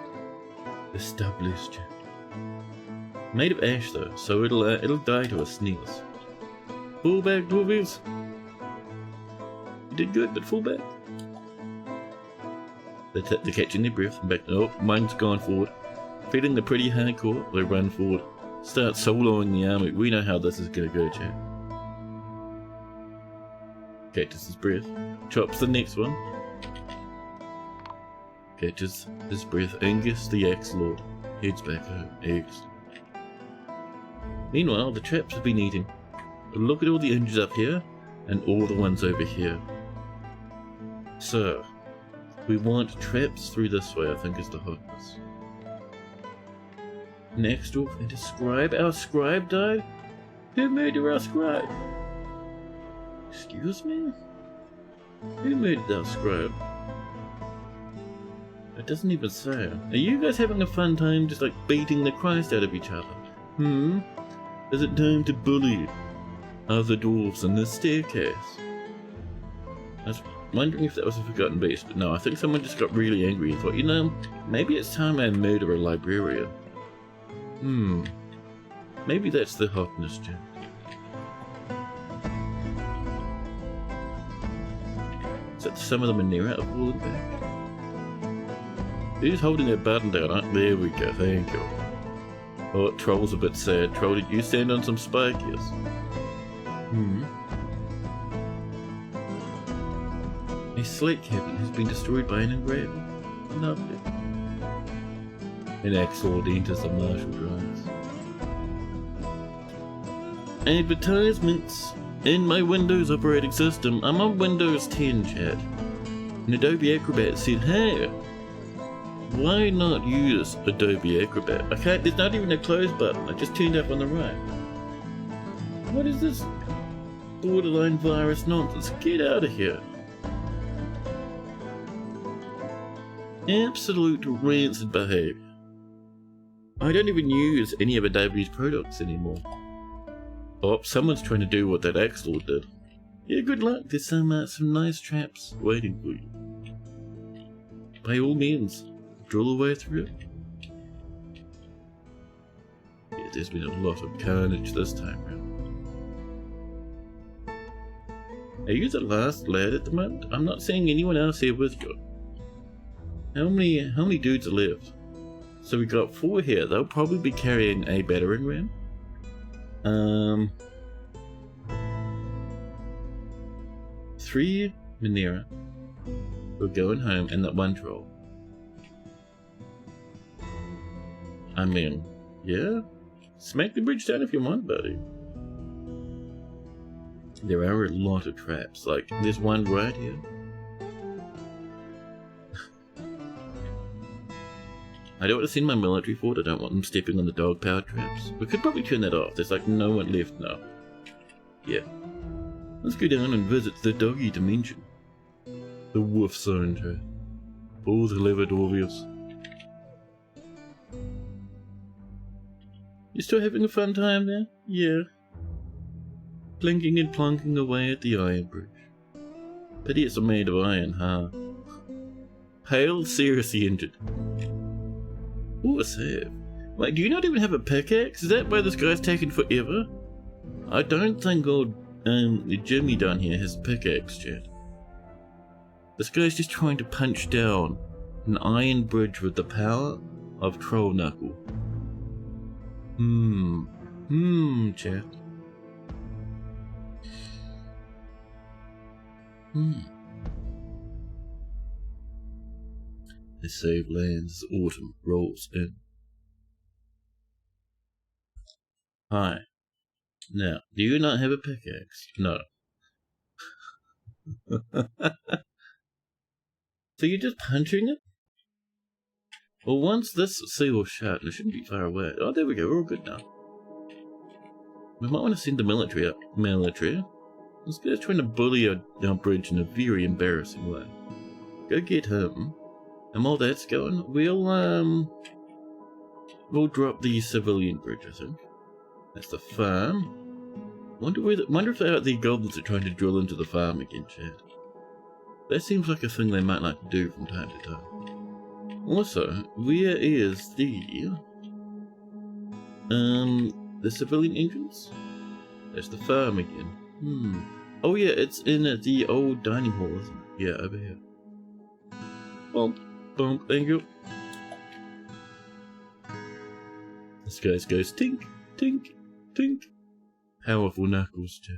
The stubbliest chap. Made of ash though, so it'll die to a sneeze. Fall back, dwarvies. You did good, but fall back. They're catching their breath and back. Oh, mine's gone forward. Feeling the pretty hardcore, they run forward. Start soloing the army. We know how this is gonna go, chat. Catches his breath. Chops the next one. Catches his breath. Angus, the Axe Lord, heads back home. Excellent. Meanwhile, the traps have been eating. Look at all the injuries up here, and all the ones over here. So, we want traps through this way, I think is the hotness. Next off, and a scribe. Our scribe died? Who murdered our scribe? Excuse me? Who murdered our scribe? It doesn't even say. Are you guys having a fun time just like beating the Christ out of each other? Is it time to bully other dwarves in this staircase? I was wondering if that was a Forgotten Beast, but no, I think someone just got really angry and thought, you know, maybe it's time I murder a librarian. Maybe that's the hotness, Jim. Is that some of them are near out of falling back? Who's holding their button down? Oh, there we go, thank you. Oh, Troll's a bit sad. Troll, did you stand on some spike? Yes. A slate cabin has been destroyed by an engraver. Lovely. An Axel enters the martial drives. Advertisements in my Windows operating system. I'm on Windows 10, chat. And Adobe Acrobat said, hey, why not use Adobe Acrobat? I can't, there's not even a close button. I just turned up on the right. What is this borderline virus nonsense? Get out of here. Absolute rancid behavior. I don't even use any of Adobe's products anymore. Oh, someone's trying to do what that Axe Lord did. Yeah, good luck. There's some nice traps waiting for you. By all means, drill away through it. Yeah, there's been a lot of carnage this time round. Are you the last lad at the moment? I'm not seeing anyone else here with you. How many dudes are left? So we got 4 here. They'll probably be carrying a battering ram. 3 Minera. We're going home, and that 1 troll. I mean, yeah. Smack the bridge down if you want, buddy. There are a lot of traps. Like, there's one right here. I don't want to send my military forward. I don't want them stepping on the dog power traps. We could probably turn that off. There's like no one left now. Yeah. Let's go down and visit the doggy dimension. The wolf zone trap. All the clever dwarvies. You still having a fun time there? Yeah. Plinking and plonking away at the iron bridge. Pity it's made of iron, huh? Pale, seriously injured. Ooh, a save. Like, do you not even have a pickaxe? Is that why this guy's taking forever? I don't think old Jimmy down here has a pickaxe yet. This guy's just trying to punch down an iron bridge with the power of Troll Knuckle. Chat. The save lands as autumn rolls in. Hi. Now, do you not have a pickaxe? No. So you're just punching it? Well, once this seal's shut, and it shouldn't be far away. Oh, there we go, we're all good now. We might want to send the military up. Military? This guy's trying to bully our bridge in a very embarrassing way. Go get him. And while that's going, we'll we'll drop the civilian bridge, I think. That's the farm. Wonder if the goblins are trying to drill into the farm again, Chad. That seems like a thing they might like to do from time to time. Also, where is the civilian entrance? There's the farm again. Oh yeah, it's in the old dining hall, isn't it? Yeah, over here. Bump, bump, thank you. This guy goes tink, tink, tink. Powerful knuckles, too.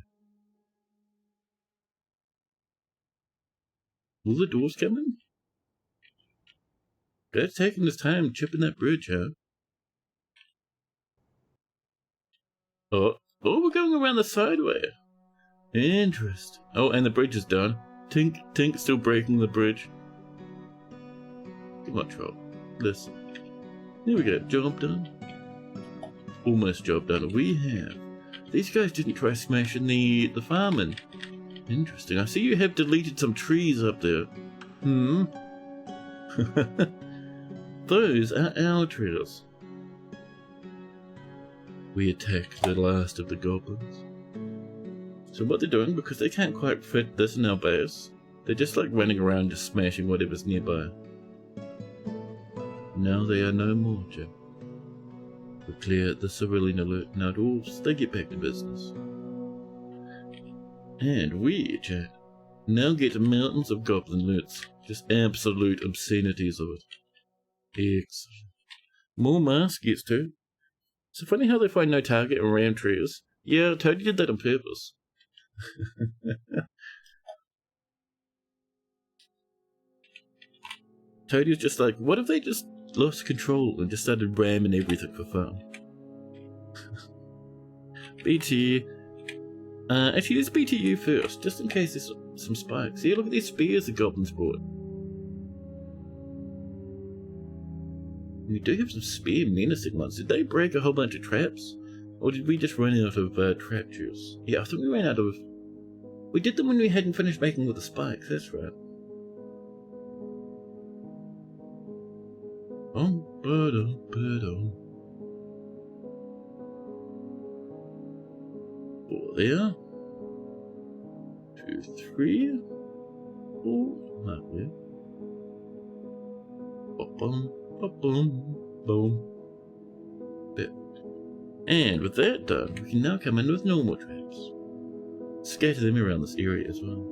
Will the dwarves come in? They're taking his time chipping that bridge, huh? Oh, we're going around the sideway. Interesting. Oh, and the bridge is done. Tink, tink, still breaking the bridge. Come on, troll. Listen. There we go. Job done. Almost job done. We have. These guys didn't try smashing the farming. Interesting. I see you have deleted some trees up there. Those are our trees. We attack the last of the goblins. So what they're doing, because they can't quite fit this in our base, they're just like running around just smashing whatever's nearby. Now they are no more, Jim. We clear the civilian alert. Now dwarves, they get back to business. And we, chat, now get mountains of goblin loots. Just absolute obscenities of it. Excellent. More masks gets to. It's funny how they find no target around trees. Yeah, Toady did that on purpose. Toady was just like, what if they just lost control and just started ramming everything for fun? BT. Actually, let's BT you first, just in case there's some spikes. Here, look at these spears the goblins brought. We do have some spear menacing ones. Did they break a whole bunch of traps? Or did we just run out of trap juice? Yeah, I think we ran out of... We did them when we hadn't finished making all the spikes, that's right. Four there. 2, 3. 4. Not there. Boom, boom, boom. There. And with that done, we can now come in with normal traps. Scatter them around this area as well.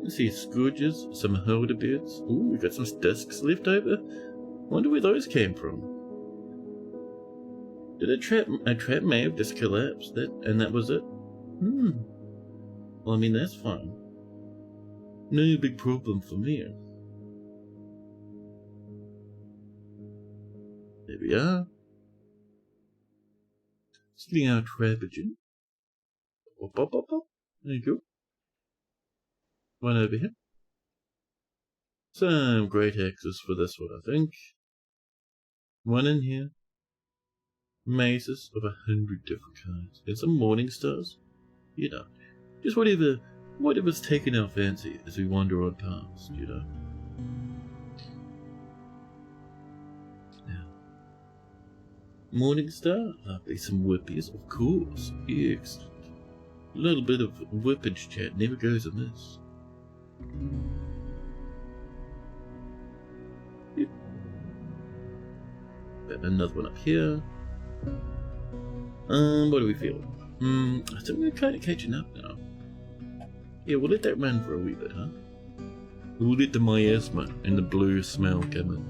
You see scourges, some holder beds. Ooh, we got some discs left over. Wonder where those came from. Did a trap may have just collapsed, and that was it? Well, I mean, that's fine. No big problem for me. There we are. Getting our trapagen. Up. There you go. One over here. Some great axes for this one, I think. One in here. Mazes of 100 different kinds. And some morning stars. You know, just whatever's taking our fancy as we wander on past, you know. Morning star, lovely, some whippies, of course. Excellent. A little bit of whippage chat never goes amiss. Yep. Got another one up here. What are we feeling? I think we're kind of catching up now. Yeah, we'll let that run for a wee bit, huh? We'll let the miasma and the blue smell come in.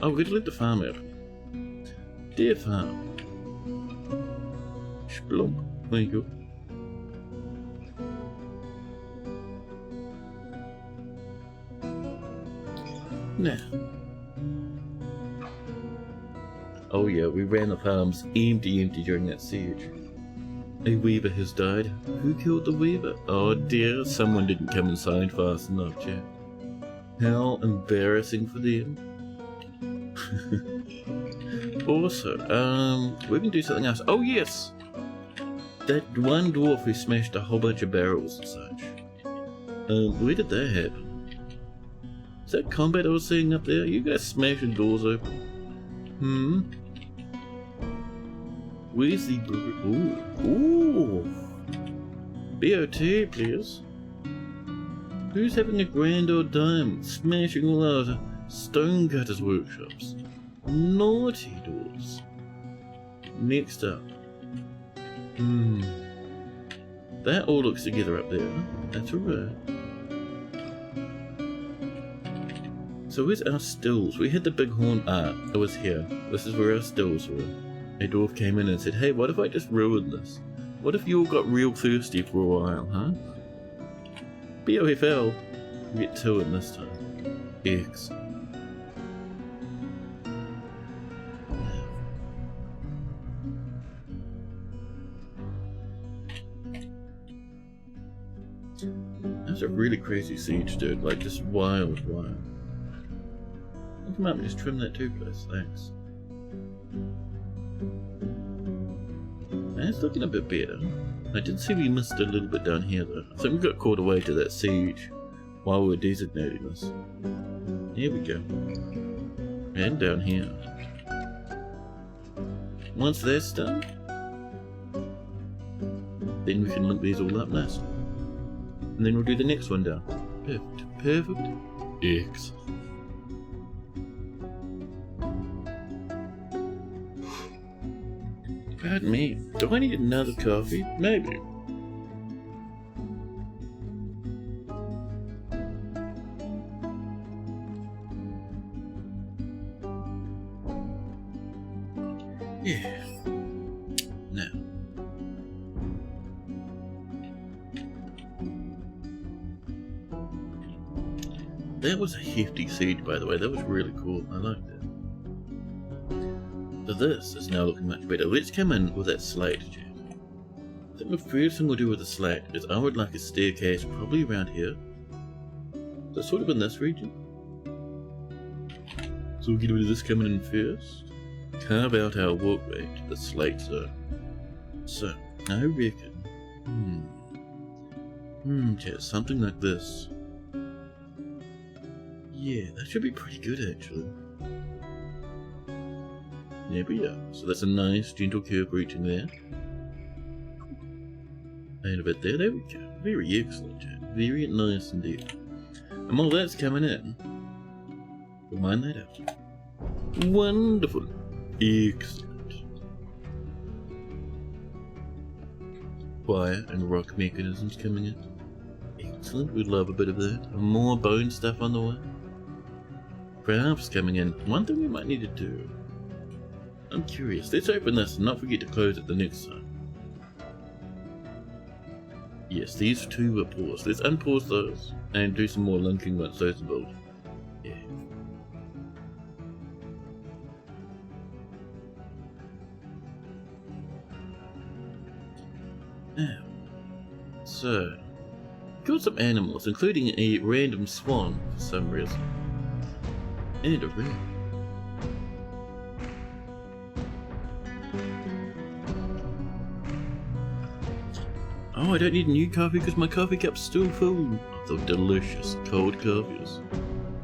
Oh, we're gonna let the farm out. Dear farm. Splunk. There you go. Now. Oh yeah, we ran the farms empty during that siege. A weaver has died. Who killed the weaver? Oh dear, someone didn't come inside fast enough, chat. How embarrassing for them. Also, we can do something else. Oh yes! That one dwarf who smashed a whole bunch of barrels and such. Where did that happen? Is that combat I was seeing up there? You guys smashing doors open? Where's the... Ooh! BOT, please. Who's having a grand old time smashing all our stonecutters' workshops? Naughty doors. Next up. That all looks together up there. That's alright. So where's our stills? We had the big horn. It was here. This is where our stills were. A dwarf came in and said, hey, what if I just ruined this? What if you all got real thirsty for a while, huh? BOFL. We get 2 in this time. X. That's a really crazy siege, dude. Like, just wild. Come up and just trim that too, please. Thanks. It's looking a bit better. I did see we missed a little bit down here though. I think we got caught away to that siege while we were designating this. Here we go. And down here. Once that's done, then we can link these all up nicely. And then we'll do the next one down. Perfect. Excellent. Pardon me, do I need another coffee? Maybe. Yeah. Now. That was a hefty siege, by the way. That was really cool. I like that. So this is now looking much better. Let's come in with that slate, chat. I think the first thing we'll do with the slate is I would like a staircase probably around here. So sort of in this region. So we'll get rid of this coming in first. Carve out our walkway to the slate zone. So, I reckon... chat, something like this. Yeah, that should be pretty good actually. There we are. So that's a nice gentle curve reaching there. And a bit there. There we go. Very excellent, chat. Very nice indeed. And while that's coming in, we'll mine that out. Wonderful. Excellent. Wire and rock mechanisms coming in. Excellent. We'd love a bit of that. More bone stuff on the way. Crafts coming in. One thing we might need to do. I'm curious. Let's open this and not forget to close it the next time. Yes, these two were paused. Let's unpause those and do some more linking once those are built. Yeah. Now, so, got some animals, including a random swan for some reason. And a ring. Oh, I don't need a new coffee because my coffee cup's still full of the delicious cold coffees.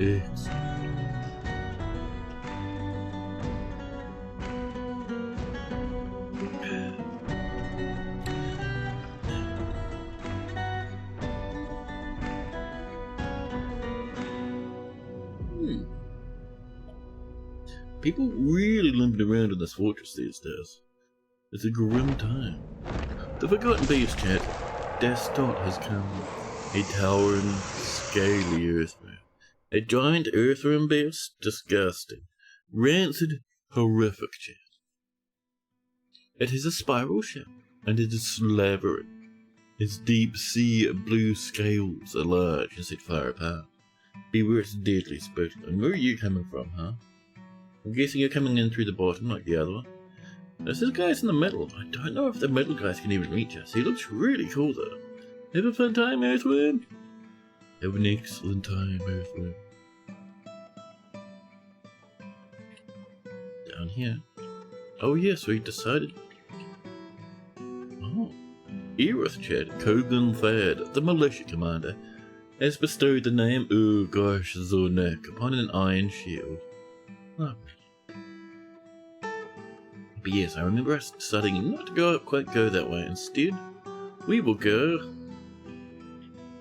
Excellent. People really limping around in this fortress these days. It's a grim time. The Forgotten Beast, chat. Destot has come. A towering, scaly earthworm. A giant earthworm beast? Disgusting. Rancid, horrific, chat. It has a spiral shape, and it is slavering. Its deep sea blue scales are large and set far apart. Beware its deadly spit. And where are you coming from, huh? I'm guessing you're coming in through the bottom like the other one. This guy's in the middle. I don't know if the middle guys can even reach us. He looks really cool though. Have a fun time, Earthworm. Have an excellent time, Earthworm. Down here. Oh yes, we decided. Oh. Erith, chat. Kogan Thad, the militia commander. Has bestowed the name, oh gosh, Zornek, upon an iron shield. Lovely. But yes, I remember us deciding not to quite go that way. Instead, we will go...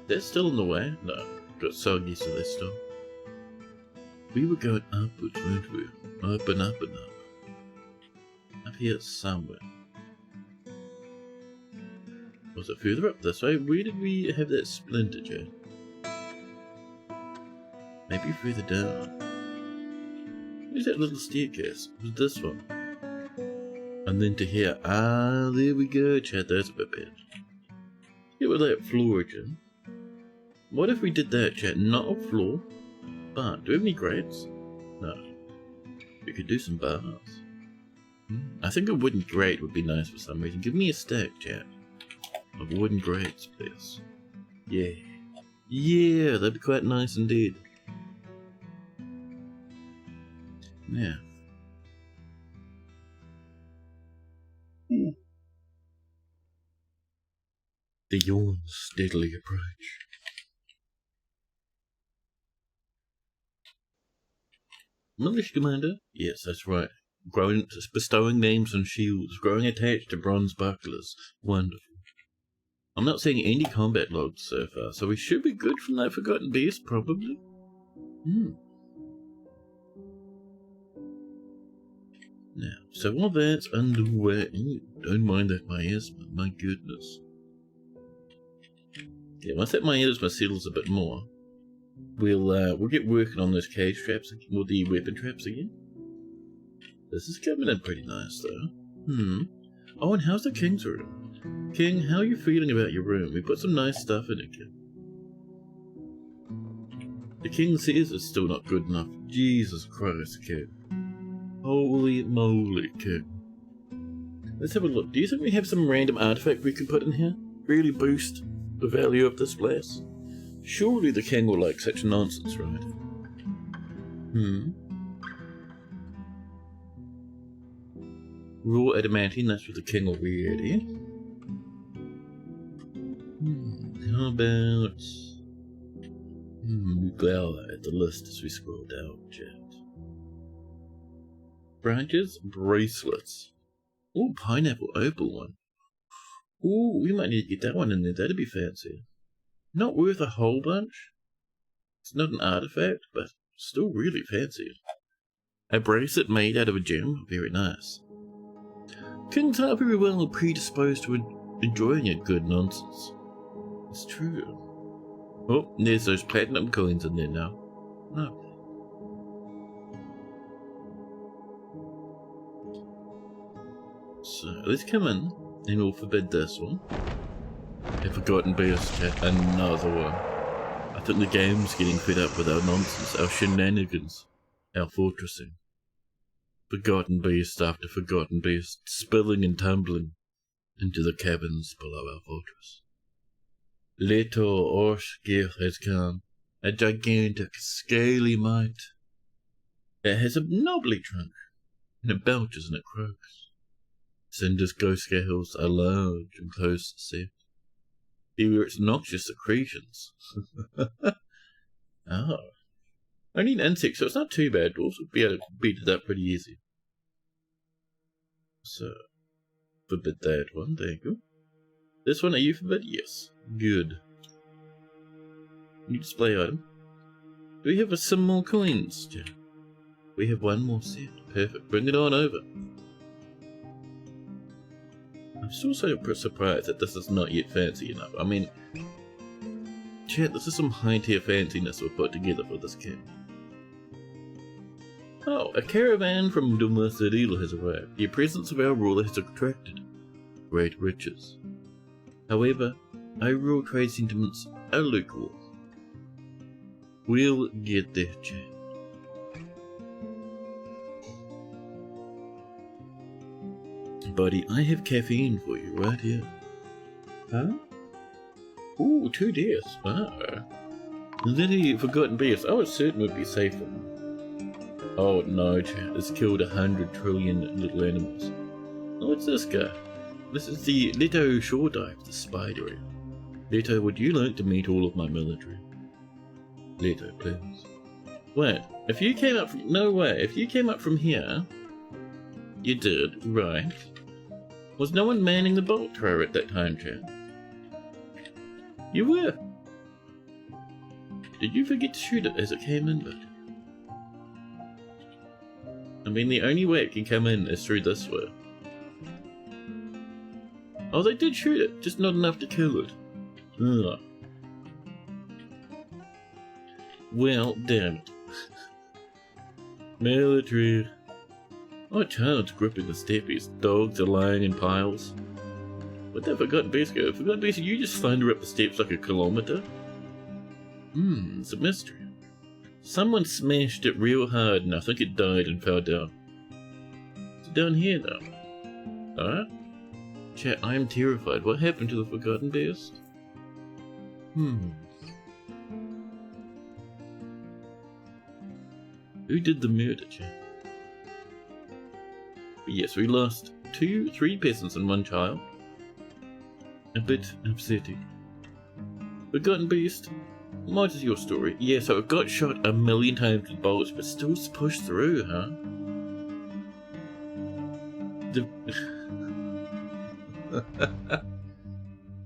That's still in the way? No, got so used to this stuff. We were going upwards, weren't we? Up and up and up. Up here somewhere. Was it further up this way? Where did we have that splinter, Jay? Maybe further down. Where's that little staircase? It was this one. And then to here. Ah, there we go, Chad. That's a bit better. Get with that floor, Jim. What if we did that, Chad? Not a floor, but do we have any grates? No. We could do some bars. I think a wooden grate would be nice for some reason. Give me a stack, Chad, of wooden grates, please. Yeah. Yeah, that'd be quite nice indeed. Yeah. The yawns steadily approach. Militia Commander? Yes, that's right. Bestowing names on shields, growing attached to bronze bucklers. Wonderful. I'm not seeing any combat logs so far, so we should be good from that Forgotten Beast, probably. Now, so while that's underway, don't mind that miasma, my goodness. Yeah, once that miasma settles a bit more, we'll get working on those cage traps, or the weapon traps again. This is coming in pretty nice, though. Oh, and how's the King's room? King, how are you feeling about your room? We put some nice stuff in it, King. The King says it's still not good enough. Jesus Christ, King. Holy moly, King. Let's have a look. Do you think we have some random artifact we can put in here? Really boost the value of this place? Surely the King will like such nonsense, right? Raw adamantine, that's what the King will wear it in. How about... we glower at the list as we scroll down, chat. Branches, bracelets. Oh, pineapple opal one. Oh, we might need to get that one in there, that'd be fancy. Not worth a whole bunch. It's not an artifact, but still really fancy. A bracelet made out of a gem, very nice. Kings are very well predisposed to enjoying a good nonsense. It's true. Oh, there's those platinum coins in there now. No. So, let's come in, and we'll forbid this one. A Forgotten Beast, another one. I think the game's getting fed up with our nonsense, our shenanigans, our fortressing. Forgotten Beast after Forgotten Beast, spilling and tumbling into the caverns below our fortress. Little Orskith has come, a gigantic, scaly mite. It has a knobbly trunk, and it belches and it croaks. Cinder's ghost scales are large and close to see. Beware its noxious secretions. Oh. Only an insect, so it's not too bad. Dwarves would be able to beat it up pretty easy. So, forbid that one, there you go. This one, are you forbid? Yes. Good. New display item. Do we have some more coins, Jim? We have one more set. Perfect. Bring it on over. I'm still so surprised that this is not yet fancy enough. I mean, chat, this is some high-tier fanciness we've put together for this king. Oh, a caravan from Dummersadil has arrived. The presence of our ruler has attracted great riches. However, our rural trade sentiments are lukewarm. We'll get there, chat. Buddy, I have caffeine for you right here. Huh? Ooh, 2 deaths. Wow. Little Forgotten Beast. I would certainly be safe from them. Oh no, chat. It's killed 100 trillion little animals. Oh, what's this guy? This is the Leto Shore Dive, the spider. Leto, would you like to meet all of my military? Later, please. Wait, if you came up from... No way, if you came up from here... You did, right. Was no one manning the bolt thrower at that time, Chad? You were. Did you forget to shoot it as it came in, bud? I mean, the only way it can come in is through this way. Oh, they did shoot it, just not enough to kill it. Ugh. Well, damn it. Military. Oh, a child's gripping the steppies. Dogs are lying in piles. What the Forgotten Beast go? Forgotten Beast, you just thunder up the steps like a kilometer? It's a mystery. Someone smashed it real hard and I think it died and fell down. It's down here though. Huh? Chat, I am terrified. What happened to the Forgotten Beast? Who did the murder, chat? But yes, we lost 3 peasants and 1 child. A bit upsetting. Forgotten Beast, what is your story? Yeah, so it got shot 1,000,000 times with bullets, but still pushed through, huh?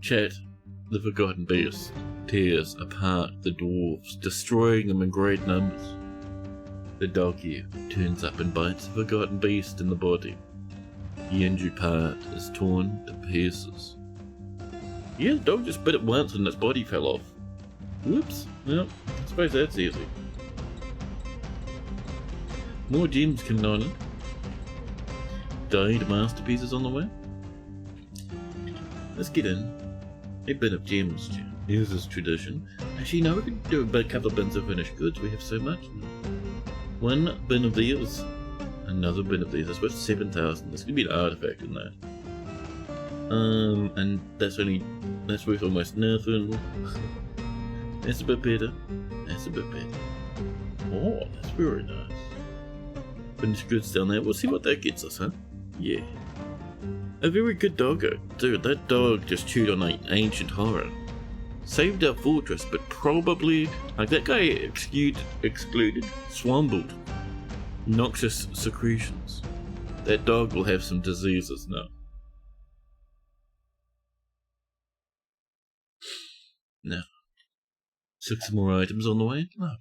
Chat, the Forgotten Beast tears apart the dwarves, destroying them in great numbers. The dog here turns up and bites the Forgotten Beast in the body. The injured part is torn to pieces. Yeah, the dog just bit it once and its body fell off. Whoops. Well, I suppose that's easy. More gems coming on in. Dyed masterpieces on the way. Let's get in. A bin of gems, Jim. Here's this tradition. Actually, no, we can do a couple of bins of finished goods. We have so much. 1 bin of these. Another bin of these. That's worth 7,000. There's gonna be an artifact in that. And that's worth almost nothing. That's a bit better. That's a bit better. Oh, that's very nice. Finished goods down there. We'll see what that gets us, huh? Yeah. A very good doggo. Dude, that dog just chewed on an ancient horror. Saved our fortress, but probably... Like, that guy excluded swambled. Noxious secretions. That dog will have some diseases now. Now, 6 more items on the way. Lovely.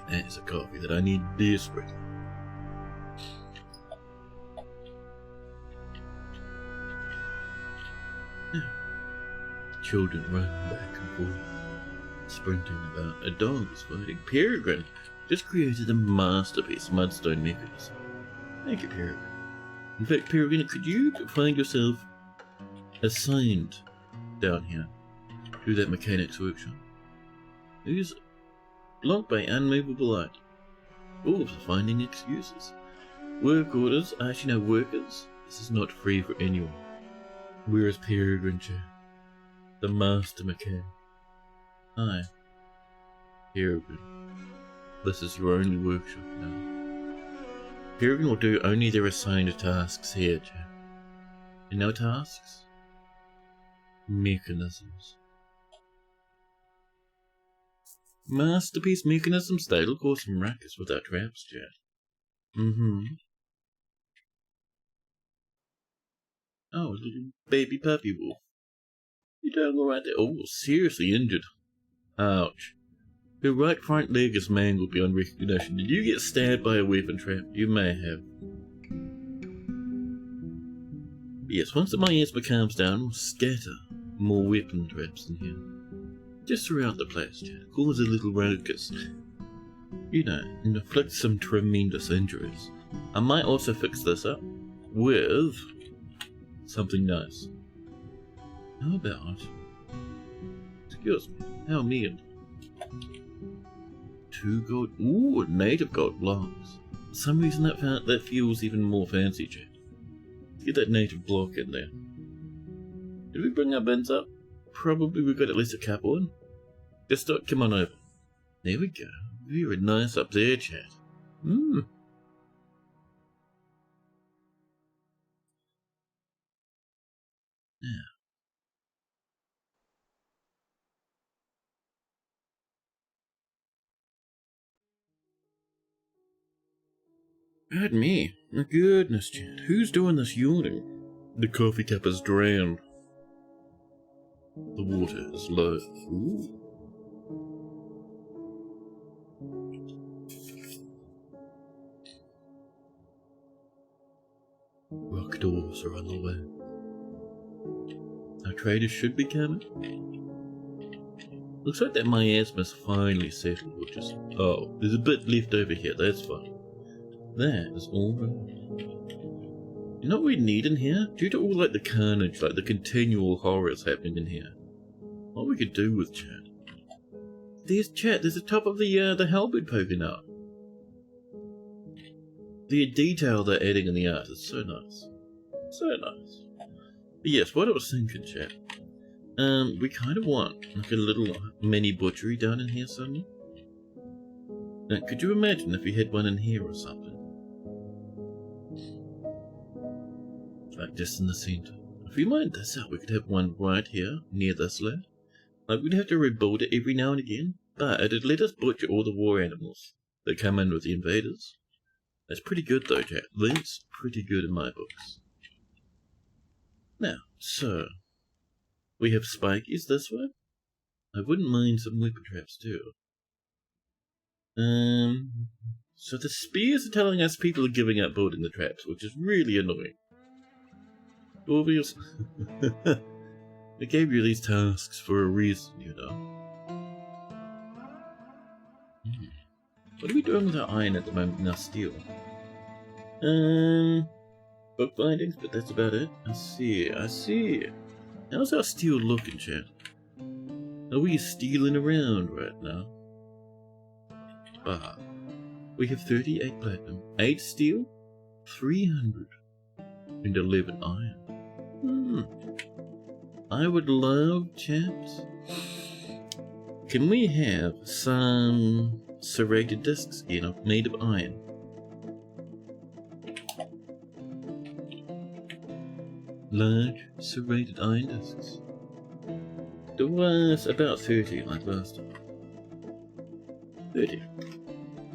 That is a coffee that I need desperately. Children running back and forth, sprinting about. A dog is fighting. Peregrine just created a masterpiece mudstone mechanism. Thank you, Peregrine. In fact, Peregrine, could you find yourself assigned down here to that mechanic's workshop? Who's blocked by unmovable light. Wolves are finding excuses. Work orders. Actually, no, workers. This is not free for anyone. Where is Peregrine, Chair? The master mechanic. Hi. Peregrine. This is your only workshop now. Peregrine will do only their assigned tasks here, Chair. And no tasks? Mechanisms. Masterpiece mechanisms, they'll cause some ruckus with our traps, Chad. Oh, little baby puppy wolf. You doing alright there? Oh, seriously injured. Ouch. Her right front leg is mangled beyond recognition. Did you get stabbed by a weapon trap? You may have. Yes, once the miasma calms down, we'll scatter more weapon traps in here. Just throughout the place, Chad. Cause a little ruckus. You know, and inflict some tremendous injuries. I might also fix this up with something nice. How about... Excuse me, how mean. 2 gold... Ooh, native gold blocks. For some reason that feels even more fancy, Chad. Let's get that native block in there. Did we bring our bins up? Probably we've got at least a couple in. Just come on over. There we go. Very nice up there, Chad. Pardon me. My goodness, chat. Who's doing this yawning? The coffee cup is drowned. The water is low. Ooh. Rock doors are on the way. Our traders should be coming. Looks like that miasma's finally settled, which is... Oh, there's a bit left over here, that's fine. That is all right. You know what we need in here? Due to all like the carnage, like the continual horrors happening in here. What we could do with chat. There's the top of the halberd poking out. The detail they're adding in the art is so nice. So nice. But yes, what I was thinking, chat. We kind of want like a little mini butchery down in here somewhere. Now, could you imagine if we had one in here or something? Like just in the center. If we lined this up, we could have one right here, near this lad. Like we'd have to rebuild it every now and again, but it'd let us butcher all the war animals that come in with the invaders. That's pretty good though, Jack. That's pretty good in my books. Now, so... we have spikies this way. I wouldn't mind some weapon traps too. So the spears are telling us people are giving up building the traps, which is really annoying. Obvious. They gave you these tasks for a reason, you know. What are we doing with our iron at the moment and our steel? Book bindings, but that's about it. I see. How's our steel looking, chat? Are we stealing around right now? We have 38 platinum, 8 steel, 300, and 11 iron. I would love, chaps. Can we have some serrated discs, made of iron? Large serrated iron discs. There was about 30 like last time. 30.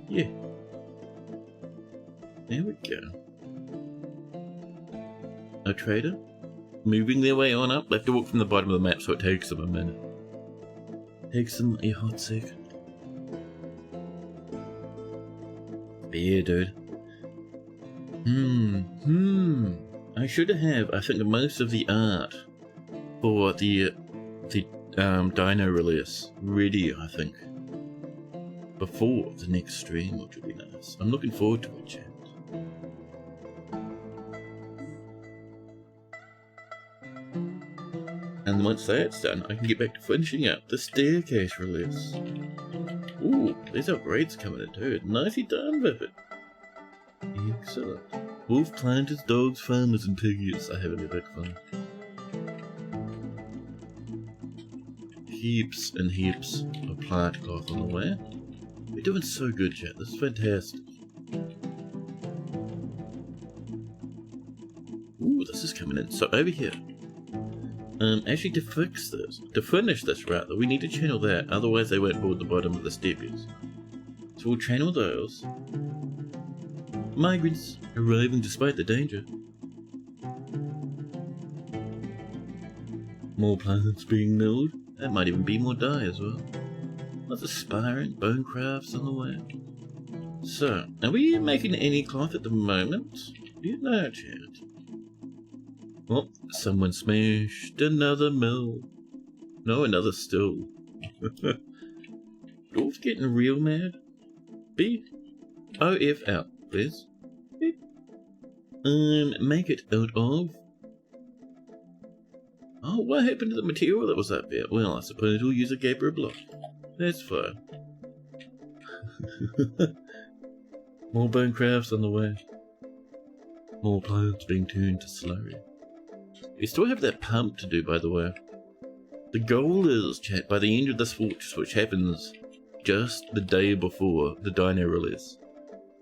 Yeah. There we go. A trader? Moving their way on up. They have to walk from the bottom of the map, so it takes them a minute. Takes them a hot second. But yeah, dude. I should have, I think, most of the art for the dino release ready, I think, before the next stream, which would be nice. I'm looking forward to it, chat. And once that's done, I can get back to finishing up the staircase release. Ooh, there's upgrades coming in too. Nicely done, Vivid. Excellent. Wolf planters, dogs, farmers, and piggies are having a big fun. Heaps and heaps of plant cloth on the way. We're doing so good, chat. This is fantastic. Ooh, this is coming in. So over here. Actually, to finish this rather, we need to channel that, otherwise they won't build the bottom of the steppers. So we'll channel those. Migrants arriving despite the danger. More plants being milled. That might even be more dye as well. Lots of sparring, bone crafts on the way. So, are we making any cloth at the moment? Do you know, chat? Oh, someone smashed another mill. No, another still. Dwarf's getting real mad. Beep. OF out, please. Beep. Make it out of... Oh, what happened to the material that was up there? Well, I suppose we'll use a gaper block. That's fine. More bone crafts on the way. More plants being turned to slurry. We still have that pump to do, by the way. The goal is, chat, by the end of this fortress, which happens just the day before the dino release,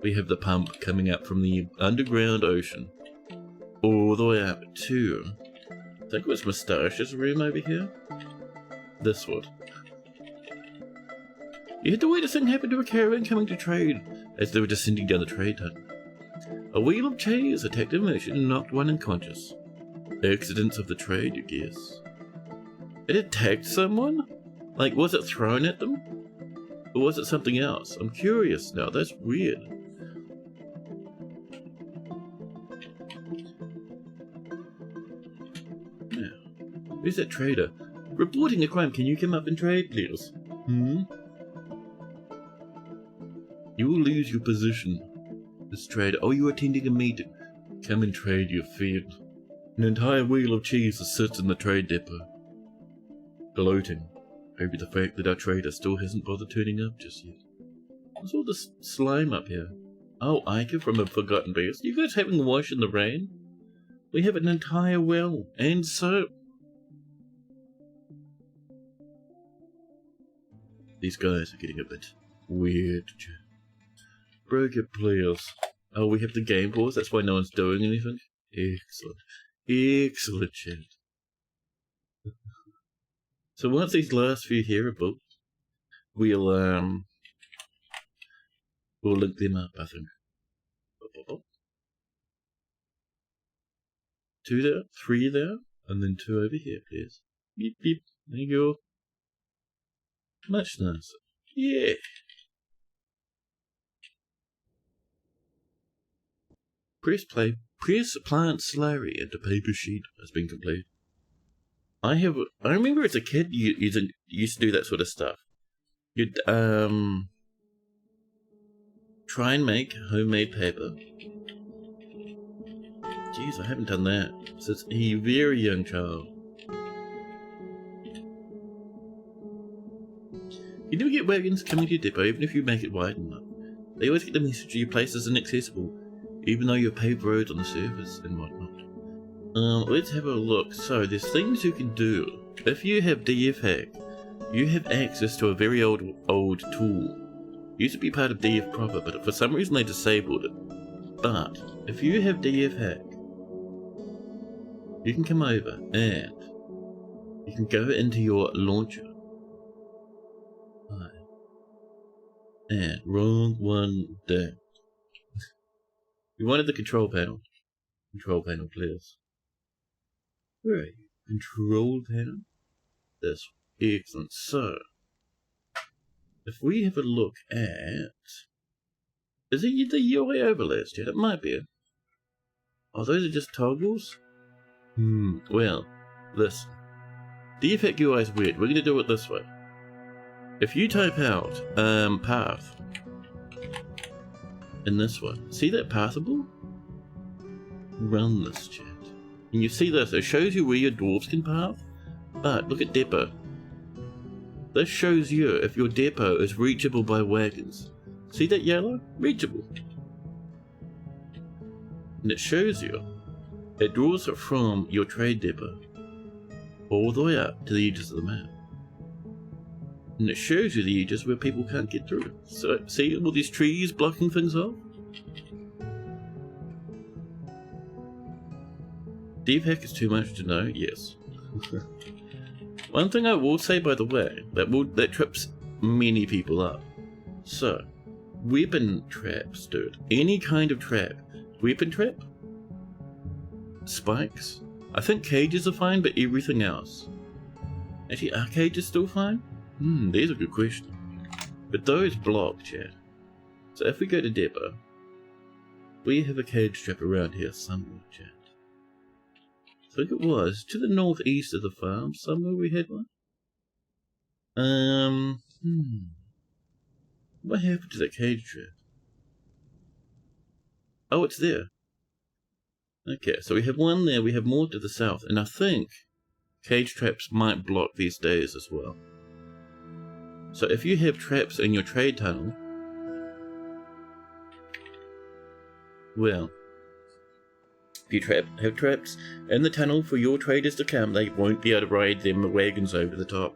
we have the pump coming up from the underground ocean all the way up to I think it was Moustache's room over here. This one. You had the weirdest thing happen to a caravan coming to trade as they were descending down the trade tunnel. A wheel of cheese attacked a merchant and knocked one unconscious. Accidents of the trade, you guess. It attacked someone? Like, was it thrown at them? Or was it something else? I'm curious now, that's weird. Now, who's that trader? Reporting a crime, can you come up and trade, please? You will lose your position. This trader, oh, you're attending a meeting. Come and trade your field. An entire wheel of cheese sits in the trade depot. Gloating over the fact that our trader still hasn't bothered turning up just yet. What's all this slime up here? Oh, Ica from a Forgotten Beast. You guys having a wash in the rain? We have an entire well and soap. These guys are getting a bit weird. Break it, please. Oh, we have the game pause, that's why no one's doing anything? Excellent. Excellent, chat. So once these last few here are booked, we'll link them up, I think. 2 there, 3 there, and then 2 over here, please. Beep, beep. There you go. Much nicer. Yeah. Press plant slurry into paper sheet has been completed. I remember as a kid you used to do that sort of stuff. You'd try and make homemade paper. Jeez, I haven't done that since a very young child. You never get wagons coming to your depot even if you make it wide enough. They always get the message your place is inaccessible, even though you've paved roads on the surface and whatnot. Let's have a look. So, there's things you can do. If you have DF hack, you have access to a very old tool. Used to be part of DF proper, but for some reason they disabled it. But, if you have DF hack, you can come over and you can go into your launcher. And wrong one down. We wanted the control panel. Control panel, please. Where are you? Control panel? This one. Excellent. So, if we have a look at... Is it the UI overlays yet? It might be. Oh, those are just toggles? Well, listen. DFX UI is weird. We're going to do it this way. If you type out path in this one, see that pathable? Run this, chat. And you see this, it shows you where your dwarves can path, but look at depot. This shows you if your depot is reachable by wagons. See that yellow? Reachable. And it shows you, it draws it from your trade depot all the way up to the edges of the map. And it shows you the edges where people can't get through. So, see all these trees blocking things off? Deep hack is too much to know, yes. One thing I will say, by the way, that trips many people up. So, weapon traps, dude. Any kind of trap. Weapon trap? Spikes? I think cages are fine, but everything else. Actually, are cages still fine? There's a good question. But those block, chat. So if we go to depot, we have a cage trap around here somewhere, chat. I think it was to the northeast of the farm, somewhere we had one. What happened to that cage trap? Oh, it's there. Okay, so we have one there, we have more to the south, and I think cage traps might block these days as well. So if you have traps in your trade tunnel, well, if you have traps in the tunnel for your traders to come, they won't be able to ride them wagons over the top.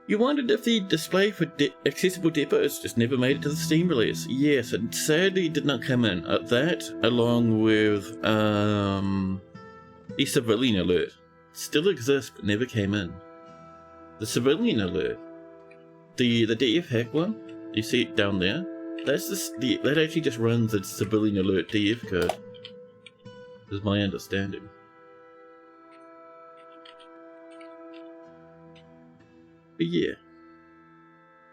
You wondered if the display for accessible depots just never made it to the Steam release. Yes, it sadly did not come in. That, along with The civilian alert still exists but never came in. The civilian alert, the DF hack one, you see it down there? That's that actually just runs the civilian alert DF code, is my understanding. But yeah.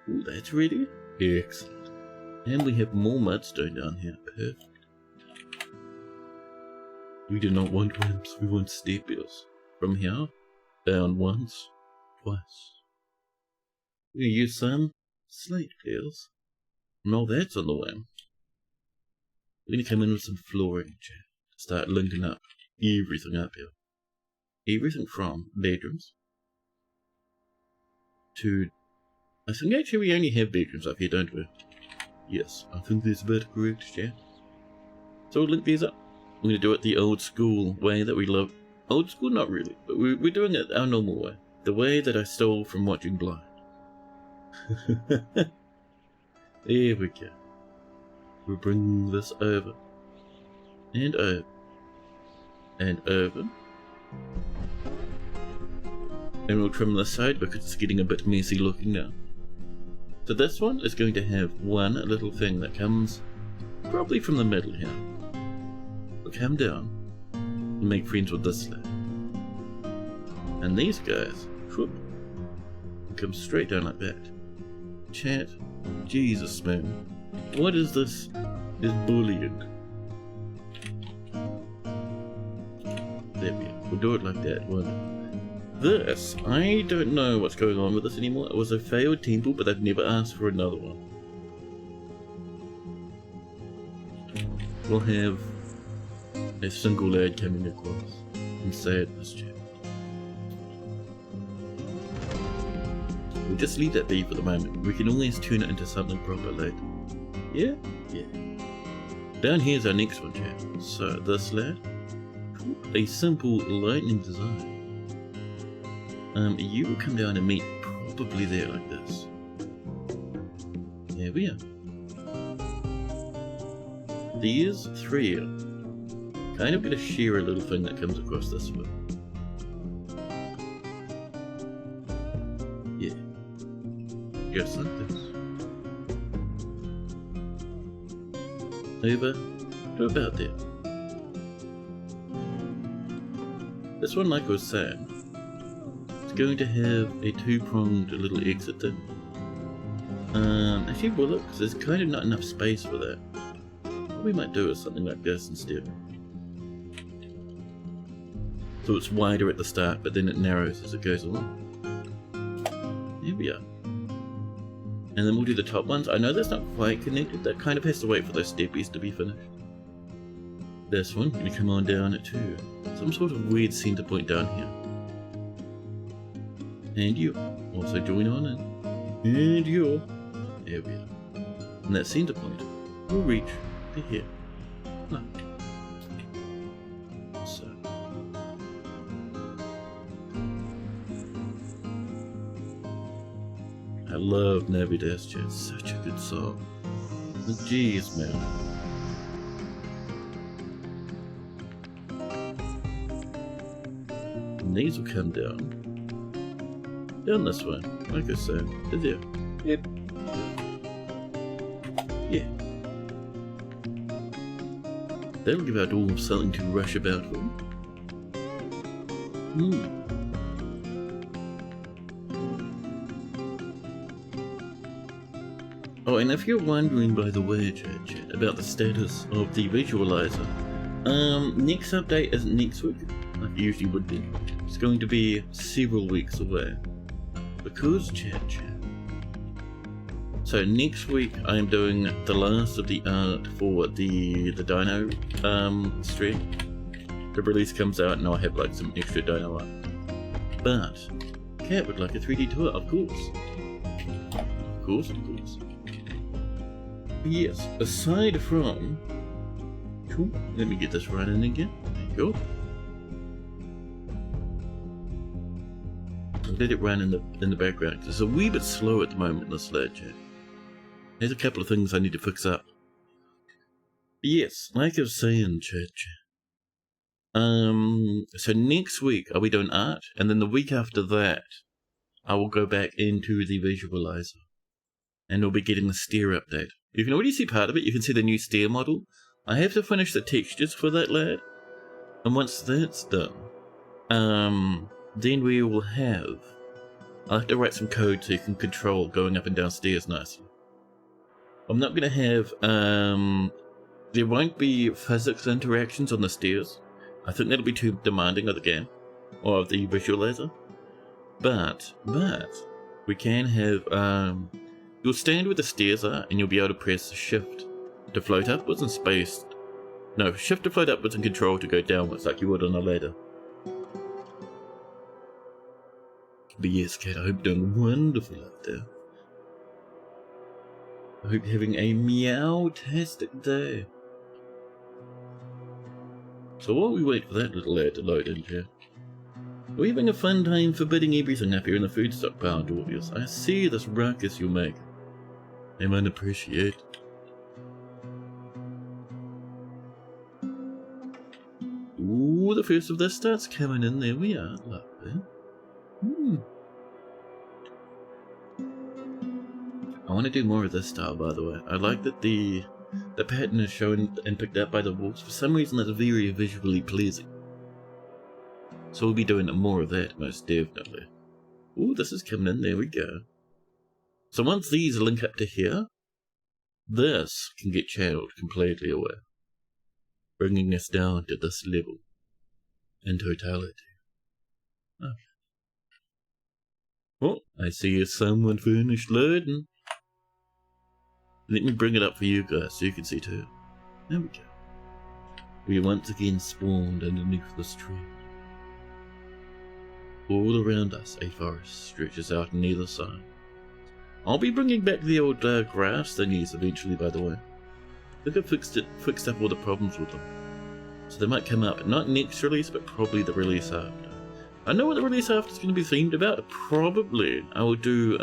Ooh, that's ready? Excellent. And we have more mudstone down here. Perfect. We do not want ramps, we want stairs. From here, down once, twice. We use some slate pairs. No, that's on the way. We're gonna come in with some flooring, chat. Start linking up everything up here. Everything from bedrooms to... I think actually we only have bedrooms up here, don't we? Yes, I think that's about correct, chat. So we'll link these up. We're going to do it the old school way that we love. Old school? Not really, but we're doing it our normal way. The way that I stole from watching Blind. There we go. We'll bring this over. And over. And over. And we'll trim this side because it's getting a bit messy looking now. So this one is going to have one little thing that comes probably from the middle here. We'll come down and make friends with this slab. And these guys, whoop, will come straight down like that. Chat, Jesus man, what is this? Is bullying. There we go. We'll do it like that, won't it? This, I don't know what's going on with this anymore. It was a failed temple, but they've never asked for another one. We'll have a single lad coming across and say it this chat. We'll just leave that be for the moment. We can always turn it into something proper later. Yeah? Yeah. Down here's our next one, chat. So this lad, a simple lightning design. You will come down and meet probably there like this. There we are. These three are kind of going to share a little thing that comes across this way. Yeah. Just like this. Over to about there. This one, like I was saying, it's going to have a two-pronged little exit thing. Actually, will it? Because there's kind of not enough space for that. What we might do is something like this instead. So it's wider at the start, but then it narrows as it goes along. Here we are. And then we'll do the top ones. I know that's not quite connected. That kind of has to wait for those steppies to be finished. This one, we come on down to some sort of weird center point down here. And you also join on in. And you. There we are. And that center point will reach to here. Look. So. I love Navida's chat. Such a good song. Jeez, man. And these will come down this way, like I said, to there. Yep. Yeah. That'll give our dwarves something to rush about for. Oh, and if you're wondering, by the way, chat, about the status of the visualizer, next update isn't next week, like it usually would be. It's going to be several weeks away. Because, chat. So next week I'm doing the last of the art for the dino stream. The release comes out and I'll have like some extra dino art. But Cat would like a 3D tour, of course. Of course. Yes, aside from... Cool, let me get this running again. There you go. Let it run in the background because it's a wee bit slow at the moment in this lad chat. There's a couple of things I need to fix up. But yes, like I was saying, chat. So next week I'll be doing art, and then the week after that I will go back into the visualizer, and we'll be getting the stair update. You can already see part of it. You can see the new stair model. I have to finish the textures for that, lad, and once that's done, then we will have... I'll have to write some code so you can control going up and down stairs nicely. I'm not going to have... there won't be physics interactions on the stairs. I think that'll be too demanding of the game, or of the visualizer. But we can have... you'll stand where the stairs are, and you'll be able to press shift to float upwards and space... No, shift to float upwards and control to go downwards, like you would on a ladder. But yes, Cat, I hope you're doing wonderful out there. I hope you're having a meow-tastic day. So while we wait for that little lad to load in here, we're having a fun time forbidding everything up here in the food stockpile, Dwarvius. I see this ruckus you make. I'm unappreciated. Ooh, the first of this starts coming in. There we are. Lovely. I want to do more of this style, by the way. I like that the pattern is shown and picked up by the wolves. For some reason, that's very visually pleasing. So we'll be doing more of that, most definitely. Ooh, this is coming in. There we go. So once these link up to here, this can get channeled completely away, bringing us down to this level in totality. Okay. Oh, I see someone finished loading. Let me bring it up for you guys so you can see too. There we go. We once again spawned underneath this tree. All around us, a forest stretches out on either side. I'll be bringing back the old grass thingies eventually, by the way. I think I fixed up all the problems with them. So they might come up, not next release, but probably the release after. I know what the release after is going to be themed about. Probably I will do,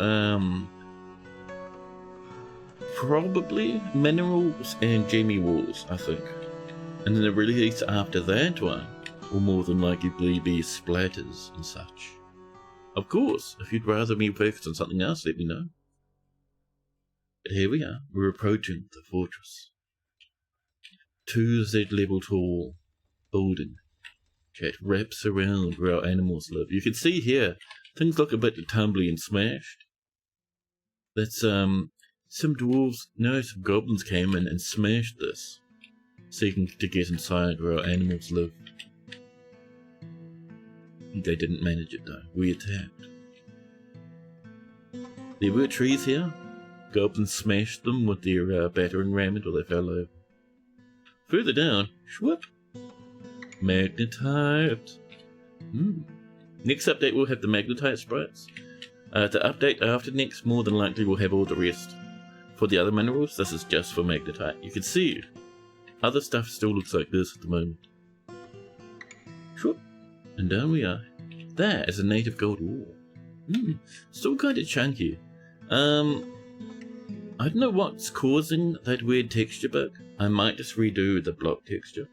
probably minerals and Jamie walls, I think. And then the release after that one will more than likely be splatters and such. Of course, if you'd rather me focus on something else, let me know. But here we are, we're approaching the fortress. 2Z level tall building. Chat wraps around where our animals live. You can see here, things look a bit tumbly and smashed. That's, some dwarves, no, some goblins came in and smashed this, seeking to get inside where our animals live. They didn't manage it though, we attacked. There were trees here, goblins smashed them with their battering ram until they fell over. Further down, shwhoop, magnetite. Next update we'll have the magnetite sprites. The update after next more than likely will have all the rest. For the other minerals, this is just for magnetite. You can see other stuff still looks like this at the moment. Shwhoop, and down we are. That is a native gold ore. Still kind of chunky. I don't know what's causing that weird texture bug. I might just redo the block texture.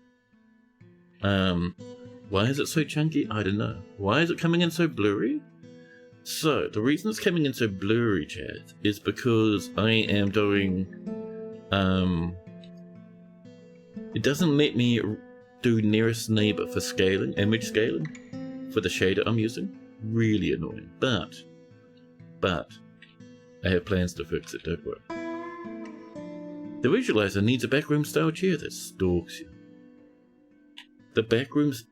Why is it so chunky? I don't know. Why is it coming in so blurry? So, the reason it's coming in so blurry, chat, is because I am doing, it doesn't let me do nearest neighbor for scaling, image scaling, for the shader I'm using. Really annoying, but, I have plans to fix it, don't worry. The visualizer needs a backroom style chair that stalks you. The backrooms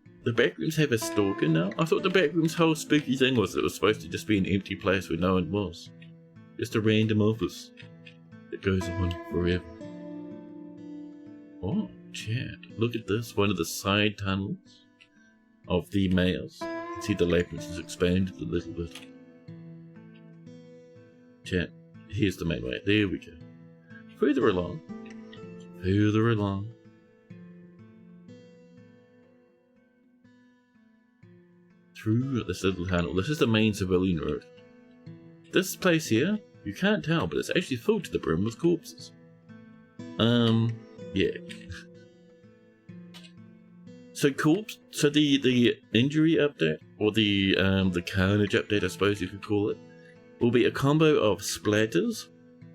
have a stalker now? I thought the backroom's whole spooky thing was it was supposed to just be an empty place where no one was. Just a random office that goes on forever. Oh, chat, look at this, one of the side tunnels of the maze. You can see the labyrinth has expanded a little bit. Chat, here's the main way, there we go. Further along. Through this little tunnel. This is the main civilian road. This place here, you can't tell, but it's actually filled to the brim with corpses. Yeah. So corpse. So the injury update, or the carnage update, I suppose you could call it, will be a combo of splatters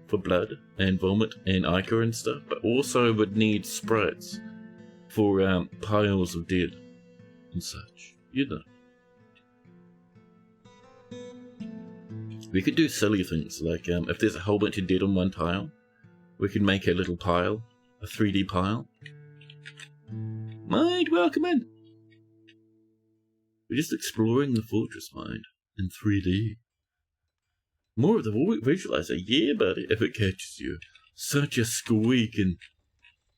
for blood and vomit and ichor and stuff, but also would need sprites for piles of dead and such. You know. We could do silly things like if there's a whole bunch of dead on one tile, we can make a little pile, a 3D pile. Mind, welcome in. We're just exploring the fortress, mind, in 3D. More of the visualizer, yeah, buddy, if it catches you. Such a squeak and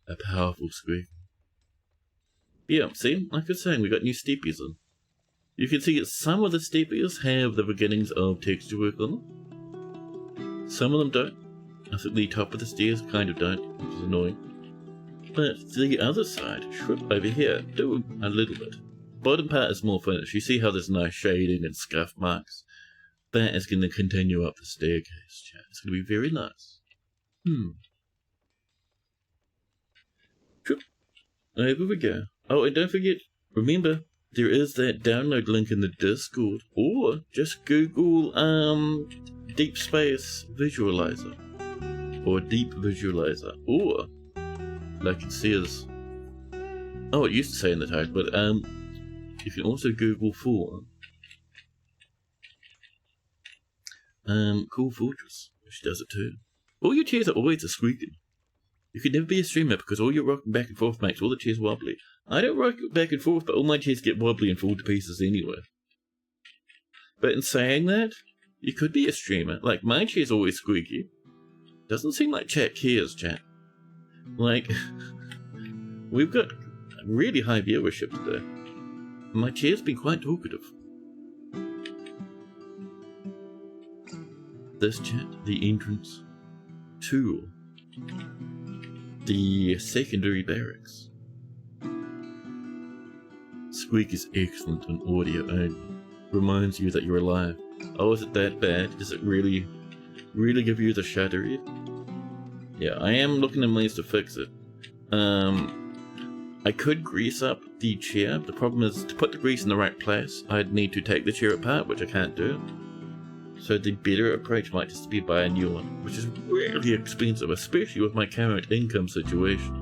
a powerful squeak. Yeah, see, like I was saying, we got new steepies in. You can see that some of the steepies have the beginnings of texture work on them. Some of them don't. I think the top of the stairs kind of don't, which is annoying. But the other side, over here, do a little bit. Bottom part is more finished. You see how there's nice shading and scuff marks? That is going to continue up the staircase, chat. It's going to be very nice. Over we go. Oh, and don't forget, remember, there is that download link in the Discord, or just Google Deep Space Visualizer, or Deep Visualizer, or like it says, oh, it used to say in the title, but you can also Google for Cool Fortress, which does it too. All your chairs are always a squeaking. You can never be a streamer because all your rocking back and forth makes all the chairs wobbly. I don't rock back and forth, but all my chairs get wobbly and fall to pieces anyway. But in saying that, you could be a streamer. Like, my chair's always squeaky. Doesn't seem like chat cares, chat. Like, we've got really high viewership today. My chair's been quite talkative. This chat, the entrance to the secondary barracks. Squeak is excellent on audio only. Reminds you that you're alive. Oh, is it that bad? Does it really give you the shudder? Yeah, I am looking at ways to fix it. I could grease up the chair. The problem is, to put the grease in the right place, I'd need to take the chair apart, which I can't do. So the better approach might just be buy a new one, which is really expensive, especially with my current income situation.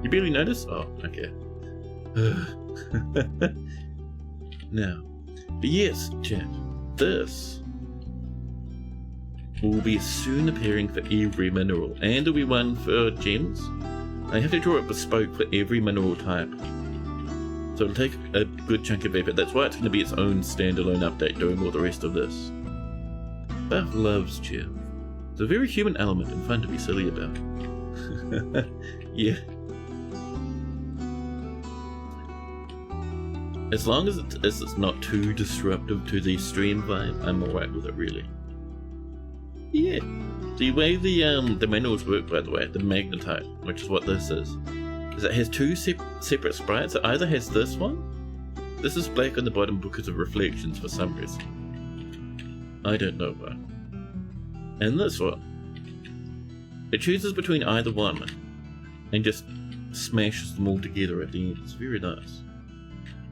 You barely notice? Oh, okay. Now, but yes, chat, this will be soon appearing for every mineral, and there'll be one for gems. I have to draw it bespoke for every mineral type. So it'll take a good chunk of effort. That's why it's going to be its own standalone update doing all the rest of this. Buff loves gem. It's a very human element and fun to be silly about. Yeah. As long as it's not too disruptive to the stream vibe, I'm alright with it, really. Yeah. The way the minerals work, by the way, the magnetite, which is what this is it has two separate sprites. It either has this one. This is black on the bottom because of reflections for some reason. I don't know why. And this one. It chooses between either one and just smashes them all together at the end. It's very nice.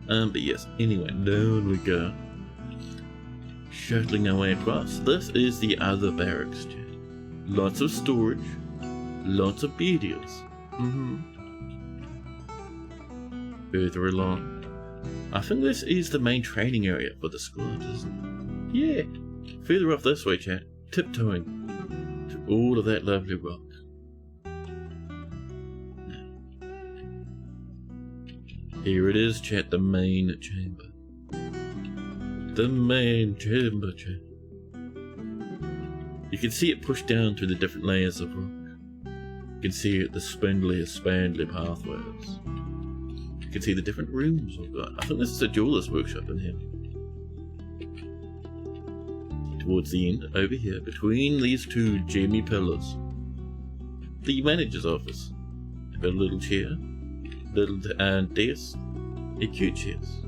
But yes, anyway, down we go. Shuttling our way across. This is the other barracks, chat. Lots of storage. Lots of BDs. Further along. I think this is the main training area for the squad, isn't it? Yeah. Further off this way, chat. Tiptoeing to all of that lovely rock. Here it is, chat, the main chamber. The main chamber, chat. You can see it pushed down through the different layers of rock. You can see the spindly pathways. You can see the different rooms we've got. I think this is a jeweler's workshop in here. Towards the end, over here, between these two gemmy pillars, the manager's office. I've got a little chair, little desk, a cute chairs.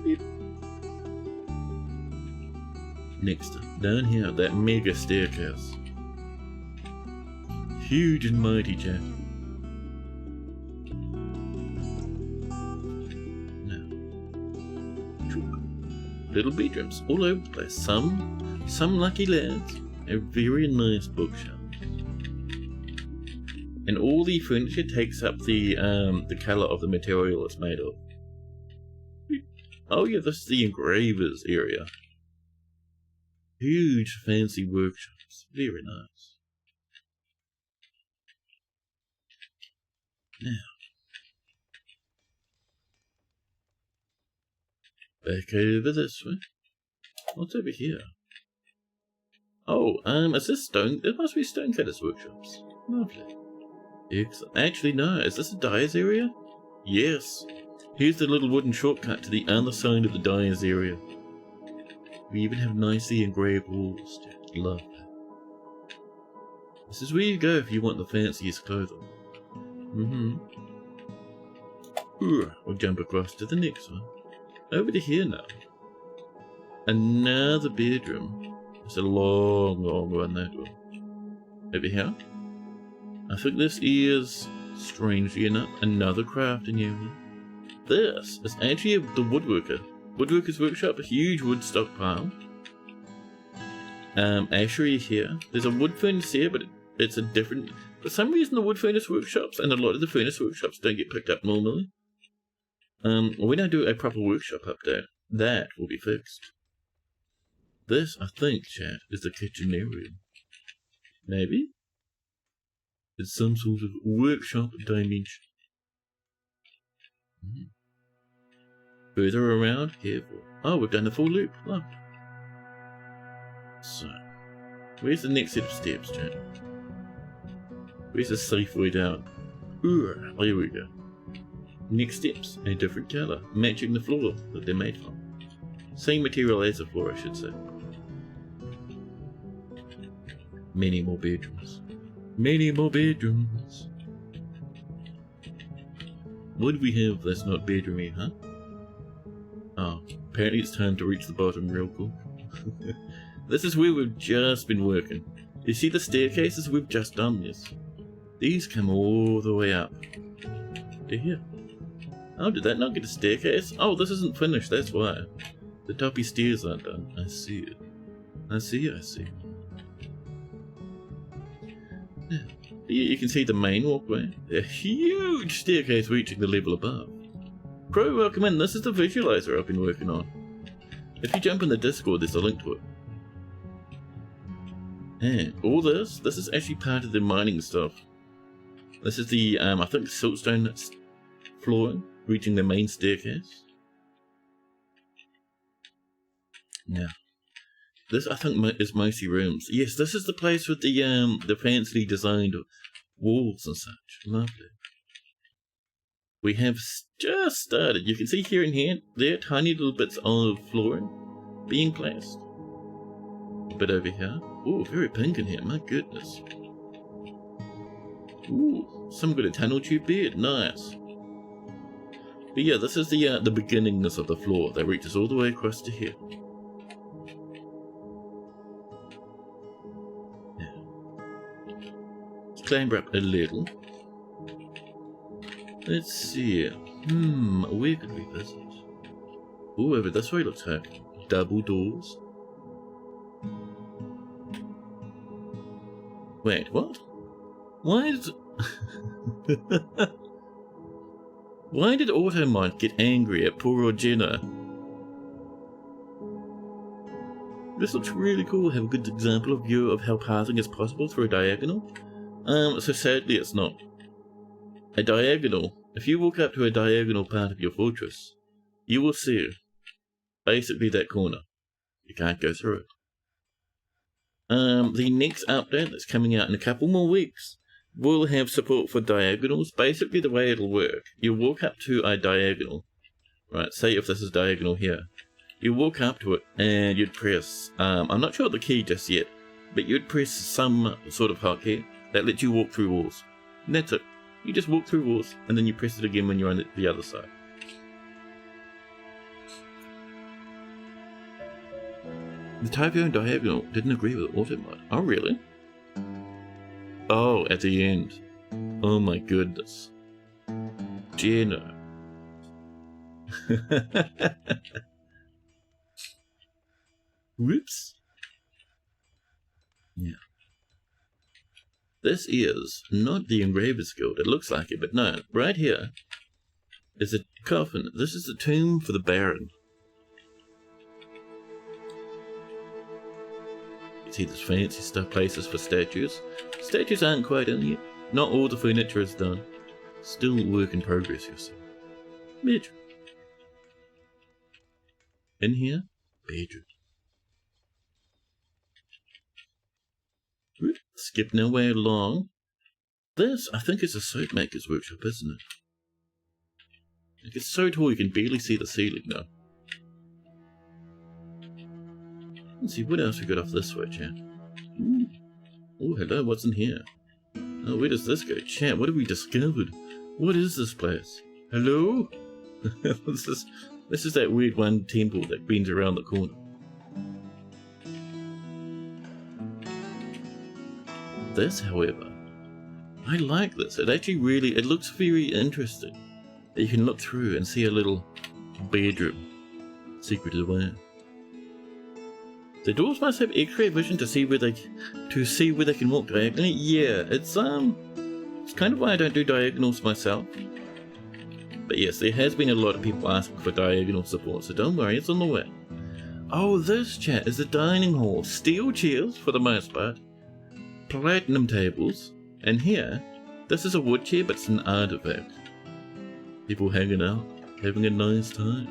Yep. Next, down here, that mega staircase. Huge and mighty, chat. little bedrooms all over the place. Some lucky lads. A very nice bookshelf. And all the furniture takes up the colour of the material it's made of. Oh yeah, this is the engravers area. Huge fancy workshops. Very nice. Now, back over this way. What's over here? Oh, is this stone? It must be stonecutter's workshops. Lovely. Excellent. Actually, no. Is this a dyer's area? Yes. Here's the little wooden shortcut to the other side of the dyer's area. We even have nicely engraved walls. Love that. This is where you go if you want the fanciest clothing. We'll jump across to the next one. Over to here now. Another bedroom. It's a long one, that one. Over here. I think this is, strangely enough, another crafting area. This is actually the woodworker. Woodworker's workshop, a huge wood stockpile. Ashery here. There's a wood furnace here, but it's a different... For some reason, the wood furnace workshops and a lot of the furnace workshops don't get picked up normally. When I do a proper workshop update, that will be fixed. This, I think, chat, is the kitchen area. Maybe? It's some sort of workshop dimension. Further around, careful. Oh, we've done the full loop. Lovely. So, where's the next set of steps, chat? Where's the safe way down? There we go. Next steps, a different colour, matching the floor that they're made from. Same material as the floor, I should say. Many more bedrooms. Many more bedrooms. What do we have that's not bedroomy, huh? Oh, apparently it's time to reach the bottom real quick. This is where we've just been working. You see the staircases? We've just done this. These come all the way up to here. Oh, did that not get a staircase? Oh, this isn't finished, that's why. The toppy stairs aren't done. I see it. I see. Now, here you can see the main walkway. A huge staircase reaching the level above. Pro, welcome in. This is the visualizer I've been working on. If you jump in the Discord, there's a link to it. And all this is actually part of the mining stuff. This is the, I think, siltstone flooring reaching the main staircase. Now, this, I think, is mostly rooms. Yes, this is the place with the fancily designed walls and such. Lovely. We have just started. You can see here and here, there are tiny little bits of flooring being placed. A bit over here. Ooh, very pink in here, my goodness. Ooh, some good tunnel tube bed, nice. But yeah, this is the beginnings of the floor that reaches all the way across to here. Clamber up a little. Let's see. Where could we visit? Ooh, over this way looks like double doors. Wait, what? Why did Why did Automont get angry at poor Jenna? This looks really cool. Have a good example of view of how pathing is possible through a diagonal. So sadly it's not. A diagonal, if you walk up to a diagonal part of your fortress, you will see basically that corner. You can't go through it. The next update that's coming out in a couple more weeks will have support for diagonals. Basically the way it'll work, you walk up to a diagonal, right, say if this is diagonal here, you walk up to it and you'd press, I'm not sure the key just yet, but you'd press some sort of hotkey that lets you walk through walls. And that's it. You just walk through walls, and then you press it again when you're on the other side. The Typhoon Diagonal didn't agree with Automod. Oh, really? Oh, at the end. Oh my goodness. Jenna. Whoops. Yeah. This is not the Engraver's Guild. It looks like it, but no. Right here is a coffin. This is the tomb for the Baron. You see this fancy stuff, places for statues. Statues aren't quite in yet. Not all the furniture is done. Still work in progress, you see. Bedroom. In here, bedroom. Skipping our way along. This, I think, is a soap maker's workshop, isn't it? Like, it's so tall you can barely see the ceiling now. Let's see, what else we got off this way, chat? Oh, hello, what's in here? Oh, where does this go? Chat, what have we discovered? What is this place? Hello? This is that weird one temple that bends around the corner. This, however, I like this. It actually really, it looks very interesting. You can look through and see a little bedroom secreted away. The dwarves must have X-ray vision to see where they can walk diagonally. Yeah, it's kind of why I don't do diagonals myself. But yes, there has been a lot of people asking for diagonal support, so don't worry, it's on the way. Oh, this chat is the dining hall. Steel chairs for the most part. Platinum tables, and here, this is a wood chair, but it's an artifact. People hanging out, having a nice time.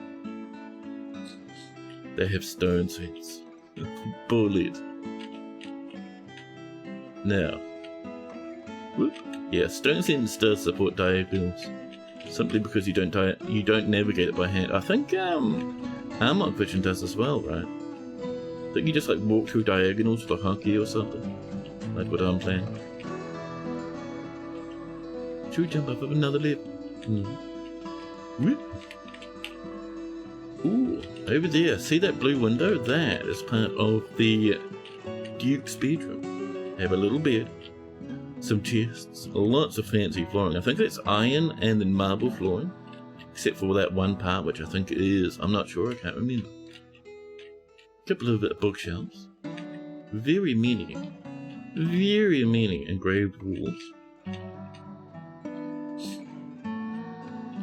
They have stone seats. Bullied. Now, whoop, yeah, stone seats does support diagonals, simply because you don't navigate it by hand. I think Amok Vision does as well, right? I think you just like walk through diagonals for hockey or something. Like what I'm playing. Should we jump up another level? Ooh, over there. See that blue window? That is part of the Duke's bedroom. They have a little bed, some chests, lots of fancy flooring. I think it's iron and then marble flooring, except for that one part, which I think is, I'm not sure, I can't remember. A couple of bookshelves. Very many engraved walls.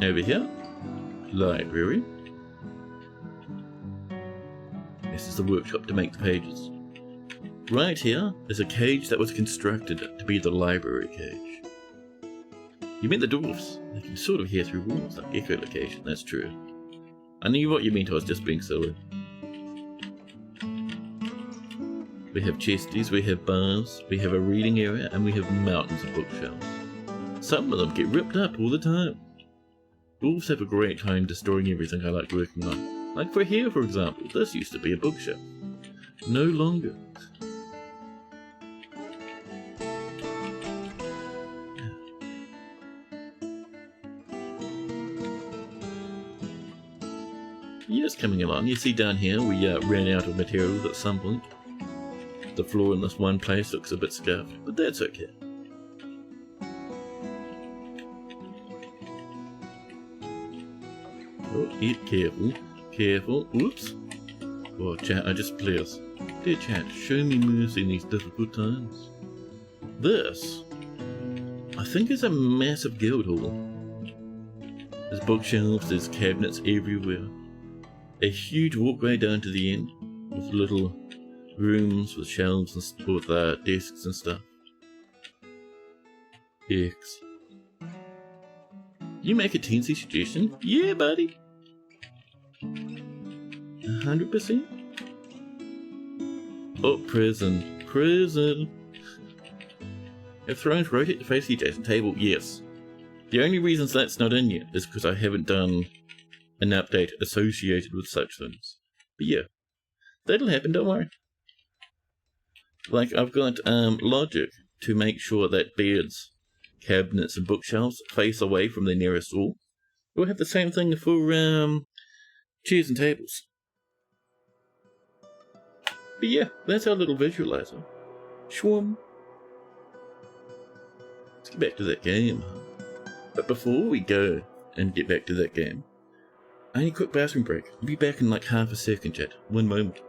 Over here, library. This is the workshop to make the pages. Right here is a cage that was constructed to be the library cage. You meant the dwarfs. They can sort of hear through walls, like echolocation, that's true. I knew what you meant, I was just being silly. We have chesties, we have bars, we have a reading area, and we have mountains of bookshelves. Some of them get ripped up all the time. Dwarves have a great time destroying everything I like working on. Like for here, for example, this used to be a bookshelf. No longer. Years coming along, you see down here we ran out of materials at some point. The floor in this one place looks a bit scuffed, but that's okay. Oh, careful, careful, oops. Oh, chat, I just please. Dear chat, show me mercy in these difficult times. This, I think, is a massive guild hall. There's bookshelves, there's cabinets everywhere. A huge walkway down to the end, with little rooms with shelves and with desks and stuff. X. You make a teensy suggestion? Yeah, buddy. 100%. Oh, prison. Prison. If thrones rotate to face the adjacent table, yes. The only reasons that's not in yet is because I haven't done an update associated with such things. But yeah, that'll happen, don't worry. Like, I've got logic to make sure that beds, cabinets, and bookshelves face away from the nearest wall. We'll have the same thing for chairs and tables. But yeah, that's our little visualizer. Schwum. Let's get back to that game. But before we go and get back to that game, I need a quick bathroom break. I'll be back in like half a second, chat. One moment.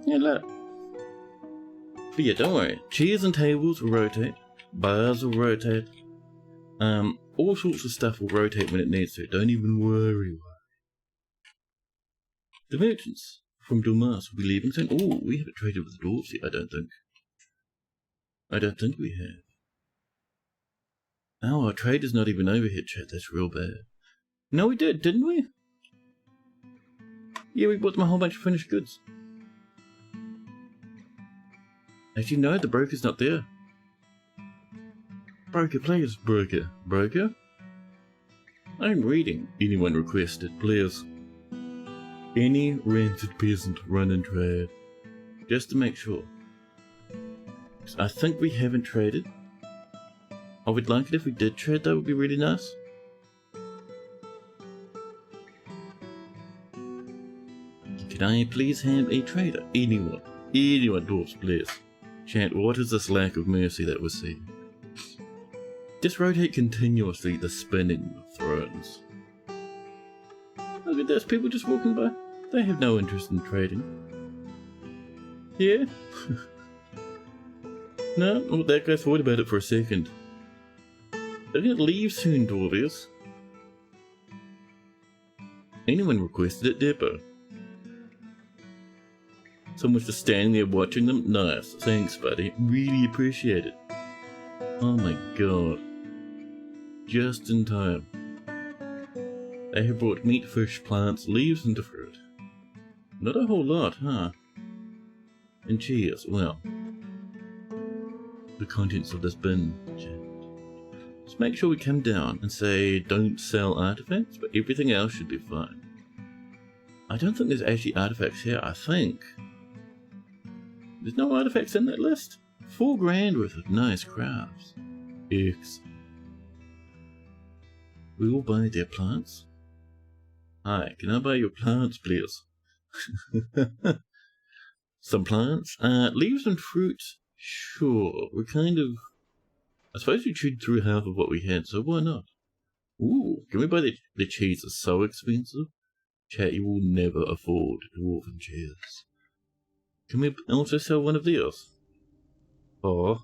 Yeah, look. But yeah, don't worry. Chairs and tables will rotate. Bars will rotate. All sorts of stuff will rotate when it needs to. Don't even worry. The merchants from Dumas will be leaving soon. Oh, we haven't traded with the dwarves yet, I don't think. I don't think we have. Oh, our trade is not even over here, chat. That's real bad. No, we did, didn't we? Yeah, we bought them a whole bunch of finished goods. Actually, no, the broker's not there. Broker, please, broker. Broker? I'm reading. Anyone requested, please. Any rented peasant run and trade. Just to make sure. I think we haven't traded. I would like it if we did trade, that would be really nice. Can I please have a trader? Anyone, dwarves, please. Chat, what is this lack of mercy that we're seeing? Just rotate continuously the spinning of thrones. Look at this, people just walking by. They have no interest in trading. Yeah? No? Oh, that guy thought about it for a second. They're gonna leave soon, dwarves. Anyone requested it, Dipper? Someone's just standing there watching them? Nice. Thanks, buddy. Really appreciate it. Oh my god. Just in time. They have brought meat, fish, plants, leaves, and fruit. Not a whole lot, huh? And cheers, well. The contents of this bin, chat. Just make sure we come down and say don't sell artifacts, but everything else should be fine. I don't think there's actually artifacts here, I think. There's no artifacts in that list? 4 grand worth of nice crafts. Excellent. We will buy their plants. Hi, can I buy your plants, please? Some plants? Leaves and fruit? Sure, we're kind of... I suppose we chewed through half of what we had, so why not? Ooh, can we buy the cheese? Is so expensive. Chat, you will never afford dwarven cheese. Can we also sell one of these? Oh,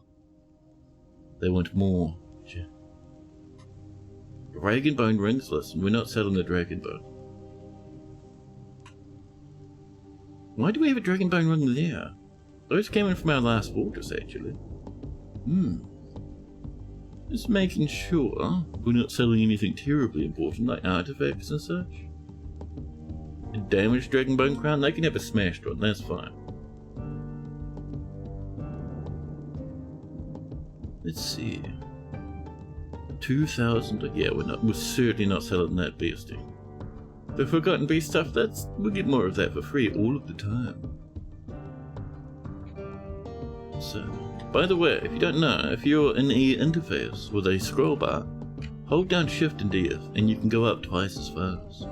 they want more. Chat. Dragon bone rings, listen, we're not selling the dragon bone. Why do we have a dragon bone ring there? Those came in from our last fortress, actually. Just making sure we're not selling anything terribly important, like artifacts and such. A damaged dragon bone crown? They can have a smashed one, that's fine. Let's see. 2,000. Yeah, we're certainly not selling that beastie. The Forgotten Beast stuff, we'll get more of that for free all of the time. So, by the way, if you don't know, if you're in the interface with a scroll bar, hold down Shift and DF and you can go up twice as fast.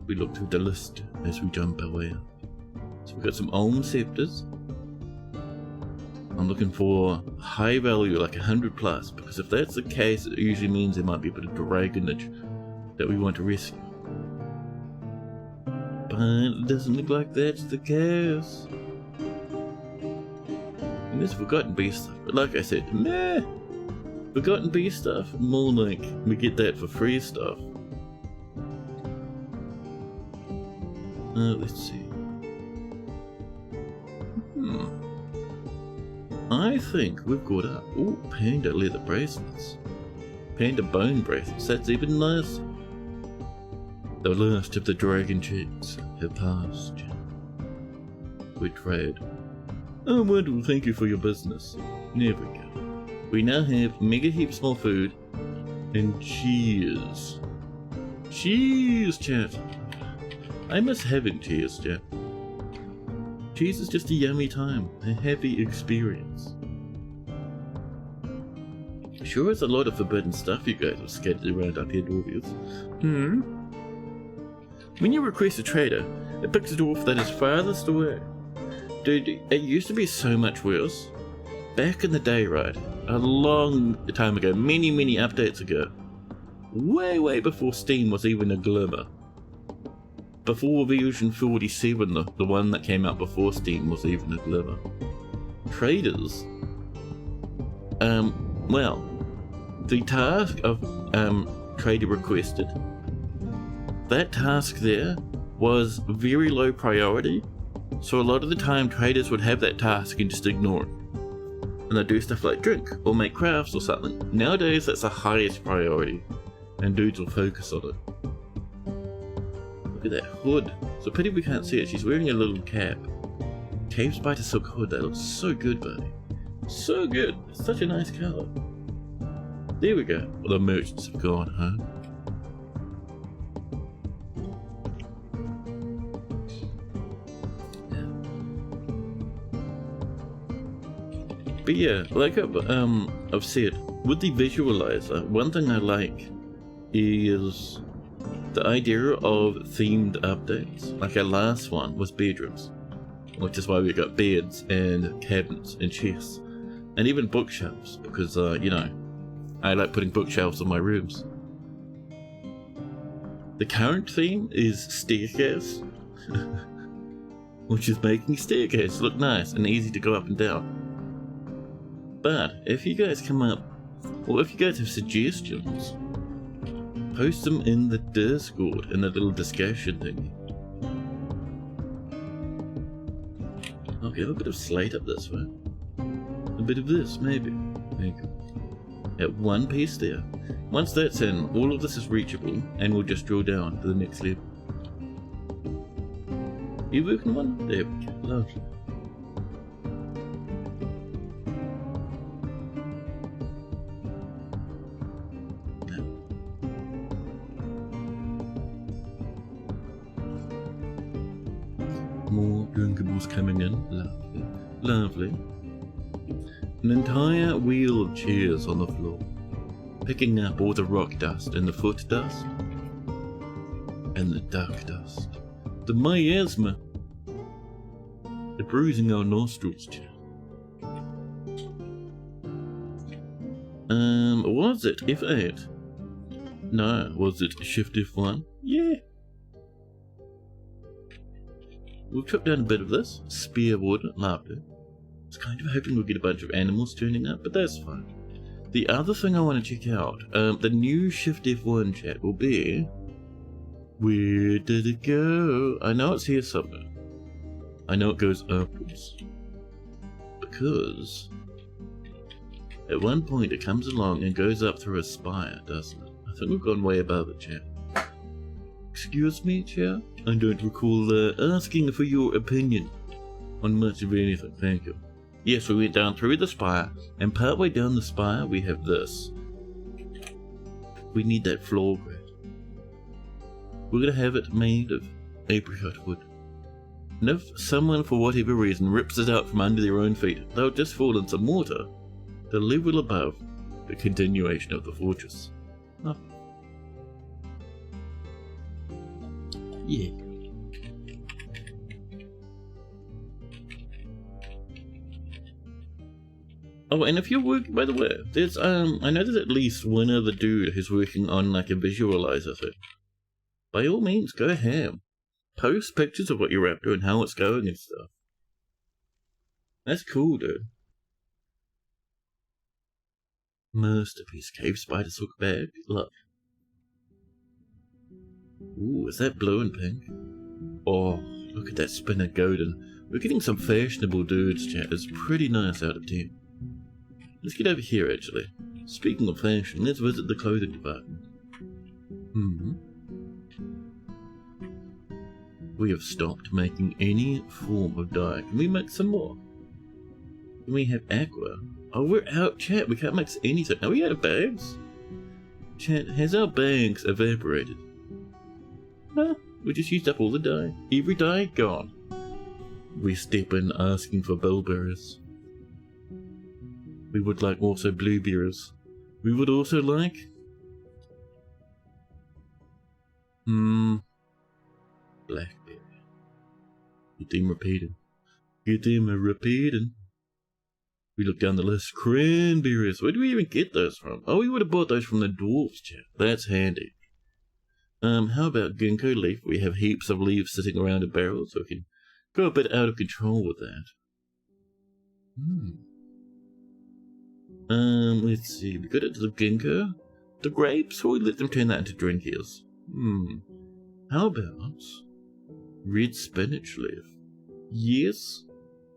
We look through the list as we jump our way up. So we've got some Olm Scepters. I'm looking for high value, like 100 plus, because if that's the case, it usually means there might be a bit of dragonage that we want to rescue. But it doesn't look like that's the case. And this Forgotten Beast stuff, but like I said, meh. Forgotten Beast stuff, more like we get that for free stuff. Let's see. I think we've got up. Ooh, panda leather bracelets. Panda bone bracelets, that's even nice. The last of the dragon chicks have passed. We trade. Oh, wonderful, thank you for your business. There we go. We now have mega heaps more food and cheers. Cheese, chat. I miss having cheese, chat. Cheese is just a yummy time, a happy experience. Sure is a lot of forbidden stuff you guys have scattered around up here, dwarves. When you request a trader, it picks a dwarf that is farthest away. Dude, it used to be so much worse. Back in the day, right? A long time ago, many updates ago. Way before Steam was even a glimmer. before version 47, the one that came out before Steam, was even a deliver. Traders, well, the task of trader requested, that task there was very low priority, so a lot of the time traders would have that task and just ignore it, and they'd do stuff like drink or make crafts or something. Nowadays that's the highest priority, and dudes will focus on it. Look at that hood. It's a pity we can't see it. She's wearing a little cap. Cave spider silk hood. That looks so good, buddy. So good. It's such a nice colour. There we go. Well, the merchants have gone home. But yeah, like I've said, with the visualizer, one thing I like is the idea of themed updates. Like our last one was bedrooms, which is why we got beds and cabinets and chests, and even bookshelves, because you know, I like putting bookshelves in my rooms. The current theme is staircase, which is making staircase look nice and easy to go up and down. But if you guys come up, or if you guys have suggestions, post them in the Discord in the little discussion thing. Okay, a bit of slate up this way. A bit of this, maybe. There you go. At one piece there. Once that's in, all of this is reachable, and we'll just drill down to the next level. You working one? There we go. Lovely. More drinkables coming in. Lovely. Lovely. An entire wheel of chairs on the floor, picking up all the rock dust and the foot dust and the duck dust, the miasma, the bruising our nostrils. Was it F8? No, was it Shift F1? Yeah. We've chopped down a bit of this. Spear wood, lovely. I was kind of hoping we'd get a bunch of animals turning up, but that's fine. The other thing I want to check out, the new Shift F1 chat will be... Where did it go? I know it's here somewhere. I know it goes upwards. Because... at one point it comes along and goes up through a spire, doesn't it? I think we've gone way above it, chat. Excuse me, Chair? I don't recall asking for your opinion on much of anything, thank you. Yes, we went down through the spire, and partway down the spire we have this. We need that floor grid. We're gonna have it made of apricot wood. And if someone, for whatever reason, rips it out from under their own feet, they'll just fall into mortar, the level above the continuation of the fortress. Oh. Yeah. Oh, and if you're working, by the way, there's I know there's at least one other dude who's working on like a visualizer thing. By all means, go ham. Post pictures of what you're up to and how it's going and stuff. That's cool, dude. Masterpiece. Cave spider silk bag. Look. Ooh, is that blue and pink? Oh, look at that spinner golden. We're getting some fashionable dudes, chat. It's pretty nice out of 10. Let's get over here, actually. Speaking of fashion, let's visit the clothing department. We have stopped making any form of dye. Can we make some more? Can we have aqua? Oh, we're out, chat. We can't mix anything. Are we out of bags? Chat, has our bags evaporated? No, we just used up all the dye. Every dye gone. We step in asking for bilberries. We would like also blueberries. We would also like... blackberry. Get them repeating. Get them repeating. We look down the list. Cranberries. Where do we even get those from? Oh, we would have bought those from the dwarves, chat. That's handy. How about ginkgo leaf? We have heaps of leaves sitting around a barrel, so we can go a bit out of control with that. Let's see. We got it to the ginkgo. The grapes, or we let them turn that into drinkies. How about red spinach leaf? Yes,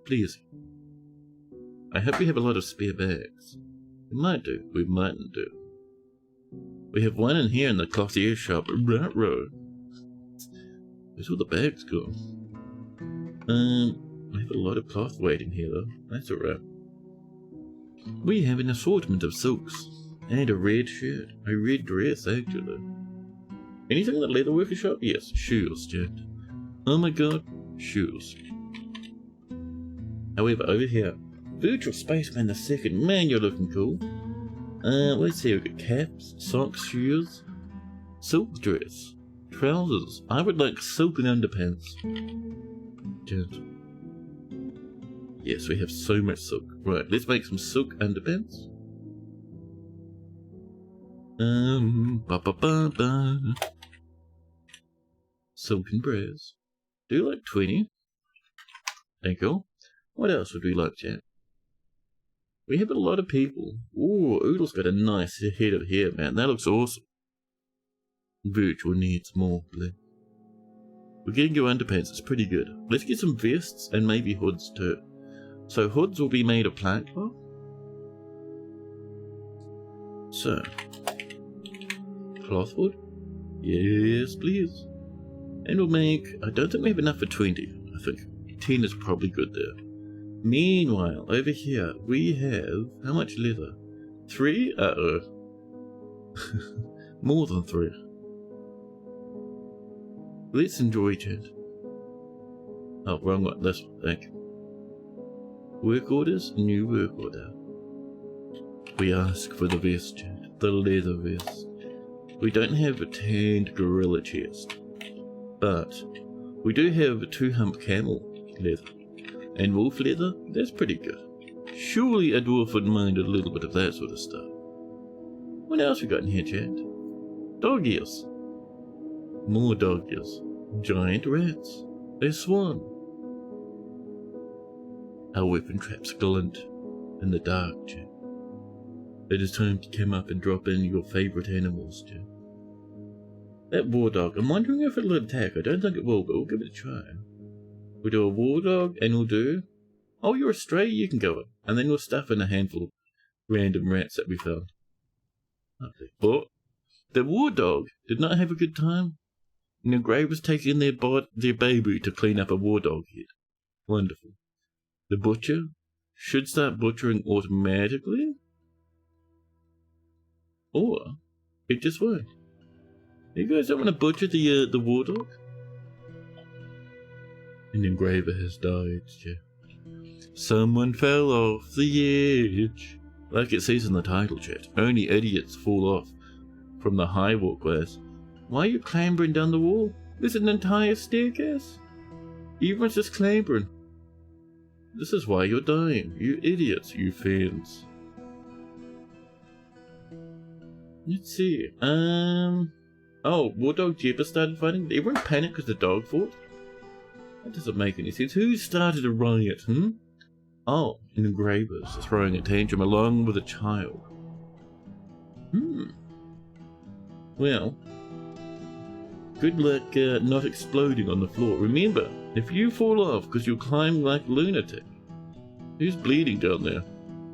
please. I hope we have a lot of spare bags. We might do, we mightn't do. We have one in here in the clothier shop, right row. Where's all the bags go? We have a lot of cloth waiting here though. That's alright. We have an assortment of silks. And a red shirt. A red dress, actually. Anything in the leather worker shop? Yes, shoes, Jack. Oh my god, shoes. However, over here, Virtual Spaceman II. Man, you're looking cool. Let's see, we've got caps, socks, shoes, silk dress, trousers. I would like silk and underpants. Jack. Yes, we have so much silk. Right, let's make some silk underpants. Silken braids. Do you like 20? Thank you. What else would we like, chat? We have a lot of people. Ooh, Oodle's got a nice head of hair, man. That looks awesome. Virtual needs more, please. We're getting your underpants, it's pretty good. Let's get some vests and maybe hoods too. So hoods will be made of plant cloth. So, cloth hood? Yes, please. And we'll make, I don't think we have enough for 20. I think 10 is probably good there. Meanwhile, over here, we have, how much leather? 3? Uh-oh. More than 3. Let's enjoy, chat. Oh, wrong one. This one, thank you. Work orders, new work order. We ask for the vest, chat. The leather vest. We don't have a tanned gorilla chest, but we do have a 2-hump camel leather. And wolf leather, that's pretty good. Surely a dwarf wouldn't mind a little bit of that sort of stuff. What else we got in here, chat? Dog ears. More dog ears. Giant rats. A swan. Our weapon traps glint in the dark, chat. It is time to come up and drop in your favourite animals, chat. That war dog, I'm wondering if it'll attack. I don't think it will, but we'll give it a try. We'll do a war dog, and we'll do... Oh, you're a stray, you can go in. And then we'll stuff in a handful of random rats that we found. Okay. But the war dog did not have a good time. And the grave was taking their baby to clean up a war dog head. Wonderful. The butcher should start butchering automatically. Or it just won't. You guys don't want to butcher the war dog? An engraver has died, yeah. Someone fell off the edge. Like it says in the title, chat. Only idiots fall off from the high walkways. Why are you clambering down the wall? There's an entire staircase. Everyone's just clambering. This is why you're dying. You idiots, you fans. Let's see. Oh, War Dog Jebba started fighting? Did everyone panic because the dog fought? That doesn't make any sense. Who started a riot, Oh, an engraver's throwing a tantrum along with a child. Well, good luck not exploding on the floor. Remember, if you fall off because you climb like a lunatic. Who's bleeding down there?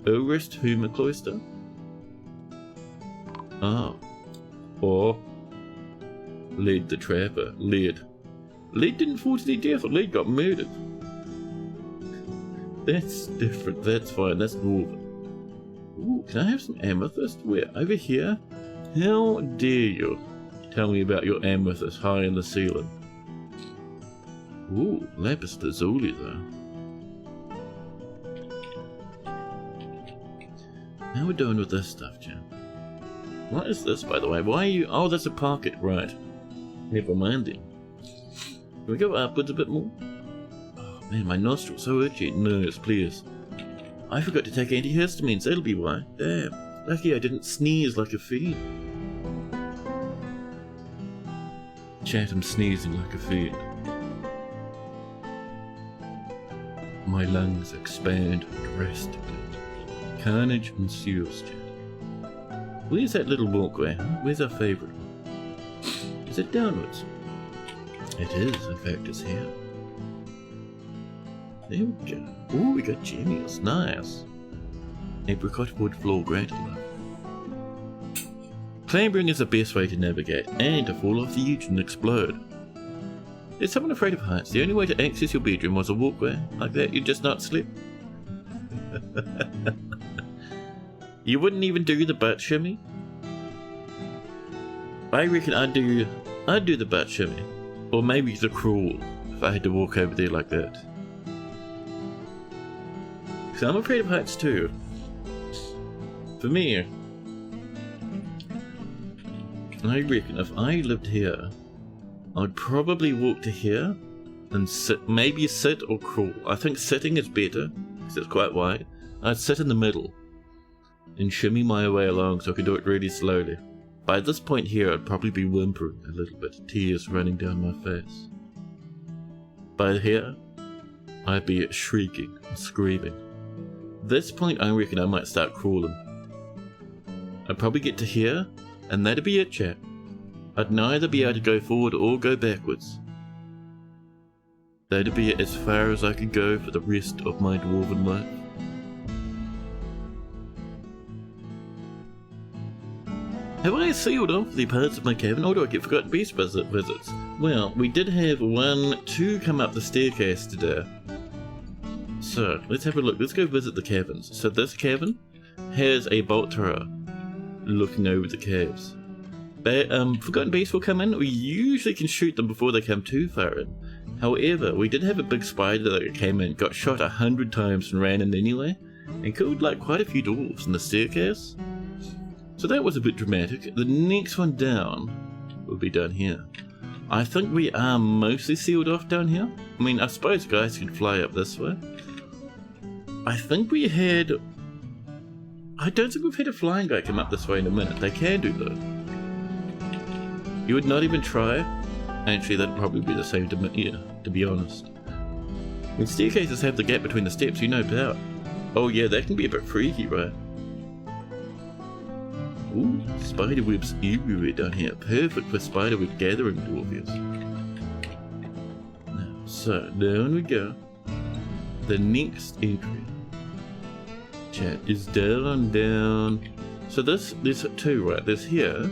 Orist Humacloister? Oh. Or Led the Trapper. Led didn't fall to their death. Led got murdered. That's different. That's fine. That's dwarven. Ooh, can I have some amethyst? Where? Over here? How dare you tell me about your amethyst high in the ceiling? Ooh, lapis lazuli though. How are we doing with this stuff, Jim? What is this, by the way? Why are you... Oh, that's a pocket, right. Never mind then. Can we go upwards a bit more? Oh man, my nostril's so itchy. Nurse, please. I forgot to take antihistamines, that'll be why. Damn. Lucky I didn't sneeze like a fiend. Chat, I'm sneezing like a fiend. My lungs expand drastically. Carnage ensues, chat. Where's that little walkway, huh? Where's our favourite? Is it downwards? It is, in fact, it's here. There we go. Oh, we got genius. Nice. Apricot wood floor, great enough. Clambering is the best way to navigate, and to fall off the edge and explode. Is someone afraid of heights? The only way to access your bedroom was a walkway? Like that, you'd just not slip? You wouldn't even do the butt shimmy? I reckon I'd do the butt shimmy. Or maybe the crawl, if I had to walk over there like that. So I'm afraid of heights too. For me, I reckon if I lived here, I'd probably walk to here and sit, maybe sit or crawl. I think sitting is better, because it's quite wide. I'd sit in the middle and shimmy my way along so I could do it really slowly. By this point here, I'd probably be whimpering a little bit, tears running down my face. By here, I'd be shrieking and screaming. This point, I reckon I might start crawling. I'd probably get to here, and that'd be it, chat. I'd neither be able to go forward or go backwards. That'd be as far as I could go for the rest of my dwarven life. Have I sealed off the parts of my cabin, or do I get forgotten beast visits? Well, we did have 2 come up the staircase today. So, let's have a look. Let's go visit the caverns. So this cavern has a bolt thrower looking over the caves. Forgotten beasts will come in. We usually can shoot them before they come too far in. However, we did have a big spider that came in, got shot 100 times and ran in anyway, and killed like quite a few dwarves in the staircase. So that was a bit dramatic. The next one down will be down here. I think we are mostly sealed off down here. I mean, I suppose guys can fly up this way. I think we had... I don't think we've had a flying guy come up this way in a minute. They can do though. You would not even try? Actually, that'd probably be the same to me, yeah, to be honest. When staircases have the gap between the steps, you no doubt. Oh yeah, that can be a bit freaky, right? Ooh, spider webs everywhere down here. Perfect for spider web gathering dwarfies. Now, so, down we go. The next entry. Chat is down. So there's 2, right? There's here.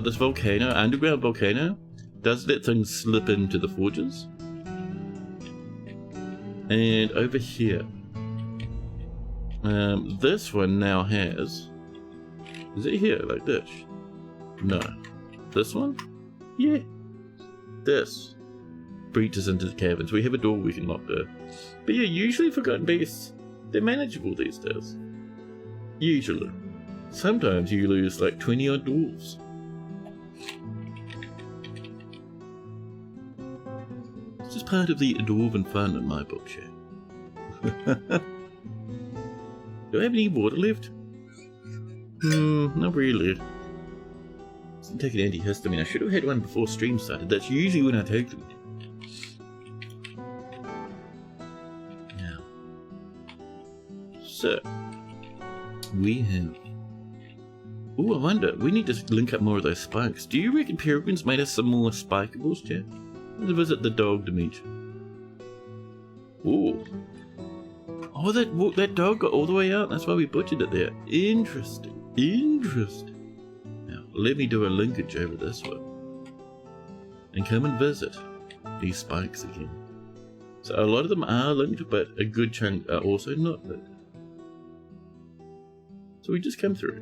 This volcano, underground volcano, does let things slip into the forges. And over here. This one now has... Is it here, like this? No. This one? Yeah. This breaches into the caverns. We have a door we can lock there. But yeah, usually forgotten beasts, they're manageable these days. Usually. Sometimes you lose like 20 odd dwarves. It's just part of the dwarven fun in my book, chat. Do I have any water left? Not really. Didn't take an antihistamine. I should have had one before stream started. That's usually when I take them. Now. So. We have... Ooh, I wonder. We need to link up more of those spikes. Do you reckon Peregrine's made us some more spikables, chat? Let's visit the dog dimension. Ooh. Oh, that dog got all the way out. That's why we butchered it there. Interesting. Now, let me do a linkage over this one. And come and visit these spikes again. So a lot of them are linked, but a good chunk are also not linked. So we just come through.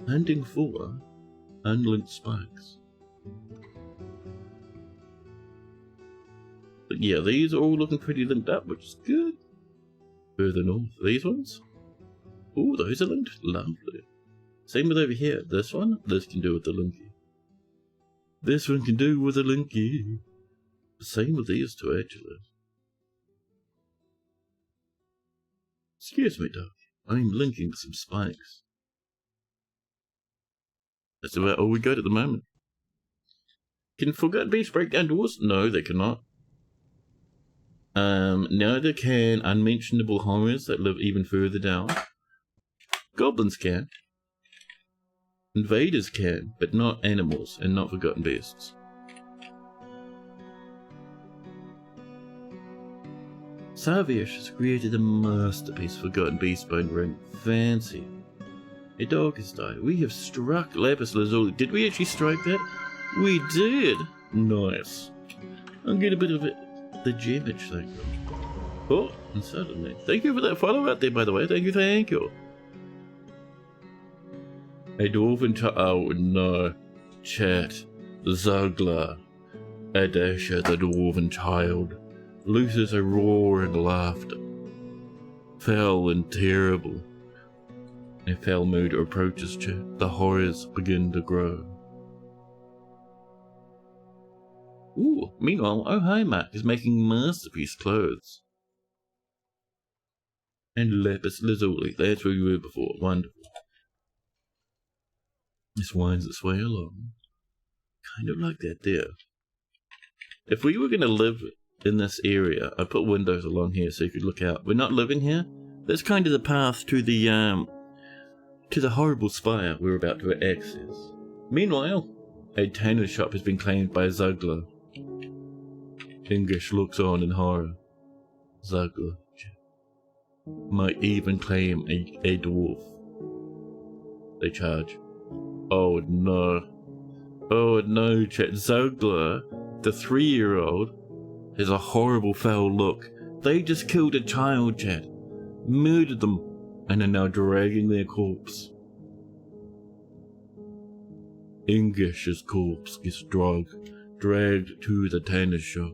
Hunting for unlinked spikes. But yeah, these are all looking pretty linked up, which is good. Further north, these ones. Ooh, those are linked. Lovely. Same with over here. This can do with the linky. This one can do with a linky. Same with these two, actually. Excuse me, Doc. I'm linking some spikes. That's about all we got at the moment. Can Forgotten Beasts break down doors? No, they cannot. Neither can unmentionable horrors that live even further down. Goblins can. Invaders can, but not animals and not Forgotten Beasts. Savish has created a masterpiece, Forgotten Beast Bone Ring. Fancy. A dog has died. We have struck Lapis Lazuli. Did we actually strike that? We did. Nice. I'll get a bit of the damage thing. Oh, and suddenly. Thank you for that follow out there, by the way. Thank you. A dwarven child. Oh no. Chat. Zugler. Adasha, the dwarven child, loses a roar and laughter. Foul and terrible. A foul mood approaches Chat. The horrors begin to grow. Ooh, meanwhile, oh hi, Mac is making masterpiece clothes. And Lapis Lazuli, that's where we were before. Wonderful. This winds its way along. Kind of like that there. If we were going to live in this area, I put windows along here so you could look out. We're not living here. That's kind of the path to the horrible spire we're about to access. Meanwhile, a tanner's shop has been claimed by Zugler. English looks on in horror. Zugler might even claim a dwarf. They charge. Oh no. Oh no, chat. Zugler, the 3-year-old, has a horrible foul look. They just killed a child, chat. Murdered them, and are now dragging their corpse. Engish's corpse gets dragged to the tanner's shop.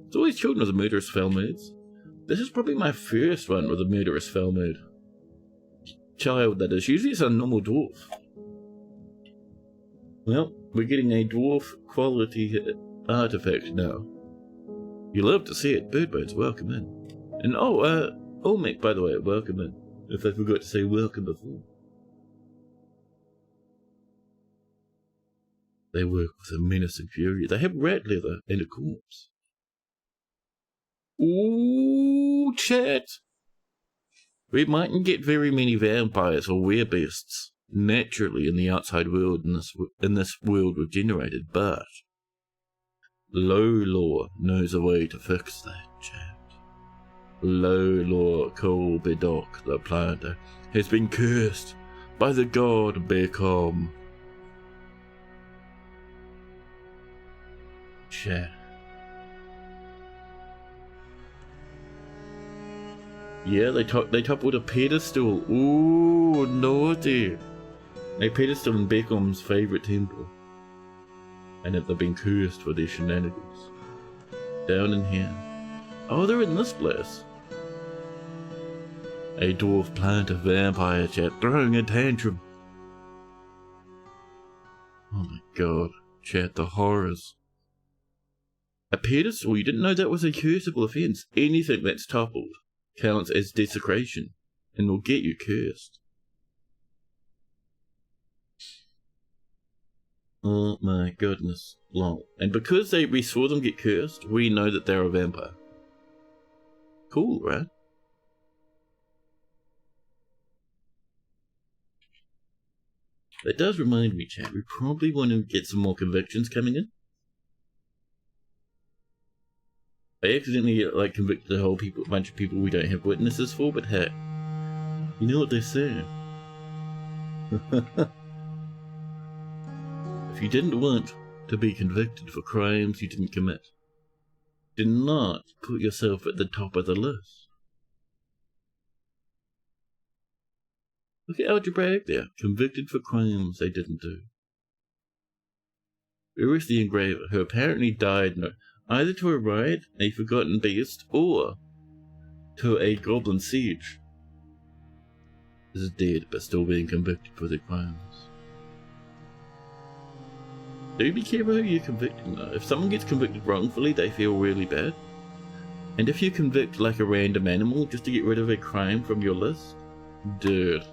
It's always children with the murderous foul moods. This is probably my first one with a murderous foul mood. Child, that is. Usually it's a normal dwarf. Well, we're getting a dwarf quality artifact now. You love to see it. Birdboats, welcome in. And Olmec, by the way, welcome in. If I forgot to say welcome before. They work with a menacing fury. They have rat leather and a corpse. Ooh, chat. We mightn't get very many vampires or werebeasts naturally in the outside world in this world we've generated, but Low knows a way to fix that, chat. Low Colbidok, the planter, has been cursed by the god Becom. Chat. Yeah, they toppled a pedestal. Ooh, naughty. A pedestal in Beckham's favourite temple. And have they been cursed for their shenanigans? Down in here. Oh, they're in this place. A dwarf planter vampire, chat, throwing a tantrum. Oh my god, chat, the horrors. A pedestal? You didn't know that was a cursable offence. Anything that's toppled counts as desecration and will get you cursed. Oh my goodness, lol. And because we saw them get cursed, we know that they're a vampire. Cool, right? That does remind me, chat, we probably want to get some more convictions coming in. I accidentally convicted a bunch of people we don't have witnesses for, but hey, you know what they say. If you didn't want to be convicted for crimes you didn't commit, do not put yourself at the top of the list. Look at Algebraic there, convicted for crimes they didn't do. Where is the engraver, who apparently died either to a riot, a forgotten beast, or to a goblin siege. Is dead, but still being convicted for their crimes. Do be careful who you're convicting though. If someone gets convicted wrongfully, they feel really bad. And if you convict like a random animal just to get rid of a crime from your list, dude.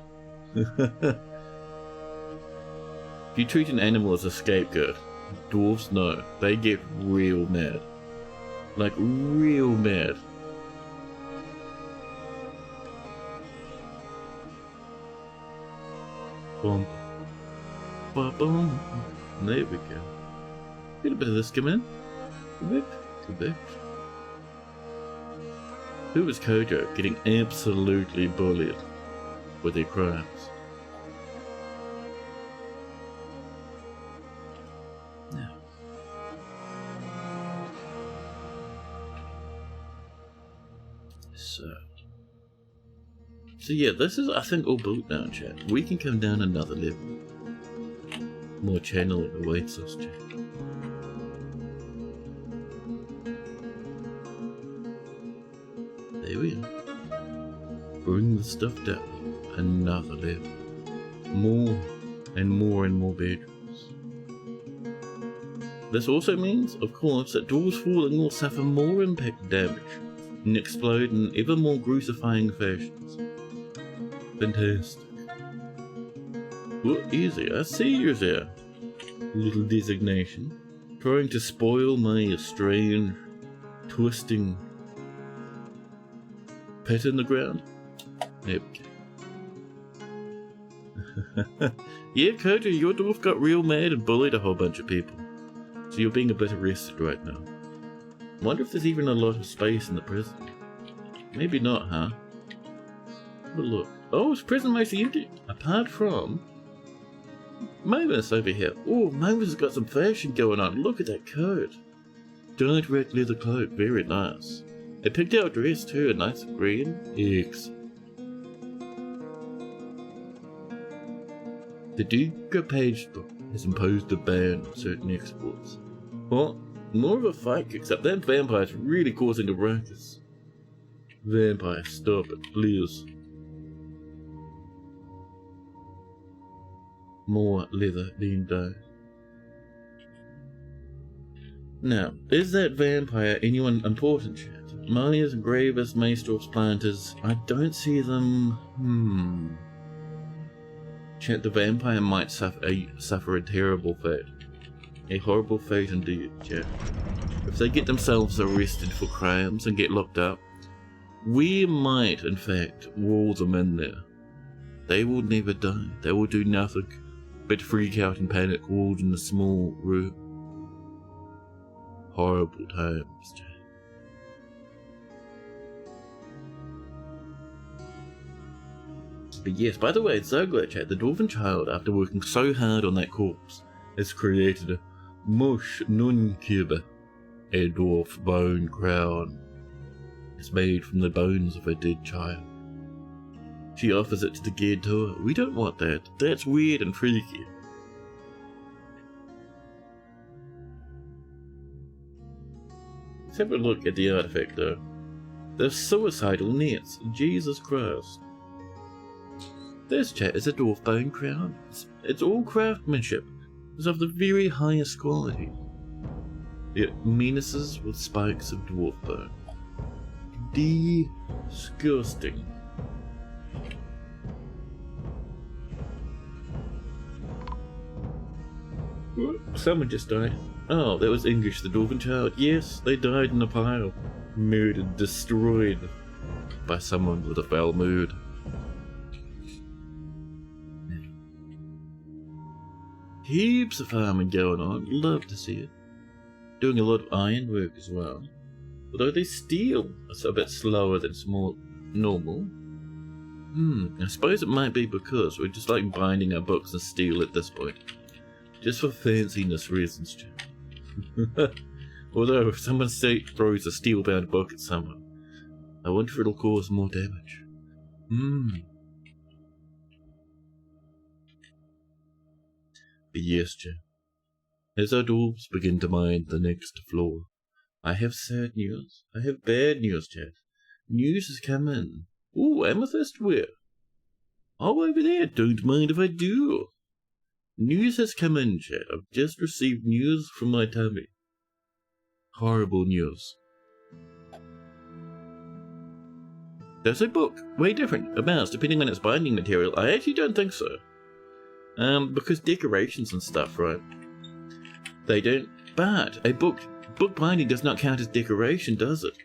If you treat an animal as a scapegoat, dwarves know. They get real mad. Like, real mad. Boom. Boom. There we go. Get a bit of this coming in. A bit. Who was Kojo getting absolutely bullied with their crimes? Now. So yeah, this is, I think, all built now, chat. We can come down another level. More channeling awaits us, chat. There we are. Bring the stuff down another level. More and more bedrooms. This also means, of course, that dwarves falling will suffer more impact damage and explode in ever more crucifying fashions. Fantastic. What is it? I see you there, little designation, trying to spoil my strange, twisting pet in the ground. There we go. Yeah, Kojo, your dwarf got real mad and bullied a whole bunch of people, so you're being a bit arrested right now. Wonder if there's even a lot of space in the prison. Maybe not, huh? But look. Oh, it's prison mostly empty. Apart from Momus over here. Oh, Momus has got some fashion going on. Look at that coat. Giant red leather cloak. Very nice. A picked out dress too. A nice green. Excellent. The Duke of Pagedbook has imposed a ban on certain exports. What? More of a fight kicks up. That vampire's really causing a ruckus. Vampire, stop it, please. More leather being done. Now, is that vampire anyone important, chat? Myers, Gravers, Maestroffs, Planters, I don't see them. Chat, the vampire might suffer a terrible fate. A horrible fate indeed, chat. If they get themselves arrested for crimes and get locked up, we might, in fact, wall them in there. They will never die. They will do nothing but freak out and panic, walled in a small room. Horrible times, chat. But yes, by the way, so glad, chat, the Dwarven Child, after working so hard on that corpse, has created a Mush Nunkib, a dwarf bone crown. It's made from the bones of a dead child. She offers it to the geared tour. We don't want that. That's weird and freaky. Let's have a look at the artifact though. The suicidal nets. Jesus Christ. This, chat, is a dwarf bone crown. It's all craftsmanship. It's of the very highest quality. It menaces with spikes of dwarf bone. Disgusting. Someone just died. Oh, that was English, the Dwarven Child. Yes, they died in a pile. Murdered, destroyed by someone with a foul mood. Heaps of farming going on. Love to see it. Doing a lot of iron work as well. Although they steel is a bit slower than normal. I suppose it might be because we're just like binding our books in steel at this point. Just for fanciness reasons, chat. Although if someone throws a steel-bound book at someone, I wonder if it'll cause more damage. But yes, chat. As our dwarves begin to mine the next floor, I have sad news. I have bad news, chat. News has come in. Ooh, amethyst ware. Oh, over there. Don't mind if I do. News has come in, chat. I've just received news from my tummy. Horrible news. There's a book. Way different. A mouse, depending on its binding material. I actually don't think so. Because decorations and stuff, right? They don't. But a book binding does not count as decoration, does it?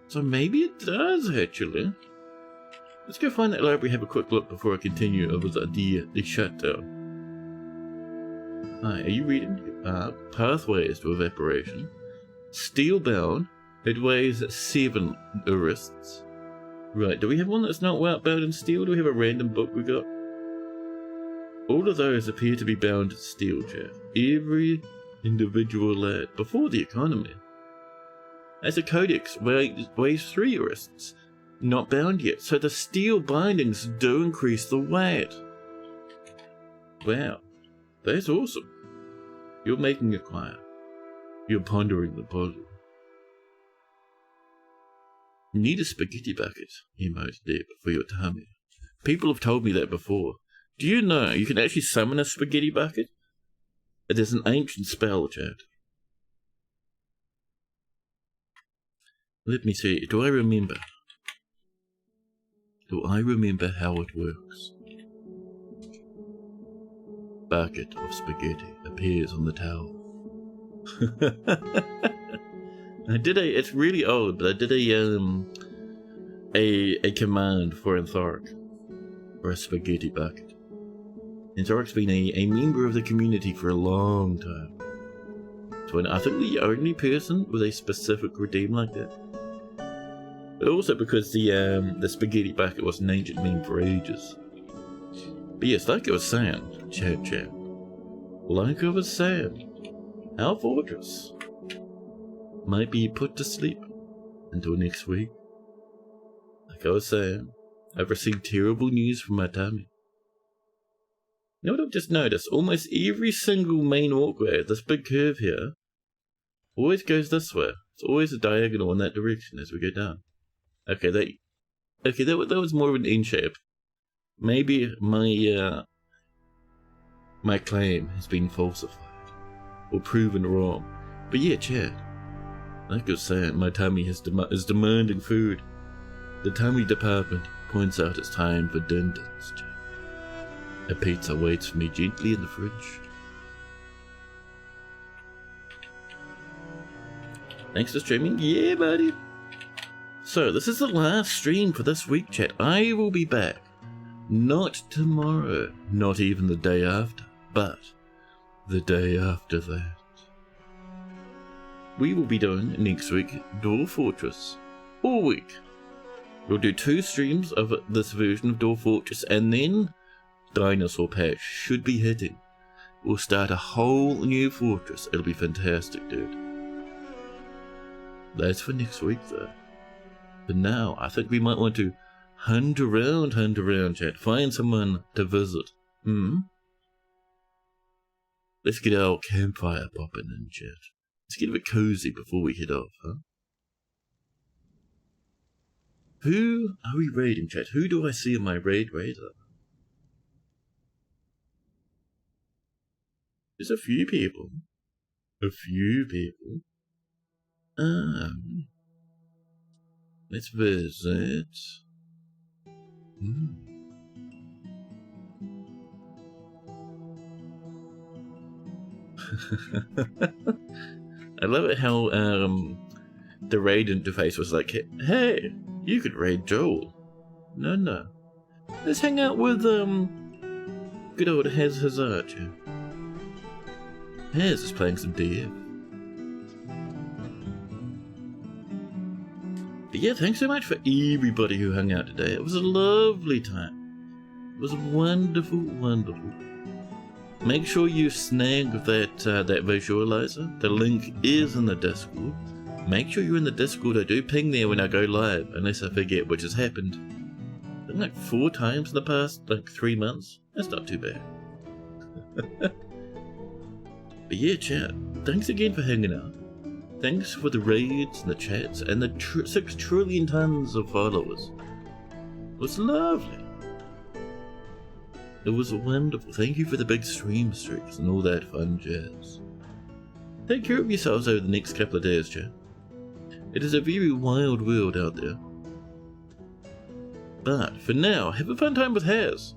So maybe it does, actually. Let's go find that library, have a quick look before I continue over the shutdown. Hi, are you reading? Pathways to Evaporation. Steelbound. It weighs 7 wrists. Right, do we have one that's not bound in steel? Do we have a random book we got? All of those appear to be bound in steel, chat. Every individual lad before the economy. As a codex weighs 3 wrists. Not bound yet, so the steel bindings do increase the weight. Wow, that's awesome. You're making a choir. You're pondering the puzzle. Need a spaghetti bucket, emote Deb, for your tummy. People have told me that before. Do you know you can actually summon a spaghetti bucket? It is an ancient spell, chat. Let me see, do I remember? Do I remember how it works? Bucket of spaghetti appears on the towel. It's really old, but I did a command for Anthoric for a spaghetti bucket. Anthoric's been a member of the community for a long time. So I think the only person with a specific redeem like that. But also because the spaghetti bucket was an ancient meme for ages. But yes, like I was saying, chat. Like I was saying, our fortress might be put to sleep until next week. Like I was saying, I've received terrible news from my tummy. You know what I've just noticed? Almost every single main walkway, this big curve here, always goes this way. It's always a diagonal in that direction as we go down. Okay, that was more of an N shape. Maybe my claim has been falsified or proven wrong. But yeah, chat. Like I was saying, my tummy is demanding food. The tummy department points out it's time for dindins, chat. A pizza waits for me gently in the fridge. Thanks for streaming. Yeah, buddy. So, this is the last stream for this week, chat. I will be back. Not tomorrow, not even the day after, but the day after that. We will be doing, next week, Dwarf Fortress. All week. We'll do 2 streams of this version of Dwarf Fortress, and then Dinosaur Patch should be hitting. We'll start a whole new fortress. It'll be fantastic, dude. That's for next week, though. But now, I think we might want to hunt around, chat. Find someone to visit. Let's get our campfire popping in, chat. Let's get a bit cozy before we head off, huh? Who are we raiding, chat? Who do I see in my raid radar? There's a few people. Let's visit. I love it how the raid interface was like, hey, you could raid Joel. No. Let's hang out with good old Hez Hazard. Hez is playing some DF. But yeah, thanks so much for everybody who hung out today. It was a lovely time. It was wonderful. Make sure you snag that visualizer. The link is in the Discord. Make sure you're in the Discord. I do ping there when I go live, unless I forget, which has happened I think like 4 times in the past 3 months. That's not too bad. But yeah, chat, thanks again for hanging out. Thanks for the raids and the chats and the 6 trillion tons of followers. It was lovely. It was wonderful. Thank you for the big stream streaks and all that fun jazz. Take care of yourselves over the next couple of days, chat. It is a very wild world out there. But for now, have a fun time with Haz.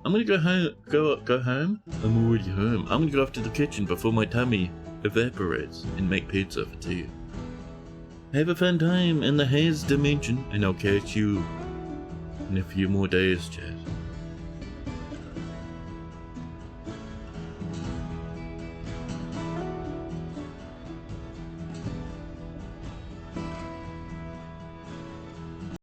I'm gonna go home. Go home? I'm already home. I'm gonna go off to the kitchen before my tummy evaporates and make pizza for tea. Have a fun time in the Haze dimension, and I'll catch you in a few more days, chat.